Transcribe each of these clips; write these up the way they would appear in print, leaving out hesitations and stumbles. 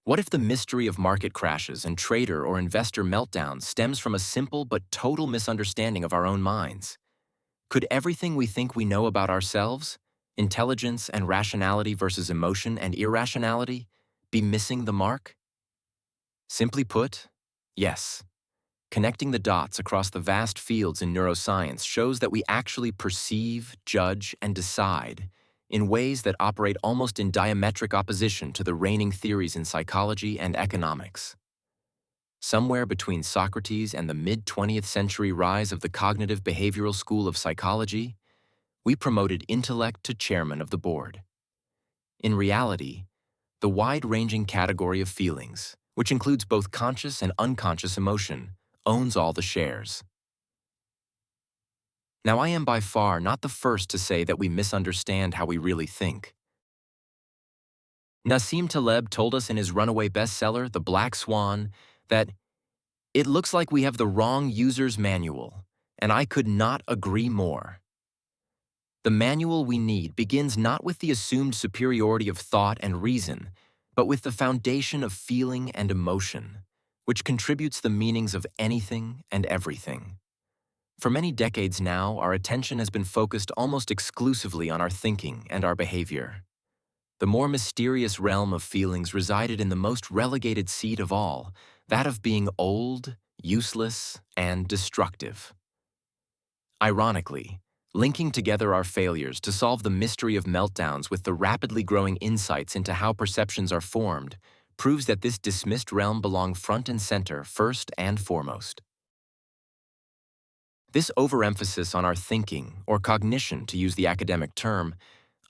What if the mystery of market crashes and trader or investor meltdowns stems from a simple but total misunderstanding of our own minds? Could everything we think we know about ourselves, intelligence and rationality versus emotion and irrationality, be missing the mark? Simply put, yes. Connecting the dots across the vast fields in neuroscience shows that we actually perceive, judge, and decide in ways that operate almost in diametric opposition to the reigning theories in psychology and economics. Somewhere between Socrates and the mid-20th century rise of the cognitive behavioral school of psychology, we promoted intellect to chairman of the board. In reality, the wide-ranging category of feelings, which includes both conscious and unconscious emotion, owns all the shares. Now, I am by far not the first to say that we misunderstand how we really think. Nassim Taleb told us in his runaway bestseller, The Black Swan, that it looks like we have the wrong user's manual, and I could not agree more. The manual we need begins not with the assumed superiority of thought and reason, but with the foundation of feeling and emotion, which contributes the meanings of anything and everything. For many decades now, our attention has been focused almost exclusively on our thinking and our behavior. The more mysterious realm of feelings resided in the most relegated seat of all, that of being old, useless, and destructive. Ironically, linking together our failures to solve the mystery of meltdowns with the rapidly growing insights into how perceptions are formed proves that this dismissed realm belongs front and center, first and foremost. This overemphasis on our thinking, or cognition to use the academic term,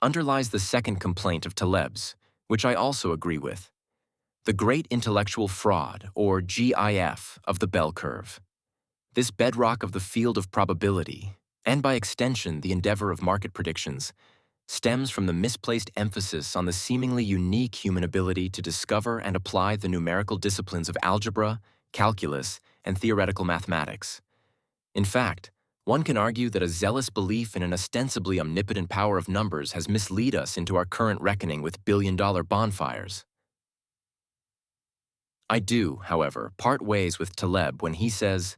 underlies the second complaint of Taleb's, which I also agree with: the great intellectual fraud, or GIF, of the bell curve. This bedrock of the field of probability, and by extension the endeavor of market predictions, stems from the misplaced emphasis on the seemingly unique human ability to discover and apply the numerical disciplines of algebra, calculus, and theoretical mathematics. In fact, one can argue that a zealous belief in an ostensibly omnipotent power of numbers has misled us into our current reckoning with billion-dollar bonfires. I do, however, part ways with Taleb when he says,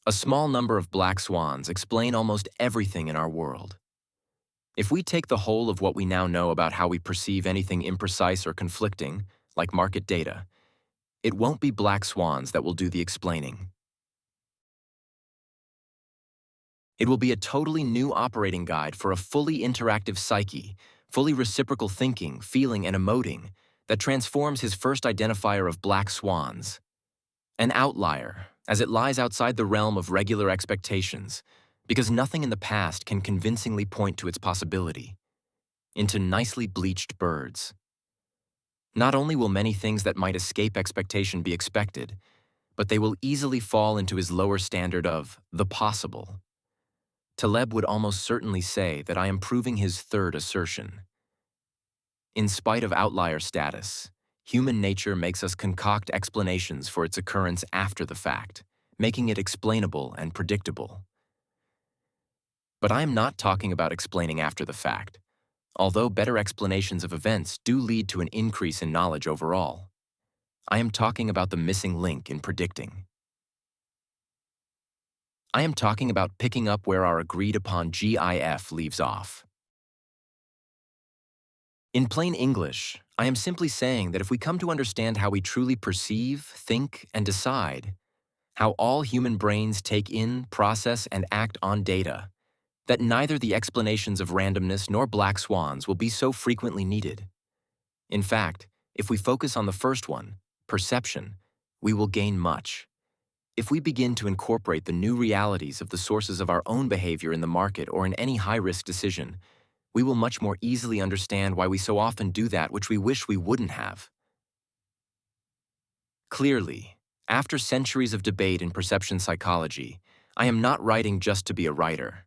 "A small number of black swans explain almost everything in our world." If we take the whole of what we now know about how we perceive anything imprecise or conflicting, like market data, it won't be black swans that will do the explaining. It will be a totally new operating guide for a fully interactive psyche, fully reciprocal thinking, feeling, and emoting that transforms his first identifier of black swans. An outlier, as it lies outside the realm of regular expectations, because nothing in the past can convincingly point to its possibility, into nicely bleached birds. Not only will many things that might escape expectation be expected, but they will easily fall into his lower standard of the possible. Taleb would almost certainly say that I am proving his third assertion. In spite of outlier status, human nature makes us concoct explanations for its occurrence after the fact, making it explainable and predictable. But I am not talking about explaining after the fact, although better explanations of events do lead to an increase in knowledge overall. I am talking about the missing link in predicting. I am talking about picking up where our agreed-upon GIF leaves off. In plain English, I am simply saying that if we come to understand how we truly perceive, think, and decide, how all human brains take in, process, and act on data, that neither the explanations of randomness nor black swans will be so frequently needed. In fact, if we focus on the first one, perception, we will gain much. If we begin to incorporate the new realities of the sources of our own behavior in the market or in any high-risk decision, we will much more easily understand why we so often do that which we wish we wouldn't have. Clearly, after centuries of debate in perception psychology, I am not writing just to be a writer.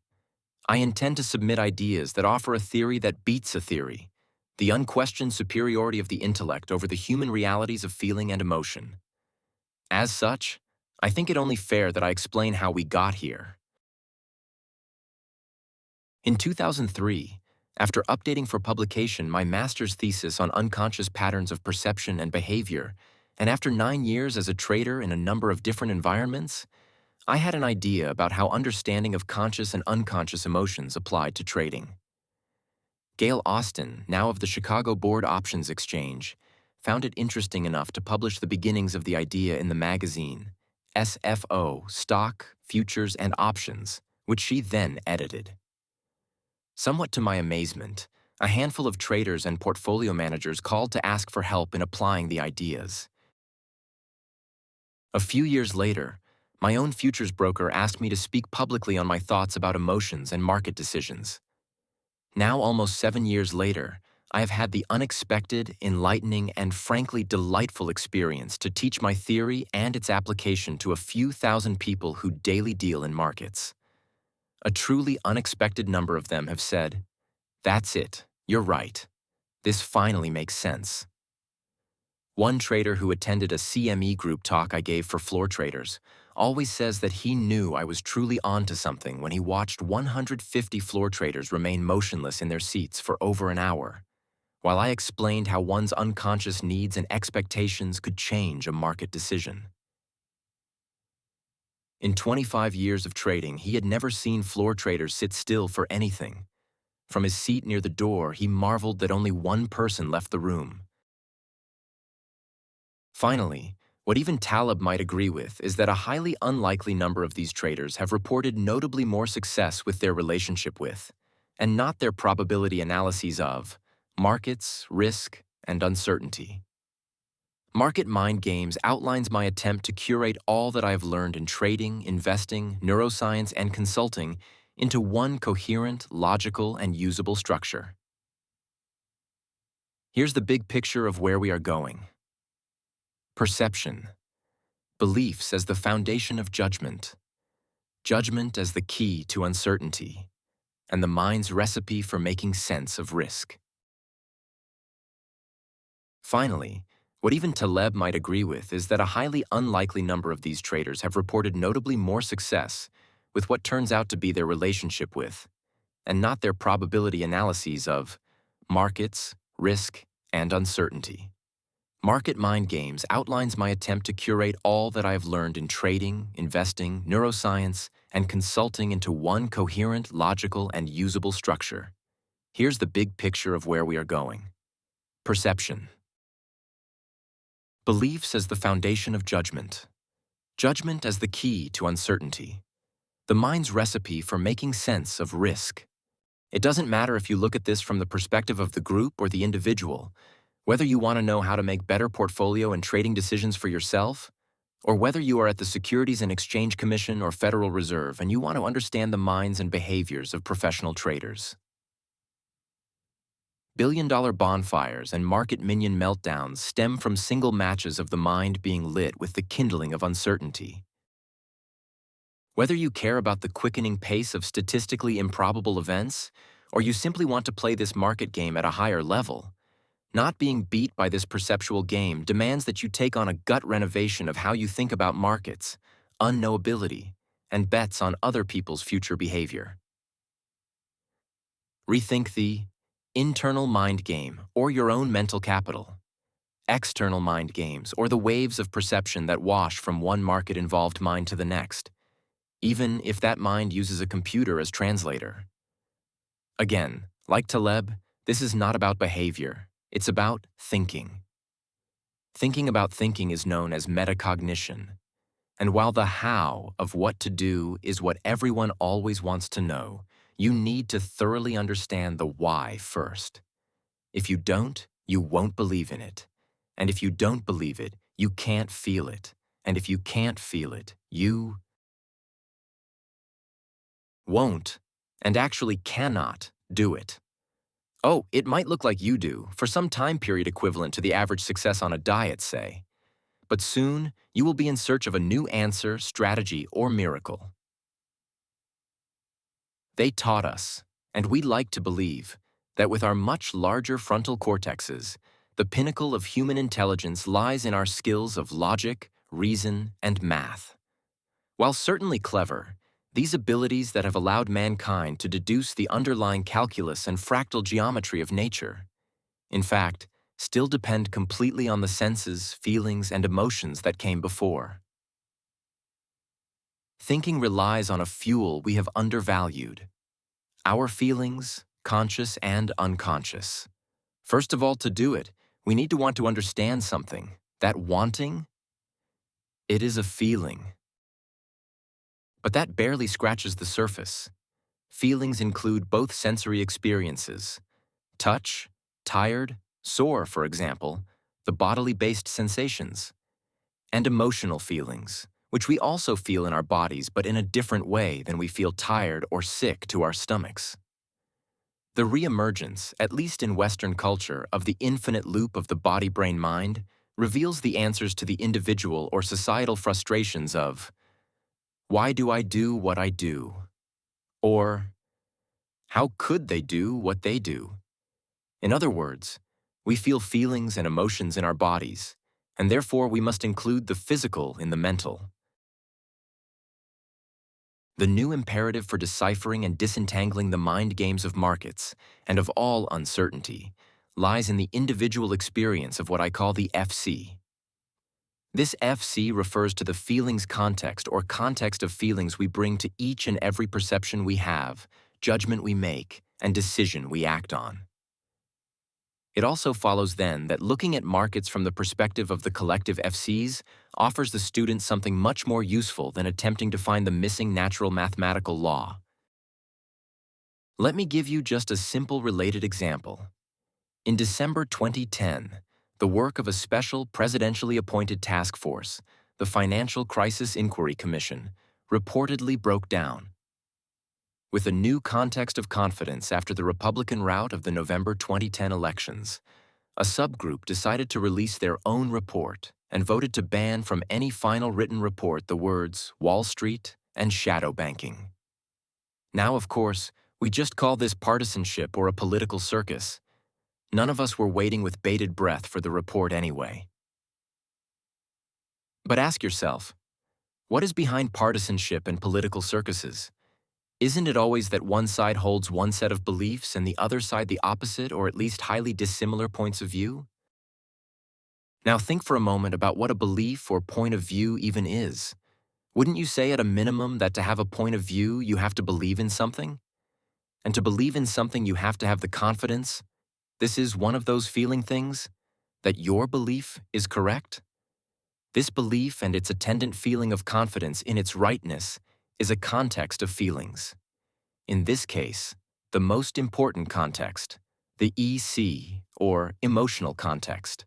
I intend to submit ideas that offer a theory that beats a theory, the unquestioned superiority of the intellect over the human realities of feeling and emotion. As such, I think it only fair that I explain how we got here. In 2003, After updating for publication my master's thesis on unconscious patterns of perception and behavior, and after 9 years as a trader in a number of different environments, I had an idea about how understanding of conscious and unconscious emotions applied to trading. Gail Austin, now of the Chicago Board Options Exchange, found it interesting enough to publish the beginnings of the idea in the magazine SFO, Stock, Futures, and Options, which she then edited. Somewhat to my amazement, a handful of traders and portfolio managers called to ask for help in applying the ideas. A few years later, my own futures broker asked me to speak publicly on my thoughts about emotions and market decisions. Now, almost 7 years later, I have had the unexpected, enlightening, and frankly delightful experience to teach my theory and its application to a few thousand people who daily deal in markets. A truly unexpected number of them have said, "That's it, you're right. This finally makes sense." One trader who attended a CME group talk I gave for floor traders always says that he knew I was truly onto something when he watched 150 floor traders remain motionless in their seats for over an hour, while I explained how one's unconscious needs and expectations could change a market decision. In 25 years of trading, he had never seen floor traders sit still for anything. From his seat near the door, he marveled that only one person left the room. Finally, what even Taleb might agree with is that a highly unlikely number of these traders have reported notably more success with their relationship with, and not their probability analyses of, markets, risk, and uncertainty. Market Mind Games outlines my attempt to curate all that I have learned in trading, investing, neuroscience, and consulting into one coherent, logical, and usable structure. Here's the big picture of where we are going. Perception. Beliefs as the foundation of judgment. Judgment as the key to uncertainty, and the mind's recipe for making sense of risk. Finally, what even Taleb might agree with is that a highly unlikely number of these traders have reported notably more success with what turns out to be their relationship with, and not their probability analyses of, markets, risk, and uncertainty. Market Mind Games outlines my attempt to curate all that I have learned in trading, investing, neuroscience, and consulting into one coherent, logical, and usable structure. Here's the big picture of where we are going. Perception. Beliefs as the foundation of judgment. Judgment as the key to uncertainty. The mind's recipe for making sense of risk. It doesn't matter if you look at this from the perspective of the group or the individual, whether you want to know how to make better portfolio and trading decisions for yourself, or whether you are at the Securities and Exchange Commission or Federal Reserve and you want to understand the minds and behaviors of professional traders. Billion-dollar bonfires and market minion meltdowns stem from single matches of the mind being lit with the kindling of uncertainty. Whether you care about the quickening pace of statistically improbable events, or you simply want to play this market game at a higher level, not being beat by this perceptual game demands that you take on a gut renovation of how you think about markets, unknowability, and bets on other people's future behavior. Rethink the internal mind game or your own mental capital, external mind games or the waves of perception that wash from one market-involved mind to the next, even if that mind uses a computer as translator. Again, like Taleb, this is not about behavior. It's about thinking. Thinking about thinking is known as metacognition. And while the how of what to do is what everyone always wants to know, you need to thoroughly understand the why first. If you don't, you won't believe in it. And if you don't believe it, you can't feel it. And if you can't feel it, you won't, and actually cannot, do it. Oh, it might look like you do, for some time period equivalent to the average success on a diet, say. But soon, you will be in search of a new answer, strategy, or miracle. They taught us, and we like to believe, that with our much larger frontal cortexes, the pinnacle of human intelligence lies in our skills of logic, reason, and math. While certainly clever, These abilities that have allowed mankind to deduce the underlying calculus and fractal geometry of nature, in fact, still depend completely on the senses, feelings, and emotions that came before. Thinking relies on a fuel we have undervalued: our feelings, conscious and unconscious. First of all, to do it, we need to want to understand something. That wanting, it is a feeling. But that barely scratches the surface. Feelings include both sensory experiences: touch, tired, sore, for example, the bodily-based sensations, and emotional feelings, which we also feel in our bodies but in a different way than we feel tired or sick to our stomachs. The reemergence, at least in Western culture, of the infinite loop of the body-brain-mind reveals the answers to the individual or societal frustrations of, "Why do I do what I do?" Or, "How could they do what they do?" In other words, we feel feelings and emotions in our bodies, and therefore we must include the physical in the mental. The new imperative for deciphering and disentangling the mind games of markets and of all uncertainty lies in the individual experience of what I call the FC. This FC refers to the feelings context or context of feelings we bring to each and every perception we have, judgment we make, and decision we act on. It also follows then that looking at markets from the perspective of the collective FCs offers the student something much more useful than attempting to find the missing natural mathematical law. Let me give you just a simple related example. In December 2010, the work of a special presidentially appointed task force, the Financial Crisis Inquiry Commission, reportedly broke down. With a new context of confidence after the Republican rout of the November 2010 elections, a subgroup decided to release their own report and voted to ban from any final written report the words Wall Street and shadow banking. Now, of course, we just call this partisanship or a political circus. None of us were waiting with bated breath for the report anyway. But ask yourself, what is behind partisanship and political circuses? Isn't it always that one side holds one set of beliefs and the other side the opposite or at least highly dissimilar points of view? Now think for a moment about what a belief or point of view even is. Wouldn't you say at a minimum that to have a point of view you have to believe in something? And to believe in something you have to have the confidence, this is one of those feeling things, that your belief is correct? This belief and its attendant feeling of confidence in its rightness is a context of feelings. In this case, the most important context, the EC, or emotional context.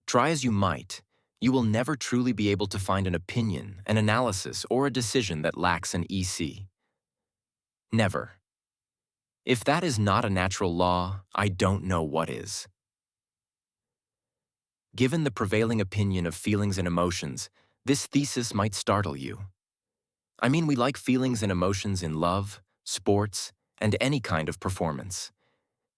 Try as you might, you will never truly be able to find an opinion, an analysis, or a decision that lacks an EC. Never. If that is not a natural law, I don't know what is. Given the prevailing opinion of feelings and emotions, this thesis might startle you. I mean, we like feelings and emotions in love, sports, and any kind of performance.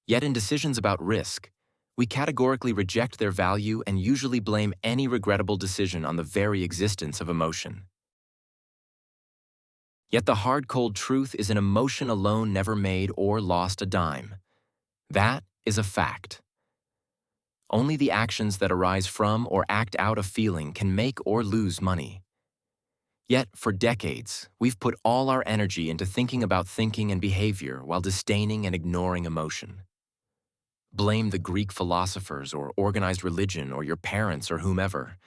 Yet in decisions about risk, we categorically reject their value and usually blame any regrettable decision on the very existence of emotion. Yet the hard-cold truth is an emotion alone never made or lost a dime. That is a fact. Only the actions that arise from or act out a feeling can make or lose money. Yet, for decades, we've put all our energy into thinking about thinking and behavior while disdaining and ignoring emotion. Blame the Greek philosophers or organized religion or your parents or whomever.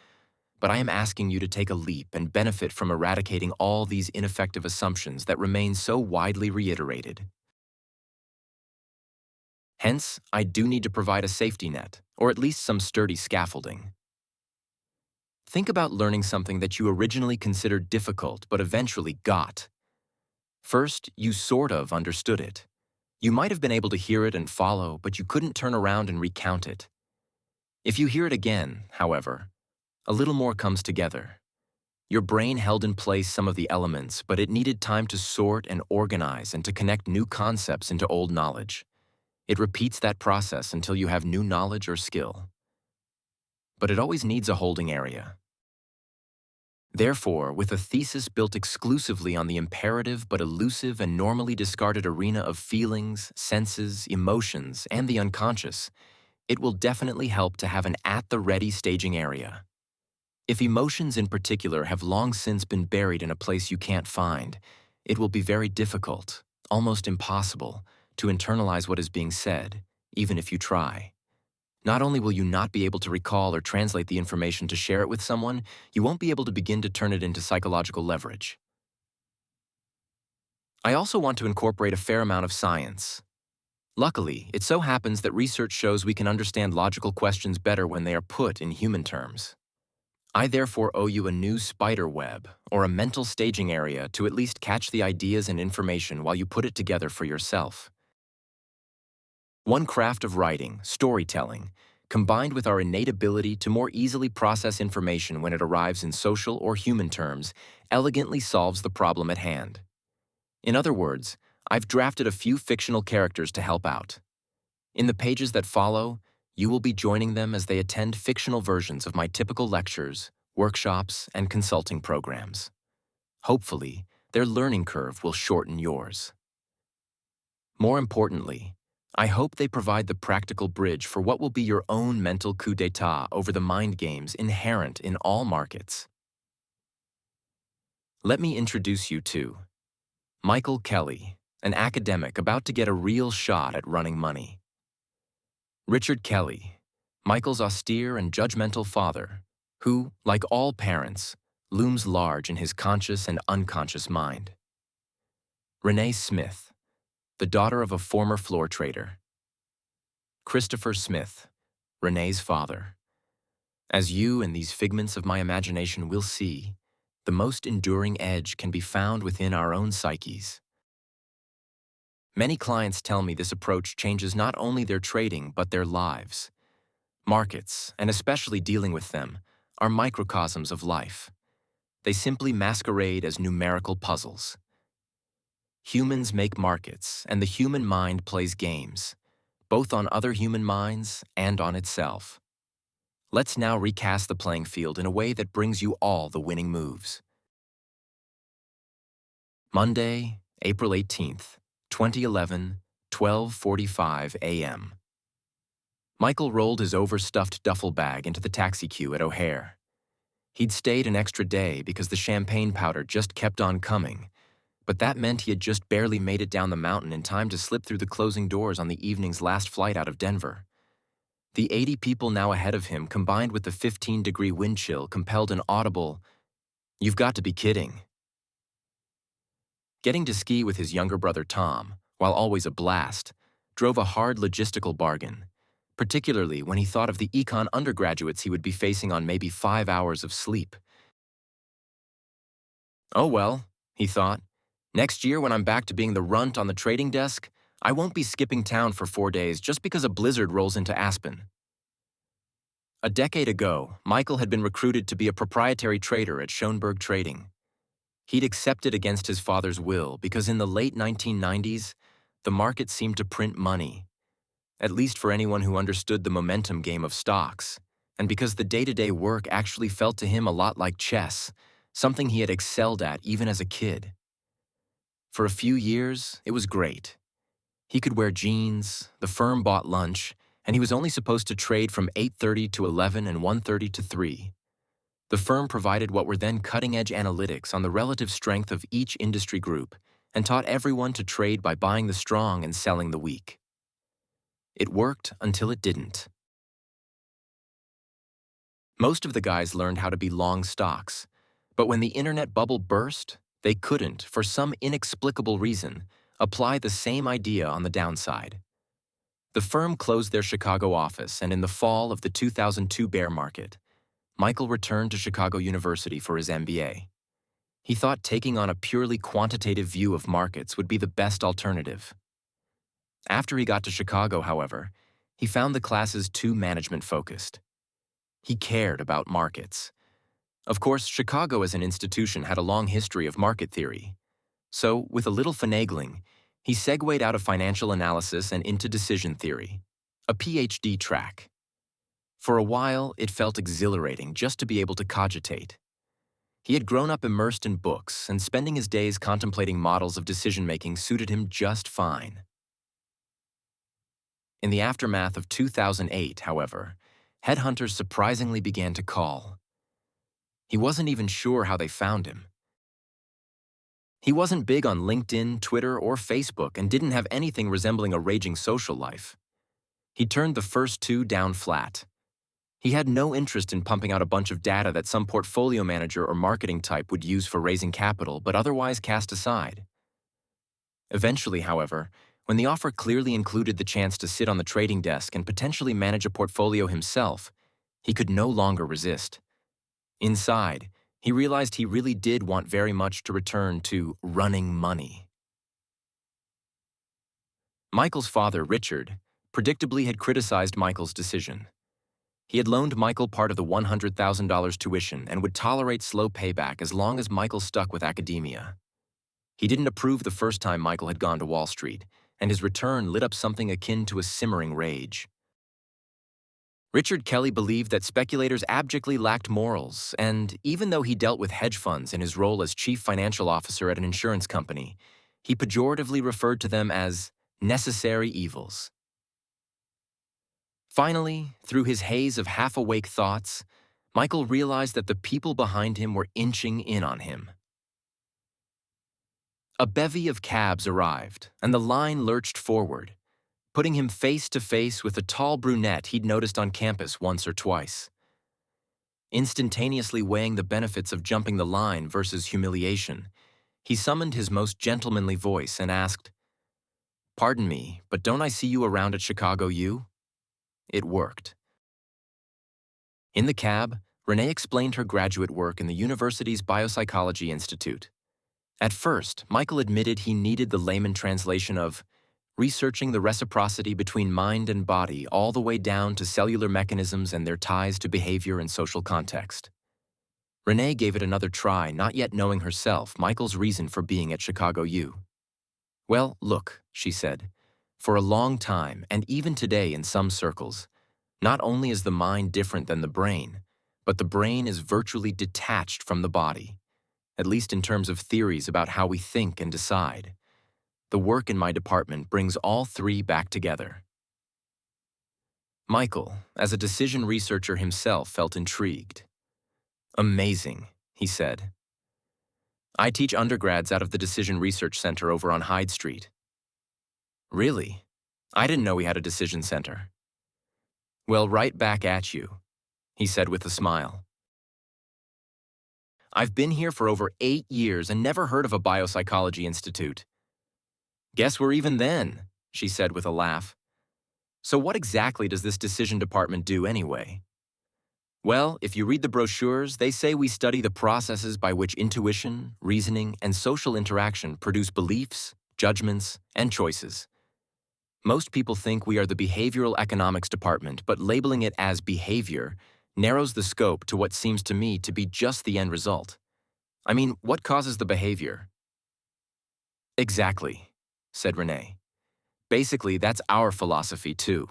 But I am asking you to take a leap and benefit from eradicating all these ineffective assumptions that remain so widely reiterated. Hence, I do need to provide a safety net, or at least some sturdy scaffolding. Think about learning something that you originally considered difficult but eventually got. First, you sort of understood it. You might have been able to hear it and follow, but you couldn't turn around and recount it. If you hear it again, however, a little more comes together. Your brain held in place some of the elements, but it needed time to sort and organize and to connect new concepts into old knowledge. It repeats that process until you have new knowledge or skill. But it always needs a holding area. Therefore, with a thesis built exclusively on the imperative but elusive and normally discarded arena of feelings, senses, emotions, and the unconscious, it will definitely help to have an at-the-ready staging area. If emotions in particular have long since been buried in a place you can't find, it will be very difficult, almost impossible, to internalize what is being said, even if you try. Not only will you not be able to recall or translate the information to share it with someone, you won't be able to begin to turn it into psychological leverage. I also want to incorporate a fair amount of science. Luckily, it so happens that research shows we can understand logical questions better when they are put in human terms. I therefore owe you a new spider web, or a mental staging area to at least catch the ideas and information while you put it together for yourself. One craft of writing, storytelling, combined with our innate ability to more easily process information when it arrives in social or human terms, elegantly solves the problem at hand. In other words, I've drafted a few fictional characters to help out. In the pages that follow, you will be joining them as they attend fictional versions of my typical lectures, workshops, and consulting programs. Hopefully, their learning curve will shorten yours. More importantly, I hope they provide the practical bridge for what will be your own mental coup d'etat over the mind games inherent in all markets. Let me introduce you to Michael Kelly, an academic about to get a real shot at running money. Richard Kelly, Michael's austere and judgmental father, who, like all parents, looms large in his conscious and unconscious mind. Renee Smith, the daughter of a former floor trader. Christopher Smith, Renee's father. As you and these figments of my imagination will see, the most enduring edge can be found within our own psyches. Many clients tell me this approach changes not only their trading but their lives. Markets, and especially dealing with them, are microcosms of life. They simply masquerade as numerical puzzles. Humans make markets, and the human mind plays games, both on other human minds and on itself. Let's now recast the playing field in a way that brings you all the winning moves. Monday, April 18th, 2011, 12:45 a.m. Michael rolled his overstuffed duffel bag into the taxi queue at O'Hare. He'd stayed an extra day because the champagne powder just kept on coming, but that meant he had just barely made it down the mountain in time to slip through the closing doors on the evening's last flight out of Denver. The 80 people now ahead of him, combined with the 15-degree wind chill, compelled an audible, "You've got to be kidding." Getting to ski with his younger brother Tom, while always a blast, drove a hard logistical bargain, particularly when he thought of the econ undergraduates he would be facing on maybe 5 hours of sleep. Oh well, he thought, next year when I'm back to being the runt on the trading desk, I won't be skipping town for 4 days just because a blizzard rolls into Aspen. A decade ago, Michael had been recruited to be a proprietary trader at Schoenberg Trading. He'd accepted against his father's will because in the late 1990s, the market seemed to print money, at least for anyone who understood the momentum game of stocks, and because the day-to-day work actually felt to him a lot like chess, something he had excelled at even as a kid. For a few years, it was great. He could wear jeans, the firm bought lunch, and he was only supposed to trade from 8:30 to 11 and 1:30 to 3. The firm provided what were then cutting-edge analytics on the relative strength of each industry group and taught everyone to trade by buying the strong and selling the weak. It worked until it didn't. Most of the guys learned how to be long stocks, but when the internet bubble burst, they couldn't, for some inexplicable reason, apply the same idea on the downside. The firm closed their Chicago office, and in the fall of the 2002 bear market, Michael returned to Chicago University for his MBA. He thought taking on a purely quantitative view of markets would be the best alternative. After he got to Chicago, however, he found the classes too management-focused. He cared about markets. Of course, Chicago as an institution had a long history of market theory. So, with a little finagling, he segued out of financial analysis and into decision theory, a PhD track. For a while, it felt exhilarating just to be able to cogitate. He had grown up immersed in books, and spending his days contemplating models of decision-making suited him just fine. In the aftermath of 2008, however, headhunters surprisingly began to call. He wasn't even sure how they found him. He wasn't big on LinkedIn, Twitter, or Facebook and didn't have anything resembling a raging social life. He turned the first two down flat. He had no interest in pumping out a bunch of data that some portfolio manager or marketing type would use for raising capital but otherwise cast aside. Eventually, however, when the offer clearly included the chance to sit on the trading desk and potentially manage a portfolio himself, he could no longer resist. Inside, he realized he really did want very much to return to running money. Michael's father, Richard, predictably had criticized Michael's decision. He had loaned Michael part of the $100,000 tuition and would tolerate slow payback as long as Michael stuck with academia. He didn't approve the first time Michael had gone to Wall Street, and his return lit up something akin to a simmering rage. Richard Kelly believed that speculators abjectly lacked morals, and even though he dealt with hedge funds in his role as chief financial officer at an insurance company, he pejoratively referred to them as necessary evils. Finally, through his haze of half-awake thoughts, Michael realized that the people behind him were inching in on him. A bevy of cabs arrived, and the line lurched forward, putting him face to face with a tall brunette he'd noticed on campus once or twice. Instantaneously weighing the benefits of jumping the line versus humiliation, he summoned his most gentlemanly voice and asked, "Pardon me, but don't I see you around at Chicago U?" It worked. In the cab, Renee explained her graduate work in the university's Biopsychology Institute. At first, Michael admitted he needed the layman translation of researching the reciprocity between mind and body all the way down to cellular mechanisms and their ties to behavior and social context. Renee gave it another try, not yet knowing herself Michael's reason for being at Chicago U. "Well, look," she said, "for a long time, and even today in some circles, not only is the mind different than the brain, but the brain is virtually detached from the body, at least in terms of theories about how we think and decide. The work in my department brings all three back together." Michael, as a decision researcher himself, felt intrigued. "Amazing," he said. "I teach undergrads out of the Decision Research Center over on Hyde Street." "Really? I didn't know we had a decision center." "Well, right back at you," he said with a smile. "I've been here for over 8 years and never heard of a biopsychology institute." "Guess we're even then," she said with a laugh. "So what exactly does this decision department do anyway?" "Well, if you read the brochures, they say we study the processes by which intuition, reasoning, and social interaction produce beliefs, judgments, and choices. Most people think we are the behavioral economics department, but labeling it as behavior narrows the scope to what seems to me to be just the end result. I mean, what causes the behavior?" "Exactly," said Renee. "Basically, that's our philosophy, too."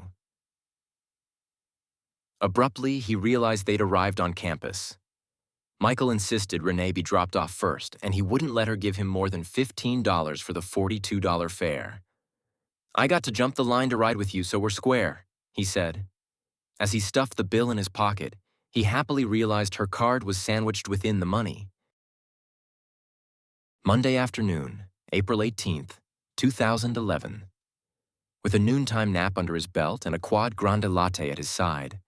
Abruptly, he realized they'd arrived on campus. Michael insisted Renee be dropped off first, and he wouldn't let her give him more than $15 for the $42 fare. "I got to jump the line to ride with you, so we're square," he said. As he stuffed the bill in his pocket, he happily realized her card was sandwiched within the money. Monday afternoon, April 18th, 2011. With a noontime nap under his belt and a quad grande latte at his side,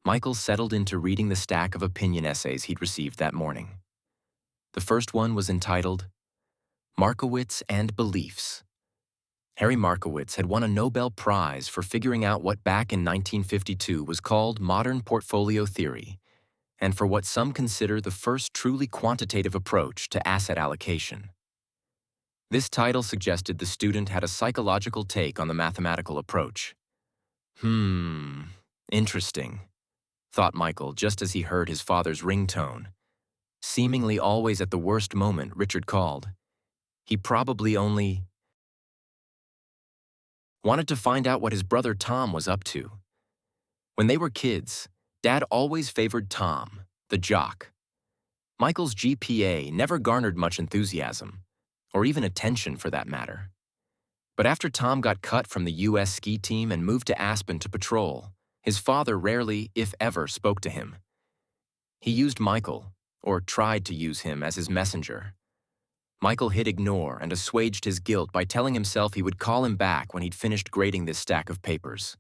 Michael settled into reading the stack of opinion essays he'd received that morning. The first one was entitled, "Markowitz and Beliefs." Harry Markowitz had won a Nobel Prize for figuring out what back in 1952 was called modern portfolio theory, and for what some consider the first truly quantitative approach to asset allocation. This title suggested the student had a psychological take on the mathematical approach. Interesting, thought Michael just as he heard his father's ringtone. Seemingly always at the worst moment, Richard called. He probably only wanted to find out what his brother Tom was up to. When they were kids, Dad always favored Tom, the jock. Michael's GPA never garnered much enthusiasm, or even attention for that matter. But after Tom got cut from the U.S. ski team and moved to Aspen to patrol, his father rarely, if ever, spoke to him. He used Michael, or tried to use him, as his messenger. Michael hit ignore and assuaged his guilt by telling himself he would call him back when he'd finished grading this stack of papers.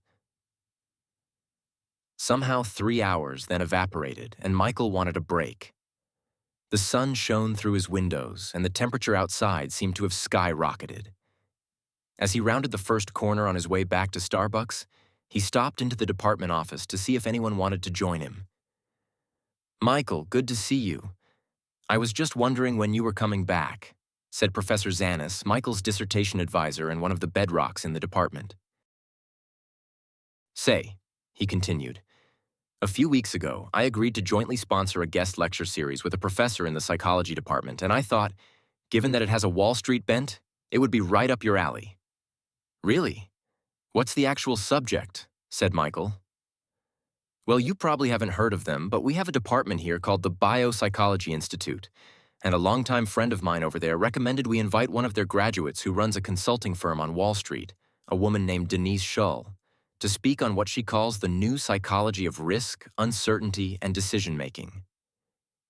Somehow 3 hours then evaporated, and Michael wanted a break. The sun shone through his windows, and the temperature outside seemed to have skyrocketed. As he rounded the first corner on his way back to Starbucks, he stopped into the department office to see if anyone wanted to join him. "Michael, good to see you. I was just wondering when you were coming back," said Professor Zanis, Michael's dissertation advisor and one of the bedrocks in the department. "Say," he continued, "a few weeks ago, I agreed to jointly sponsor a guest lecture series with a professor in the psychology department, and I thought, given that it has a Wall Street bent, it would be right up your alley." "Really? What's the actual subject?" said Michael. "Well, you probably haven't heard of them, but we have a department here called the Biopsychology Institute, and a longtime friend of mine over there recommended we invite one of their graduates who runs a consulting firm on Wall Street, a woman named Denise Shull, to speak on what she calls the new psychology of risk, uncertainty, and decision-making.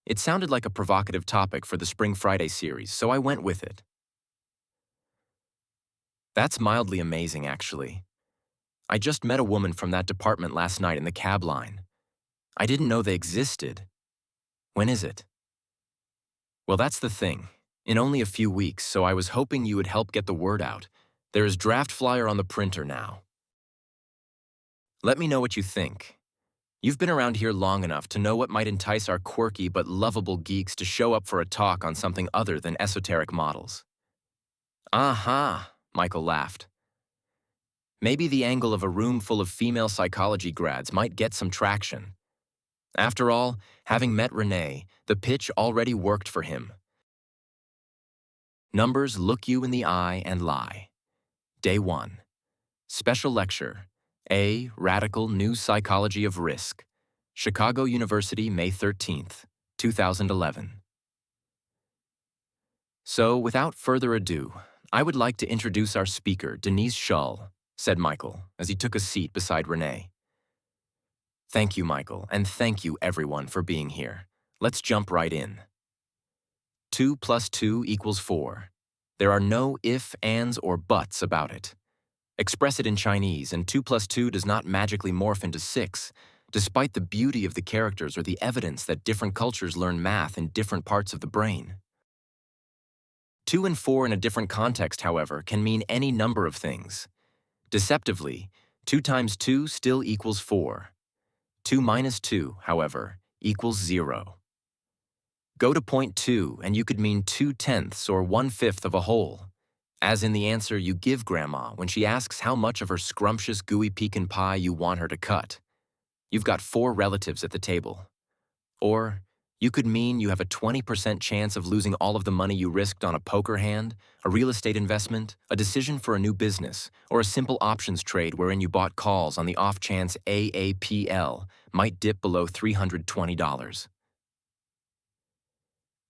It sounded like a provocative topic for the Spring Friday series, so I went with it. That's mildly amazing, actually. I just met a woman from that department last night in the cab line. I didn't know they existed. When is it? Well, that's the thing. In only a few weeks, so I was hoping you would help get the word out. There is draft flyer on the printer now. Let me know what you think. You've been around here long enough to know what might entice our quirky but lovable geeks to show up for a talk on something other than esoteric models. Aha, Michael laughed. Maybe the angle of a room full of female psychology grads might get some traction. After all, having met Renee, the pitch already worked for him. Numbers look you in the eye and lie. Day 1. Special lecture. A Radical New Psychology of Risk. Chicago University, May 13th, 2011. So, without further ado, I would like to introduce our speaker, Denise Shull, said Michael, as he took a seat beside Renee. Thank you, Michael, and thank you, everyone, for being here. Let's jump right in. 2 plus 2 equals 4. There are no if, ands, or buts about it. Express it in Chinese, and 2 plus 2 does not magically morph into 6, despite the beauty of the characters or the evidence that different cultures learn math in different parts of the brain. 2 and 4 in a different context, however, can mean any number of things. Deceptively, 2 times 2 still equals 4. 2 minus 2, however, equals 0. Go to point 2, and you could mean 2/10 or 1/5 of a whole, as in the answer you give Grandma when she asks how much of her scrumptious gooey pecan pie you want her to cut. You've got 4 relatives at the table. Or you could mean you have a 20% chance of losing all of the money you risked on a poker hand, a real estate investment, a decision for a new business, or a simple options trade wherein you bought calls on the off chance AAPL might dip below $320.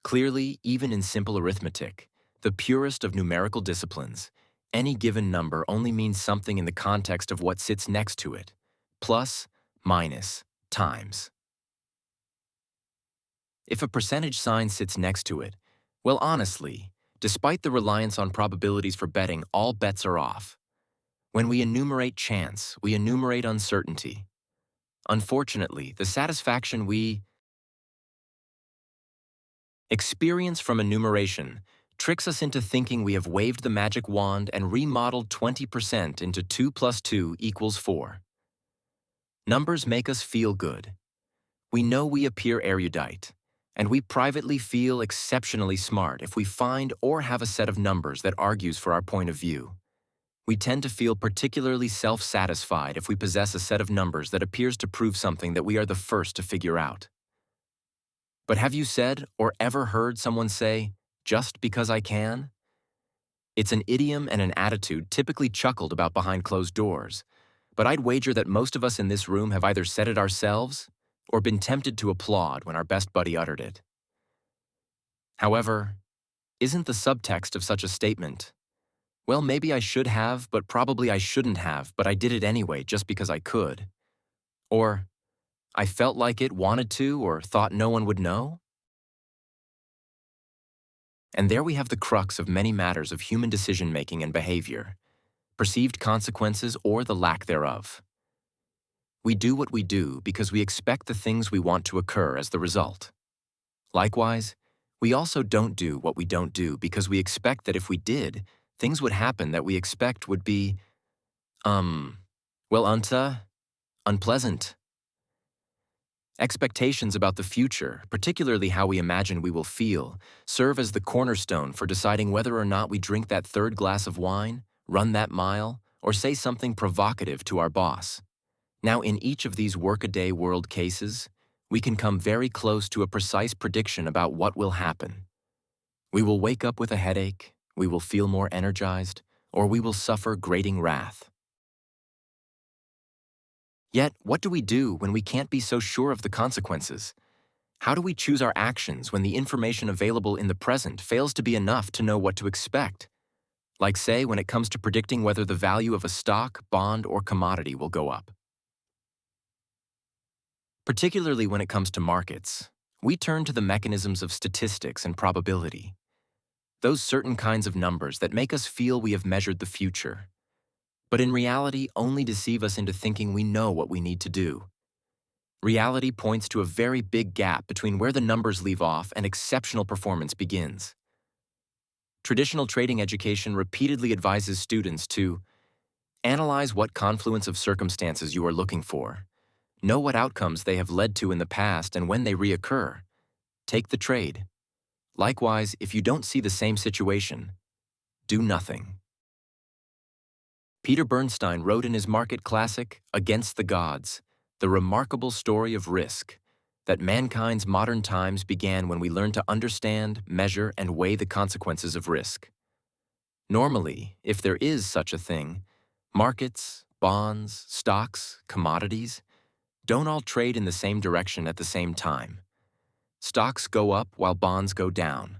Clearly, even in simple arithmetic, the purest of numerical disciplines, any given number only means something in the context of what sits next to it: plus, minus, times. If a percentage sign sits next to it, well, honestly, despite the reliance on probabilities for betting, all bets are off. When we enumerate chance, we enumerate uncertainty. Unfortunately, the satisfaction we experience from enumeration tricks us into thinking we have waved the magic wand and remodeled 20% into 2 plus 2 equals 4. Numbers make us feel good. We know we appear erudite, and we privately feel exceptionally smart if we find or have a set of numbers that argues for our point of view. We tend to feel particularly self-satisfied if we possess a set of numbers that appears to prove something that we are the first to figure out. But have you said or ever heard someone say, "just because I can"? It's an idiom and an attitude typically chuckled about behind closed doors, but I'd wager that most of us in this room have either said it ourselves or been tempted to applaud when our best buddy uttered it. However, isn't the subtext of such a statement, well, maybe I should have, but probably I shouldn't have, but I did it anyway just because I could? Or, I felt like it, wanted to, or thought no one would know? And there we have the crux of many matters of human decision-making and behavior, perceived consequences or the lack thereof. We do what we do because we expect the things we want to occur as the result. Likewise, we also don't do what we don't do because we expect that if we did, things would happen that we expect would be, unpleasant. Expectations about the future, particularly how we imagine we will feel, serve as the cornerstone for deciding whether or not we drink that third glass of wine, run that mile, or say something provocative to our boss. Now, in each of these workaday world cases, we can come very close to a precise prediction about what will happen. We will wake up with a headache, we will feel more energized, or we will suffer grating wrath. Yet, what do we do when we can't be so sure of the consequences? How do we choose our actions when the information available in the present fails to be enough to know what to expect? Like, say, when it comes to predicting whether the value of a stock, bond, or commodity will go up. Particularly when it comes to markets, we turn to the mechanisms of statistics and probability. Those certain kinds of numbers that make us feel we have measured the future, but in reality only deceive us into thinking we know what we need to do. Reality points to a very big gap between where the numbers leave off and exceptional performance begins. Traditional trading education repeatedly advises students to analyze what confluence of circumstances you are looking for, know what outcomes they have led to in the past and when they reoccur, take the trade. Likewise, if you don't see the same situation, do nothing. Peter Bernstein wrote in his market classic, Against the Gods, the remarkable story of risk, that mankind's modern times began when we learned to understand, measure, and weigh the consequences of risk. Normally, if there is such a thing, markets, bonds, stocks, commodities, don't all trade in the same direction at the same time. Stocks go up while bonds go down.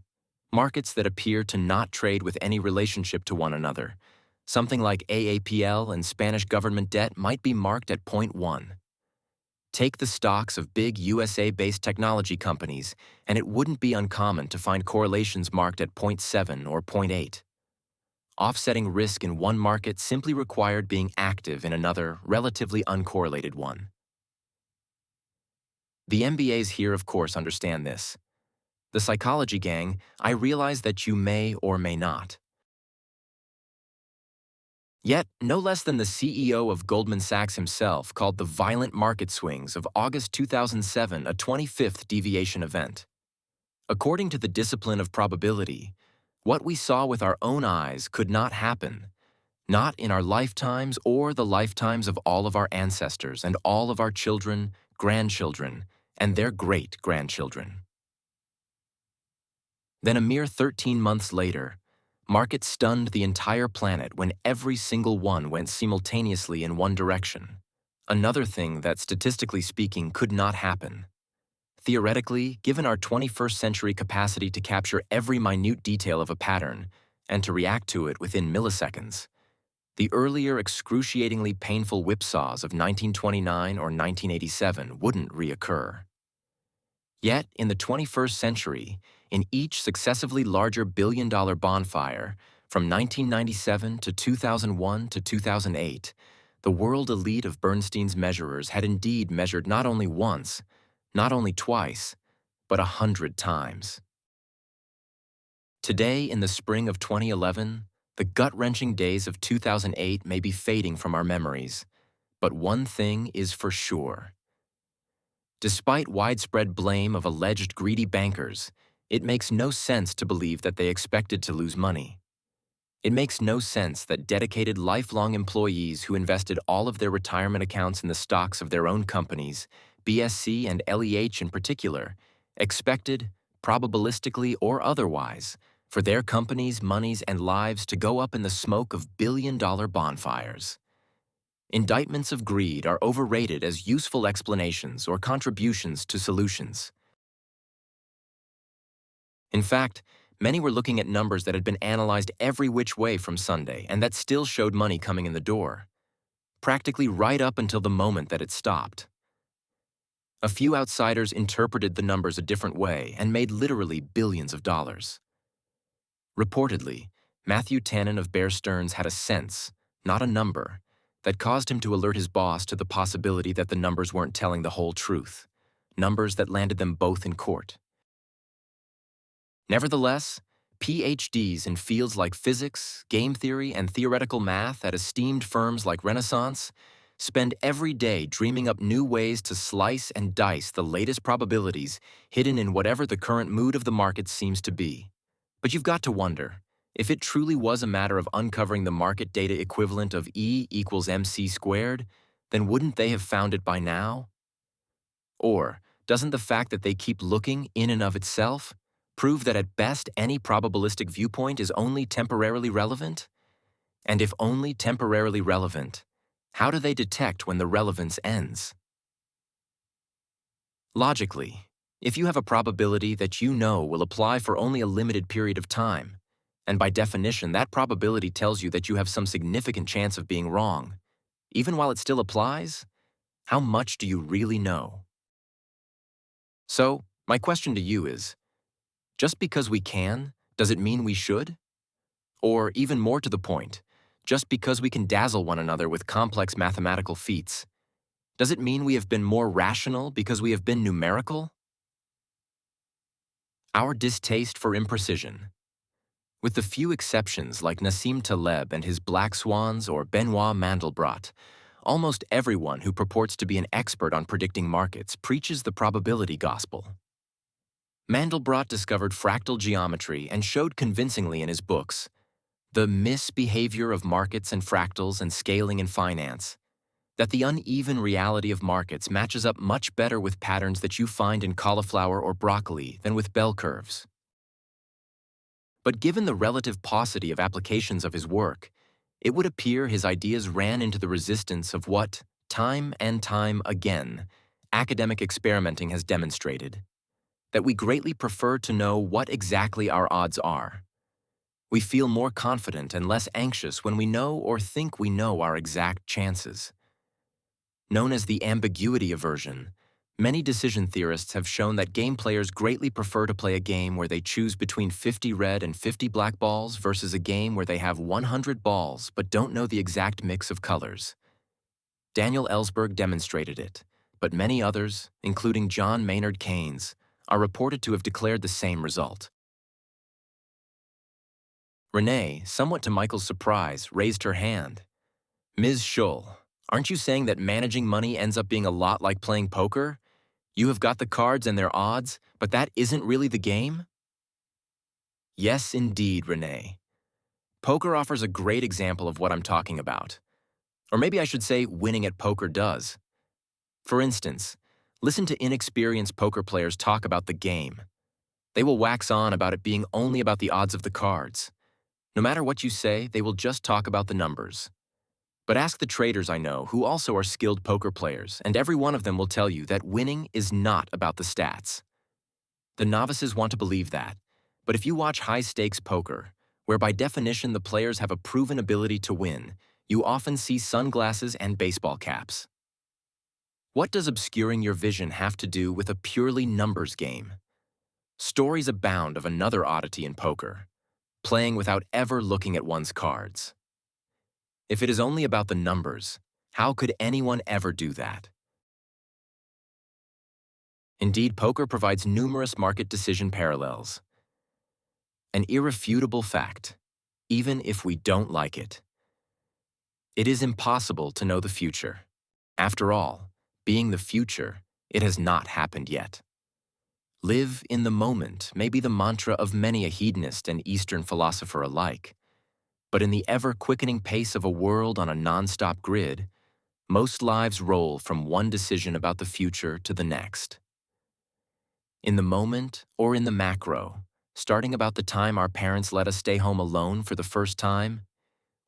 Markets that appear to not trade with any relationship to one another, something like AAPL and Spanish government debt, might be marked at 0.1. Take the stocks of big USA-based technology companies, and it wouldn't be uncommon to find correlations marked at 0.7 or 0.8. Offsetting risk in one market simply required being active in another, relatively uncorrelated one. The MBAs here, of course, understand this. The psychology gang, I realize that you may or may not. Yet, no less than the CEO of Goldman Sachs himself called the violent market swings of August 2007 a 25th deviation event. According to the discipline of probability, what we saw with our own eyes could not happen, not in our lifetimes or the lifetimes of all of our ancestors and all of our children, grandchildren, and their great-grandchildren. Then a mere 13 months later, markets stunned the entire planet when every single one went simultaneously in one direction. Another thing that, statistically speaking, could not happen. Theoretically, given our 21st century capacity to capture every minute detail of a pattern and to react to it within milliseconds, the earlier excruciatingly painful whipsaws of 1929 or 1987 wouldn't reoccur. Yet, in the 21st century, in each successively larger billion-dollar bonfire, from 1997 to 2001 to 2008, the world elite of Bernstein's measurers had indeed measured not only once, not only twice, but 100 times. Today, in the spring of 2011, the gut-wrenching days of 2008 may be fading from our memories, but one thing is for sure. Despite widespread blame of alleged greedy bankers, it makes no sense to believe that they expected to lose money. It makes no sense that dedicated lifelong employees who invested all of their retirement accounts in the stocks of their own companies, BSC and LEH in particular, expected, probabilistically or otherwise, for their companies, monies, and lives to go up in the smoke of billion-dollar bonfires. Indictments of greed are overrated as useful explanations or contributions to solutions. In fact, many were looking at numbers that had been analyzed every which way from Sunday and that still showed money coming in the door, practically right up until the moment that it stopped. A few outsiders interpreted the numbers a different way and made literally billions of dollars. Reportedly, Matthew Tannen of Bear Stearns had a sense, not a number, that caused him to alert his boss to the possibility that the numbers weren't telling the whole truth, numbers that landed them both in court. Nevertheless, PhDs in fields like physics, game theory, and theoretical math at esteemed firms like Renaissance spend every day dreaming up new ways to slice and dice the latest probabilities hidden in whatever the current mood of the market seems to be. But you've got to wonder, if it truly was a matter of uncovering the market data equivalent of E equals mc squared, then wouldn't they have found it by now? Or doesn't the fact that they keep looking in and of itself prove that at best any probabilistic viewpoint is only temporarily relevant? And if only temporarily relevant, how do they detect when the relevance ends? Logically, if you have a probability that you know will apply for only a limited period of time, and by definition that probability tells you that you have some significant chance of being wrong, even while it still applies, how much do you really know? So, my question to you is, just because we can, does it mean we should? Or even more to the point, just because we can dazzle one another with complex mathematical feats, does it mean we have been more rational because we have been numerical? Our distaste for imprecision. With the few exceptions like Nassim Taleb and his black swans or Benoit Mandelbrot, almost everyone who purports to be an expert on predicting markets preaches the probability gospel. Mandelbrot discovered fractal geometry and showed convincingly in his books The Misbehavior of Markets and Fractals and Scaling in Finance that the uneven reality of markets matches up much better with patterns that you find in cauliflower or broccoli than with bell curves. But given the relative paucity of applications of his work, it would appear his ideas ran into the resistance of what, time and time again, academic experimenting has demonstrated, that we greatly prefer to know what exactly our odds are. We feel more confident and less anxious when we know or think we know our exact chances. Known as the ambiguity aversion, many decision theorists have shown that game players greatly prefer to play a game where they choose between 50 red and 50 black balls versus a game where they have 100 balls but don't know the exact mix of colors. Daniel Ellsberg demonstrated it, but many others, including John Maynard Keynes, are reported to have declared the same result. Renee, somewhat to Michael's surprise, raised her hand. Ms. Shull, aren't you saying that managing money ends up being a lot like playing poker? You have got the cards and their odds, but that isn't really the game? Yes, indeed, Renee. Poker offers a great example of what I'm talking about. Or maybe I should say winning at poker does. For instance, listen to inexperienced poker players talk about the game. They will wax on about it being only about the odds of the cards. No matter what you say, they will just talk about the numbers. But ask the traders I know who also are skilled poker players, and every one of them will tell you that winning is not about the stats. The novices want to believe that, but if you watch high-stakes poker, where by definition the players have a proven ability to win, you often see sunglasses and baseball caps. What does obscuring your vision have to do with a purely numbers game? Stories abound of another oddity in poker, playing without ever looking at one's cards. If it is only about the numbers, how could anyone ever do that? Indeed, poker provides numerous market decision parallels. An irrefutable fact, even if we don't like it. It is impossible to know the future. After all, being the future, it has not happened yet. Live in the moment may be the mantra of many a hedonist and Eastern philosopher alike. But in the ever-quickening pace of a world on a non-stop grid, most lives roll from one decision about the future to the next. In the moment or in the macro, starting about the time our parents let us stay home alone for the first time,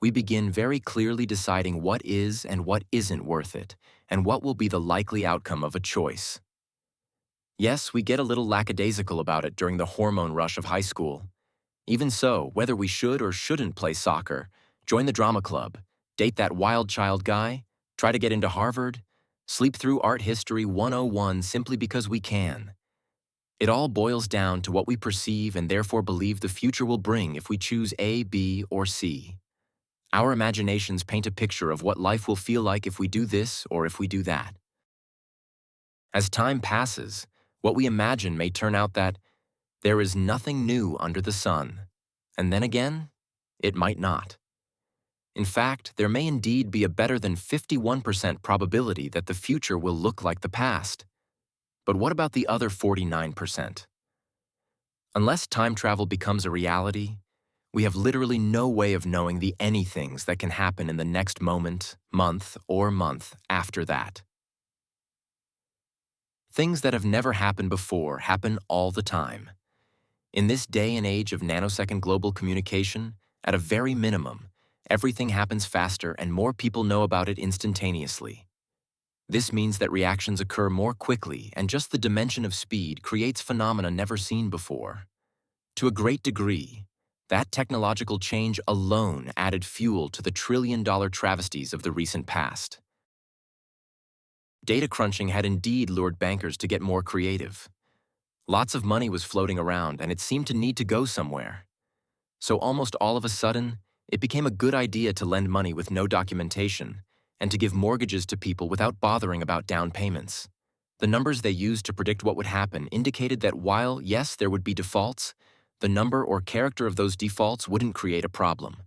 we begin very clearly deciding what is and what isn't worth it, and what will be the likely outcome of a choice. Yes, we get a little lackadaisical about it during the hormone rush of high school. Even so, whether we should or shouldn't play soccer, join the drama club, date that wild child guy, try to get into Harvard, sleep through Art History 101 simply because we can. It all boils down to what we perceive and therefore believe the future will bring if we choose A, B, or C. Our imaginations paint a picture of what life will feel like if we do this or if we do that. As time passes, what we imagine may turn out that there is nothing new under the sun. And then again, it might not. In fact, there may indeed be a better than 51% probability that the future will look like the past. But what about the other 49%? Unless time travel becomes a reality, we have literally no way of knowing the anythings that can happen in the next moment, month, or month after that. Things that have never happened before happen all the time. In this day and age of nanosecond global communication, at a very minimum, everything happens faster and more people know about it instantaneously. This means that reactions occur more quickly, and just the dimension of speed creates phenomena never seen before. To a great degree, that technological change alone added fuel to the trillion-dollar travesties of the recent past. Data crunching had indeed lured bankers to get more creative. Lots of money was floating around, and it seemed to need to go somewhere. So almost all of a sudden, it became a good idea to lend money with no documentation and to give mortgages to people without bothering about down payments. The numbers they used to predict what would happen indicated that while, yes, there would be defaults, the number or character of those defaults wouldn't create a problem.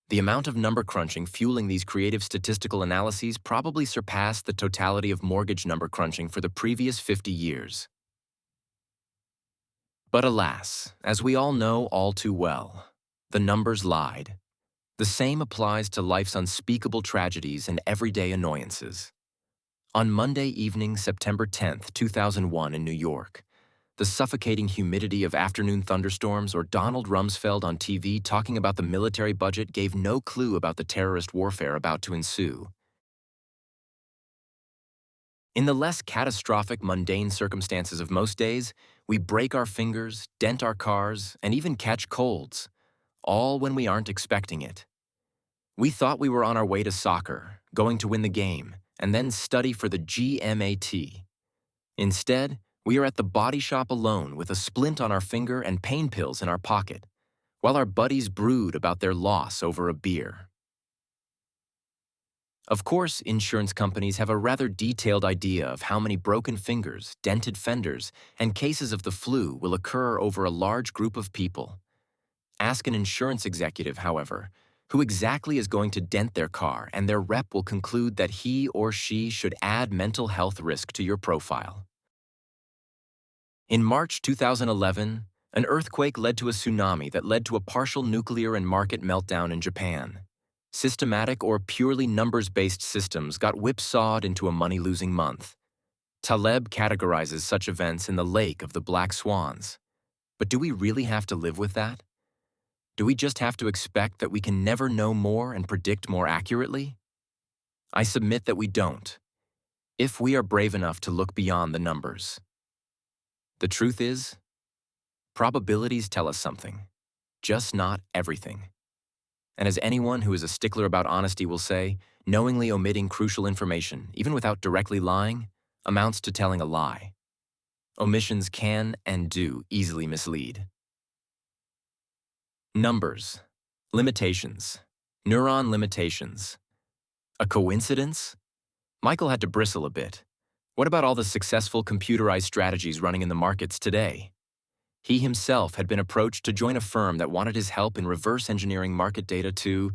The amount of number crunching fueling these creative statistical analyses probably surpassed the totality of mortgage number crunching for the previous 50 years. But alas, as we all know all too well, the numbers lied. The same applies to life's unspeakable tragedies and everyday annoyances. On Monday evening, September 10th, 2001 in New York, the suffocating humidity of afternoon thunderstorms or Donald Rumsfeld on TV talking about the military budget gave no clue about the terrorist warfare about to ensue. In the less catastrophic, mundane circumstances of most days, we break our fingers, dent our cars, and even catch colds, all when we aren't expecting it. We thought we were on our way to soccer, going to win the game, and then study for the GMAT. Instead, we are at the body shop alone with a splint on our finger and pain pills in our pocket, while our buddies brood about their loss over a beer. Of course, insurance companies have a rather detailed idea of how many broken fingers, dented fenders, and cases of the flu will occur over a large group of people. Ask an insurance executive, however, who exactly is going to dent their car, and their rep will conclude that he or she should add mental health risk to your profile. In March 2011, an earthquake led to a tsunami that led to a partial nuclear and market meltdown in Japan. Systematic or purely numbers-based systems got whipsawed into a money-losing month. Taleb categorizes such events in the lake of the black swans. But do we really have to live with that? Do we just have to expect that we can never know more and predict more accurately? I submit that we don't, if we are brave enough to look beyond the numbers. The truth is, probabilities tell us something, just not everything. And as anyone who is a stickler about honesty will say, knowingly omitting crucial information, even without directly lying, amounts to telling a lie. Omissions can and do easily mislead. Numbers. Limitations. Neuron limitations. A coincidence? Michael had to bristle a bit. What about all the successful computerized strategies running in the markets today? He himself had been approached to join a firm that wanted his help in reverse engineering market data to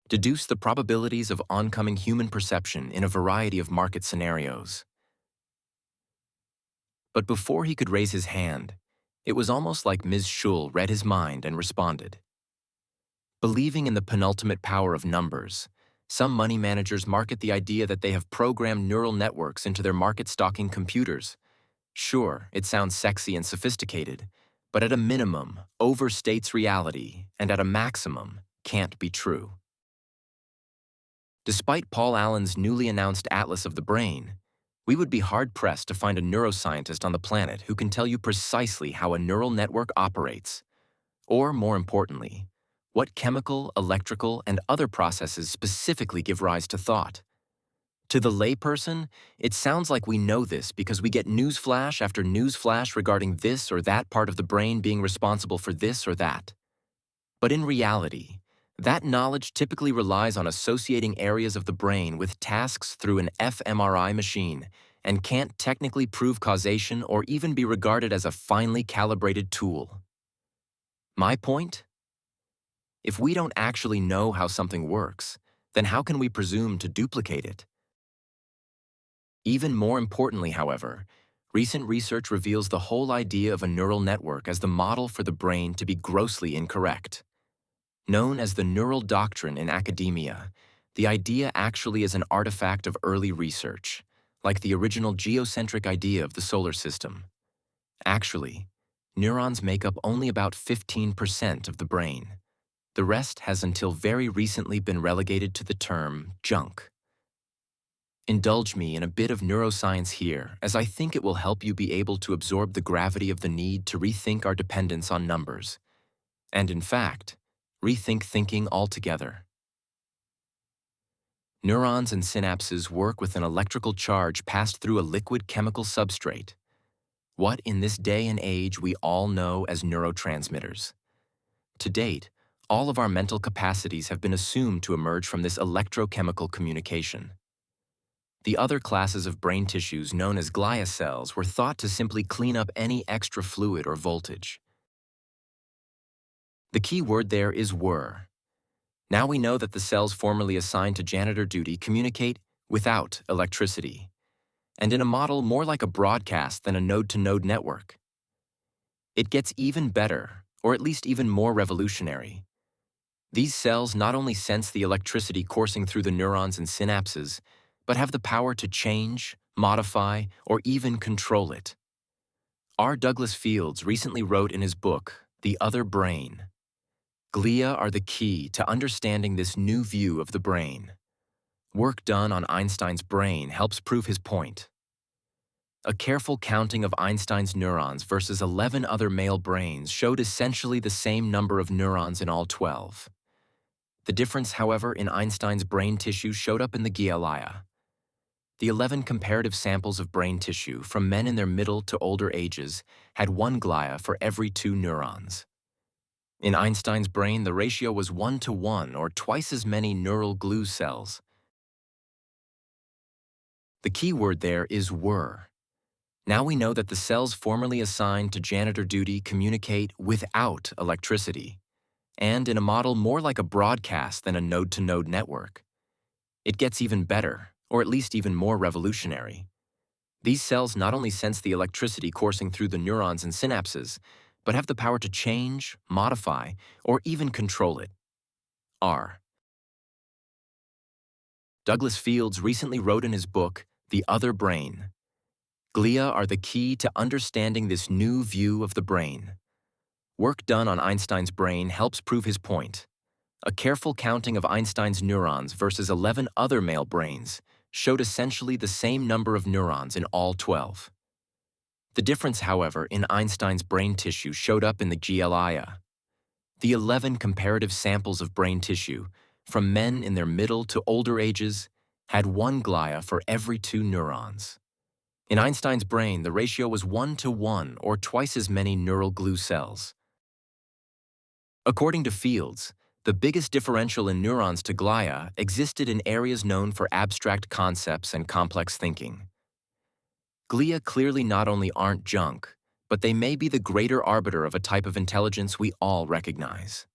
deduce the probabilities of oncoming human perception in a variety of market scenarios. But before he could raise his hand, it was almost like Ms. Shull read his mind and responded. Believing in the penultimate power of numbers, some money managers market the idea that they have programmed neural networks into their market-stalking computers. Sure, it sounds sexy and sophisticated, but at a minimum, overstates reality, and at a maximum, can't be true. Despite Paul Allen's newly announced Atlas of the Brain, We would be hard-pressed to find a neuroscientist on the planet who can tell you precisely how a neural network operates, or more importantly, what chemical, electrical, and other processes specifically give rise to thought. To the layperson, it sounds like we know this because we get newsflash after newsflash regarding this or that part of the brain being responsible for this or that. But in reality, that knowledge typically relies on associating areas of the brain with tasks through an fMRI machine and can't technically prove causation or even be regarded as a finely calibrated tool. My point? If we don't actually know how something works, then how can we presume to duplicate it? Even more importantly, however, recent research reveals the whole idea of a neural network as the model for the brain to be grossly incorrect. Known as the neural doctrine in academia, the idea actually is an artifact of early research, like the original geocentric idea of the solar system. Actually, neurons make up only about 15% of the brain. The rest has until very recently been relegated to the term junk. Indulge me in a bit of neuroscience here, as I think it will help you be able to absorb the gravity of the need to rethink our dependence on numbers. And in fact, rethink thinking altogether. Neurons and synapses work with an electrical charge passed through a liquid chemical substrate, what in this day and age we all know as neurotransmitters. To date, all of our mental capacities have been assumed to emerge from this electrochemical communication. The other classes of brain tissues known as glia cells were thought to simply clean up any extra fluid or voltage. The key word there is were. Now we know that the cells formerly assigned to janitor duty communicate without electricity, and in a model more like a broadcast than a node-to-node network. It gets even better, or at least even more revolutionary. These cells not only sense the electricity coursing through the neurons and synapses, but have the power to change, modify, or even control it. R. Douglas Fields recently wrote in his book, The Other Brain, "Glia are the key to understanding this new view of the brain." Work done on Einstein's brain helps prove his point. A careful counting of Einstein's neurons versus 11 other male brains showed essentially the same number of neurons in all 12. The difference, however, in Einstein's brain tissue showed up in the glia. The 11 comparative samples of brain tissue from men in their middle to older ages had 1 glia for every 2 neurons. In Einstein's brain, the ratio was 1:1, or twice as many neural glue cells. The key word there is were. Now we know that the cells formerly assigned to janitor duty communicate without electricity, and in a model more like a broadcast than a node-to-node network. It gets even better, or at least even more revolutionary. These cells not only sense the electricity coursing through the neurons and synapses, but have the power to change, modify, or even control it. R. Douglas Fields recently wrote in his book, The Other Brain, "Glia are the key to understanding this new view of the brain." Work done on Einstein's brain helps prove his point. A careful counting of Einstein's neurons versus 11 other male brains showed essentially the same number of neurons in all 12. The difference, however, in Einstein's brain tissue showed up in the glia. The 11 comparative samples of brain tissue, from men in their middle to older ages, had 1 glia for every 2 neurons. In Einstein's brain, the ratio was 1:1, or twice as many neural glue cells. According to Fields, the biggest differential in neurons to glia existed in areas known for abstract concepts and complex thinking. Glia clearly not only aren't junk, but they may be the greater arbiter of a type of intelligence we all recognize.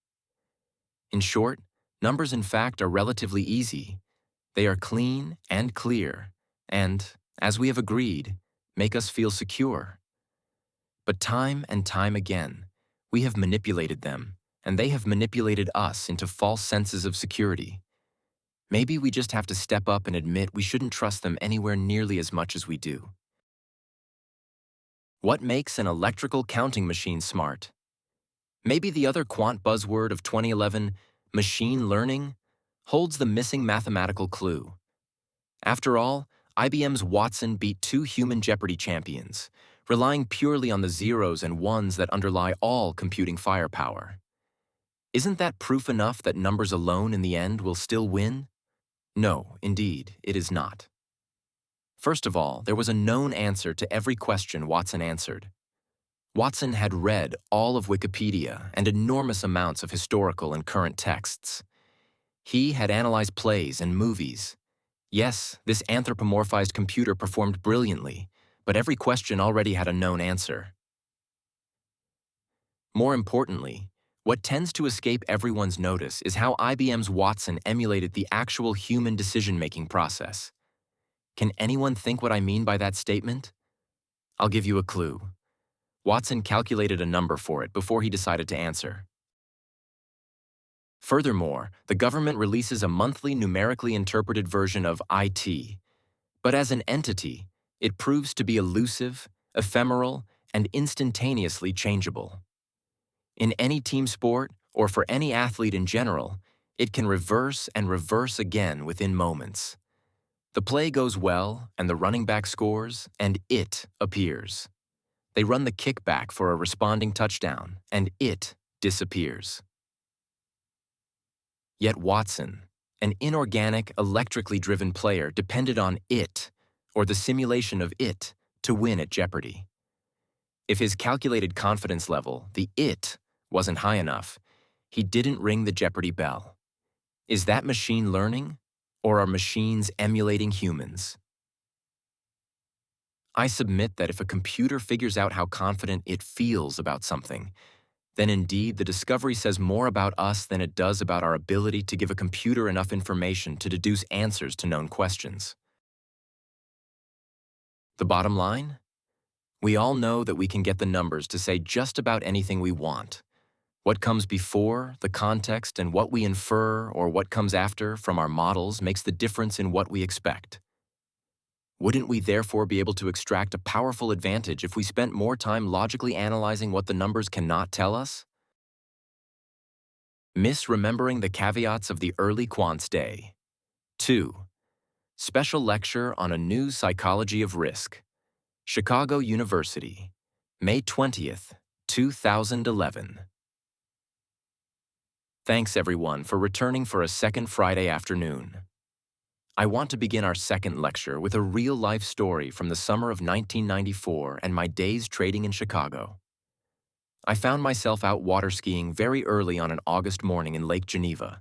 In short, numbers in fact are relatively easy. They are clean and clear, and, as we have agreed, make us feel secure. But time and time again, we have manipulated them, and they have manipulated us into false senses of security. Maybe we just have to step up and admit we shouldn't trust them anywhere nearly as much as we do. What makes an electrical counting machine smart? Maybe the other quant buzzword of 2011, machine learning, holds the missing mathematical clue. After all, IBM's Watson beat two human Jeopardy champions, relying purely on the zeros and ones that underlie all computing firepower. Isn't that proof enough that numbers alone in the end will still win? No, indeed, it is not. First of all, there was a known answer to every question Watson answered. Watson had read all of Wikipedia and enormous amounts of historical and current texts. He had analyzed plays and movies. Yes, this anthropomorphized computer performed brilliantly, but every question already had a known answer. More importantly, what tends to escape everyone's notice is how IBM's Watson emulated the actual human decision-making process. Can anyone think what I mean by that statement? I'll give you a clue. Watson calculated a number for it before he decided to answer. Furthermore, the government releases a monthly numerically interpreted version of IT, but as an entity, it proves to be elusive, ephemeral, and instantaneously changeable. In any team sport, or for any athlete in general, it can reverse and reverse again within moments. The play goes well, and the running back scores, and it appears. They run the kickback for a responding touchdown, and it disappears. Yet Watson, an inorganic, electrically driven player, depended on it, or the simulation of it, to win at Jeopardy. If his calculated confidence level, the it, wasn't high enough, he didn't ring the Jeopardy bell. Is that machine learning, or are machines emulating humans? I submit that if a computer figures out how confident it feels about something, then indeed the discovery says more about us than it does about our ability to give a computer enough information to deduce answers to known questions. The bottom line? We all know that we can get the numbers to say just about anything we want. What comes before, the context, and what we infer or what comes after from our models makes the difference in what we expect. Wouldn't we therefore be able to extract a powerful advantage if we spent more time logically analyzing what the numbers cannot tell us? Misremembering the caveats of the early quants day. 2. Special lecture on a new psychology of risk. Chicago University, May 20th, 2011. Thanks everyone for returning for a second Friday afternoon. I want to begin our second lecture with a real-life story from the summer of 1994 and my days trading in Chicago. I found myself out water skiing very early on an August morning in Lake Geneva,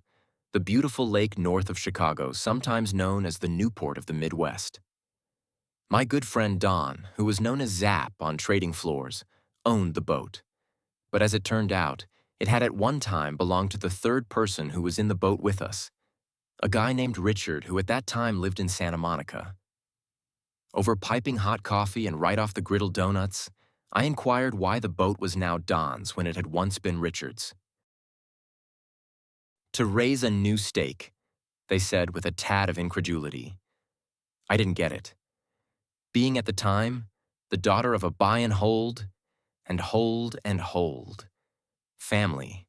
the beautiful lake north of Chicago, sometimes known as the Newport of the Midwest. My good friend Don, who was known as Zap on trading floors, owned the boat. But as it turned out, it had at one time belonged to the third person who was in the boat with us, a guy named Richard who at that time lived in Santa Monica. Over piping hot coffee and right off the griddle donuts, I inquired why the boat was now Don's when it had once been Richard's. To raise a new stake, they said with a tad of incredulity. I didn't get it. Being at the time, the daughter of a buy and hold family,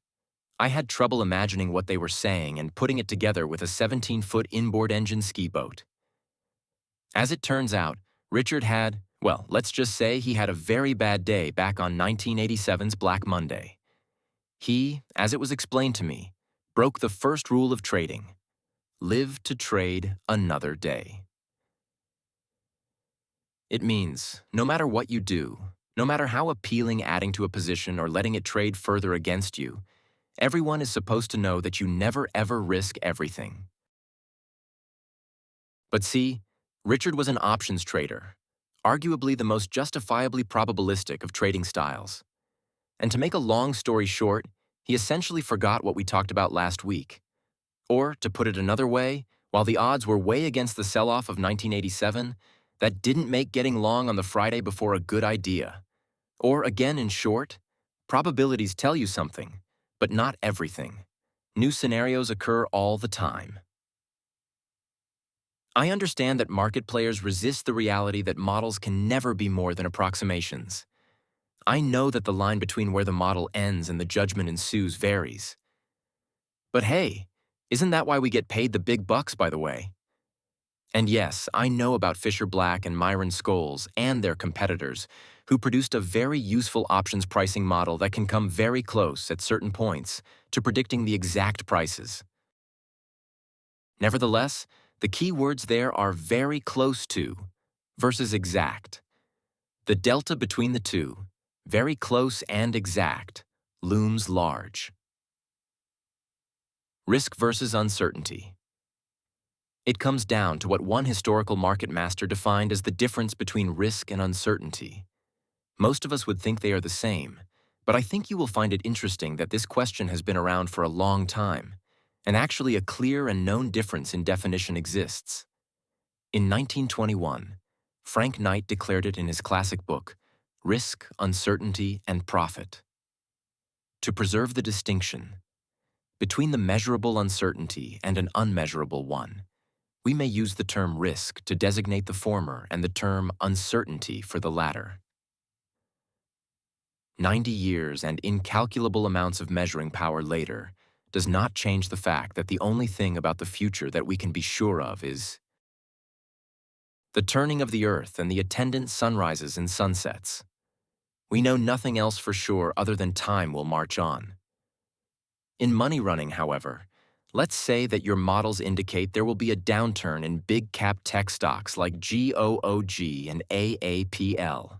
I had trouble imagining what they were saying and putting it together with a 17-foot inboard engine ski boat. As it turns out, Richard had, well, let's just say he had a very bad day back on 1987's Black Monday. He, as it was explained to me, broke the first rule of trading: live to trade another day. It means, no matter what you do, no matter how appealing adding to a position or letting it trade further against you, everyone is supposed to know that you never ever risk everything. But see, Richard was an options trader, arguably the most justifiably probabilistic of trading styles. And to make a long story short, he essentially forgot what we talked about last week. Or, to put it another way, while the odds were way against the sell-off of 1987, that didn't make getting long on the Friday before a good idea. Or again, in short, probabilities tell you something, but not everything. New scenarios occur all the time. I understand that market players resist the reality that models can never be more than approximations. I know that the line between where the model ends and the judgment ensues varies. But hey, isn't that why we get paid the big bucks, by the way? And yes, I know about Fisher Black and Myron Scholes and their competitors, who produced a very useful options pricing model that can come very close at certain points to predicting the exact prices. Nevertheless, the key words there are very close to versus exact. The delta between the two, very close and exact, looms large. Risk versus uncertainty. It comes down to what one historical market master defined as the difference between risk and uncertainty. Most of us would think they are the same, but I think you will find it interesting that this question has been around for a long time, and actually a clear and known difference in definition exists. In 1921, Frank Knight declared it in his classic book, Risk, Uncertainty, and Profit. To preserve the distinction between the measurable uncertainty and an unmeasurable one, we may use the term risk to designate the former and the term uncertainty for the latter. 90 years and incalculable amounts of measuring power later does not change the fact that the only thing about the future that we can be sure of is the turning of the earth and the attendant sunrises and sunsets. We know nothing else for sure other than time will march on. In money running, however, let's say that your models indicate there will be a downturn in big cap tech stocks like GOOG and AAPL.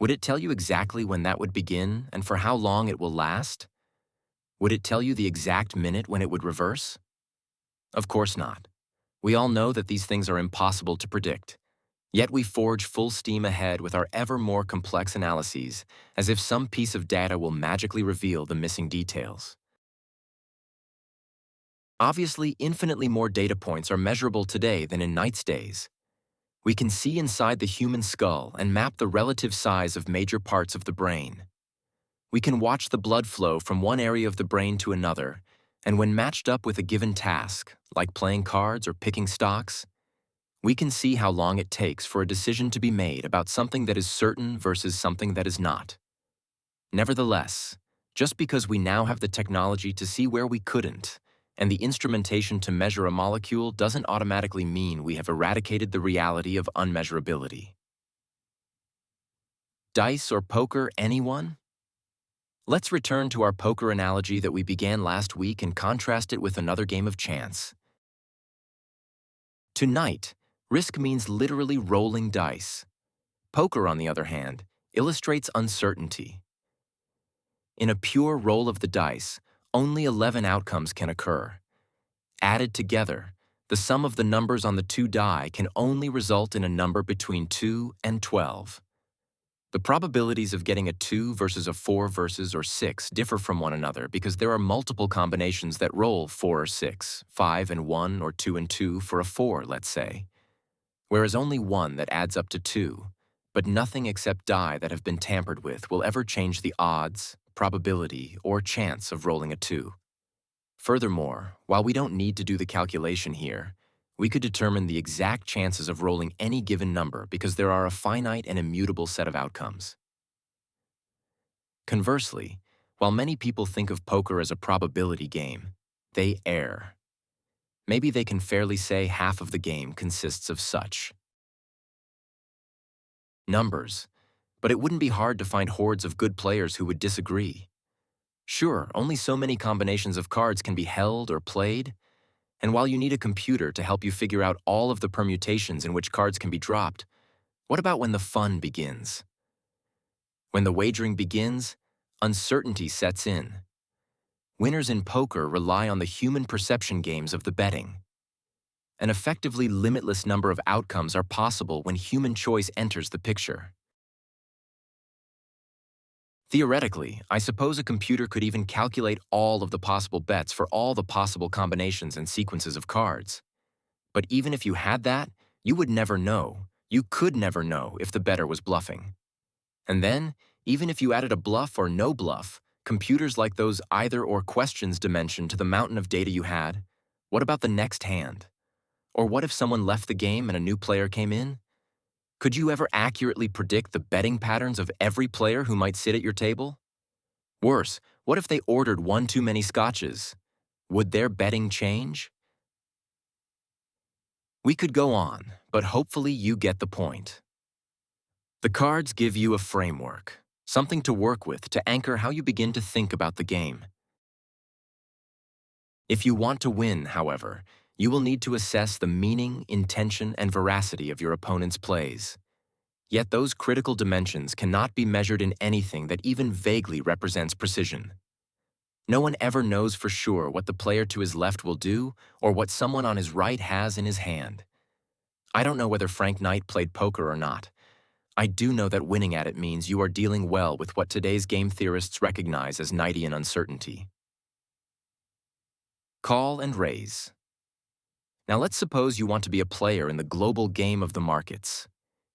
Would it tell you exactly when that would begin and for how long it will last? Would it tell you the exact minute when it would reverse? Of course not. We all know that these things are impossible to predict. Yet we forge full steam ahead with our ever more complex analyses, as if some piece of data will magically reveal the missing details. Obviously, infinitely more data points are measurable today than in Knight's days. We can see inside the human skull and map the relative size of major parts of the brain. We can watch the blood flow from one area of the brain to another, and when matched up with a given task, like playing cards or picking stocks, we can see how long it takes for a decision to be made about something that is certain versus something that is not. Nevertheless, just because we now have the technology to see where we couldn't, and the instrumentation to measure a molecule doesn't automatically mean we have eradicated the reality of unmeasurability. Dice or poker, anyone? Let's return to our poker analogy that we began last week and contrast it with another game of chance. Tonight, risk means literally rolling dice. Poker, on the other hand, illustrates uncertainty. In a pure roll of the dice, only 11 outcomes can occur. Added together, the sum of the numbers on the two die can only result in a number between 2 and 12. The probabilities of getting a 2 versus a 4 versus or 6 differ from one another because there are multiple combinations that roll 4 or 6, 5 and 1 or 2 and 2 for a 4, let's say, whereas only one that adds up to 2, but nothing except die that have been tampered with will ever change the odds, probability, or chance of rolling a 2. Furthermore, while we don't need to do the calculation here, we could determine the exact chances of rolling any given number because there are a finite and immutable set of outcomes. Conversely, while many people think of poker as a probability game, they err. Maybe they can fairly say half of the game consists of such numbers, but it wouldn't be hard to find hordes of good players who would disagree. Sure, only so many combinations of cards can be held or played, and while you need a computer to help you figure out all of the permutations in which cards can be dropped, what about when the fun begins? When the wagering begins, uncertainty sets in. Winners in poker rely on the human perception games of the betting. An effectively limitless number of outcomes are possible when human choice enters the picture. Theoretically, I suppose a computer could even calculate all of the possible bets for all the possible combinations and sequences of cards. But even if you had that, you would never know. You could never know if the bettor was bluffing. And then, even if you added a bluff or no bluff, computers like those either-or questions dimension to the mountain of data you had, what about the next hand? Or what if someone left the game and a new player came in? Could you ever accurately predict the betting patterns of every player who might sit at your table? Worse, what if they ordered one too many scotches? Would their betting change? We could go on, but hopefully you get the point. The cards give you a framework, something to work with to anchor how you begin to think about the game. If you want to win, however, you will need to assess the meaning, intention, and veracity of your opponent's plays. Yet those critical dimensions cannot be measured in anything that even vaguely represents precision. No one ever knows for sure what the player to his left will do or what someone on his right has in his hand. I don't know whether Frank Knight played poker or not. I do know that winning at it means you are dealing well with what today's game theorists recognize as Knightian uncertainty. Call and raise. Now let's suppose you want to be a player in the global game of the markets.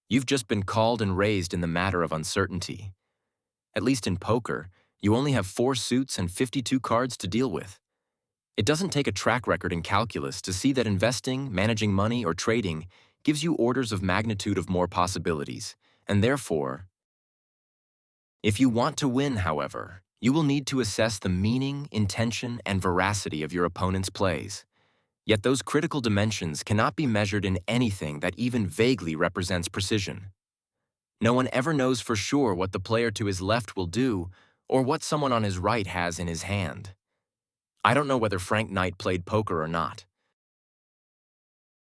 You've just been called and raised in the matter of uncertainty. At least in poker, you only have 4 suits and 52 cards to deal with. It doesn't take a track record in calculus to see that investing, managing money, or trading gives you orders of magnitude of more possibilities, and therefore, if you want to win, however, you will need to assess the meaning, intention, and veracity of your opponent's plays. Yet those critical dimensions cannot be measured in anything that even vaguely represents precision. No one ever knows for sure what the player to his left will do or what someone on his right has in his hand. I don't know whether Frank Knight played poker or not.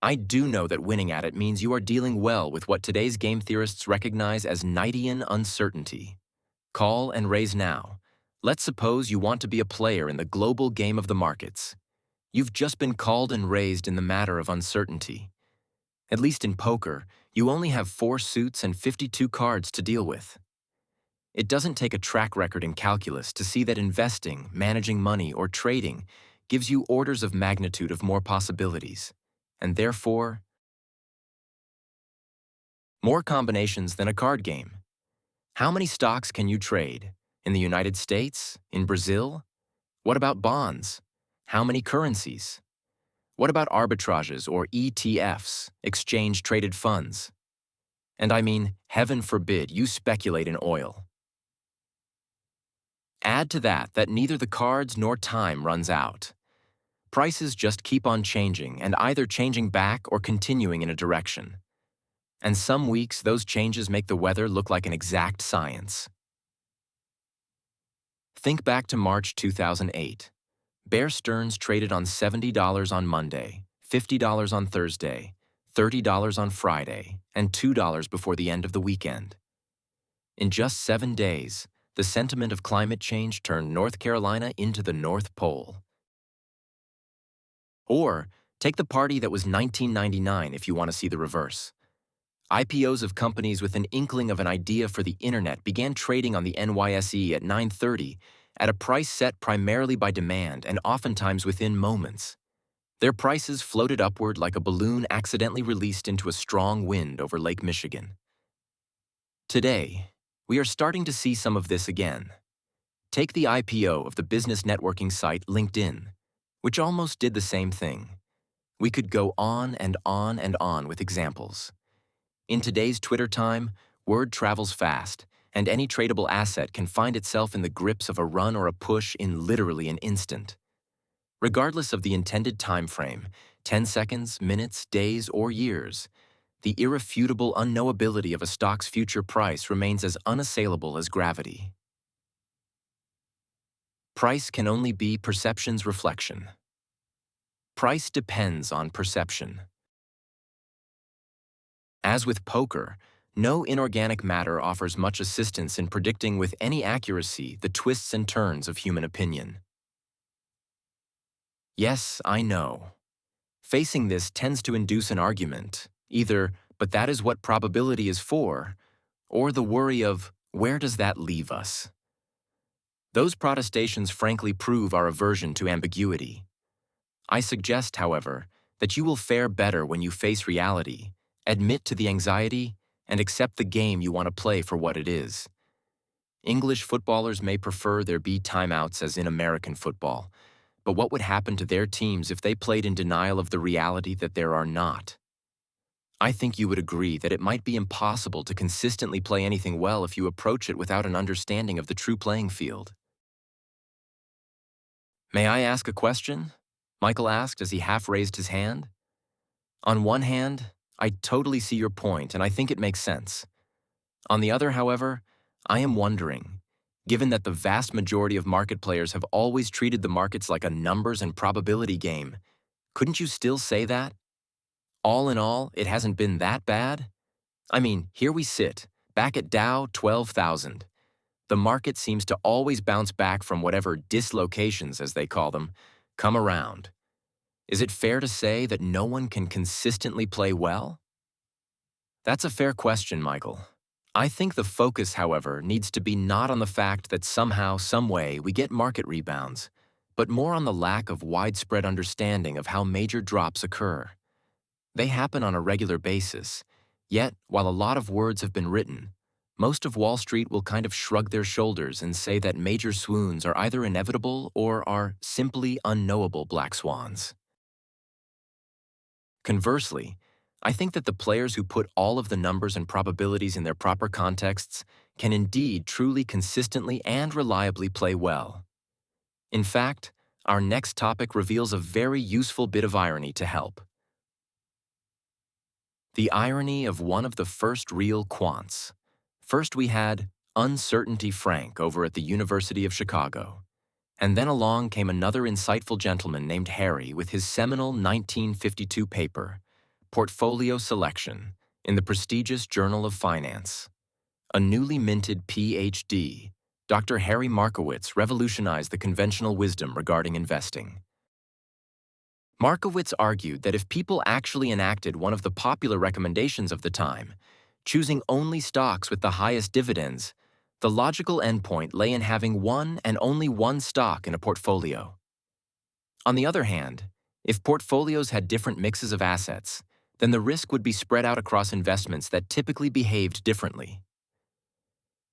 I do know that winning at it means you are dealing well with what today's game theorists recognize as Knightian uncertainty. Call and raise now. Let's suppose you want to be a player in the global game of the markets. You've just been called and raised in the matter of uncertainty. At least in poker, you only have 4 suits and 52 cards to deal with. It doesn't take a track record in calculus to see that investing, managing money, or trading gives you orders of magnitude of more possibilities, and therefore, more combinations than a card game. How many stocks can you trade? In the United States? In Brazil? What about bonds? How many currencies? What about arbitrages or ETFs, exchange-traded funds? And I mean, heaven forbid you speculate in oil. Add to that neither the cards nor time runs out. Prices just keep on changing and either changing back or continuing in a direction. And some weeks those changes make the weather look like an exact science. Think back to March 2008. Bear Stearns traded on $70 on Monday, $50 on Thursday, $30 on Friday, and $2 before the end of the weekend. In just 7 days, the sentiment of climate change turned North Carolina into the North Pole. Or, take the party that was 1999 if you want to see the reverse. IPOs of companies with an inkling of an idea for the internet began trading on the NYSE at 9:30 at a price set primarily by demand and oftentimes within moments. Their prices floated upward like a balloon accidentally released into a strong wind over Lake Michigan. Today, we are starting to see some of this again. Take the IPO of the business networking site LinkedIn, which almost did the same thing. We could go on and on and on with examples. In today's Twitter time, word travels fast, and any tradable asset can find itself in the grips of a run or a push in literally an instant. Regardless of the intended time frame, 10 seconds, minutes, days, or years, the irrefutable unknowability of a stock's future price remains as unassailable as gravity. Price can only be perception's reflection. Price depends on perception. As with poker, no inorganic matter offers much assistance in predicting with any accuracy the twists and turns of human opinion. Yes, I know. Facing this tends to induce an argument, either, but that is what probability is for, or the worry of, where does that leave us? Those protestations frankly prove our aversion to ambiguity. I suggest, however, that you will fare better when you face reality, admit to the anxiety, and accept the game you want to play for what it is. English footballers may prefer there be timeouts as in American football, but what would happen to their teams if they played in denial of the reality that there are not? I think you would agree that it might be impossible to consistently play anything well if you approach it without an understanding of the true playing field. May I ask a question? Michael asked as he half raised his hand. On one hand, I totally see your point, and I think it makes sense. On the other, however, I am wondering, given that the vast majority of market players have always treated the markets like a numbers and probability game, couldn't you still say that? All in all, it hasn't been that bad? I mean, here we sit, back at Dow 12,000. The market seems to always bounce back from whatever dislocations, as they call them, come around. Is it fair to say that no one can consistently play well? That's a fair question, Michael. I think the focus, however, needs to be not on the fact that somehow, some way, we get market rebounds, but more on the lack of widespread understanding of how major drops occur. They happen on a regular basis, yet, while a lot of words have been written, most of Wall Street will kind of shrug their shoulders and say that major swoons are either inevitable or are simply unknowable black swans. Conversely, I think that the players who put all of the numbers and probabilities in their proper contexts can indeed truly consistently and reliably play well. In fact, our next topic reveals a very useful bit of irony to help. The irony of one of the first real quants. First we had Uncertainty Frank over at the University of Chicago. And then along came another insightful gentleman named Harry with his seminal 1952 paper, Portfolio Selection, in the prestigious Journal of Finance. A newly minted Ph.D., Dr. Harry Markowitz revolutionized the conventional wisdom regarding investing. Markowitz argued that if people actually enacted one of the popular recommendations of the time, choosing only stocks with the highest dividends, the logical endpoint lay in having one and only one stock in a portfolio. On the other hand, if portfolios had different mixes of assets, then the risk would be spread out across investments that typically behaved differently.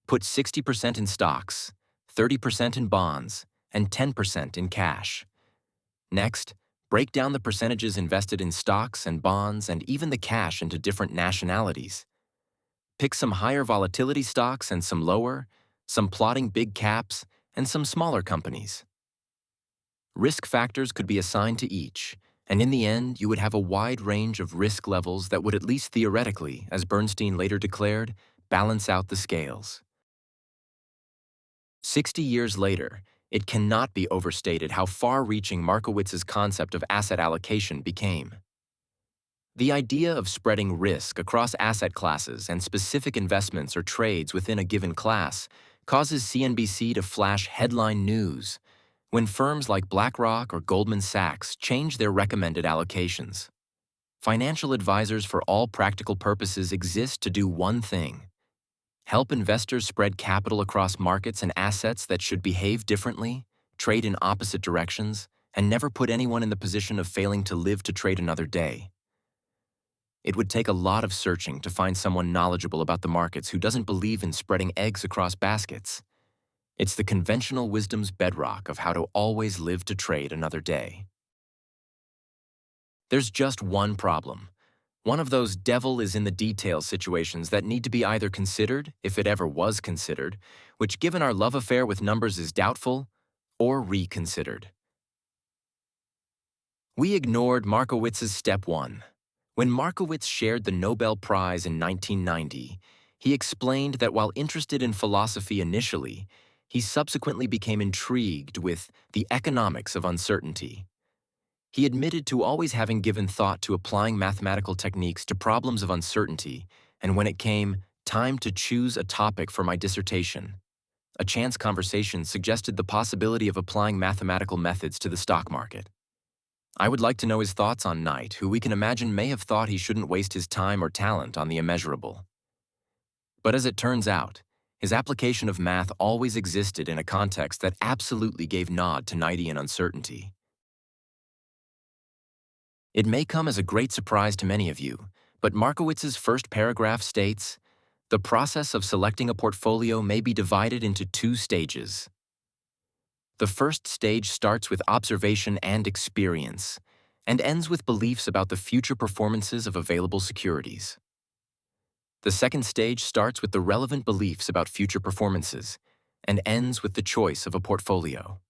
Put 60% in stocks, 30% in bonds, and 10% in cash. Next, break down the percentages invested in stocks and bonds and even the cash into different nationalities. Pick some higher volatility stocks and some lower, some plotting big caps, and some smaller companies. Risk factors could be assigned to each, and in the end, you would have a wide range of risk levels that would at least theoretically, as Bernstein later declared, balance out the scales. 60 years later, it cannot be overstated how far-reaching Markowitz's concept of asset allocation became. The idea of spreading risk across asset classes and specific investments or trades within a given class causes CNBC to flash headline news when firms like BlackRock or Goldman Sachs change their recommended allocations. Financial advisors for all practical purposes exist to do one thing: help investors spread capital across markets and assets that should behave differently, trade in opposite directions, and never put anyone in the position of failing to live to trade another day. It would take a lot of searching to find someone knowledgeable about the markets who doesn't believe in spreading eggs across baskets. It's the conventional wisdom's bedrock of how to always live to trade another day. There's just one problem. One of those devil is in the details situations that need to be either considered, if it ever was considered, which given our love affair with numbers is doubtful, or reconsidered. We ignored Markowitz's step one. When Markowitz shared the Nobel Prize in 1990, he explained that while interested in philosophy initially, he subsequently became intrigued with the economics of uncertainty. He admitted to always having given thought to applying mathematical techniques to problems of uncertainty, and when it came time to choose a topic for my dissertation, a chance conversation suggested the possibility of applying mathematical methods to the stock market. I would like to know his thoughts on Knight, who we can imagine may have thought he shouldn't waste his time or talent on the immeasurable. But as it turns out, his application of math always existed in a context that absolutely gave nod to Knightian uncertainty. It may come as a great surprise to many of you, but Markowitz's first paragraph states, "The process of selecting a portfolio may be divided into two stages. The first stage starts with observation and experience, and ends with beliefs about the future performances of available securities. The second stage starts with the relevant beliefs about future performances, and ends with the choice of a portfolio."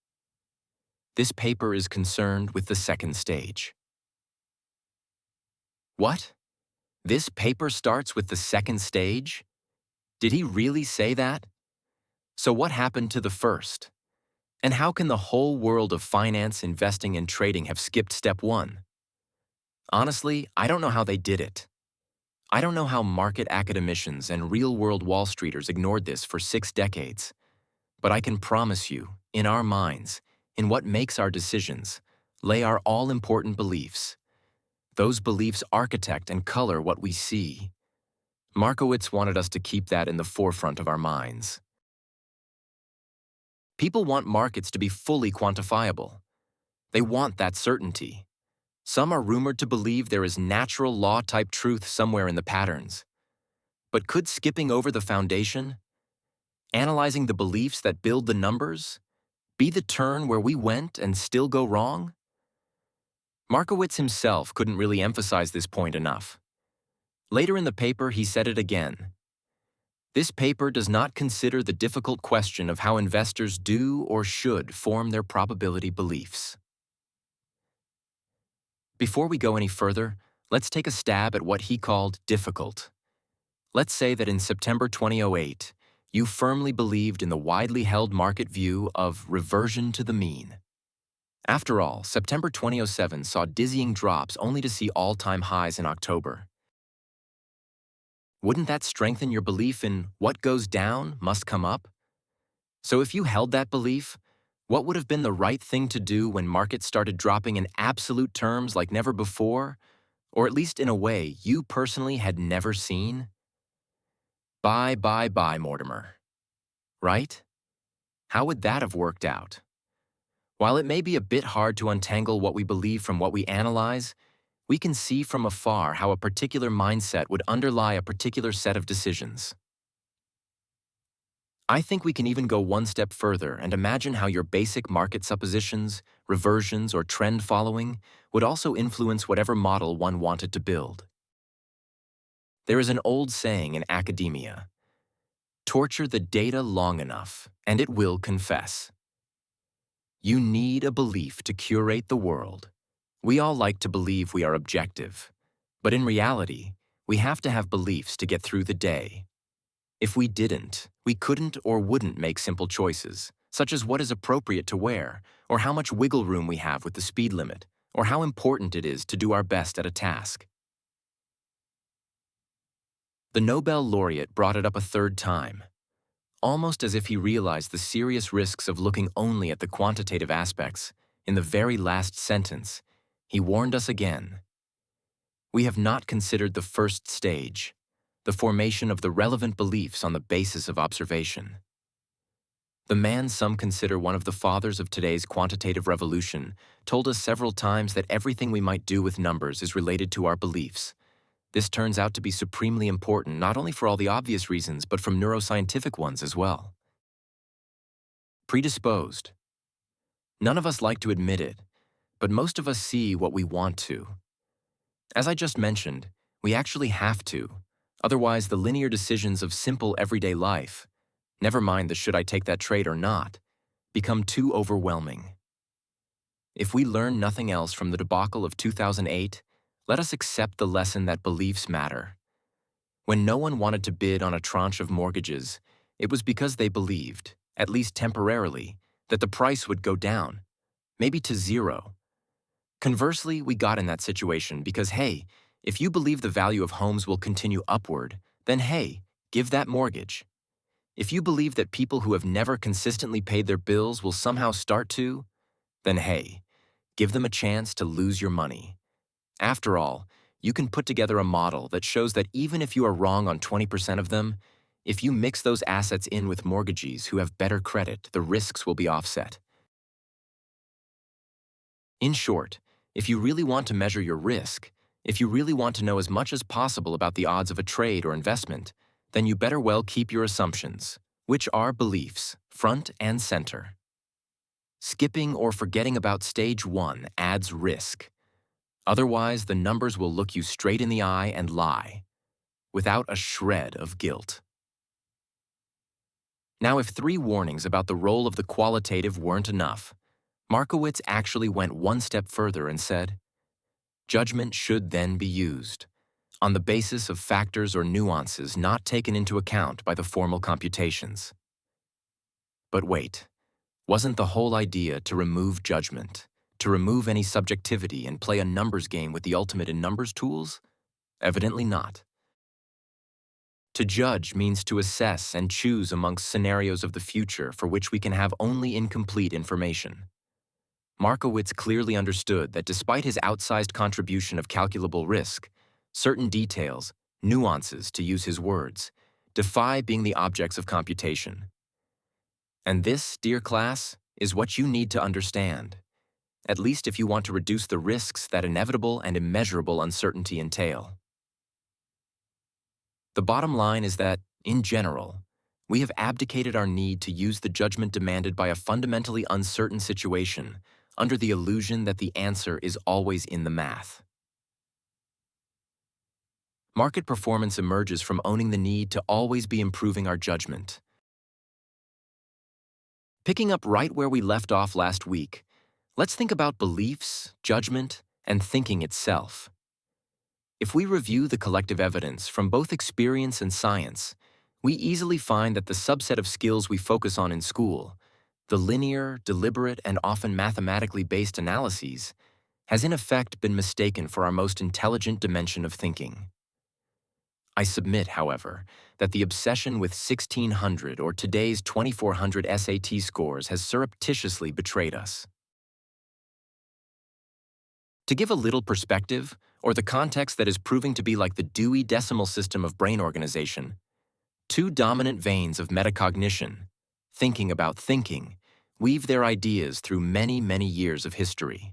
This paper is concerned with the second stage. What? This paper starts with the second stage? Did he really say that? So what happened to the first? And how can the whole world of finance, investing, and trading have skipped step one? Honestly, I don't know how they did it. I don't know how market academicians and real-world Wall Streeters ignored this for 6 decades. But I can promise you, in our minds, in what makes our decisions, lay our all-important beliefs. Those beliefs architect and color what we see. Markowitz wanted us to keep that in the forefront of our minds. People want markets to be fully quantifiable. They want that certainty. Some are rumored to believe there is natural law-type truth somewhere in the patterns. But could skipping over the foundation, analyzing the beliefs that build the numbers, be the turn where we went and still go wrong? Markowitz himself couldn't really emphasize this point enough. Later in the paper, he said it again. This paper does not consider the difficult question of how investors do or should form their probability beliefs. Before we go any further, let's take a stab at what he called difficult. Let's say that in September 2008, you firmly believed in the widely held market view of reversion to the mean. After all, September 2007 saw dizzying drops only to see all-time highs in October. Wouldn't that strengthen your belief in what goes down must come up? So if you held that belief, what would have been the right thing to do when markets started dropping in absolute terms like never before, or at least in a way you personally had never seen? Buy, Mortimer. Right? How would that have worked out? While it may be a bit hard to untangle what we believe from what we analyze, we can see from afar how a particular mindset would underlie a particular set of decisions. I think we can even go one step further and imagine how your basic market suppositions, reversions, or trend following would also influence whatever model one wanted to build. There is an old saying in academia: torture the data long enough, and it will confess. You need a belief to curate the world. We all like to believe we are objective, but in reality, we have to have beliefs to get through the day. If we didn't, we couldn't or wouldn't make simple choices, such as what is appropriate to wear, or how much wiggle room we have with the speed limit, or how important it is to do our best at a task. The Nobel laureate brought it up a third time, almost as if he realized the serious risks of looking only at the quantitative aspects. In the very last sentence, he warned us again. We have not considered the first stage, the formation of the relevant beliefs on the basis of observation. The man some consider one of the fathers of today's quantitative revolution told us several times that everything we might do with numbers is related to our beliefs. This turns out to be supremely important, not only for all the obvious reasons, but from neuroscientific ones as well. Predisposed. None of us like to admit it, but most of us see what we want to. As I just mentioned, we actually have to. Otherwise, the linear decisions of simple everyday life, never mind the should I take that trade or not, become too overwhelming. If we learn nothing else from the debacle of 2008, let us accept the lesson that beliefs matter. When no one wanted to bid on a tranche of mortgages, it was because they believed, at least temporarily, that the price would go down, maybe to zero. Conversely, we got in that situation because, hey, if you believe the value of homes will continue upward, then hey, give that mortgage. If you believe that people who have never consistently paid their bills will somehow start to, then hey, give them a chance to lose your money. After all, you can put together a model that shows that even if you are wrong on 20% of them, if you mix those assets in with mortgagees who have better credit, the risks will be offset. In short, if you really want to measure your risk, if you really want to know as much as possible about the odds of a trade or investment, then you better well keep your assumptions, which are beliefs, front and center. Skipping or forgetting about stage one adds risk. Otherwise, the numbers will look you straight in the eye and lie, without a shred of guilt. Now, if 3 warnings about the role of the qualitative weren't enough, Markowitz actually went one step further and said, Judgment should then be used, on the basis of factors or nuances not taken into account by the formal computations. But wait, wasn't the whole idea to remove judgment, to remove any subjectivity and play a numbers game with the ultimate in numbers tools? Evidently not. To judge means to assess and choose amongst scenarios of the future for which we can have only incomplete information. Markowitz clearly understood that despite his outsized contribution of calculable risk, certain details, nuances to use his words, defy being the objects of computation. And this, dear class, is what you need to understand, at least if you want to reduce the risks that inevitable and immeasurable uncertainty entail. The bottom line is that, in general, we have abdicated our need to use the judgment demanded by a fundamentally uncertain situation under the illusion that the answer is always in the math. Market performance emerges from owning the need to always be improving our judgment. Picking up right where we left off last week, let's think about beliefs, judgment, and thinking itself. If we review the collective evidence from both experience and science, we easily find that the subset of skills we focus on in school, the linear, deliberate, and often mathematically based analyses, has in effect been mistaken for our most intelligent dimension of thinking. I submit, however, that the obsession with 1600 or today's 2400 SAT scores has surreptitiously betrayed us. To give a little perspective, or the context that is proving to be like the Dewey Decimal System of brain organization, two dominant veins of metacognition, thinking about thinking, weave their ideas through many, many years of history.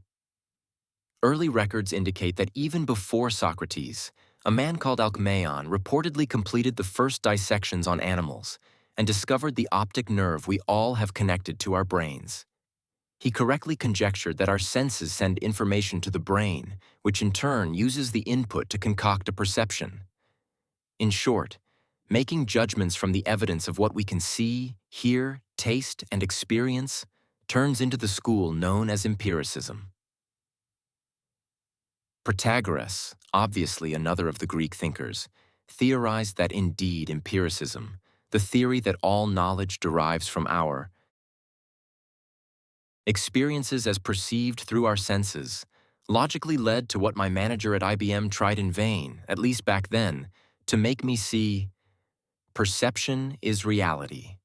Early records indicate that even before Socrates, a man called Alcmaeon reportedly completed the first dissections on animals and discovered the optic nerve we all have connected to our brains. He correctly conjectured that our senses send information to the brain, which in turn uses the input to concoct a perception. In short, making judgments from the evidence of what we can see, hear, taste, and experience turns into the school known as empiricism. Protagoras, obviously another of the Greek thinkers, theorized that indeed empiricism, the theory that all knowledge derives from our experiences as perceived through our senses, logically led to what my manager at IBM tried in vain, at least back then, to make me see: perception is reality.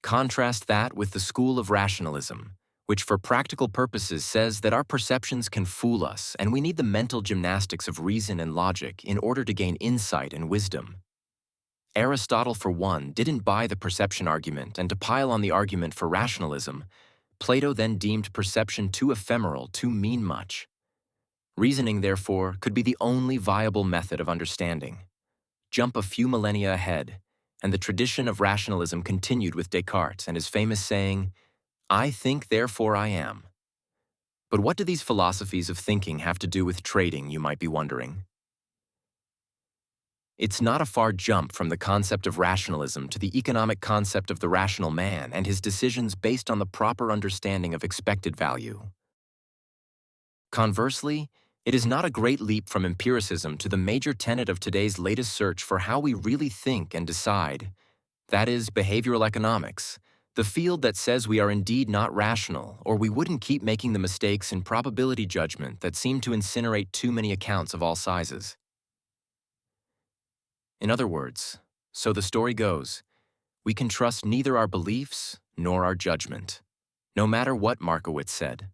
Contrast that with the school of rationalism, which for practical purposes says that our perceptions can fool us and we need the mental gymnastics of reason and logic in order to gain insight and wisdom. Aristotle, for one, didn't buy the perception argument, and to pile on the argument for rationalism, Plato then deemed perception too ephemeral, too mean much. Reasoning, therefore, could be the only viable method of understanding. Jump a few millennia ahead, and the tradition of rationalism continued with Descartes and his famous saying, "I think, therefore I am." But what do these philosophies of thinking have to do with trading, you might be wondering? It's not a far jump from the concept of rationalism to the economic concept of the rational man and his decisions based on the proper understanding of expected value. Conversely, it is not a great leap from empiricism to the major tenet of today's latest search for how we really think and decide, that is, behavioral economics, the field that says we are indeed not rational, or we wouldn't keep making the mistakes in probability judgment that seem to incinerate too many accounts of all sizes. In other words, so the story goes, we can trust neither our beliefs nor our judgment, no matter what Markowitz said.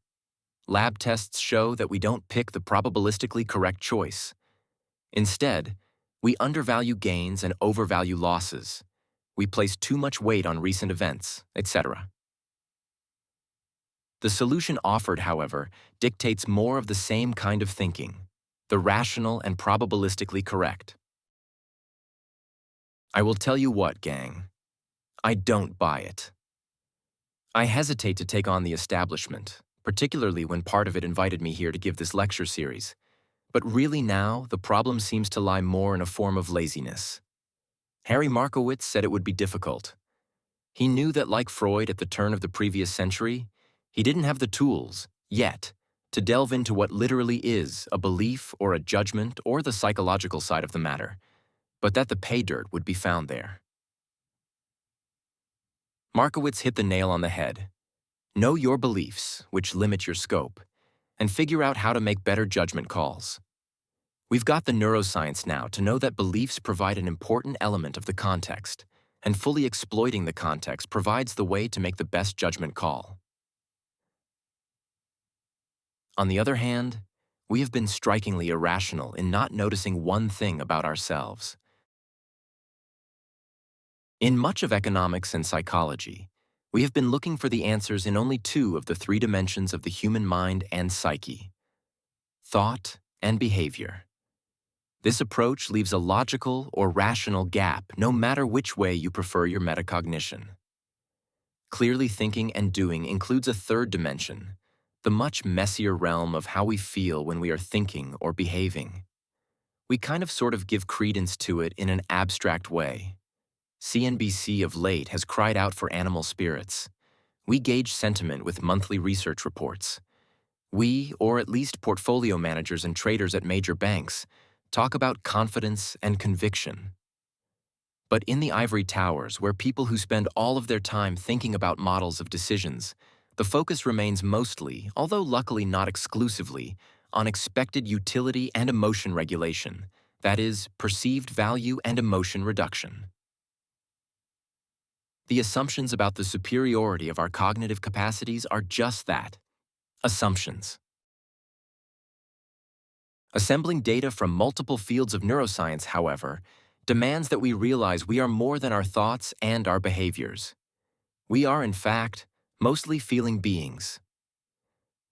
Lab tests show that we don't pick the probabilistically correct choice. Instead, we undervalue gains and overvalue losses. We place too much weight on recent events, etc. The solution offered, however, dictates more of the same kind of thinking, the rational and probabilistically correct. I will tell you what, gang. I don't buy it. I hesitate to take on the establishment, particularly when part of it invited me here to give this lecture series. But really now, the problem seems to lie more in a form of laziness. Harry Markowitz said it would be difficult. He knew that, like Freud at the turn of the previous century, he didn't have the tools, yet, to delve into what literally is a belief or a judgment or the psychological side of the matter, but that the pay dirt would be found there. Markowitz hit the nail on the head. Know your beliefs, which limit your scope, and figure out how to make better judgment calls. We've got the neuroscience now to know that beliefs provide an important element of the context, and fully exploiting the context provides the way to make the best judgment call. On the other hand, we have been strikingly irrational in not noticing one thing about ourselves. In much of economics and psychology, we have been looking for the answers in only two of the three dimensions of the human mind and psyche: thought and behavior. This approach leaves a logical or rational gap no matter which way you prefer your metacognition. Clearly thinking and doing includes a third dimension, the much messier realm of how we feel when we are thinking or behaving. We kind of sort of give credence to it in an abstract way. CNBC of late has cried out for animal spirits. We gauge sentiment with monthly research reports. We, or at least portfolio managers and traders at major banks, talk about confidence and conviction. But in the ivory towers, where people who spend all of their time thinking about models of decisions, the focus remains mostly, although luckily not exclusively, on expected utility and emotion regulation, that is, perceived value and emotion reduction. The assumptions about the superiority of our cognitive capacities are just that: assumptions. Assembling data from multiple fields of neuroscience, however, demands that we realize we are more than our thoughts and our behaviors. We are, in fact, mostly feeling beings.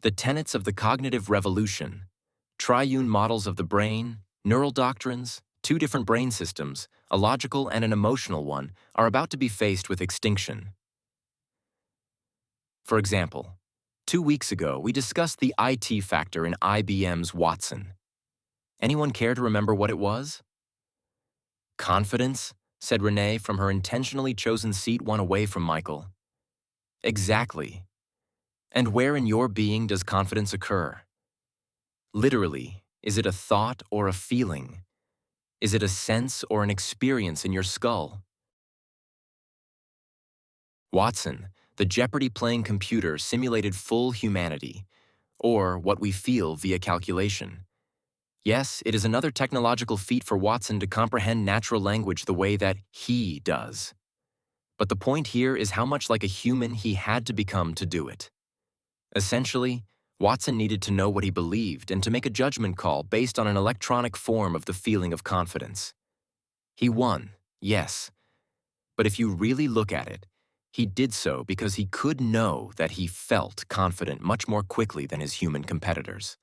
The tenets of the cognitive revolution, triune models of the brain, neural doctrines, two different brain systems, a logical and an emotional one, are about to be faced with extinction. For example, 2 weeks ago, we discussed the IT factor in IBM's Watson. Anyone care to remember what it was? Confidence, said Renee from her intentionally chosen seat one away from Michael. Exactly. And where in your being does confidence occur? Literally, is it a thought or a feeling? Is it a sense or an experience in your skull? Watson, the Jeopardy-playing computer, simulated full humanity, or what we feel via calculation. Yes, it is another technological feat for Watson to comprehend natural language the way that he does. But the point here is how much like a human he had to become to do it. Essentially, Watson needed to know what he believed and to make a judgment call based on an electronic form of the feeling of confidence. He won, yes, but if you really look at it, he did so because he could know that he felt confident much more quickly than his human competitors.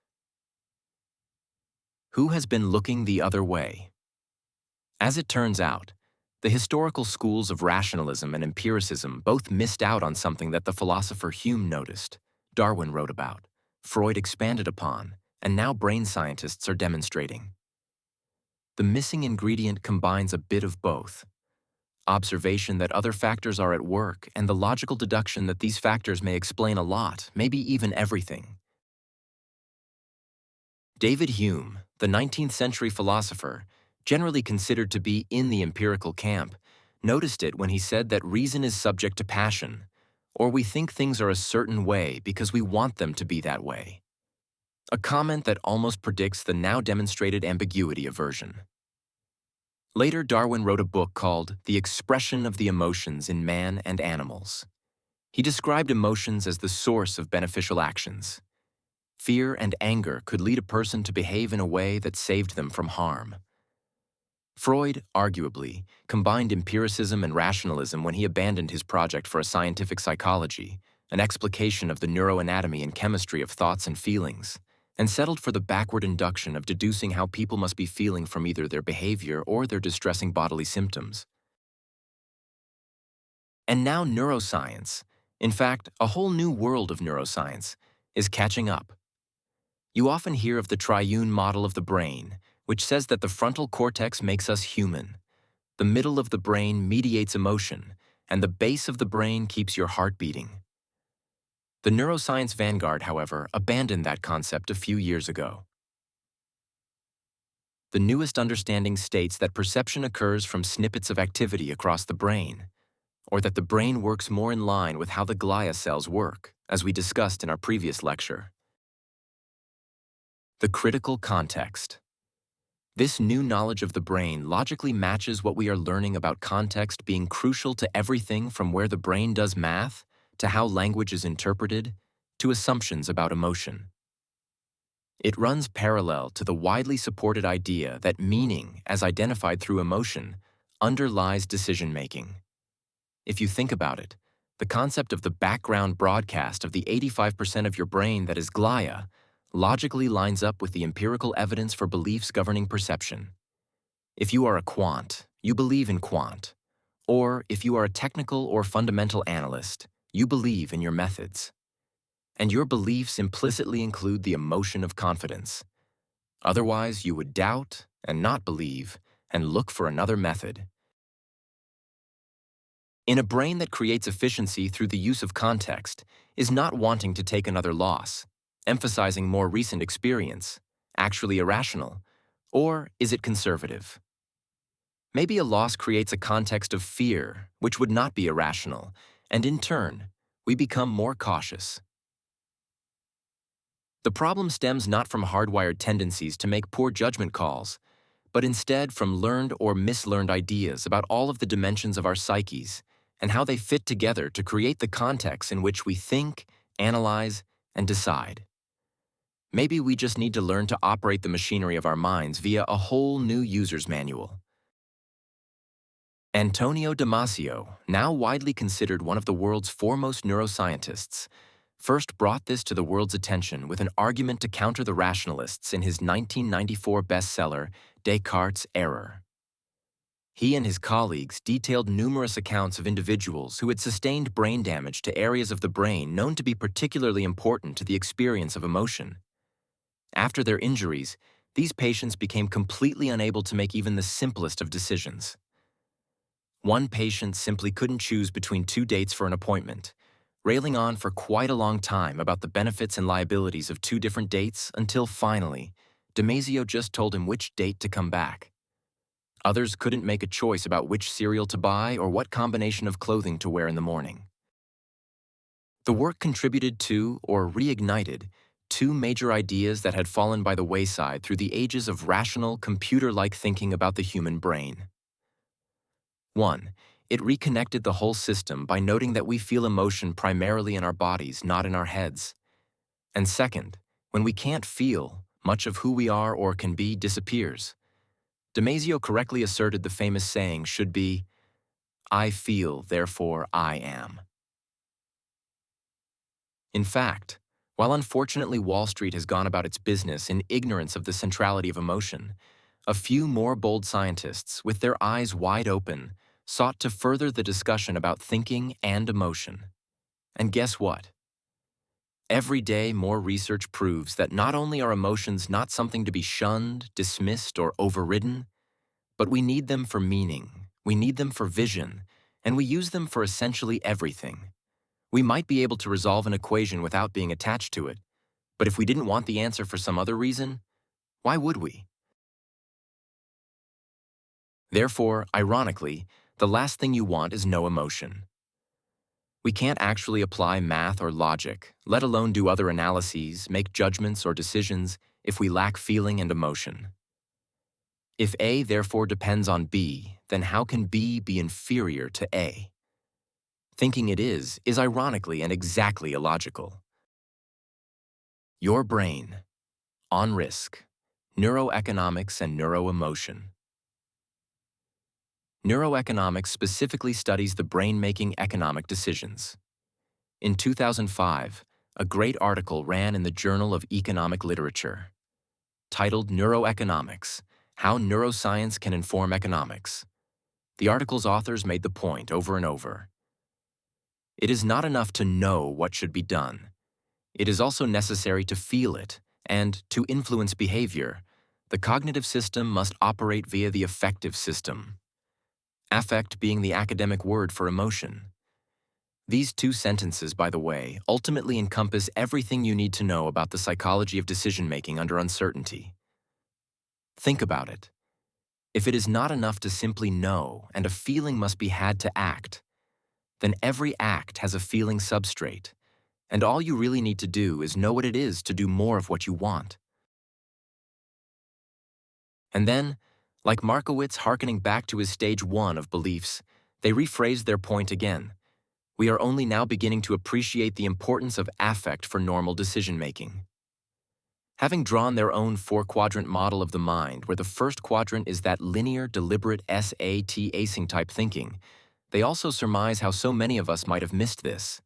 Who has been looking the other way? As it turns out, the historical schools of rationalism and empiricism both missed out on something that the philosopher Hume noticed, Darwin wrote about, Freud expanded upon, and now brain scientists are demonstrating. The missing ingredient combines a bit of both: observation that other factors are at work and the logical deduction that these factors may explain a lot, maybe even everything. David Hume, the 19th century philosopher, generally considered to be in the empirical camp, noticed it when he said that reason is subject to passion, or we think things are a certain way because we want them to be that way. A comment that almost predicts the now demonstrated ambiguity of version. Later, Darwin wrote a book called The Expression of the Emotions in Man and Animals. He described emotions as the source of beneficial actions. Fear and anger could lead a person to behave in a way that saved them from harm. Freud, arguably, combined empiricism and rationalism when he abandoned his project for a scientific psychology, an explication of the neuroanatomy and chemistry of thoughts and feelings, and settled for the backward induction of deducing how people must be feeling from either their behavior or their distressing bodily symptoms. And now neuroscience, in fact, a whole new world of neuroscience, is catching up. You often hear of the triune model of the brain, which says that the frontal cortex makes us human. The middle of the brain mediates emotion, and the base of the brain keeps your heart beating. The neuroscience vanguard, however, abandoned that concept a few years ago. The newest understanding states that perception occurs from snippets of activity across the brain, or that the brain works more in line with how the glia cells work, as we discussed in our previous lecture. The critical context. This new knowledge of the brain logically matches what we are learning about context being crucial to everything from where the brain does math, to how language is interpreted, to assumptions about emotion. It runs parallel to the widely supported idea that meaning, as identified through emotion, underlies decision-making. If you think about it, the concept of the background broadcast of the 85% of your brain that is glia logically lines up with the empirical evidence for beliefs governing perception. If you are a quant, you believe in quant. Or if you are a technical or fundamental analyst, you believe in your methods. And your beliefs implicitly include the emotion of confidence. Otherwise, you would doubt and not believe and look for another method. In a brain that creates efficiency through the use of context is not wanting to take another loss, emphasizing more recent experience, actually irrational, or is it conservative? Maybe a loss creates a context of fear, which would not be irrational, and in turn, we become more cautious. The problem stems not from hardwired tendencies to make poor judgment calls, but instead from learned or mislearned ideas about all of the dimensions of our psyches and how they fit together to create the context in which we think, analyze, and decide. Maybe we just need to learn to operate the machinery of our minds via a whole new user's manual. Antonio Damasio, now widely considered one of the world's foremost neuroscientists, first brought this to the world's attention with an argument to counter the rationalists in his 1994 bestseller, Descartes' Error. He and his colleagues detailed numerous accounts of individuals who had sustained brain damage to areas of the brain known to be particularly important to the experience of emotion. After their injuries, these patients became completely unable to make even the simplest of decisions. One patient simply couldn't choose between two dates for an appointment, railing on for quite a long time about the benefits and liabilities of two different dates until finally, Damasio just told him which date to come back. Others couldn't make a choice about which cereal to buy or what combination of clothing to wear in the morning. The work contributed to, or reignited, two major ideas that had fallen by the wayside through the ages of rational, computer-like thinking about the human brain. 1. It reconnected the whole system by noting that we feel emotion primarily in our bodies, not in our heads. And second, when we can't feel, much of who we are or can be disappears. Damasio correctly asserted the famous saying should be, "I feel, therefore I am." In fact, while unfortunately Wall Street has gone about its business in ignorance of the centrality of emotion, a few more bold scientists, with their eyes wide open, sought to further the discussion about thinking and emotion. And guess what? Every day, more research proves that not only are emotions not something to be shunned, dismissed, or overridden, but we need them for meaning, we need them for vision, and we use them for essentially everything. We might be able to resolve an equation without being attached to it, but if we didn't want the answer for some other reason, why would we? Therefore, ironically, the last thing you want is no emotion. We can't actually apply math or logic, let alone do other analyses, make judgments or decisions, if we lack feeling and emotion. If A therefore depends on B, then how can B be inferior to A? Thinking it is ironically and exactly illogical. Your brain, on risk, neuroeconomics and neuroemotion. Neuroeconomics specifically studies the brain making economic decisions. In 2005, a great article ran in the Journal of Economic Literature, titled Neuroeconomics: How Neuroscience Can Inform Economics. The article's authors made the point over and over. It is not enough to know what should be done. It is also necessary to feel it, and to influence behavior, the cognitive system must operate via the affective system. Affect being the academic word for emotion. These two sentences, by the way, ultimately encompass everything you need to know about the psychology of decision-making under uncertainty. Think about it. If it is not enough to simply know and a feeling must be had to act, then every act has a feeling substrate, and all you really need to do is know what it is to do more of what you want. And then, like Markowitz hearkening back to his stage 1 of beliefs, they rephrased their point again. We are only now beginning to appreciate the importance of affect for normal decision-making. Having drawn their own 4-quadrant model of the mind, where the first quadrant is that linear, deliberate SAT acing type thinking, they also surmise how so many of us might have missed this.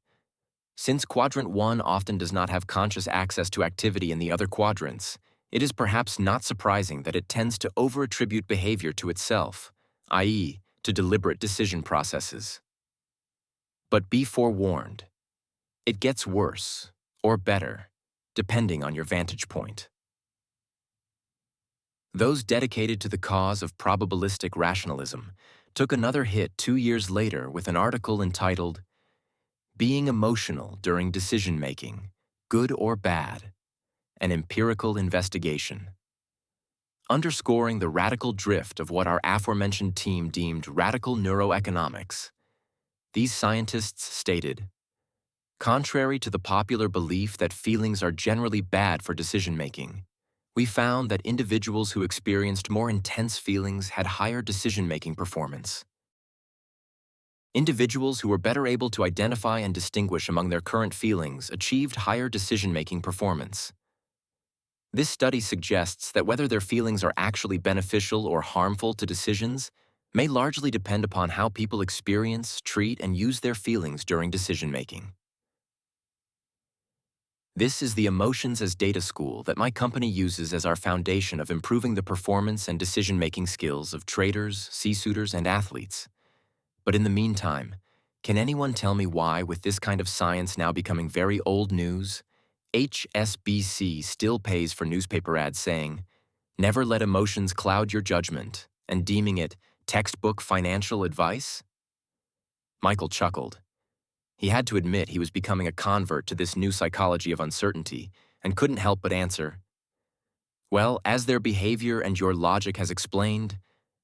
Since quadrant 1 often does not have conscious access to activity in the other quadrants, it is perhaps not surprising that it tends to over-attribute behavior to itself, i.e., to deliberate decision processes. But be forewarned. It gets worse, or better, depending on your vantage point. Those dedicated to the cause of probabilistic rationalism took another hit 2 years later with an article entitled, "Being Emotional During Decision-Making, Good or Bad? An Empirical Investigation." Underscoring the radical drift of what our aforementioned team deemed radical neuroeconomics, these scientists stated, contrary to the popular belief that feelings are generally bad for decision-making, we found that individuals who experienced more intense feelings had higher decision-making performance. Individuals who were better able to identify and distinguish among their current feelings achieved higher decision-making performance. This study suggests that whether their feelings are actually beneficial or harmful to decisions may largely depend upon how people experience, treat, and use their feelings during decision-making. This is the Emotions as Data School that my company uses as our foundation of improving the performance and decision-making skills of traders, C-suiters, and athletes. But in the meantime, can anyone tell me why, with this kind of science now becoming very old news, HSBC still pays for newspaper ads saying, "Never let emotions cloud your judgment," and deeming it textbook financial advice? Michael chuckled. He had to admit he was becoming a convert to this new psychology of uncertainty and couldn't help but answer, "Well, as their behavior and your logic has explained,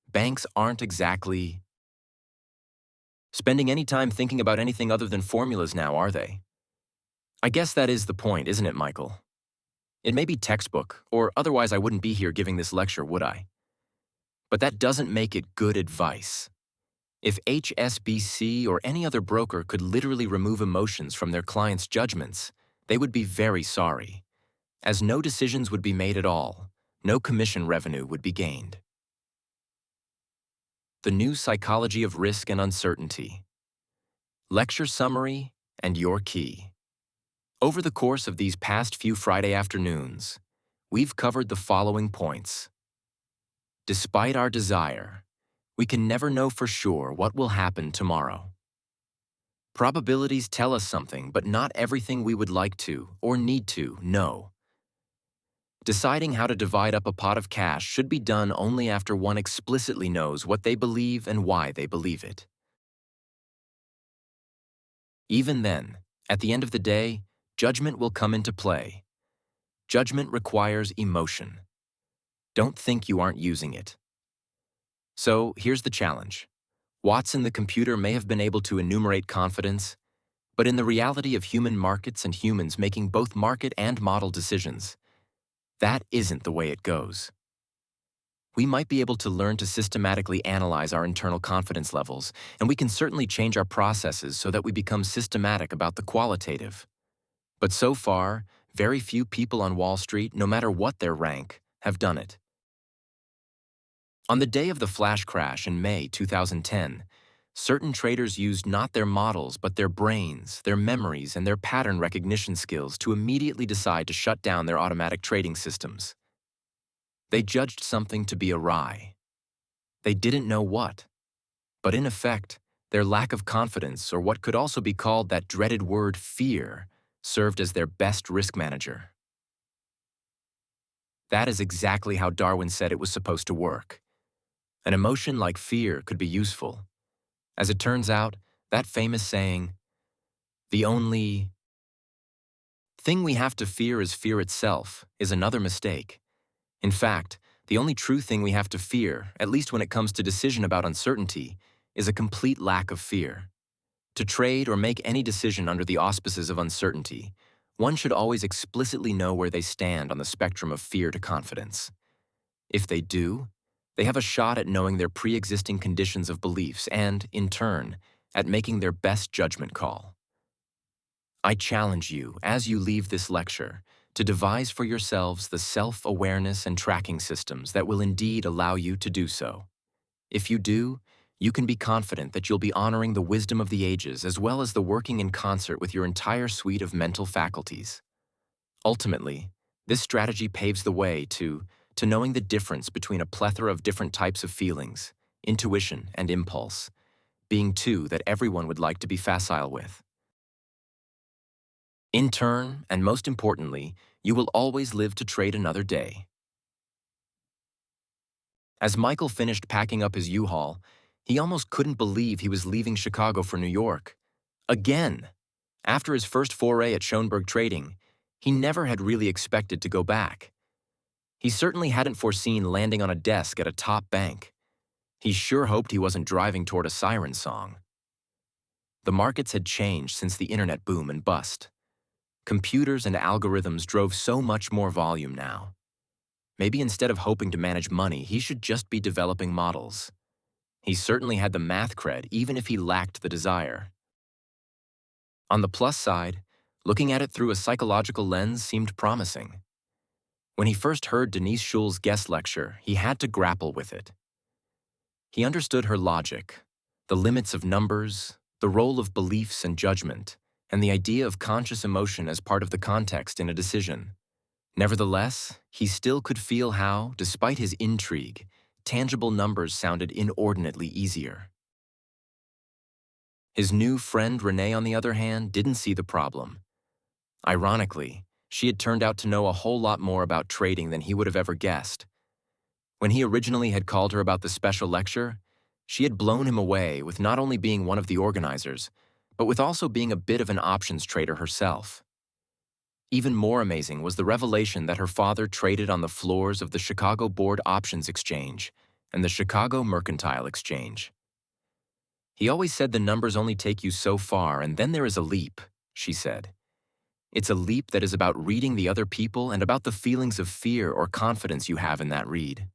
banks aren't exactly spending any time thinking about anything other than formulas now, are they?" I guess that is the point, isn't it, Michael? It may be textbook, or otherwise I wouldn't be here giving this lecture, would I? But that doesn't make it good advice. If HSBC or any other broker could literally remove emotions from their clients' judgments, they would be very sorry, as no decisions would be made at all, no commission revenue would be gained. The New Psychology of Risk and Uncertainty. Lecture summary and your key. Over the course of these past few Friday afternoons, we've covered the following points. Despite our desire, we can never know for sure what will happen tomorrow. Probabilities tell us something, but not everything we would like to or need to know. Deciding how to divide up a pot of cash should be done only after one explicitly knows what they believe and why they believe it. Even then, at the end of the day, judgment will come into play. Judgment requires emotion. Don't think you aren't using it. So here's the challenge. Watson the computer may have been able to enumerate confidence, but in the reality of human markets and humans making both market and model decisions, that isn't the way it goes. We might be able to learn to systematically analyze our internal confidence levels, and we can certainly change our processes so that we become systematic about the qualitative. But so far, very few people on Wall Street, no matter what their rank, have done it. On the day of the flash crash in May 2010, certain traders used not their models but their brains, their memories, and their pattern recognition skills to immediately decide to shut down their automatic trading systems. They judged something to be awry. They didn't know what. But in effect, their lack of confidence, or what could also be called that dreaded word fear, served as their best risk manager. That is exactly how Darwin said it was supposed to work. An emotion like fear could be useful. As it turns out, that famous saying, The only thing we have to fear is fear itself is another mistake. In fact, the only true thing we have to fear, at least when it comes to decision about uncertainty, is a complete lack of fear. To trade or make any decision under the auspices of uncertainty, one should always explicitly know where they stand on the spectrum of fear to confidence. If they do, they have a shot at knowing their pre-existing conditions of beliefs and, in turn, at making their best judgment call. I challenge you, as you leave this lecture, to devise for yourselves the self-awareness and tracking systems that will indeed allow you to do so. If you do, you can be confident that you'll be honoring the wisdom of the ages as well as the working in concert with your entire suite of mental faculties. Ultimately, this strategy paves the way to knowing the difference between a plethora of different types of feelings, intuition, and impulse, being two that everyone would like to be facile with. In turn, and most importantly, you will always live to trade another day. As Michael finished packing up his U-Haul, he almost couldn't believe he was leaving Chicago for New York. Again! After his first foray at Schoenberg Trading, he never had really expected to go back. He certainly hadn't foreseen landing on a desk at a top bank. He sure hoped he wasn't driving toward a siren song. The markets had changed since the internet boom and bust. Computers and algorithms drove so much more volume now. Maybe instead of hoping to manage money, he should just be developing models. He certainly had the math cred, even if he lacked the desire. On the plus side, looking at it through a psychological lens seemed promising. When he first heard Denise Shull's guest lecture, he had to grapple with it. He understood her logic, the limits of numbers, the role of beliefs and judgment, and the idea of conscious emotion as part of the context in a decision. Nevertheless, he still could feel how, despite his intrigue, tangible numbers sounded inordinately easier. His new friend Renee, on the other hand, didn't see the problem. Ironically, she had turned out to know a whole lot more about trading than he would have ever guessed. When he originally had called her about the special lecture, she had blown him away with not only being one of the organizers, but with also being a bit of an options trader herself. Even more amazing was the revelation that her father traded on the floors of the Chicago Board Options Exchange and the Chicago Mercantile Exchange. He always said the numbers only take you so far, and then there is a leap, she said. It's a leap that is about reading the other people and about the feelings of fear or confidence you have in that read.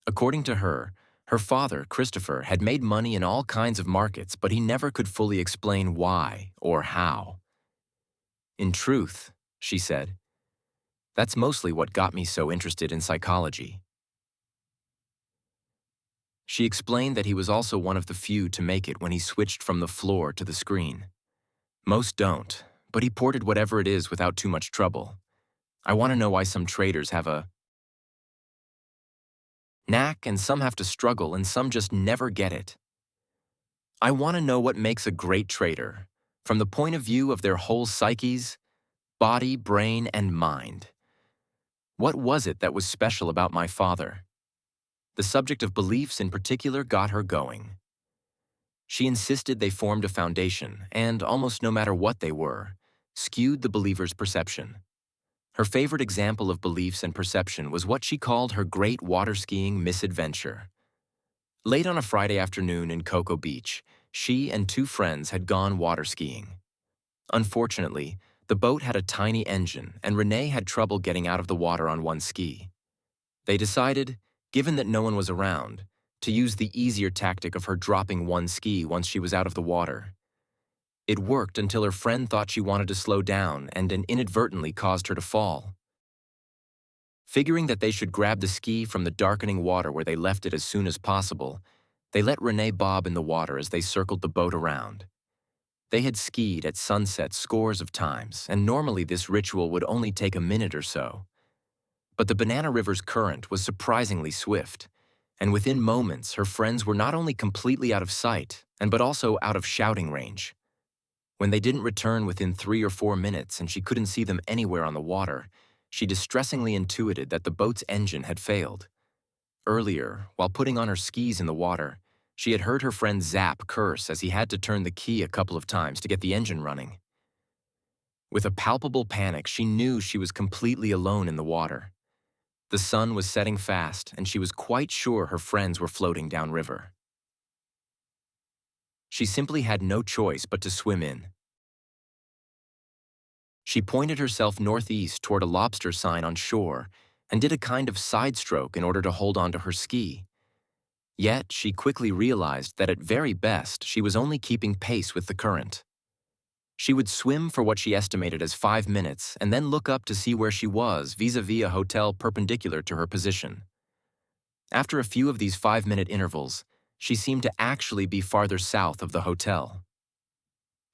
According to her, her father, Christopher, had made money in all kinds of markets, but he never could fully explain why or how. In truth, she said, that's mostly what got me so interested in psychology. She explained that he was also one of the few to make it when he switched from the floor to the screen. Most don't, but he ported whatever it is without too much trouble. I want to know why some traders have a knack and some have to struggle and some just never get it. I want to know what makes a great trader, from the point of view of their whole psyches, body, brain, and mind. What was it that was special about my father? The subject of beliefs in particular got her going. She insisted they formed a foundation and, almost no matter what they were, skewed the believer's perception. Her favorite example of beliefs and perception was what she called her great water skiing misadventure. Late on a Friday afternoon in Cocoa Beach, she and two friends had gone water skiing. Unfortunately, the boat had a tiny engine and Renee had trouble getting out of the water on one ski. They decided, given that no one was around, to use the easier tactic of her dropping one ski once she was out of the water. It worked until her friend thought she wanted to slow down and inadvertently caused her to fall. Figuring that they should grab the ski from the darkening water where they left it as soon as possible, they let Renee bob in the water as they circled the boat around. They had skied at sunset scores of times, and normally this ritual would only take a minute or so. But the Banana River's current was surprisingly swift, and within moments her friends were not only completely out of sight, but also out of shouting range. When they didn't return within 3 or 4 minutes and she couldn't see them anywhere on the water, she distressingly intuited that the boat's engine had failed. Earlier, while putting on her skis in the water, She had heard her friend Zap curse as he had to turn the key a couple of times to get the engine running. With a palpable panic, she knew she was completely alone in the water. The sun was setting fast, and she was quite sure her friends were floating downriver. She simply had no choice but to swim in. She pointed herself northeast toward a lobster sign on shore and did a kind of side stroke in order to hold onto her ski. Yet, she quickly realized that at very best, she was only keeping pace with the current. She would swim for what she estimated as 5 minutes and then look up to see where she was vis-a-vis a hotel perpendicular to her position. After a few of these 5-minute intervals, she seemed to actually be farther south of the hotel.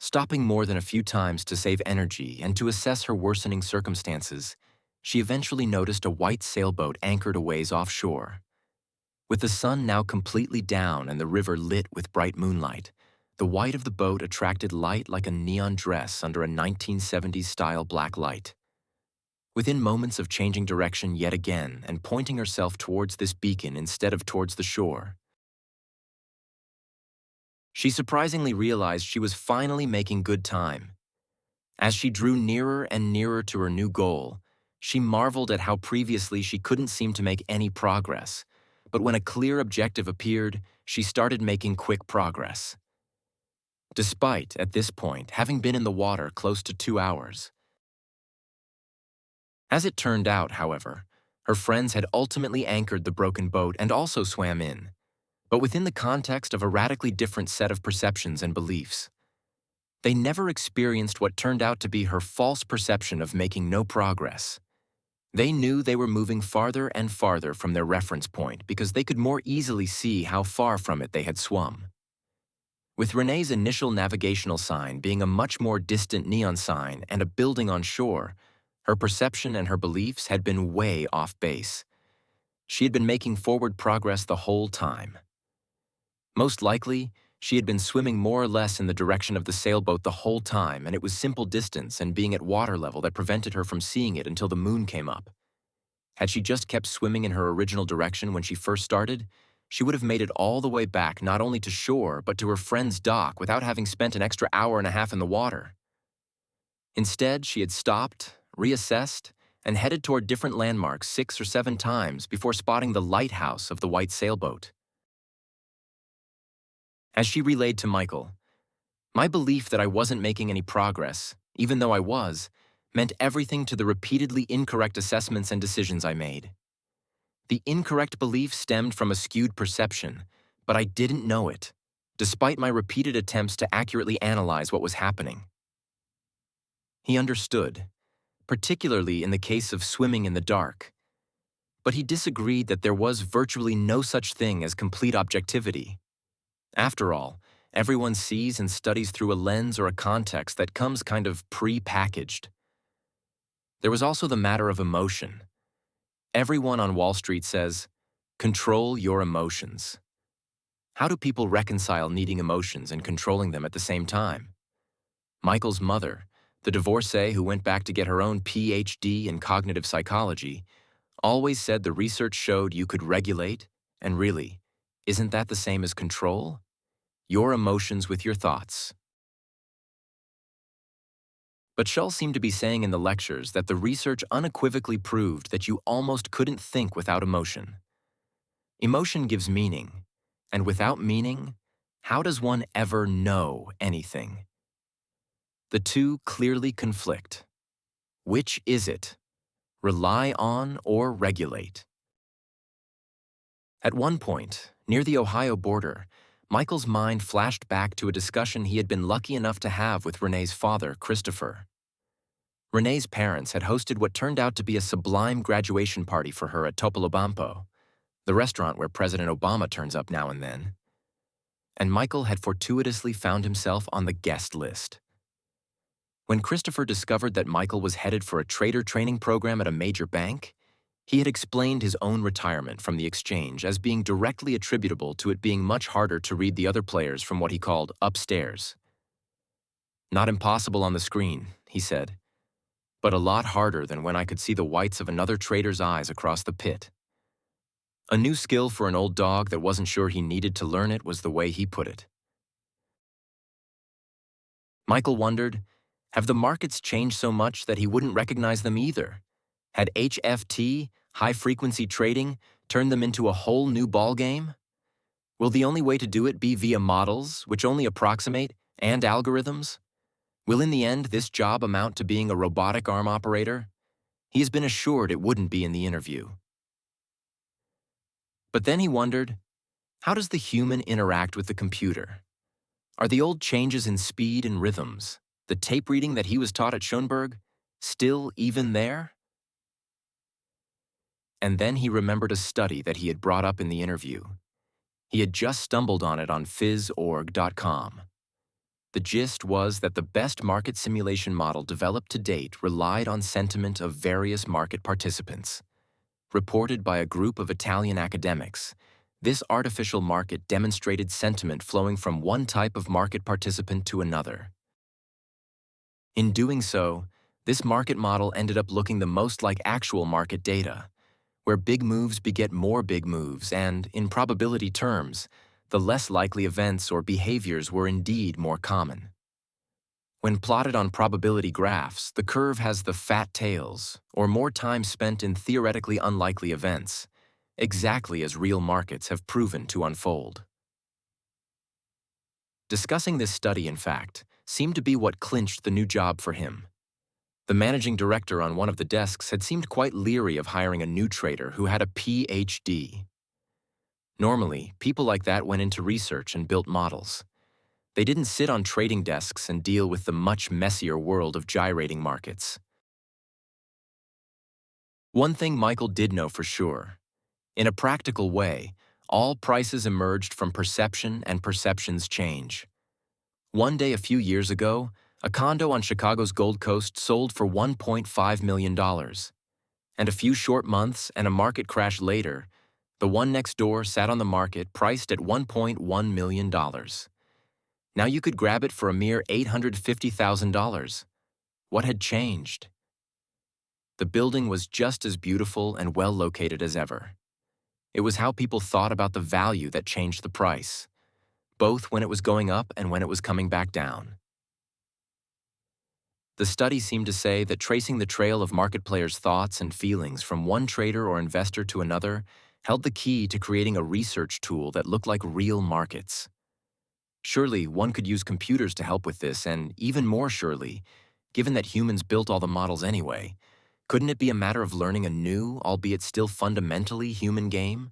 Stopping more than a few times to save energy and to assess her worsening circumstances, she eventually noticed a white sailboat anchored a ways offshore. With the sun now completely down and the river lit with bright moonlight, the white of the boat attracted light like a neon dress under a 1970s-style black light. Within moments of changing direction yet again and pointing herself towards this beacon instead of towards the shore, she surprisingly realized she was finally making good time. As she drew nearer and nearer to her new goal, she marveled at how previously she couldn't seem to make any progress. But when a clear objective appeared, she started making quick progress. Despite, at this point, having been in the water close to 2 hours. As it turned out, however, her friends had ultimately anchored the broken boat and also swam in, but within the context of a radically different set of perceptions and beliefs. They never experienced what turned out to be her false perception of making no progress. They knew they were moving farther and farther from their reference point because they could more easily see how far from it they had swum. With Renee's initial navigational sign being a much more distant neon sign and a building on shore, her perception and her beliefs had been way off base. She had been making forward progress the whole time. Most likely, she had been swimming more or less in the direction of the sailboat the whole time, and it was simple distance and being at water level that prevented her from seeing it until the moon came up. Had she just kept swimming in her original direction when she first started, she would have made it all the way back not only to shore but to her friend's dock without having spent an extra hour and a half in the water. Instead, she had stopped, reassessed, and headed toward different landmarks 6 or 7 times before spotting the lighthouse of the white sailboat. As she relayed to Michael, "My belief that I wasn't making any progress, even though I was, meant everything to the repeatedly incorrect assessments and decisions I made. The incorrect belief stemmed from a skewed perception, but I didn't know it, despite my repeated attempts to accurately analyze what was happening." He understood, particularly in the case of swimming in the dark, but he disagreed that there was virtually no such thing as complete objectivity. After all, everyone sees and studies through a lens or a context that comes kind of pre-packaged. There was also the matter of emotion. Everyone on Wall Street says, "Control your emotions." How do people reconcile needing emotions and controlling them at the same time? Michael's mother, the divorcee who went back to get her own PhD in cognitive psychology, always said the research showed you could regulate, and really, isn't that the same as control? Your emotions with your thoughts. But Shull seemed to be saying in the lectures that the research unequivocally proved that you almost couldn't think without emotion. Emotion gives meaning, and without meaning, how does one ever know anything? The two clearly conflict. Which is it? Rely on or regulate? At one point, near the Ohio border, Michael's mind flashed back to a discussion he had been lucky enough to have with Renee's father, Christopher. Renee's parents had hosted what turned out to be a sublime graduation party for her at Topolobampo, the restaurant where President Obama turns up now and then. And Michael had fortuitously found himself on the guest list. When Christopher discovered that Michael was headed for a trader training program at a major bank, he had explained his own retirement from the exchange as being directly attributable to it being much harder to read the other players from what he called upstairs. "Not impossible on the screen," he said, "but a lot harder than when I could see the whites of another trader's eyes across the pit." A new skill for an old dog that wasn't sure he needed to learn it was the way he put it. Michael wondered, have the markets changed so much that he wouldn't recognize them either? Had HFT, high-frequency trading, turned them into a whole new ballgame? Will the only way to do it be via models, which only approximate, and algorithms? Will in the end this job amount to being a robotic arm operator? He has been assured it wouldn't be in the interview. But then he wondered, how does the human interact with the computer? Are the old changes in speed and rhythms, the tape reading that he was taught at Schoenberg, still even there? And then he remembered a study that he had brought up in the interview. He had just stumbled on it on phys.org.com. The gist was that the best market simulation model developed to date relied on sentiment of various market participants. Reported by a group of Italian academics, this artificial market demonstrated sentiment flowing from one type of market participant to another. In doing so, this market model ended up looking the most like actual market data, where big moves beget more big moves and, in probability terms, the less likely events or behaviors were indeed more common. When plotted on probability graphs, the curve has the fat tails, or more time spent in theoretically unlikely events, exactly as real markets have proven to unfold. Discussing this study, in fact, seemed to be what clinched the new job for him. The managing director on one of the desks had seemed quite leery of hiring a new trader who had a PhD. Normally, people like that went into research and built models. They didn't sit on trading desks and deal with the much messier world of gyrating markets. One thing Michael did know for sure. In a practical way, all prices emerged from perception and perceptions change. One day a few years ago, a condo on Chicago's Gold Coast sold for $1.5 million. And a few short months and a market crash later, the one next door sat on the market priced at $1.1 million. Now you could grab it for a mere $850,000. What had changed? The building was just as beautiful and well located as ever. It was how people thought about the value that changed the price, both when it was going up and when it was coming back down. The study seemed to say that tracing the trail of market players' thoughts and feelings from one trader or investor to another held the key to creating a research tool that looked like real markets. Surely one could use computers to help with this, and even more surely, given that humans built all the models anyway, couldn't it be a matter of learning a new, albeit still fundamentally human game?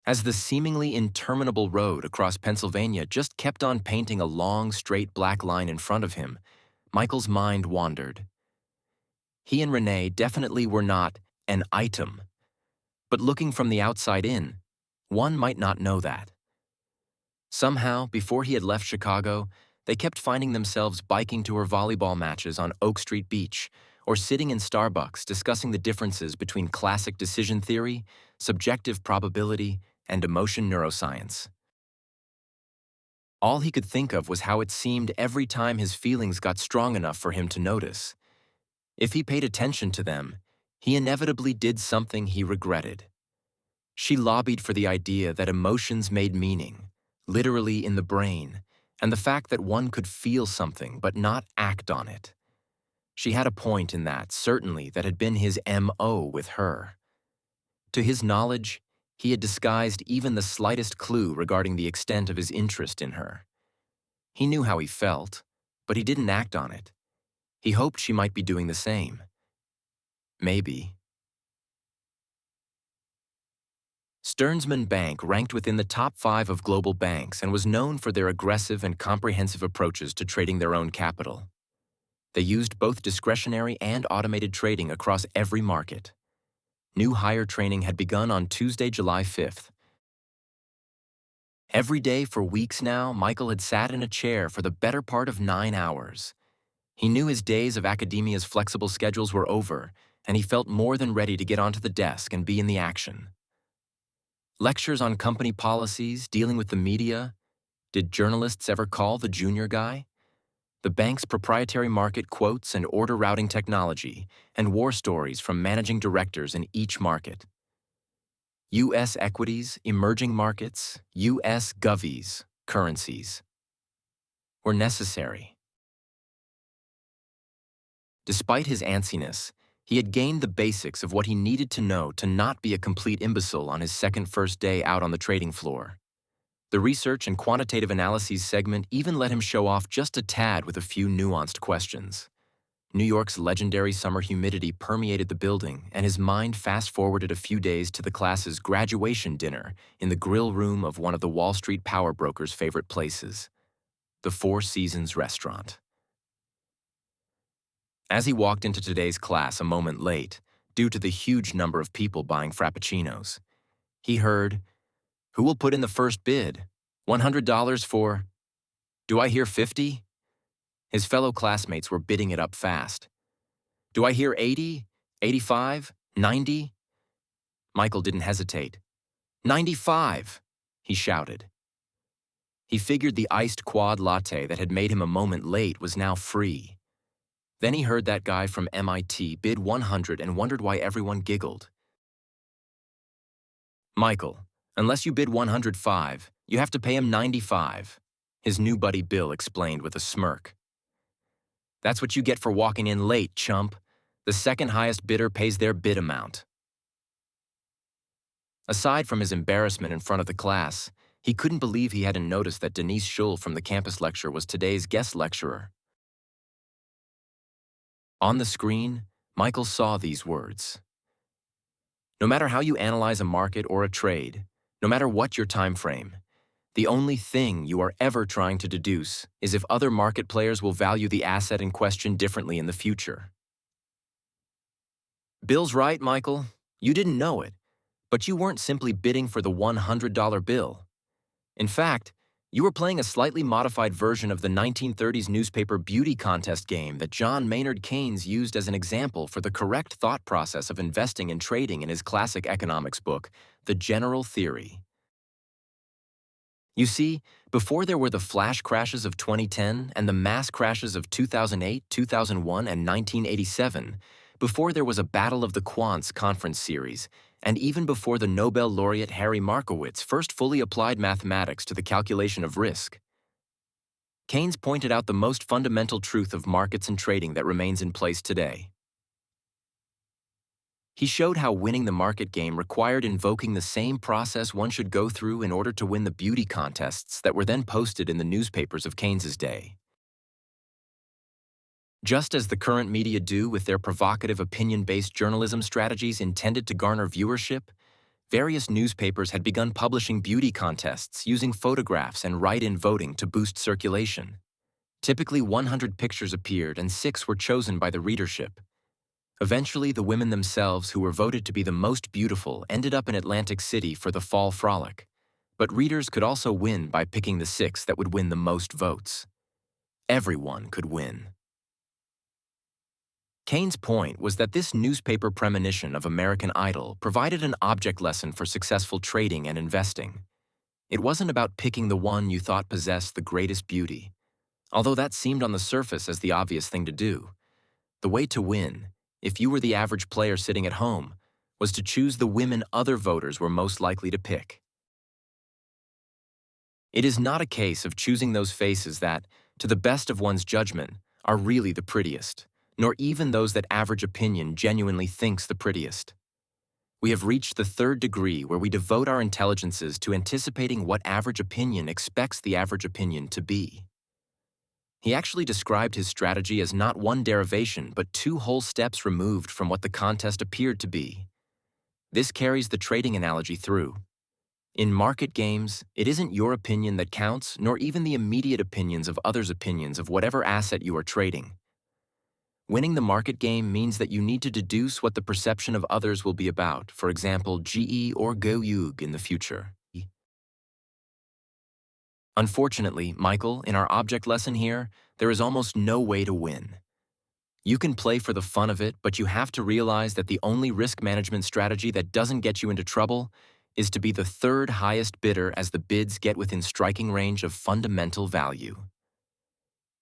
As the seemingly interminable road across Pennsylvania just kept on painting a long, straight black line in front of him, Michael's mind wandered. He and Renee definitely were not an item, but looking from the outside in, one might not know that. Somehow, before he had left Chicago, they kept finding themselves biking to her volleyball matches on Oak Street Beach, or sitting in Starbucks discussing the differences between classic decision theory, subjective probability, and emotion neuroscience. All he could think of was how it seemed every time his feelings got strong enough for him to notice. If he paid attention to them, he inevitably did something he regretted. She lobbied for the idea that emotions made meaning, literally in the brain, and the fact that one could feel something but not act on it. She had a point in that, certainly, that had been his MO with her. To his knowledge, he had disguised even the slightest clue regarding the extent of his interest in her. He knew how he felt, but he didn't act on it. He hoped she might be doing the same. Maybe. Stearnsman Bank ranked within the top 5 of global banks and was known for their aggressive and comprehensive approaches to trading their own capital. They used both discretionary and automated trading across every market. New hire training had begun on Tuesday, July 5th. Every day for weeks now, Michael had sat in a chair for the better part of 9 hours. He knew his days of academia's flexible schedules were over, and he felt more than ready to get onto the desk and be in the action. Lectures on company policies, dealing with the media. Did journalists ever call the junior guy? The bank's proprietary market quotes and order routing technology, and war stories from managing directors in each market. U.S. equities, emerging markets, U.S. govies, currencies, were necessary. Despite his antsiness, he had gained the basics of what he needed to know to not be a complete imbecile on his first day out on the trading floor. The research and quantitative analyses segment even let him show off just a tad with a few nuanced questions. New York's legendary summer humidity permeated the building, and his mind fast-forwarded a few days to the class's graduation dinner in the grill room of one of the Wall Street power brokers' favorite places, the Four Seasons restaurant. As he walked into today's class a moment late, due to the huge number of people buying frappuccinos, he heard, "Who will put in the first bid? $100 for... Do I hear 50? His fellow classmates were bidding it up fast. "Do I hear 80? 85? 90? Michael didn't hesitate. 95! He shouted. He figured the iced quad latte that had made him a moment late was now free. Then he heard that guy from MIT bid 100 and wondered why everyone giggled. "Michael, unless you bid 105, you have to pay him 95, his new buddy Bill explained with a smirk. "That's what you get for walking in late, chump. The second highest bidder pays their bid amount." Aside from his embarrassment in front of the class, he couldn't believe he hadn't noticed that Denise Shull from the campus lecture was today's guest lecturer. On the screen, Michael saw these words. No matter how you analyze a market or a trade, no matter what your time frame, the only thing you are ever trying to deduce is if other market players will value the asset in question differently in the future. Bill's right, Michael. You didn't know it, but you weren't simply bidding for the $100 bill. In fact, you were playing a slightly modified version of the 1930s newspaper beauty contest game that John Maynard Keynes used as an example for the correct thought process of investing and trading in his classic economics book, The General Theory. You see, before there were the flash crashes of 2010 and the mass crashes of 2008, 2001, and 1987, before there was a Battle of the Quants conference series, and even before the Nobel laureate Harry Markowitz first fully applied mathematics to the calculation of risk, Keynes pointed out the most fundamental truth of markets and trading that remains in place today. He showed how winning the market game required invoking the same process one should go through in order to win the beauty contests that were then posted in the newspapers of Keynes's day. Just as the current media do with their provocative opinion-based journalism strategies intended to garner viewership, various newspapers had begun publishing beauty contests using photographs and write-in voting to boost circulation. Typically 100 pictures appeared and 6 were chosen by the readership. Eventually, the women themselves who were voted to be the most beautiful ended up in Atlantic City for the fall frolic. But readers could also win by picking the 6 that would win the most votes. Everyone could win. Keynes' point was that this newspaper premonition of American Idol provided an object lesson for successful trading and investing. It wasn't about picking the one you thought possessed the greatest beauty, although that seemed on the surface as the obvious thing to do. The way to win, if you were the average player sitting at home, was to choose the women other voters were most likely to pick. It is not a case of choosing those faces that, to the best of one's judgment, are really the prettiest, nor even those that average opinion genuinely thinks the prettiest. We have reached the third degree where we devote our intelligences to anticipating what average opinion expects the average opinion to be. He actually described his strategy as not one derivation, but 2 whole steps removed from what the contest appeared to be. This carries the trading analogy through. In market games, it isn't your opinion that counts, nor even the immediate opinions of others' opinions of whatever asset you are trading. Winning the market game means that you need to deduce what the perception of others will be about, for example, GE or Goyug in the future. Unfortunately, Michael, in our object lesson here, there is almost no way to win. You can play for the fun of it, but you have to realize that the only risk management strategy that doesn't get you into trouble is to be the 3rd highest bidder as the bids get within striking range of fundamental value.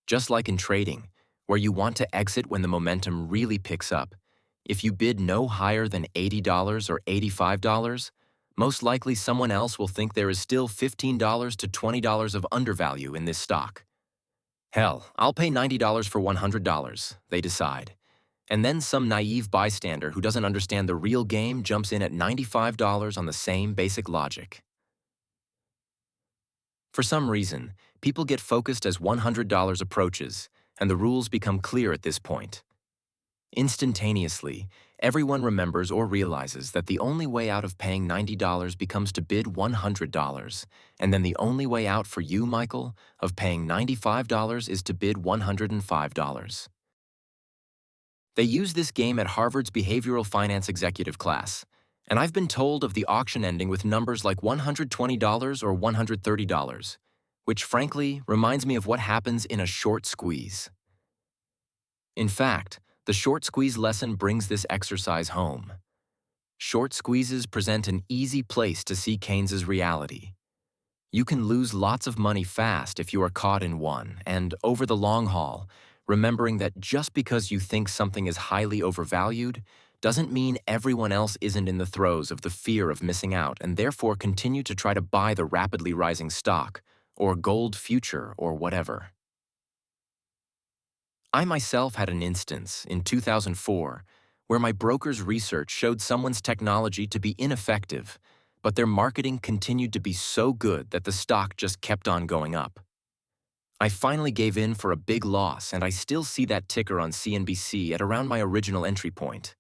Just like in trading, where you want to exit when the momentum really picks up, if you bid no higher than $80 or $85, most likely someone else will think there is still $15 to $20 of undervalue in this stock. Hell, I'll pay $90 for $100, they decide. And then some naive bystander who doesn't understand the real game jumps in at $95 on the same basic logic. For some reason, people get focused as $100 approaches, and the rules become clear at this point. Instantaneously, everyone remembers or realizes that the only way out of paying $90 becomes to bid $100, and then the only way out for you, Michael, of paying $95 is to bid $105. They use this game at Harvard's behavioral finance executive class, and I've been told of the auction ending with numbers like $120 or $130, which frankly reminds me of what happens in a short squeeze. In fact, the short squeeze lesson brings this exercise home. Short squeezes present an easy place to see Keynes's reality. You can lose lots of money fast if you are caught in one, and over the long haul, remembering that just because you think something is highly overvalued doesn't mean everyone else isn't in the throes of the fear of missing out and therefore continue to try to buy the rapidly rising stock, or gold future, or whatever. I myself had an instance in 2004 where my broker's research showed someone's technology to be ineffective, but their marketing continued to be so good that the stock just kept on going up. I finally gave in for a big loss, and I still see that ticker on CNBC at around my original entry point.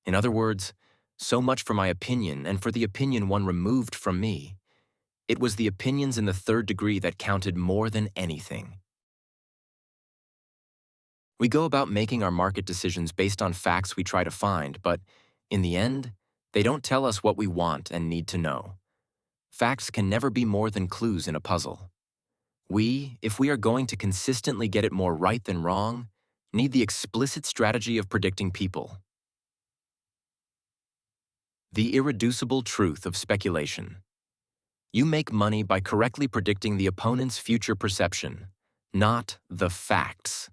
In other words, so much for my opinion and for the opinion one removed from me. It was the opinions in the third degree that counted more than anything. We go about making our market decisions based on facts we try to find, but in the end, they don't tell us what we want and need to know. Facts can never be more than clues in a puzzle. We, if we are going to consistently get it more right than wrong, need the explicit strategy of predicting people. The irreducible truth of speculation. You make money by correctly predicting the opponent's future perception, not the facts.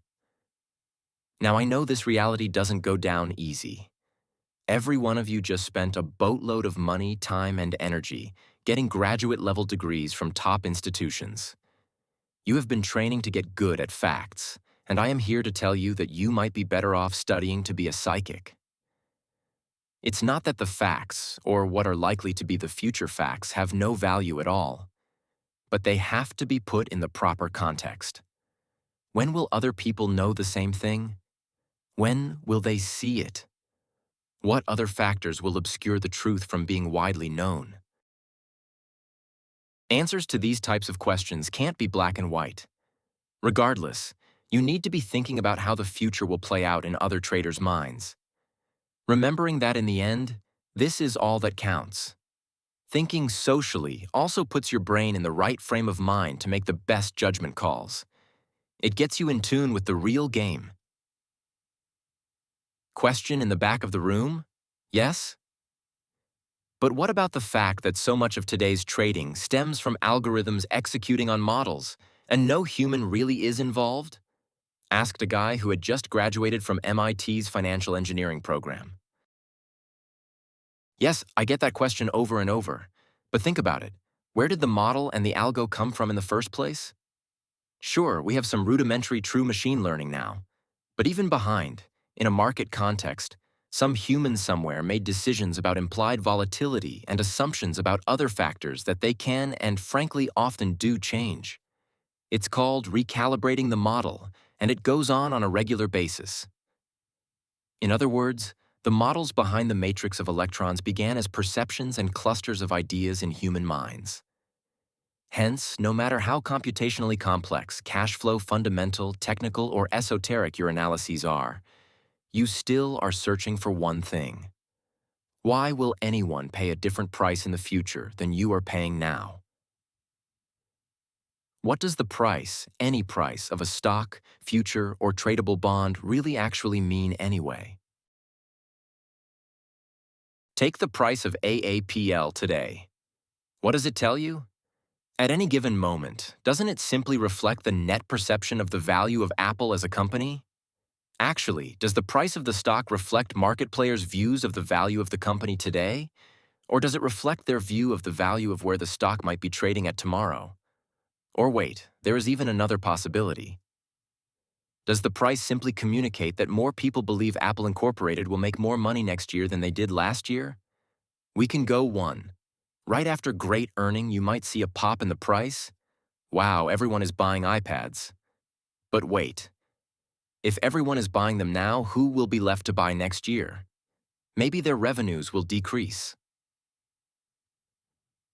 Now, I know this reality doesn't go down easy. Every one of you just spent a boatload of money, time, and energy getting graduate-level degrees from top institutions. You have been training to get good at facts, and I am here to tell you that you might be better off studying to be a psychic. It's not that the facts, or what are likely to be the future facts, have no value at all, but they have to be put in the proper context. When will other people know the same thing? When will they see it? What other factors will obscure the truth from being widely known? Answers to these types of questions can't be black and white. Regardless, you need to be thinking about how the future will play out in other traders' minds. Remembering that in the end, this is all that counts. Thinking socially also puts your brain in the right frame of mind to make the best judgment calls. It gets you in tune with the real game. Question in the back of the room? Yes? But what about the fact that so much of today's trading stems from algorithms executing on models, and no human really is involved? Asked a guy who had just graduated from MIT's financial engineering program. Yes, I get that question over and over, but think about it. Where did the model and the algo come from in the first place? Sure, we have some rudimentary true machine learning now, but even behind, in a market context, some human somewhere made decisions about implied volatility and assumptions about other factors that they can and frankly often do change. It's called recalibrating the model, and it goes on a regular basis. In other words, the models behind the matrix of electrons began as perceptions and clusters of ideas in human minds. Hence, no matter how computationally complex, cash flow fundamental, technical, or esoteric your analyses are, you still are searching for one thing. Why will anyone pay a different price in the future than you are paying now? What does the price, any price, of a stock, future, or tradable bond really actually mean anyway? Take the price of AAPL today. What does it tell you? At any given moment, doesn't it simply reflect the net perception of the value of Apple as a company? Actually, does the price of the stock reflect market players' views of the value of the company today? Or does it reflect their view of the value of where the stock might be trading at tomorrow? Or wait, there is even another possibility. Does the price simply communicate that more people believe Apple Incorporated will make more money next year than they did last year? We can go one. Right after great earning, you might see a pop in the price. Wow, everyone is buying iPads. But wait, if everyone is buying them now, who will be left to buy next year? Maybe their revenues will decrease.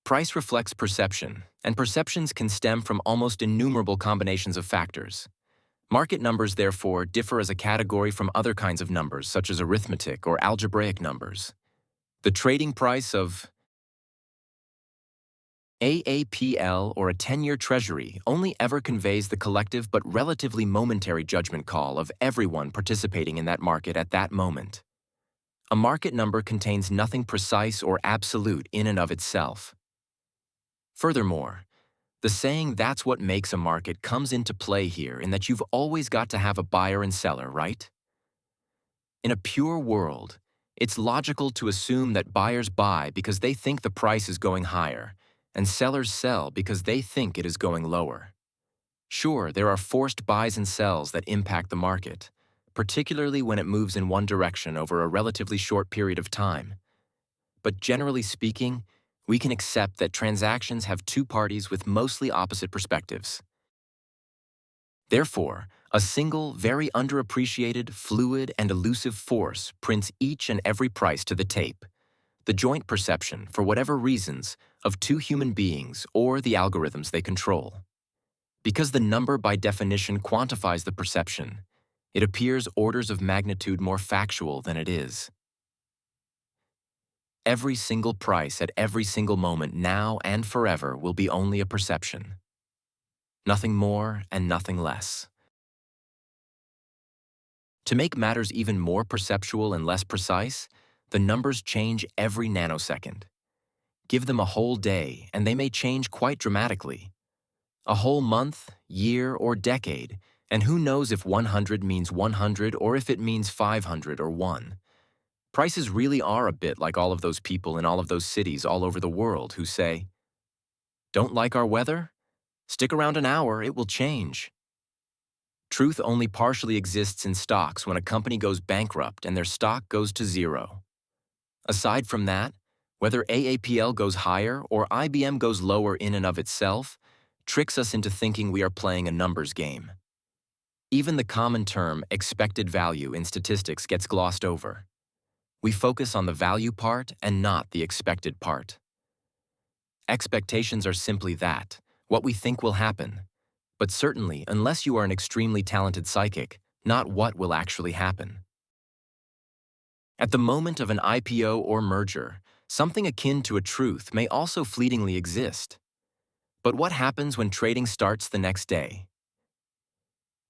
Price reflects perception, and perceptions can stem from almost innumerable combinations of factors. Market numbers, therefore, differ as a category from other kinds of numbers, such as arithmetic or algebraic numbers. The trading price of AAPL or a 10-year treasury only ever conveys the collective but relatively momentary judgment call of everyone participating in that market at that moment. A market number contains nothing precise or absolute in and of itself. Furthermore, the saying "that's what makes a market" comes into play here in that you've always got to have a buyer and seller, right? In a pure world, it's logical to assume that buyers buy because they think the price is going higher, and sellers sell because they think it is going lower. Sure, there are forced buys and sells that impact the market, particularly when it moves in one direction over a relatively short period of time. But generally speaking, we can accept that transactions have two parties with mostly opposite perspectives. Therefore, a single, very underappreciated, fluid, and elusive force prints each and every price to the tape, the joint perception, for whatever reasons, of two human beings or the algorithms they control. Because the number by definition quantifies the perception, it appears orders of magnitude more factual than it is. Every single price at every single moment, now and forever, will be only a perception. Nothing more and nothing less. To make matters even more perceptual and less precise, the numbers change every nanosecond. Give them a whole day, and they may change quite dramatically. A whole month, year, or decade, and who knows if 100 means 100 or if it means 500 or 1. Prices really are a bit like all of those people in all of those cities all over the world who say, "Don't like our weather? Stick around an hour, it will change." Truth only partially exists in stocks when a company goes bankrupt and their stock goes to zero. Aside from that, whether AAPL goes higher or IBM goes lower in and of itself, tricks us into thinking we are playing a numbers game. Even the common term expected value in statistics gets glossed over. We focus on the value part and not the expected part. Expectations are simply that, what we think will happen. But certainly, unless you are an extremely talented psychic, not what will actually happen. At the moment of an IPO or merger, something akin to a truth may also fleetingly exist. But what happens when trading starts the next day?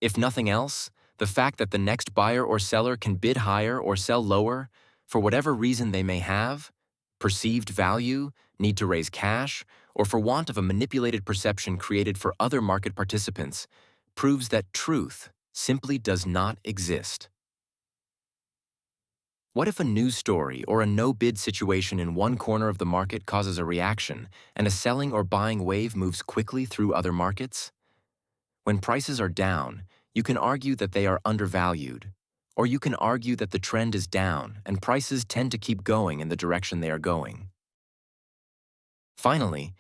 If nothing else, the fact that the next buyer or seller can bid higher or sell lower, for whatever reason they may have, perceived value, need to raise cash, or for want of a manipulated perception created for other market participants, proves that truth simply does not exist. What if a news story or a no-bid situation in one corner of the market causes a reaction and a selling or buying wave moves quickly through other markets? When prices are down, you can argue that they are undervalued, or you can argue that the trend is down and prices tend to keep going in the direction they are going. Finally,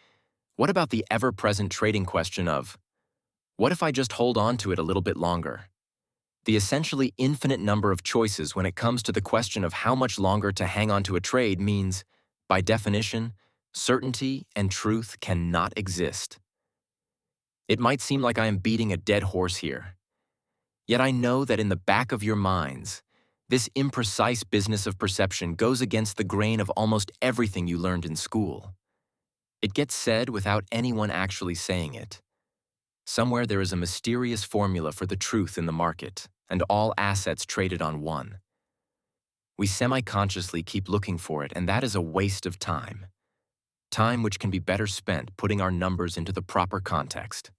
what about the ever-present trading question of, what if I just hold on to it a little bit longer? The essentially infinite number of choices when it comes to the question of how much longer to hang on to a trade means, by definition, certainty and truth cannot exist. It might seem like I am beating a dead horse here. Yet I know that in the back of your minds, this imprecise business of perception goes against the grain of almost everything you learned in school. It gets said without anyone actually saying it. Somewhere there is a mysterious formula for the truth in the market, and all assets traded on one. We semi-consciously keep looking for it, and that is a waste of time. Time which can be better spent putting our numbers into the proper context.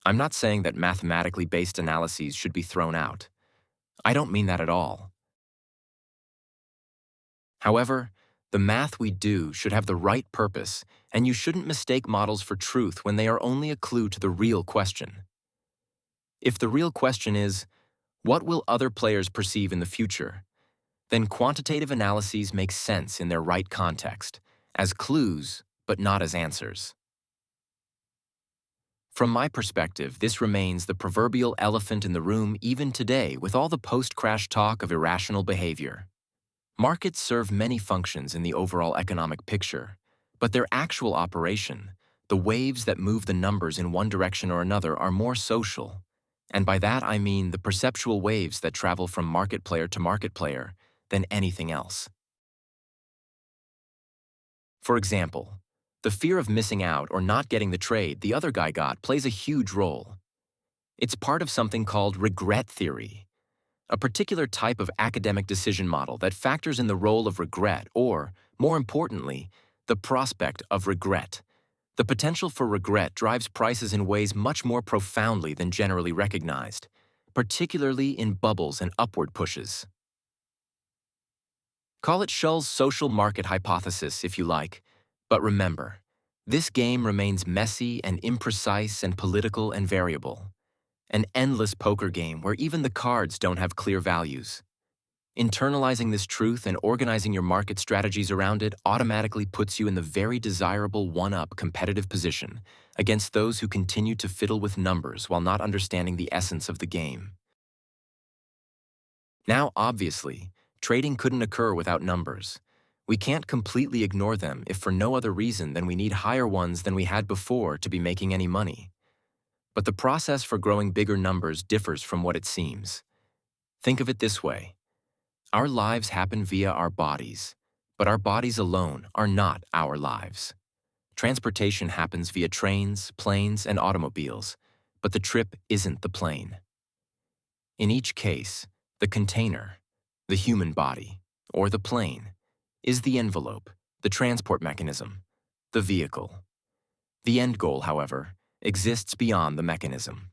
I'm not saying that mathematically based analyses should be thrown out. I don't mean that at all. However, The math we do should have the right purpose, and you shouldn't mistake models for truth when they are only a clue to the real question. If the real question is, what will other players perceive in the future? Then quantitative analyses make sense in their right context, as clues, but not as answers. From my perspective, this remains the proverbial elephant in the room even today with all the post-crash talk of irrational behavior. Markets serve many functions in the overall economic picture, but their actual operation, the waves that move the numbers in one direction or another, are more social. And by that I mean the perceptual waves that travel from market player to market player than anything else. For example, the fear of missing out or not getting the trade the other guy got plays a huge role. It's part of something called regret theory, a particular type of academic decision model that factors in the role of regret or, more importantly, the prospect of regret. The potential for regret drives prices in ways much more profoundly than generally recognized, particularly in bubbles and upward pushes. Call it Shull's social market hypothesis if you like, but remember, this game remains messy and imprecise and political and variable. An endless poker game where even the cards don't have clear values. Internalizing this truth and organizing your market strategies around it automatically puts you in the very desirable one-up competitive position against those who continue to fiddle with numbers while not understanding the essence of the game. Now, obviously, trading couldn't occur without numbers. We can't completely ignore them if for no other reason than we need higher ones than we had before to be making any money. But the process for growing bigger numbers differs from what it seems. Think of it this way. Our lives happen via our bodies, but our bodies alone are not our lives. Transportation happens via trains, planes, and automobiles, but the trip isn't the plane. In each case, the container, the human body, or the plane, is the envelope, the transport mechanism, the vehicle. The end goal, however, exists beyond the mechanism.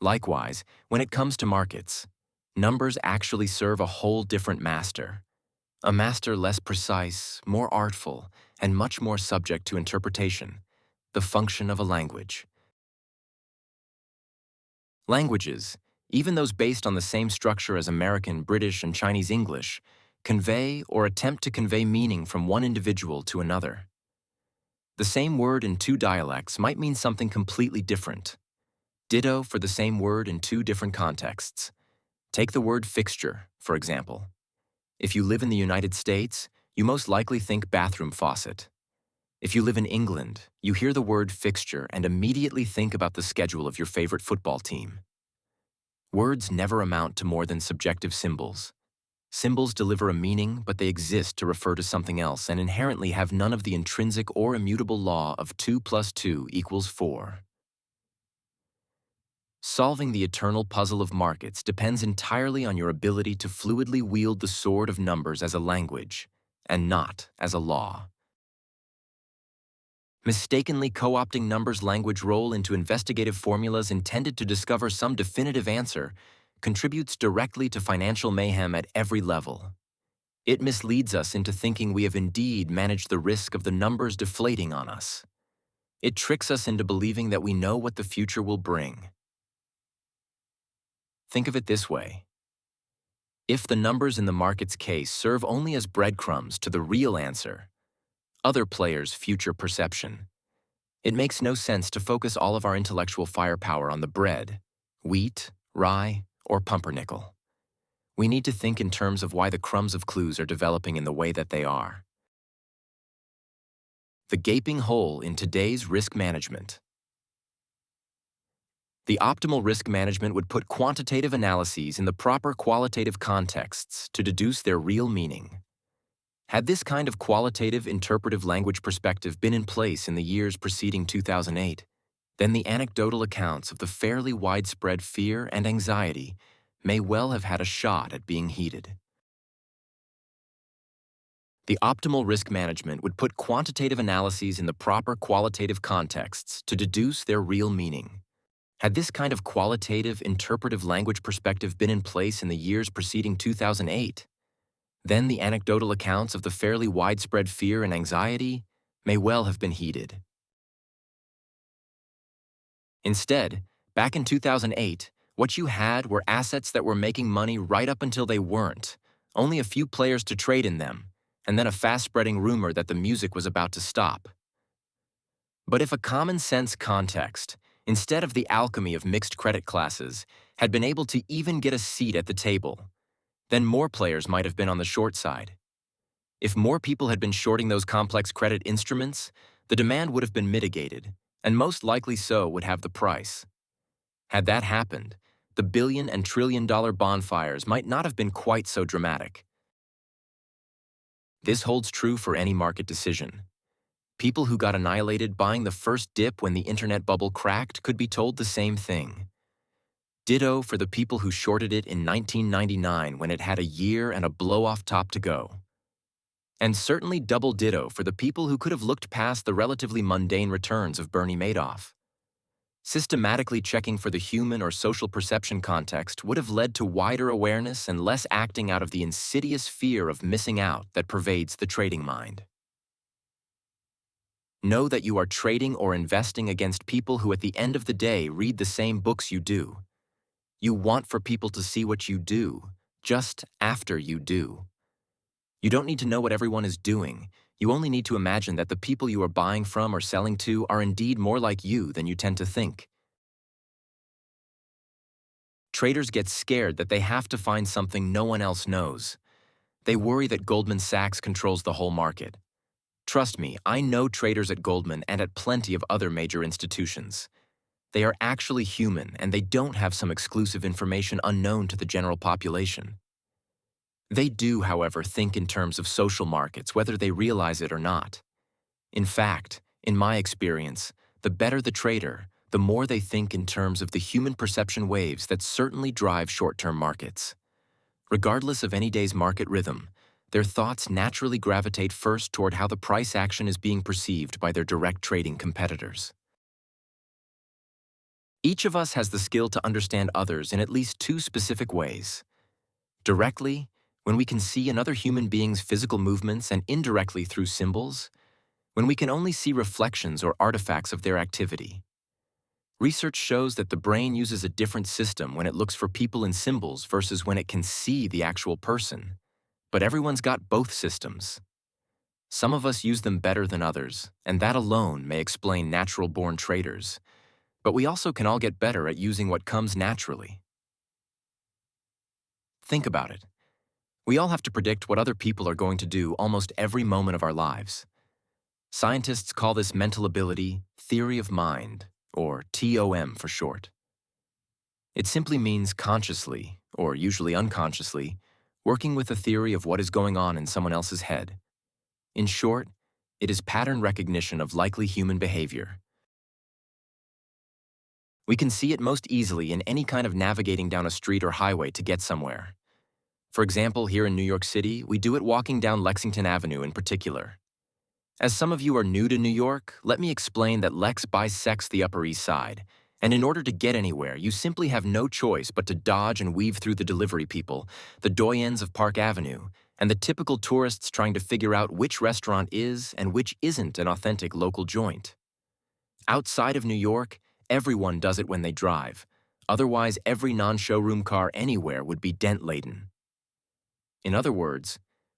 Likewise, when it comes to markets, numbers actually serve a whole different master. A master less precise, more artful, and much more subject to interpretation, the function of a language. Languages, even those based on the same structure as American, British, and Chinese English, convey or attempt to convey meaning from one individual to another. The same word in two dialects might mean something completely different. Ditto for the same word in two different contexts. Take the word fixture, for example. If you live in the United States, you most likely think bathroom faucet. If you live in England, you hear the word fixture and immediately think about the schedule of your favorite football team. Words never amount to more than subjective symbols. Symbols deliver a meaning, but they exist to refer to something else and inherently have none of the intrinsic or immutable law of 2 + 2 = 4. Solving the eternal puzzle of markets depends entirely on your ability to fluidly wield the sword of numbers as a language, and not as a law. Mistakenly co-opting numbers' language role into investigative formulas intended to discover some definitive answer contributes directly to financial mayhem at every level. It misleads us into thinking we have indeed managed the risk of the numbers deflating on us. It tricks us into believing that we know what the future will bring. Think of it this way. If the numbers in the market's case serve only as breadcrumbs to the real answer, other players' future perception, it makes no sense to focus all of our intellectual firepower on the bread, wheat, rye, or pumpernickel. We need to think in terms of why the crumbs of clues are developing in the way that they are. The gaping hole in today's risk management. The optimal risk management would put quantitative analyses in the proper qualitative contexts to deduce their real meaning. Had this kind of qualitative interpretive language perspective been in place in the years preceding 2008, then the anecdotal accounts of the fairly widespread fear and anxiety may well have had a shot at being heeded. The optimal risk management would put quantitative analyses in the proper qualitative contexts to deduce their real meaning. Had this kind of qualitative interpretive language perspective been in place in the years preceding 2008, then the anecdotal accounts of the fairly widespread fear and anxiety may well have been heeded. Instead, back in 2008, what you had were assets that were making money right up until they weren't, only a few players to trade in them, and then a fast-spreading rumor that the music was about to stop. But if a common-sense context, instead of the alchemy of mixed credit classes, had been able to even get a seat at the table, then more players might have been on the short side. If more people had been shorting those complex credit instruments, the demand would have been mitigated, and most likely so would have the price. Had that happened, the billion and trillion-dollar bonfires might not have been quite so dramatic. This holds true for any market decision. People who got annihilated buying the first dip when the internet bubble cracked could be told the same thing. Ditto for the people who shorted it in 1999 when it had a year and a blow-off top to go. And certainly double ditto for the people who could have looked past the relatively mundane returns of Bernie Madoff. Systematically checking for the human or social perception context would have led to wider awareness and less acting out of the insidious fear of missing out that pervades the trading mind. Know that you are trading or investing against people who at the end of the day read the same books you do. You want for people to see what you do, just after you do. You don't need to know what everyone is doing. You only need to imagine that the people you are buying from or selling to are indeed more like you than you tend to think. Traders get scared that they have to find something no one else knows. They worry that Goldman Sachs controls the whole market. Trust me, I know traders at Goldman and at plenty of other major institutions. They are actually human, and they don't have some exclusive information unknown to the general population. They do, however, think in terms of social markets, whether they realize it or not. In fact, in my experience, the better the trader, the more they think in terms of the human perception waves that certainly drive short-term markets. Regardless of any day's market rhythm, their thoughts naturally gravitate first toward how the price action is being perceived by their direct trading competitors. Each of us has the skill to understand others in at least two specific ways. Directly, when we can see another human being's physical movements, and indirectly through symbols, when we can only see reflections or artifacts of their activity. Research shows that the brain uses a different system when it looks for people in symbols versus when it can see the actual person. But everyone's got both systems. Some of us use them better than others, and that alone may explain natural-born traders. But we also can all get better at using what comes naturally. Think about it. We all have to predict what other people are going to do almost every moment of our lives. Scientists call this mental ability theory of mind, or TOM for short. It simply means consciously, or usually unconsciously, working with a theory of what is going on in someone else's head. In short, it is pattern recognition of likely human behavior. We can see it most easily in any kind of navigating down a street or highway to get somewhere. For example, here in New York City, we do it walking down Lexington Avenue in particular. As some of you are new to New York, let me explain that Lex bisects the Upper East Side, and in order to get anywhere, you simply have no choice but to dodge and weave through the delivery people, the doyens of Park Avenue, and the typical tourists trying to figure out which restaurant is and which isn't an authentic local joint. Outside of New York, everyone does it when they drive. Otherwise, every non-showroom car anywhere would be dent-laden. In other words,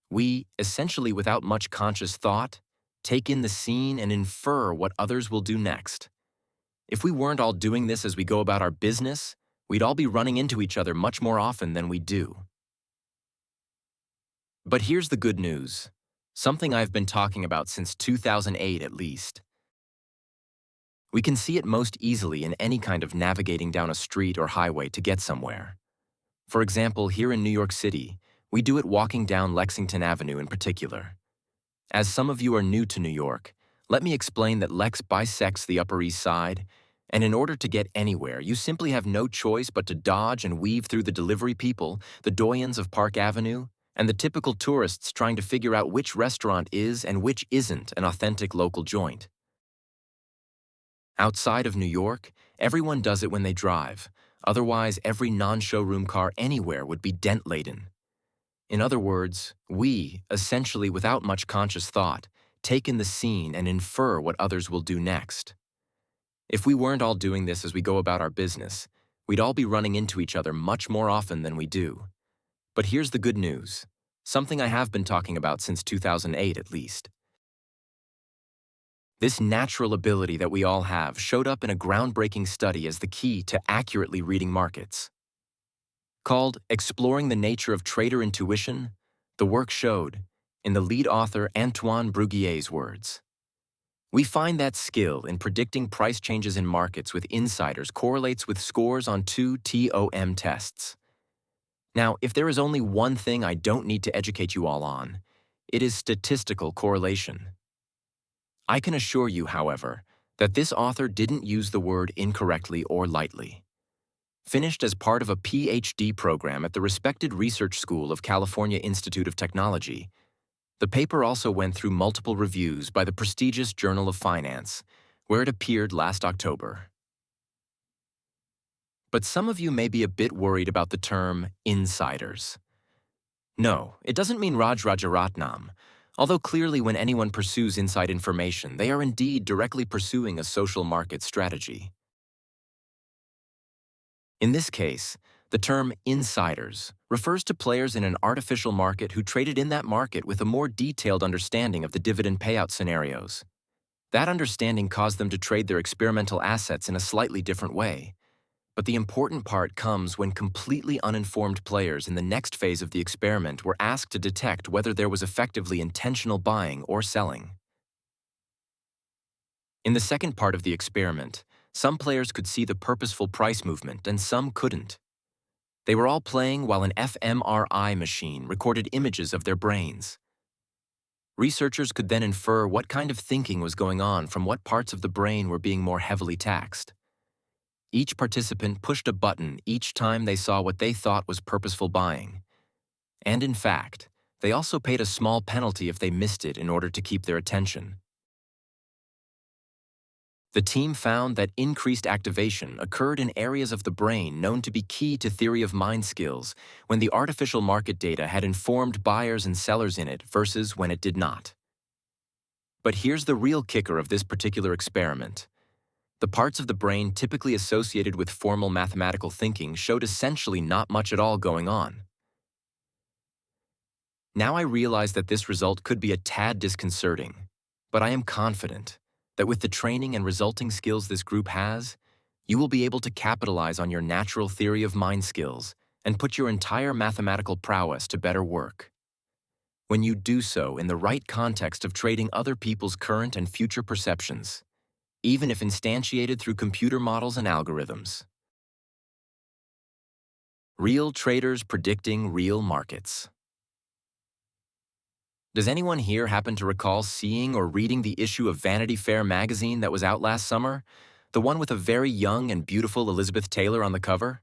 we, essentially without much conscious thought, take in the scene and infer what others will do next. If we weren't all doing this as we go about our business, we'd all be running into each other much more often than we do. But here's the good news, something I've been talking about since 2008 at least. We can see it most easily in any kind of navigating down a street or highway to get somewhere. For example, here in New York City, we do it walking down Lexington Avenue in particular. As some of you are new to New York, let me explain that Lex bisects the Upper East Side, and in order to get anywhere, you simply have no choice but to dodge and weave through the delivery people, the doyens of Park Avenue, and the typical tourists trying to figure out which restaurant is and which isn't an authentic local joint. Outside of New York, everyone does it when they drive. Otherwise, every non-showroom car anywhere would be dent-laden. In other words, we, essentially without much conscious thought, take in the scene and infer what others will do next. If we weren't all doing this as we go about our business, we'd all be running into each other much more often than we do. But here's the good news, something I have been talking about since 2008 at least. This natural ability that we all have showed up in a groundbreaking study as the key to accurately reading markets. Called Exploring the Nature of Trader Intuition, the work showed, in the lead author Antoine Bruguier's words, we find that skill in predicting price changes in markets with insiders correlates with scores on 2 TOM tests. Now, if there is only one thing I don't need to educate you all on, it is statistical correlation. I can assure you, however, that this author didn't use the word incorrectly or lightly. Finished as part of a PhD program at the respected Research School of California Institute of Technology, the paper also went through multiple reviews by the prestigious Journal of Finance, where it appeared last October. But some of you may be a bit worried about the term insiders. No, it doesn't mean Raj Rajaratnam, although clearly when anyone pursues inside information, they are indeed directly pursuing a social market strategy. In this case, the term insiders refers to players in an artificial market who traded in that market with a more detailed understanding of the dividend payout scenarios. That understanding caused them to trade their experimental assets in a slightly different way. But the important part comes when completely uninformed players in the next phase of the experiment were asked to detect whether there was effectively intentional buying or selling. In the second part of the experiment, some players could see the purposeful price movement and some couldn't. They were all playing while an fMRI machine recorded images of their brains. Researchers could then infer what kind of thinking was going on from what parts of the brain were being more heavily taxed. Each participant pushed a button each time they saw what they thought was purposeful buying. And in fact, they also paid a small penalty if they missed it in order to keep their attention. The team found that increased activation occurred in areas of the brain known to be key to theory of mind skills when the artificial market data had informed buyers and sellers in it versus when it did not. But here's the real kicker of this particular experiment. The parts of the brain typically associated with formal mathematical thinking showed essentially not much at all going on. Now I realize that this result could be a tad disconcerting, but I am confident that with the training and resulting skills this group has, you will be able to capitalize on your natural theory of mind skills and put your entire mathematical prowess to better work. When you do so in the right context of trading other people's current and future perceptions, even if instantiated through computer models and algorithms. Real traders predicting real markets. Does anyone here happen to recall seeing or reading the issue of Vanity Fair magazine that was out last summer? The one with a very young and beautiful Elizabeth Taylor on the cover?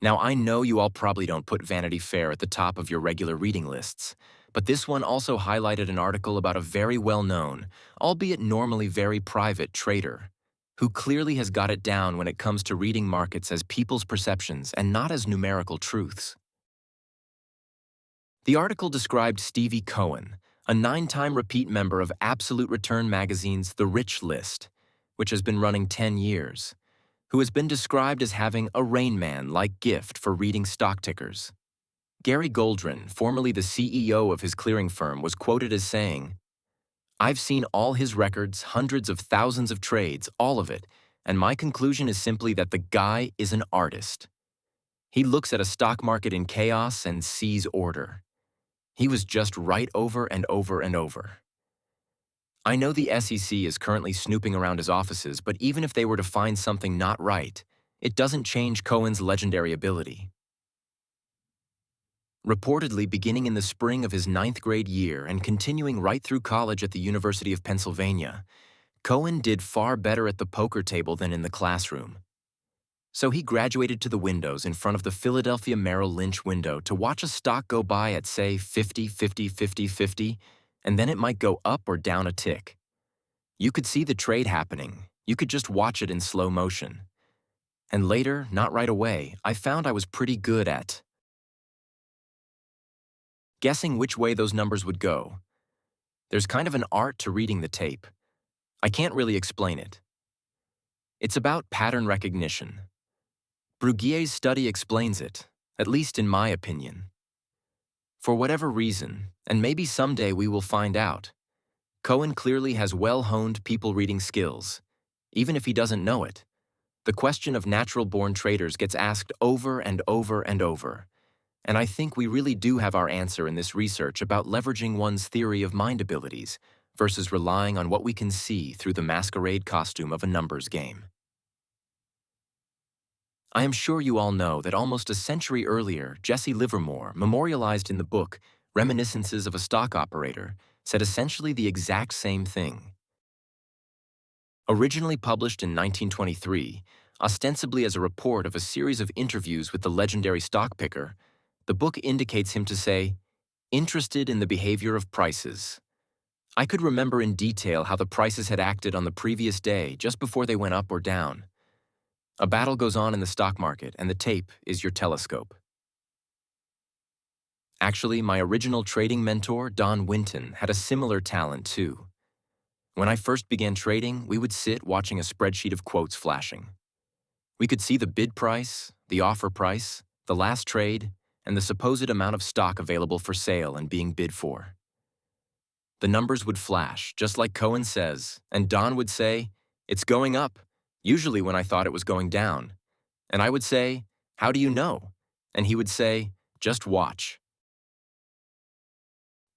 Now, I know you all probably don't put Vanity Fair at the top of your regular reading lists, but this one also highlighted an article about a very well-known, albeit normally very private, trader, who clearly has got it down when it comes to reading markets as people's perceptions and not as numerical truths. The article described Stevie Cohen, a 9-time repeat member of Absolute Return magazine's The Rich List, which has been running 10 years, who has been described as having a Rain Man-like gift for reading stock tickers. Gary Goldrin, formerly the CEO of his clearing firm, was quoted as saying, "I've seen all his records, hundreds of thousands of trades, all of it, and my conclusion is simply that the guy is an artist. He looks at a stock market in chaos and sees order. He was just right over and over and over." I know the SEC is currently snooping around his offices, but even if they were to find something not right, it doesn't change Cohen's legendary ability. Reportedly beginning in the spring of his 9th grade year and continuing right through college at the University of Pennsylvania, Cohen did far better at the poker table than in the classroom. So he graduated to the windows in front of the Philadelphia Merrill Lynch window to watch a stock go by at, say, 50, 50, 50, 50, and then it might go up or down a tick. You could see the trade happening. You could just watch it in slow motion. And later, not right away, I found I was pretty good at guessing which way those numbers would go. There's kind of an art to reading the tape. I can't really explain it. It's about pattern recognition. Bruguier's study explains it, at least in my opinion. For whatever reason, and maybe someday we will find out, Cohen clearly has well-honed people-reading skills, even if he doesn't know it. The question of natural-born traders gets asked over and over and over, and I think we really do have our answer in this research about leveraging one's theory of mind abilities versus relying on what we can see through the masquerade costume of a numbers game. I am sure you all know that almost a century earlier, Jesse Livermore, memorialized in the book Reminiscences of a Stock Operator, said essentially the exact same thing. Originally published in 1923, ostensibly as a report of a series of interviews with the legendary stock picker, the book indicates him to say, "Interested in the behavior of prices. I could remember in detail how the prices had acted on the previous day just before they went up or down. A battle goes on in the stock market, and the tape is your telescope." Actually, my original trading mentor, Don Winton, had a similar talent too. When I first began trading, we would sit watching a spreadsheet of quotes flashing. We could see the bid price, the offer price, the last trade, and the supposed amount of stock available for sale and being bid for. The numbers would flash, just like Cohen says, and Don would say, "It's going up," usually when I thought it was going down. And I would say, "How do you know?" And he would say, "Just watch."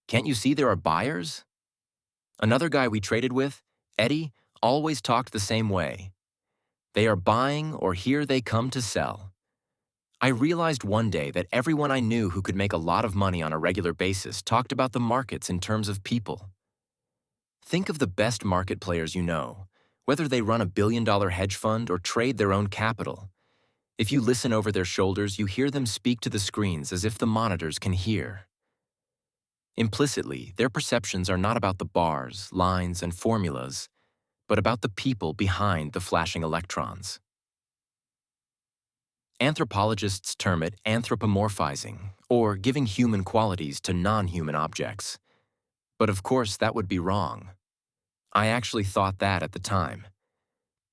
"Can't you see there are buyers?" Another guy we traded with, Eddie, always talked the same way. "They are buying, or here they come to sell." I realized one day that everyone I knew who could make a lot of money on a regular basis talked about the markets in terms of people. Think of the best market players you know, whether they run a billion-dollar hedge fund or trade their own capital. If you listen over their shoulders, you hear them speak to the screens as if the monitors can hear. Implicitly, their perceptions are not about the bars, lines, and formulas, but about the people behind the flashing electrons. Anthropologists term it anthropomorphizing, or giving human qualities to non-human objects. But of course, that would be wrong. I actually thought that at the time.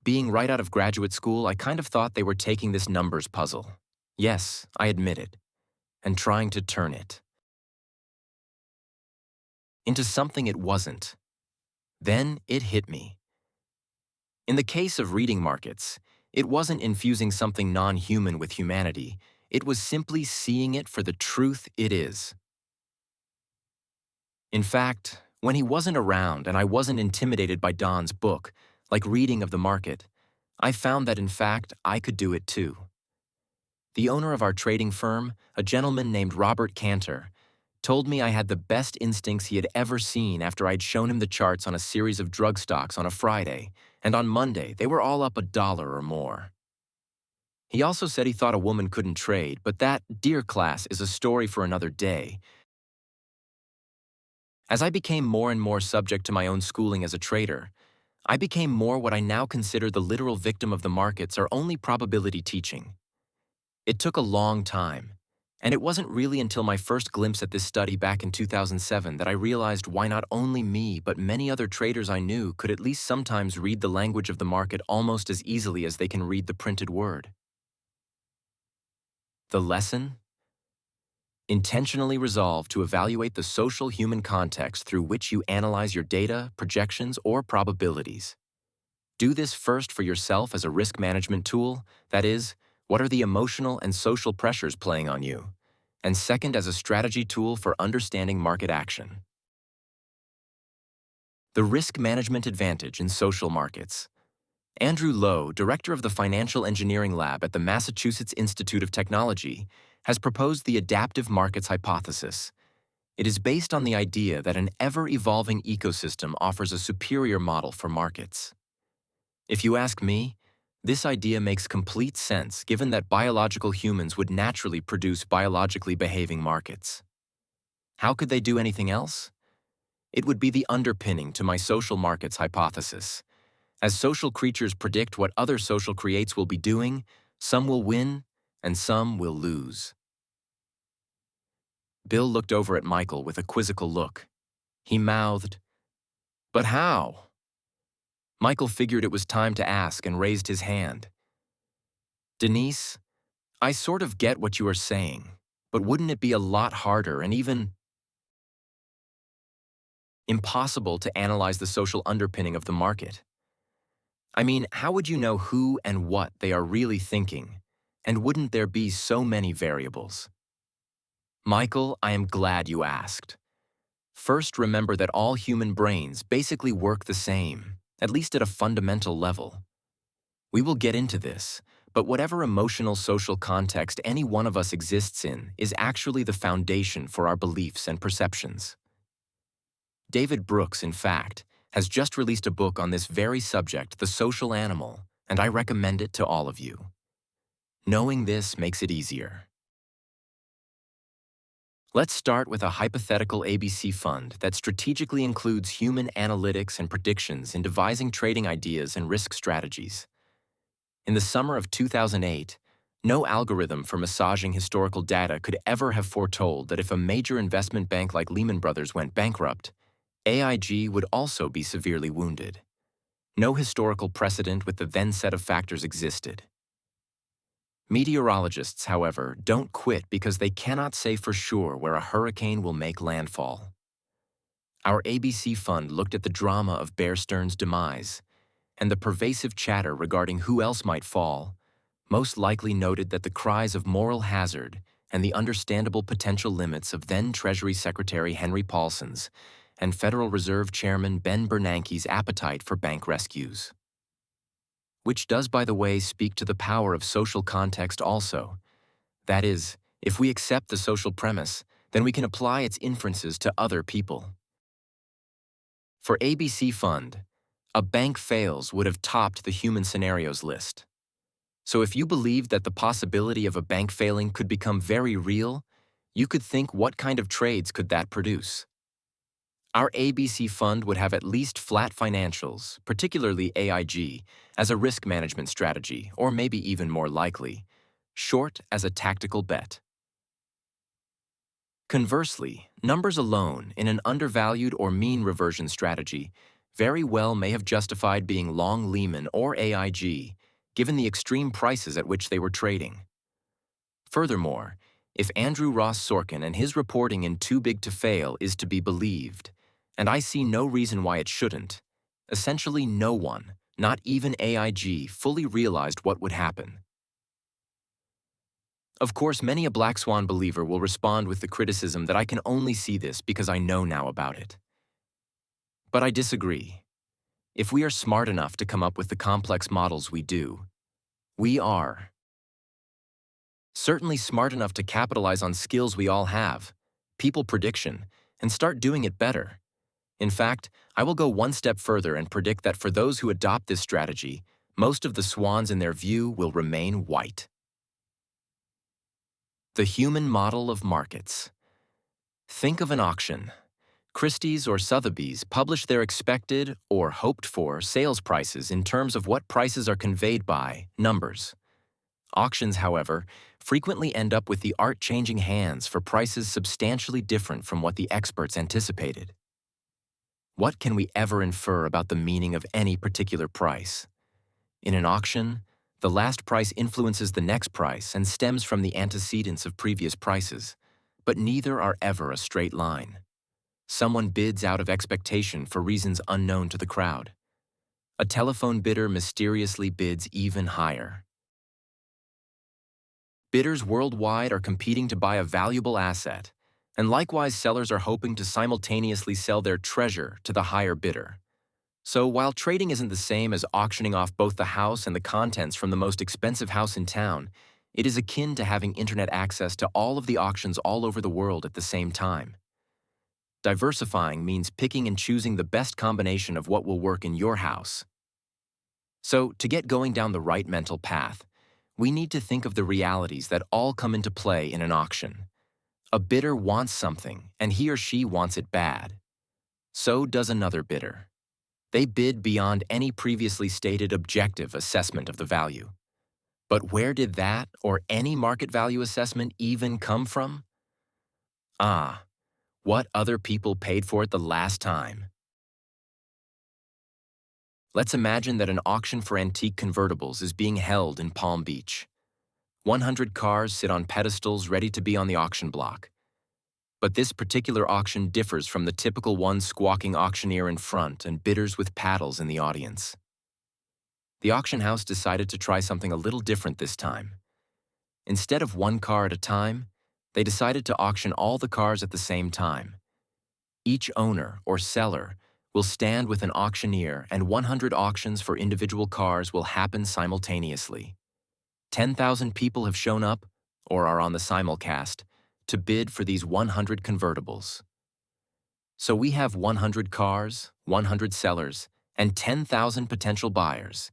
Being right out of graduate school, I kind of thought they were taking this numbers puzzle. Yes, I admit it. And trying to turn it into something it wasn't. Then it hit me. In the case of reading markets, it wasn't infusing something non-human with humanity. It was simply seeing it for the truth it is. In fact, when he wasn't around and I wasn't intimidated by Don's book, like reading of the market, I found that in fact I could do it too. The owner of our trading firm, a gentleman named Robert Cantor, told me I had the best instincts he had ever seen after I'd shown him the charts on a series of drug stocks on a Friday, and on Monday they were all up $1 or more. He also said he thought a woman couldn't trade, but that, dear class, is a story for another day. As I became more and more subject to my own schooling as a trader, I became more what I now consider the literal victim of the markets or only probability teaching. It took a long time, and it wasn't really until my first glimpse at this study back in 2007 that I realized why not only me but many other traders I knew could at least sometimes read the language of the market almost as easily as they can read the printed word. The lesson? Intentionally resolve to evaluate the social human context through which you analyze your data, projections, or probabilities. Do this first for yourself as a risk management tool, that is, what are the emotional and social pressures playing on you? And second, as a strategy tool for understanding market action. The risk management advantage in social markets. Andrew Lowe, director of the Financial Engineering Lab at the Massachusetts Institute of Technology, has proposed the adaptive markets hypothesis. It is based on the idea that an ever-evolving ecosystem offers a superior model for markets. If you ask me, this idea makes complete sense given that biological humans would naturally produce biologically behaving markets. How could they do anything else? It would be the underpinning to my social markets hypothesis. As social creatures predict what other social creates will be doing, some will win and some will lose. Bill looked over at Michael with a quizzical look. He mouthed, "But how?" Michael figured it was time to ask and raised his hand. "Denise, I sort of get what you are saying, but wouldn't it be a lot harder and even impossible to analyze the social underpinning of the market? I mean, how would you know who and what they are really thinking? And wouldn't there be so many variables?" Michael, I am glad you asked. First, remember that all human brains basically work the same, at least at a fundamental level. We will get into this, but whatever emotional social context any one of us exists in is actually the foundation for our beliefs and perceptions. David Brooks, in fact, has just released a book on this very subject, The Social Animal, and I recommend it to all of you. Knowing this makes it easier. Let's start with a hypothetical ABC fund that strategically includes human analytics and predictions in devising trading ideas and risk strategies. In the summer of 2008, no algorithm for massaging historical data could ever have foretold that if a major investment bank like Lehman Brothers went bankrupt, AIG would also be severely wounded. No historical precedent with the then set of factors existed. Meteorologists, however, don't quit because they cannot say for sure where a hurricane will make landfall. Our ABC fund looked at the drama of Bear Stearns' demise, and the pervasive chatter regarding who else might fall, most likely noted that the cries of moral hazard and the understandable potential limits of then Treasury Secretary Henry Paulson's and Federal Reserve Chairman Ben Bernanke's appetite for bank rescues. Which does, by the way, speak to the power of social context also. That is, if we accept the social premise, then we can apply its inferences to other people. For ABC Fund, a bank fails would have topped the human scenarios list. So if you believed that the possibility of a bank failing could become very real, you could think, what kind of trades could that produce? Our ABC fund would have at least flat financials, particularly AIG, as a risk management strategy, or maybe even more likely, short as a tactical bet. Conversely, numbers alone in an undervalued or mean reversion strategy very well may have justified being long Lehman or AIG, given the extreme prices at which they were trading. Furthermore, if Andrew Ross Sorkin and his reporting in Too Big to Fail is to be believed, and I see no reason why it shouldn't, essentially no one, not even AIG, fully realized what would happen. Of course, many a Black Swan believer will respond with the criticism that I can only see this because I know now about it. But I disagree. If we are smart enough to come up with the complex models we do, we are certainly smart enough to capitalize on skills we all have, people prediction, and start doing it better. In fact, I will go one step further and predict that for those who adopt this strategy, most of the swans in their view will remain white. The human model of markets. Think of an auction. Christie's or Sotheby's publish their expected or hoped for sales prices in terms of what prices are conveyed by numbers. Auctions, however, frequently end up with the art changing hands for prices substantially different from what the experts anticipated. What can we ever infer about the meaning of any particular price? In an auction, the last price influences the next price and stems from the antecedents of previous prices, but neither are ever a straight line. Someone bids out of expectation for reasons unknown to the crowd. A telephone bidder mysteriously bids even higher. Bidders worldwide are competing to buy a valuable asset, and likewise sellers are hoping to simultaneously sell their treasure to the higher bidder. So while trading isn't the same as auctioning off both the house and the contents from the most expensive house in town, it is akin to having internet access to all of the auctions all over the world at the same time. Diversifying means picking and choosing the best combination of what will work in your house. So, to get going down the right mental path, we need to think of the realities that all come into play in an auction. A bidder wants something, and he or she wants it bad. So does another bidder. They bid beyond any previously stated objective assessment of the value. But where did that or any market value assessment even come from? Ah, what other people paid for it the last time? Let's imagine that an auction for antique convertibles is being held in Palm Beach. 100 cars sit on pedestals ready to be on the auction block. But this particular auction differs from the typical one squawking auctioneer in front and bidders with paddles in the audience. The auction house decided to try something a little different this time. Instead of one car at a time, they decided to auction all the cars at the same time. Each owner or seller will stand with an auctioneer, and 100 auctions for individual cars will happen simultaneously. 10,000 people have shown up, or are on the simulcast, to bid for these 100 convertibles. So we have 100 cars, 100 sellers, and 10,000 potential buyers.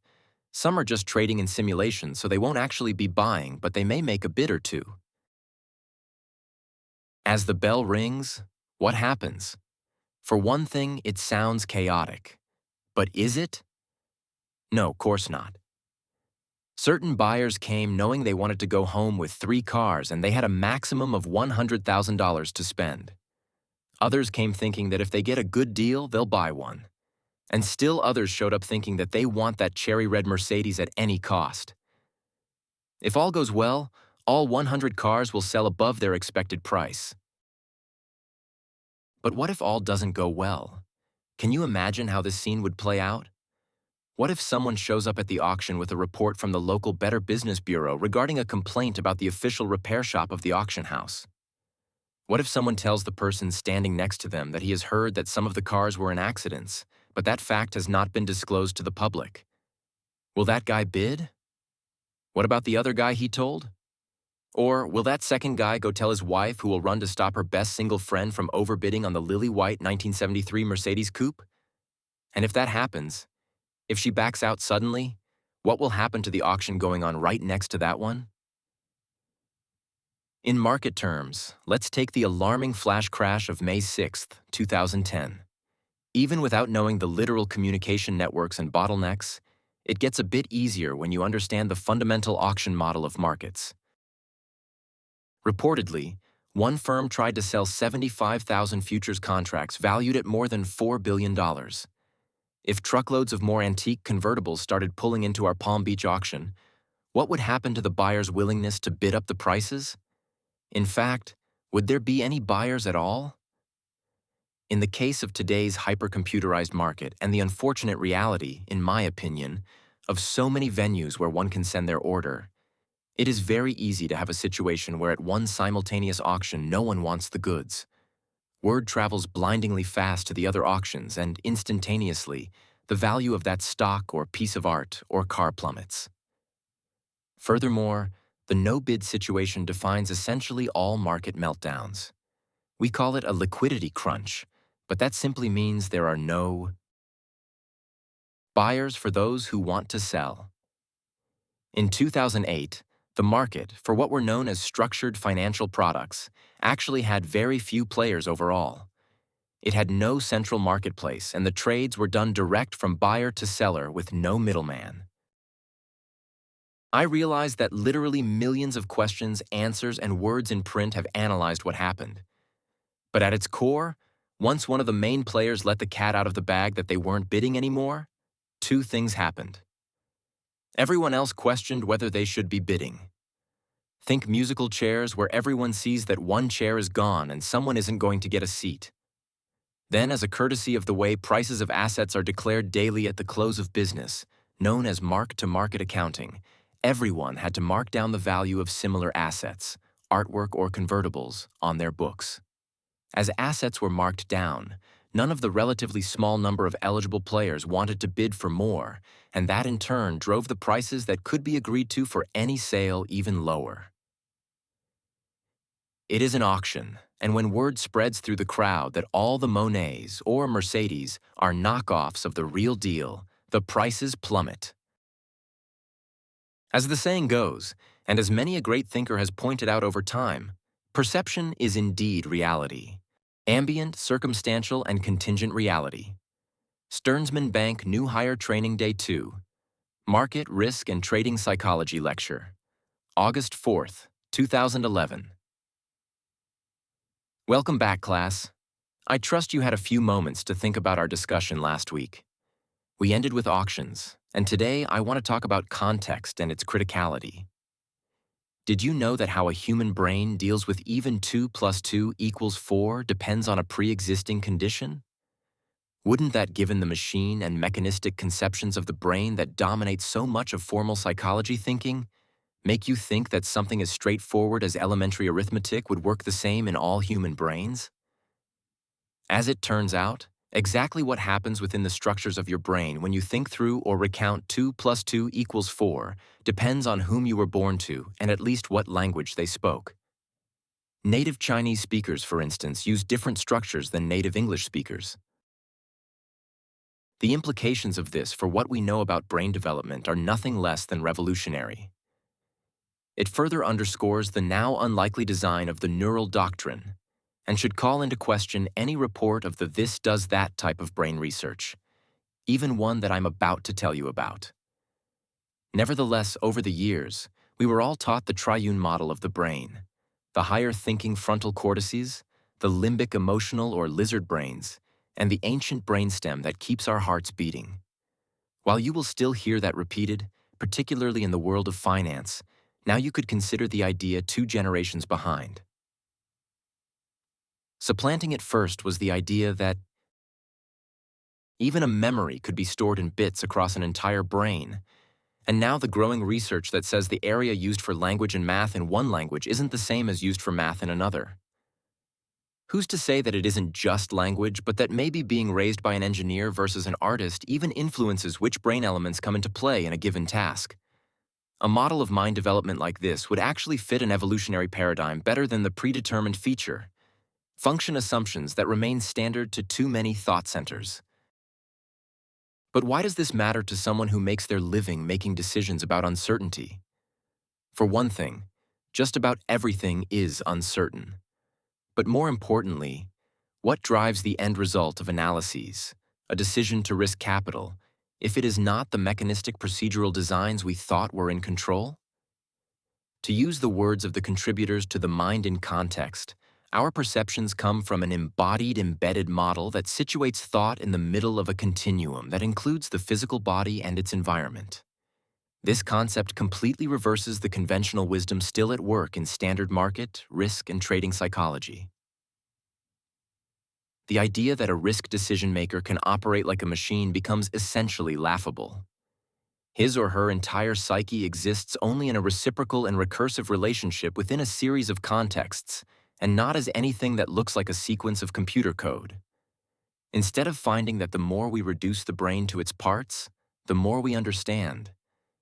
Some are just trading in simulation, so they won't actually be buying, but they may make a bid or two. As the bell rings, what happens? For one thing, it sounds chaotic. But is it? No, of course not. Certain buyers came knowing they wanted to go home with 3 cars and they had a maximum of $100,000 to spend. Others came thinking that if they get a good deal, they'll buy one. And still others showed up thinking that they want that cherry red Mercedes at any cost. If all goes well, all 100 cars will sell above their expected price. But what if all doesn't go well? Can you imagine how this scene would play out? What if someone shows up at the auction with a report from the local Better Business Bureau regarding a complaint about the official repair shop of the auction house? What if someone tells the person standing next to them that he has heard that some of the cars were in accidents, but that fact has not been disclosed to the public? Will that guy bid? What about the other guy he told? Or will that second guy go tell his wife, who will run to stop her best single friend from overbidding on the lily white 1973 Mercedes coupe? And if that happens, if she backs out suddenly, what will happen to the auction going on right next to that one? In market terms, let's take the alarming flash crash of May 6, 2010. Even without knowing the literal communication networks and bottlenecks, it gets a bit easier when you understand the fundamental auction model of markets. Reportedly, one firm tried to sell 75,000 futures contracts valued at more than $4 billion. If truckloads of more antique convertibles started pulling into our Palm Beach auction, what would happen to the buyers' willingness to bid up the prices? In fact, would there be any buyers at all? In the case of today's hyper-computerized market and the unfortunate reality, in my opinion, of so many venues where one can send their order, it is very easy to have a situation where at one simultaneous auction no one wants the goods. Word travels blindingly fast to the other auctions, and instantaneously, the value of that stock or piece of art or car plummets. Furthermore, the no-bid situation defines essentially all market meltdowns. We call it a liquidity crunch, but that simply means there are no buyers for those who want to sell. In 2008, the market, for what were known as structured financial products, actually had very few players overall. It had no central marketplace, and the trades were done direct from buyer to seller with no middleman. I realize that literally millions of questions, answers, and words in print have analyzed what happened. But at its core, once one of the main players let the cat out of the bag that they weren't bidding anymore, 2 things happened. Everyone else questioned whether they should be bidding. Think musical chairs where everyone sees that one chair is gone and someone isn't going to get a seat. Then, as a courtesy of the way prices of assets are declared daily at the close of business, known as mark-to-market accounting, everyone had to mark down the value of similar assets, artwork or convertibles, on their books. As assets were marked down, none of the relatively small number of eligible players wanted to bid for more, and that in turn drove the prices that could be agreed to for any sale even lower. It is an auction, and when word spreads through the crowd that all the Monets or Mercedes are knockoffs of the real deal, the prices plummet. As the saying goes, and as many a great thinker has pointed out over time, perception is indeed reality. Ambient, circumstantial, and contingent reality. Stearnsman Bank New Hire Training Day 2. Market, Risk, and Trading Psychology Lecture. August 4th, 2011. Welcome back, class. I trust you had a few moments to think about our discussion last week. We ended with auctions, and today I want to talk about context and its criticality. Did you know that how a human brain deals with even 2 plus 2 equals 4 depends on a pre-existing condition? Wouldn't that, given the machine and mechanistic conceptions of the brain that dominate so much of formal psychology thinking, make you think that something as straightforward as elementary arithmetic would work the same in all human brains? As it turns out, exactly what happens within the structures of your brain when you think through or recount 2 plus 2 equals 4 depends on whom you were born to and at least what language they spoke. Native Chinese speakers, for instance, use different structures than native English speakers. The implications of this for what we know about brain development are nothing less than revolutionary. It further underscores the now unlikely design of the neural doctrine and should call into question any report of the this does that type of brain research, even one that I'm about to tell you about. Nevertheless, over the years, we were all taught the triune model of the brain: the higher thinking frontal cortices, the limbic emotional or lizard brains, and the ancient brainstem that keeps our hearts beating. While you will still hear that repeated, particularly in the world of finance, now you could consider the idea 2 generations behind. Supplanting it first was the idea that even a memory could be stored in bits across an entire brain, and now the growing research that says the area used for language and math in one language isn't the same as used for math in another. Who's to say that it isn't just language, but that maybe being raised by an engineer versus an artist even influences which brain elements come into play in a given task? A model of mind development like this would actually fit an evolutionary paradigm better than the predetermined feature function assumptions that remain standard to too many thought centers. But why does this matter to someone who makes their living making decisions about uncertainty? For one thing, just about everything is uncertain. But more importantly, what drives the end result of analyses, a decision to risk capital, if it is not the mechanistic procedural designs we thought were in control? To use the words of the contributors to The Mind in Context, our perceptions come from an embodied embedded model that situates thought in the middle of a continuum that includes the physical body and its environment. This concept completely reverses the conventional wisdom still at work in standard market, risk, and trading psychology. The idea that a risk decision maker can operate like a machine becomes essentially laughable. His or her entire psyche exists only in a reciprocal and recursive relationship within a series of contexts, and not as anything that looks like a sequence of computer code. Instead of finding that the more we reduce the brain to its parts, the more we understand,